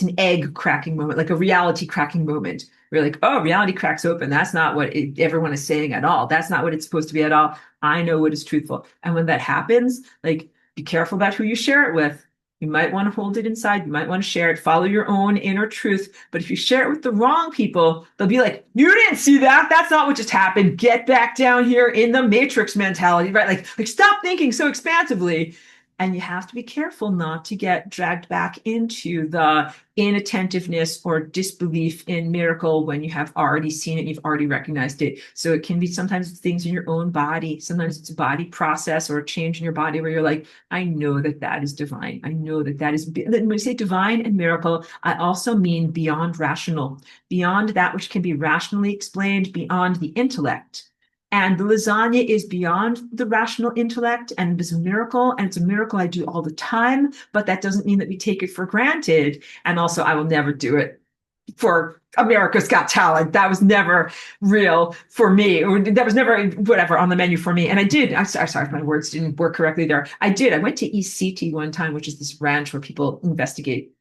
an egg cracking moment, like a reality cracking moment. We're like, oh, reality cracks open. That's not what everyone is saying at all. That's not what it's supposed to be at all. I know what is truthful. And when that happens, like, be careful about who you share it with. You might want to hold it inside. You might want to share it. Follow your own inner truth. But if you share it with the wrong people, they'll be like, you didn't see that. That's not what just happened. Get back down here in the Matrix mentality, right? Like stop thinking so expansively. And you have to be careful not to get dragged back into the inattentiveness or disbelief in miracle when you have already seen it, you've already recognized it. So it can be sometimes things in your own body. Sometimes it's a body process or a change in your body where you're like, I know that that is divine. I know that that is, when I say divine and miracle, I also mean beyond rational, beyond that which can be rationally explained, beyond the intellect. And the lasagna is beyond the rational intellect, and it's a miracle, and it's a miracle I do all the time, but that doesn't mean that we take it for granted. And also, I will never do it for America's Got Talent. That was never real for me. That was never whatever on the menu for me. And I'm sorry if my words didn't work correctly there. I went to ECT one time, which is this ranch where people investigate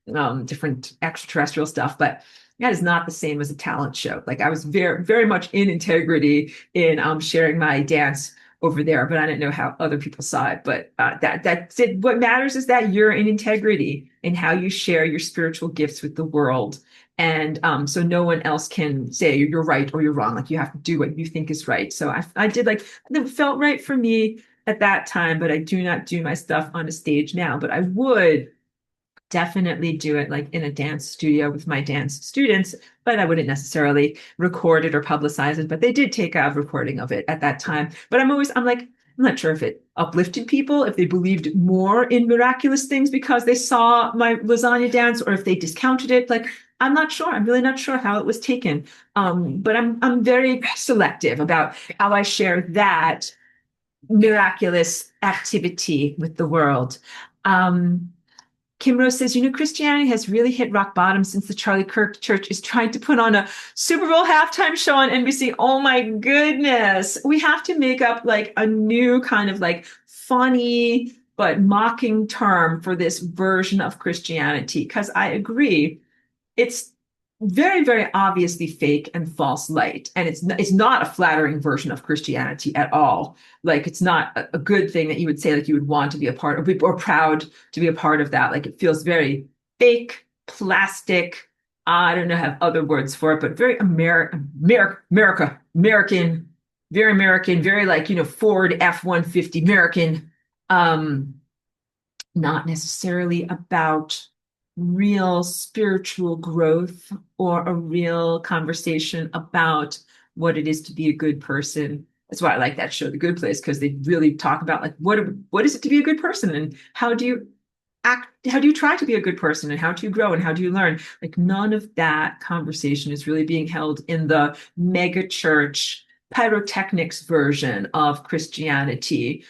different extraterrestrial stuff, but that is not the same as a talent show. Like, I was very, very much in integrity in sharing my dance over there, but I didn't know how other people saw it. But that's it. What matters is that you're in integrity in how you share your spiritual gifts with the world. And so no one else can say you're right or you're wrong. Like, you have to do what you think is right. So I did, like, it felt right for me at that time, but I do not do my stuff on a stage now. But I would definitely do it like in a dance studio with my dance students, but I wouldn't necessarily record it or publicize it. But they did take a recording of it at that time. But I'm like, I'm not sure if it uplifted people, if they believed more in miraculous things because they saw my lasagna dance, or if they discounted it. Like, I'm not sure. I'm really not sure how it was taken. But I'm very selective about how I share that miraculous activity with the world. Kim Rose says, Christianity has really hit rock bottom since the Charlie Kirk Church is trying to put on a Super Bowl halftime show on NBC. Oh my goodness. We have to make up like a new kind of like funny but mocking term for this version of Christianity. Because I agree, it's very, very obviously fake and false light. And it's not a flattering version of Christianity at all. Like, it's not a good thing that you would say, like, you would want to be a part of, or proud to be a part of that. Like, it feels very fake, plastic. I don't know, have other words for it, but very American, very American, very like, Ford F-150 American, not necessarily about real spiritual growth or a real conversation about what it is to be a good person. That's why I like that show, The Good Place, because they really talk about like what is it to be a good person, and how do you act, how do you try to be a good person, and how do you grow, and how do you learn? Like, none of that conversation is really being held in the mega church pyrotechnics version of Christianity,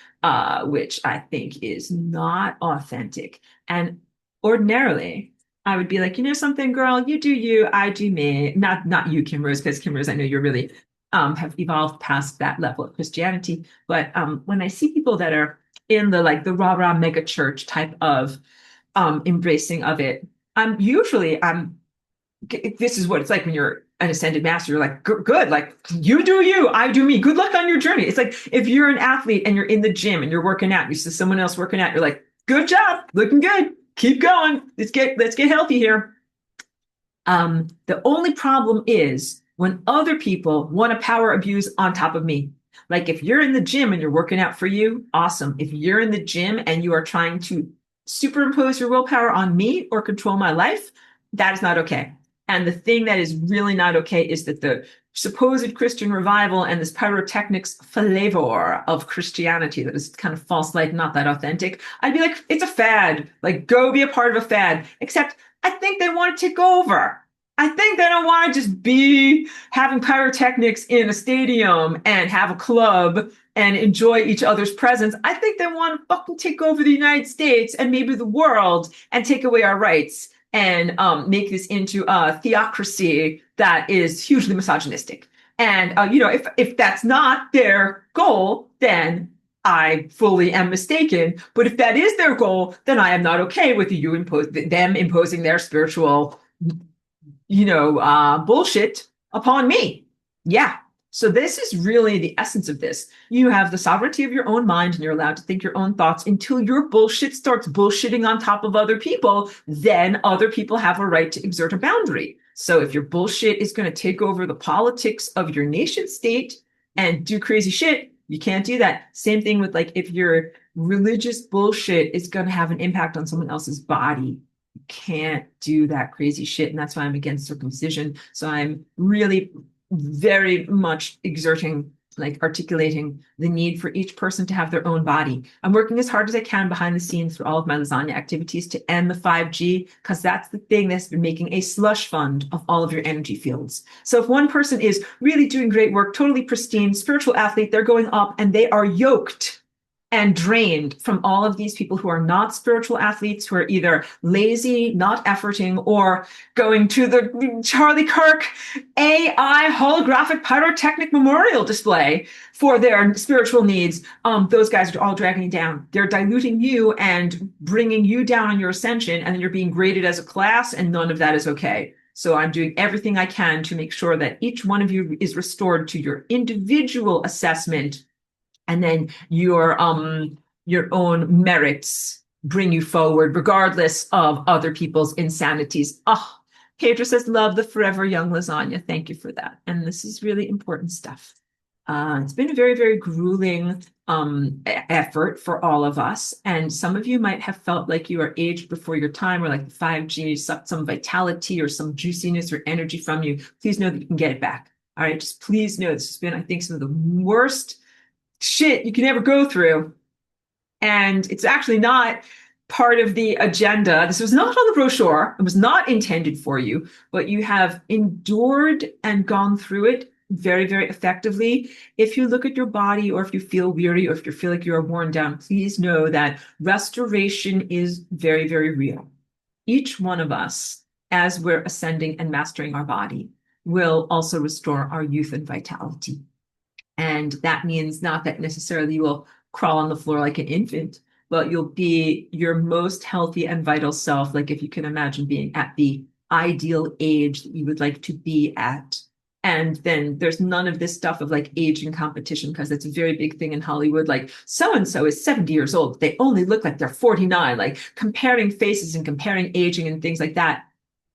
which I think is not authentic. And ordinarily, I would be like, something, girl, you do you, I do me. Not you, Kim Rose, because Kim Rose, I know you're really have evolved past that level of Christianity. But when I see people that are in the rah-rah mega church type of embracing of it, this is what it's like when you're an ascended master. You're like, good, like, you do you, I do me. Good luck on your journey. It's like if you're an athlete and you're in the gym and you're working out, you see someone else working out, you're like, good job, looking good. Keep going. Let's get healthy here. The only problem is when other people want to power abuse on top of me. Like, if you're in the gym and you're working out for you, awesome. If you're in the gym and you are trying to superimpose your willpower on me or control my life, that is not okay. And the thing that is really not okay is that the supposed Christian revival and this pyrotechnics flavor of Christianity that is kind of false light, not that authentic. I'd be like, it's a fad. Like, go be a part of a fad. Except I think they want to take over. I think they don't want to just be having pyrotechnics in a stadium and have a club and enjoy each other's presence. I think they want to fucking take over the United States and maybe the world and take away our rights and make this into a theocracy that is hugely misogynistic. And if that's not their goal, then I fully am mistaken. But if that is their goal, then I am not okay with them imposing their spiritual, bullshit upon me. Yeah. So this is really the essence of this. You have the sovereignty of your own mind and you're allowed to think your own thoughts until your bullshit starts bullshitting on top of other people. Then other people have a right to exert a boundary. So if your bullshit is going to take over the politics of your nation state and do crazy shit, you can't do that. Same thing with like if your religious bullshit is going to have an impact on someone else's body. You can't do that crazy shit. And that's why I'm against circumcision. So I'm really very much articulating the need for each person to have their own body. I'm working as hard as I can behind the scenes through all of my lasagna activities to end the 5G, because that's the thing that's been making a slush fund of all of your energy fields. So if one person is really doing great work, totally pristine, spiritual athlete, they're going up and they are yoked and drained from all of these people who are not spiritual athletes, who are either lazy, not efforting, or going to the Charlie Kirk AI holographic pyrotechnic memorial display for their spiritual needs. Those guys are all dragging you down. They're diluting you and bringing you down on your ascension, and then you're being graded as a class, and none of that is okay. So I'm doing everything I can to make sure that each one of you is restored to your individual assessment, and then your own merits bring you forward, regardless of other people's insanities. Oh, Pedro says, love the forever young lasagna. Thank you for that. And this is really important stuff. It's been a very, very grueling effort for all of us. And some of you might have felt like you are aged before your time, or like the 5G sucked some vitality or some juiciness or energy from you. Please know that you can get it back. All right, just please know this has been, I think, some of the worst shit you can ever go through. And it's actually not part of the agenda. This was not on the brochure. It was not intended for you, but you have endured and gone through it very, very effectively. If you look at your body, or if you feel weary, or if you feel like you are worn down, please know that restoration is very, very real. Each one of us, as we're ascending and mastering our body, will also restore our youth and vitality. And that means not that necessarily you will crawl on the floor like an infant, but you'll be your most healthy and vital self. Like if you can imagine being at the ideal age that you would like to be at. And then there's none of this stuff of like age and competition, because it's a very big thing in Hollywood. Like so-and-so is 70 years old. They only look like they're 49, like comparing faces and comparing aging and things like that.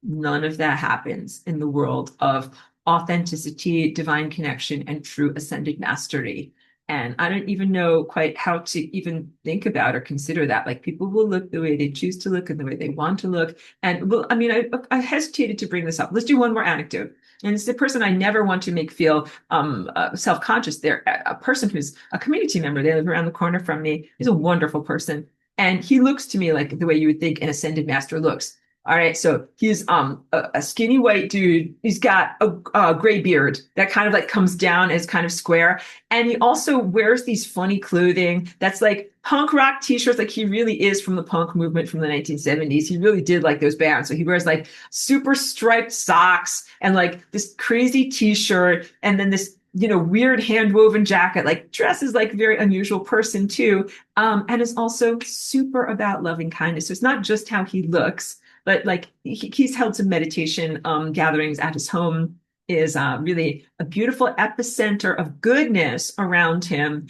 None of that happens in the world of authenticity, divine connection, and true ascended mastery. And I don't even know quite how to even think about or consider that. Like people will look the way they choose to look and the way they want to look. And well, I mean, I hesitated to bring this up. Let's do one more anecdote. And it's the person I never want to make feel self-conscious. They're a person who's a community member. They live around the corner from me. He's a wonderful person. And he looks to me like the way you would think an ascended master looks. All right, so he's a skinny white dude. He's got a gray beard that kind of like comes down as kind of square. And he also wears these funny clothing that's like punk rock t-shirts. Like he really is from the punk movement from the 1970s. He really did like those bands. So he wears like super striped socks and like this crazy t-shirt, and then this weird hand woven jacket, like dresses like a very unusual person too. And is also super about loving kindness. So it's not just how he looks, but like he's held some meditation gatherings at his home, is really a beautiful epicenter of goodness around him,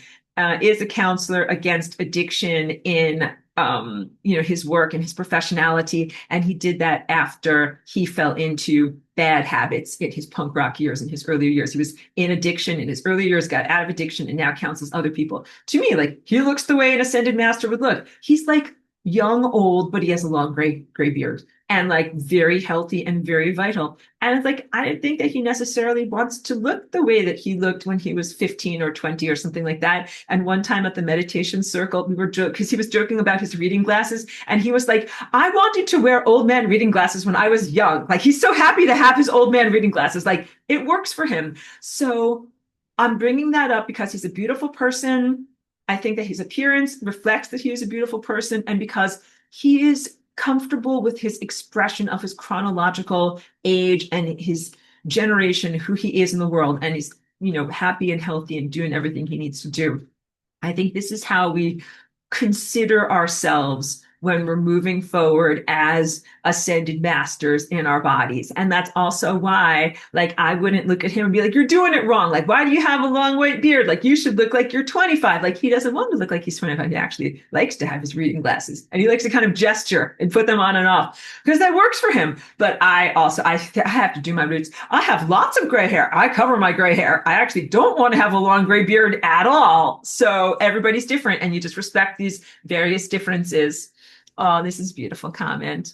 is a counselor against addiction in his work and his professionality. And he did that after he fell into bad habits in his punk rock years, in his earlier years. He was in addiction in his earlier years, got out of addiction, and now counsels other people. To me, like he looks the way an ascended master would look. He's like young, old, but he has a long gray beard. and like very healthy and very vital. And it's like, I don't think that he necessarily wants to look the way that he looked when he was 15 or 20 or something like that. And one time at the meditation circle, we were joking because he was joking about his reading glasses. And he was like, I wanted to wear old man reading glasses when I was young. Like, he's so happy to have his old man reading glasses. Like, it works for him. So I'm bringing that up because he's a beautiful person. I think that his appearance reflects that he is a beautiful person, and because he is comfortable with his expression of his chronological age and his generation, who he is in the world, and he's, happy and healthy and doing everything he needs to do. I think this is how we consider ourselves when we're moving forward as ascended masters in our bodies. And that's also why, like, I wouldn't look at him and be like, you're doing it wrong. Like, why do you have a long white beard? Like, you should look like you're 25. Like, he doesn't want to look like he's 25. He actually likes to have his reading glasses, and he likes to kind of gesture and put them on and off because that works for him. But I have to do my roots. I have lots of gray hair. I cover my gray hair. I actually don't want to have a long gray beard at all. So everybody's different, and you just respect these various differences. Oh, this is a beautiful comment.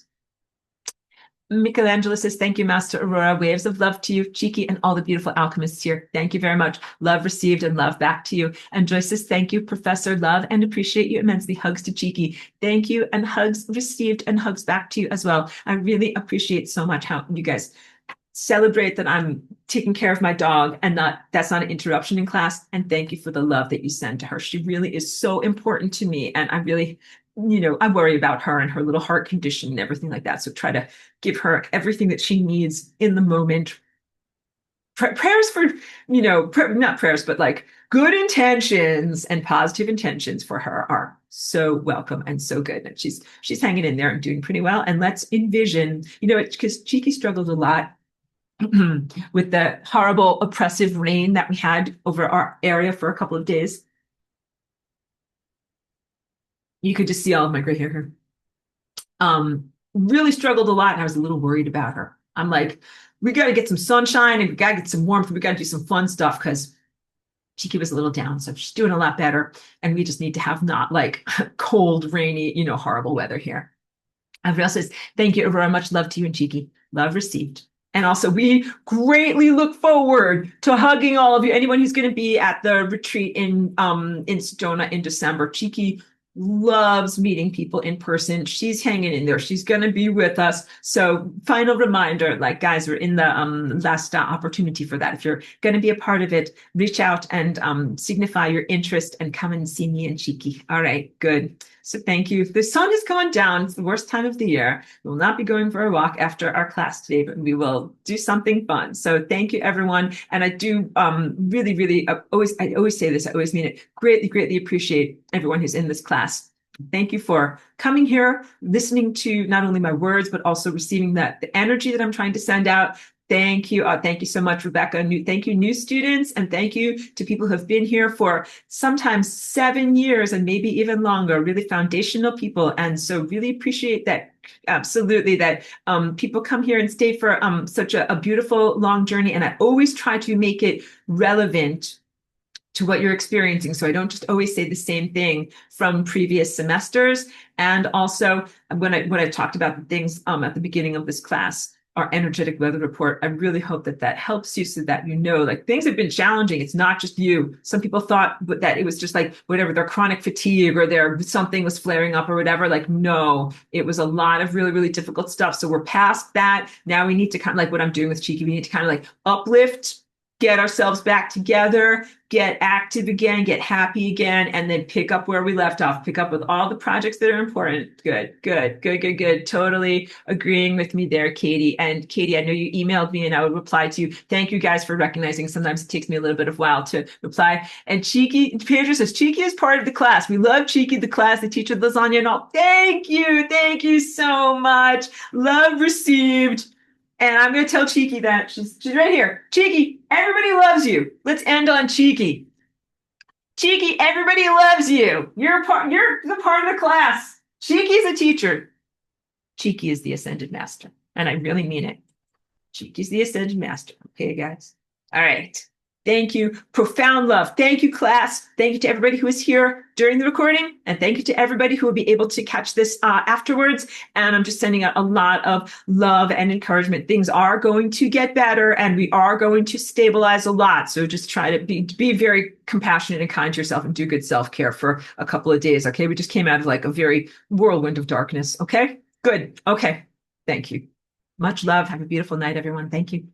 Michelangelo says, thank you, Master Aurora. Waves of love to you, Cheeky, and all the beautiful alchemists here. Thank you very much. Love received and love back to you. And Joyce says, thank you, Professor. Love and appreciate you immensely. Hugs to Cheeky. Thank you, and hugs received and hugs back to you as well. I really appreciate so much how you guys celebrate that I'm taking care of my dog and that's not an interruption in class. And thank you for the love that you send to her. She really is so important to me. And I really, I worry about her and her little heart condition and everything like that. So try to give her everything that she needs in the moment. Prayers for, not prayers, but like good intentions and positive intentions for her are so welcome and so good. And she's hanging in there and doing pretty well. And let's envision, because Cheeky struggled a lot with the horrible oppressive rain that we had over our area for a couple of days. You could just see all of my gray hair here. Really struggled a lot, and I was a little worried about her. I'm like, we got to get some sunshine and we got to get some warmth. We got to do some fun stuff because Cheeky was a little down, so she's doing a lot better. And we just need to have not like cold, rainy, horrible weather here. Everybody says, thank you, Aurora. Much love to you and Cheeky. Love received. And also, we greatly look forward to hugging all of you. Anyone who's going to be at the retreat in Sedona in December. Cheeky loves meeting people in person. She's hanging in there. She's going to be with us. So final reminder, like, guys, we're in the last opportunity for that. If you're going to be a part of it, reach out and signify your interest and come and see me and Cheeky. All right, good. So thank you. The sun has gone down. It's the worst time of the year. We will not be going for a walk after our class today, but we will do something fun. So thank you, everyone. And I do really, really I always say this. I always mean it. Greatly, greatly appreciate everyone who's in this class. Thank you for coming here, listening to not only my words, but also receiving the energy that I'm trying to send out. Thank you. Thank you so much, Rebecca. Thank you, new students. And thank you to people who have been here for sometimes 7 years and maybe even longer, really foundational people. And so really appreciate that. Absolutely. That people come here and stay for such a beautiful long journey. And I always try to make it relevant to what you're experiencing. So I don't just always say the same thing from previous semesters. And also when I talked about the things at the beginning of this class, our energetic weather report, I really hope that helps you so that like things have been challenging. It's not just you. Some people thought that it was just like whatever, their chronic fatigue or something was flaring up or whatever. Like, no, it was a lot of really, really difficult stuff. So we're past that. Now we need to kind of like what I'm doing with Cheeky. We need to kind of like uplift, get ourselves back together, get active again, get happy again, and then pick up where we left off, pick up with all the projects that are important. Good. Totally agreeing with me there, Katie. And Katie, I know you emailed me and I would reply to you. Thank you guys for recognizing. Sometimes it takes me a little bit of a while to reply. And Cheeky, Pedro says, Cheeky is part of the class. We love Cheeky, the class, the teacher, lasagna and all. Thank you so much. Love received. And I'm going to tell Cheeky that she's right here. Cheeky, everybody loves you. Let's end on Cheeky. Cheeky, everybody loves you. You're the part of the class. Cheeky's a teacher. Cheeky is the Ascended Master. And I really mean it. Cheeky's the Ascended Master. Okay, guys? All right. Thank you. Profound love. Thank you, class. Thank you to everybody who was here during the recording. And thank you to everybody who will be able to catch this afterwards. And I'm just sending out a lot of love and encouragement. Things are going to get better and we are going to stabilize a lot. So just try to be very compassionate and kind to yourself and do good self-care for a couple of days. Okay. We just came out of like a very whirlwind of darkness. Okay. Good. Okay. Thank you. Much love. Have a beautiful night, everyone. Thank you.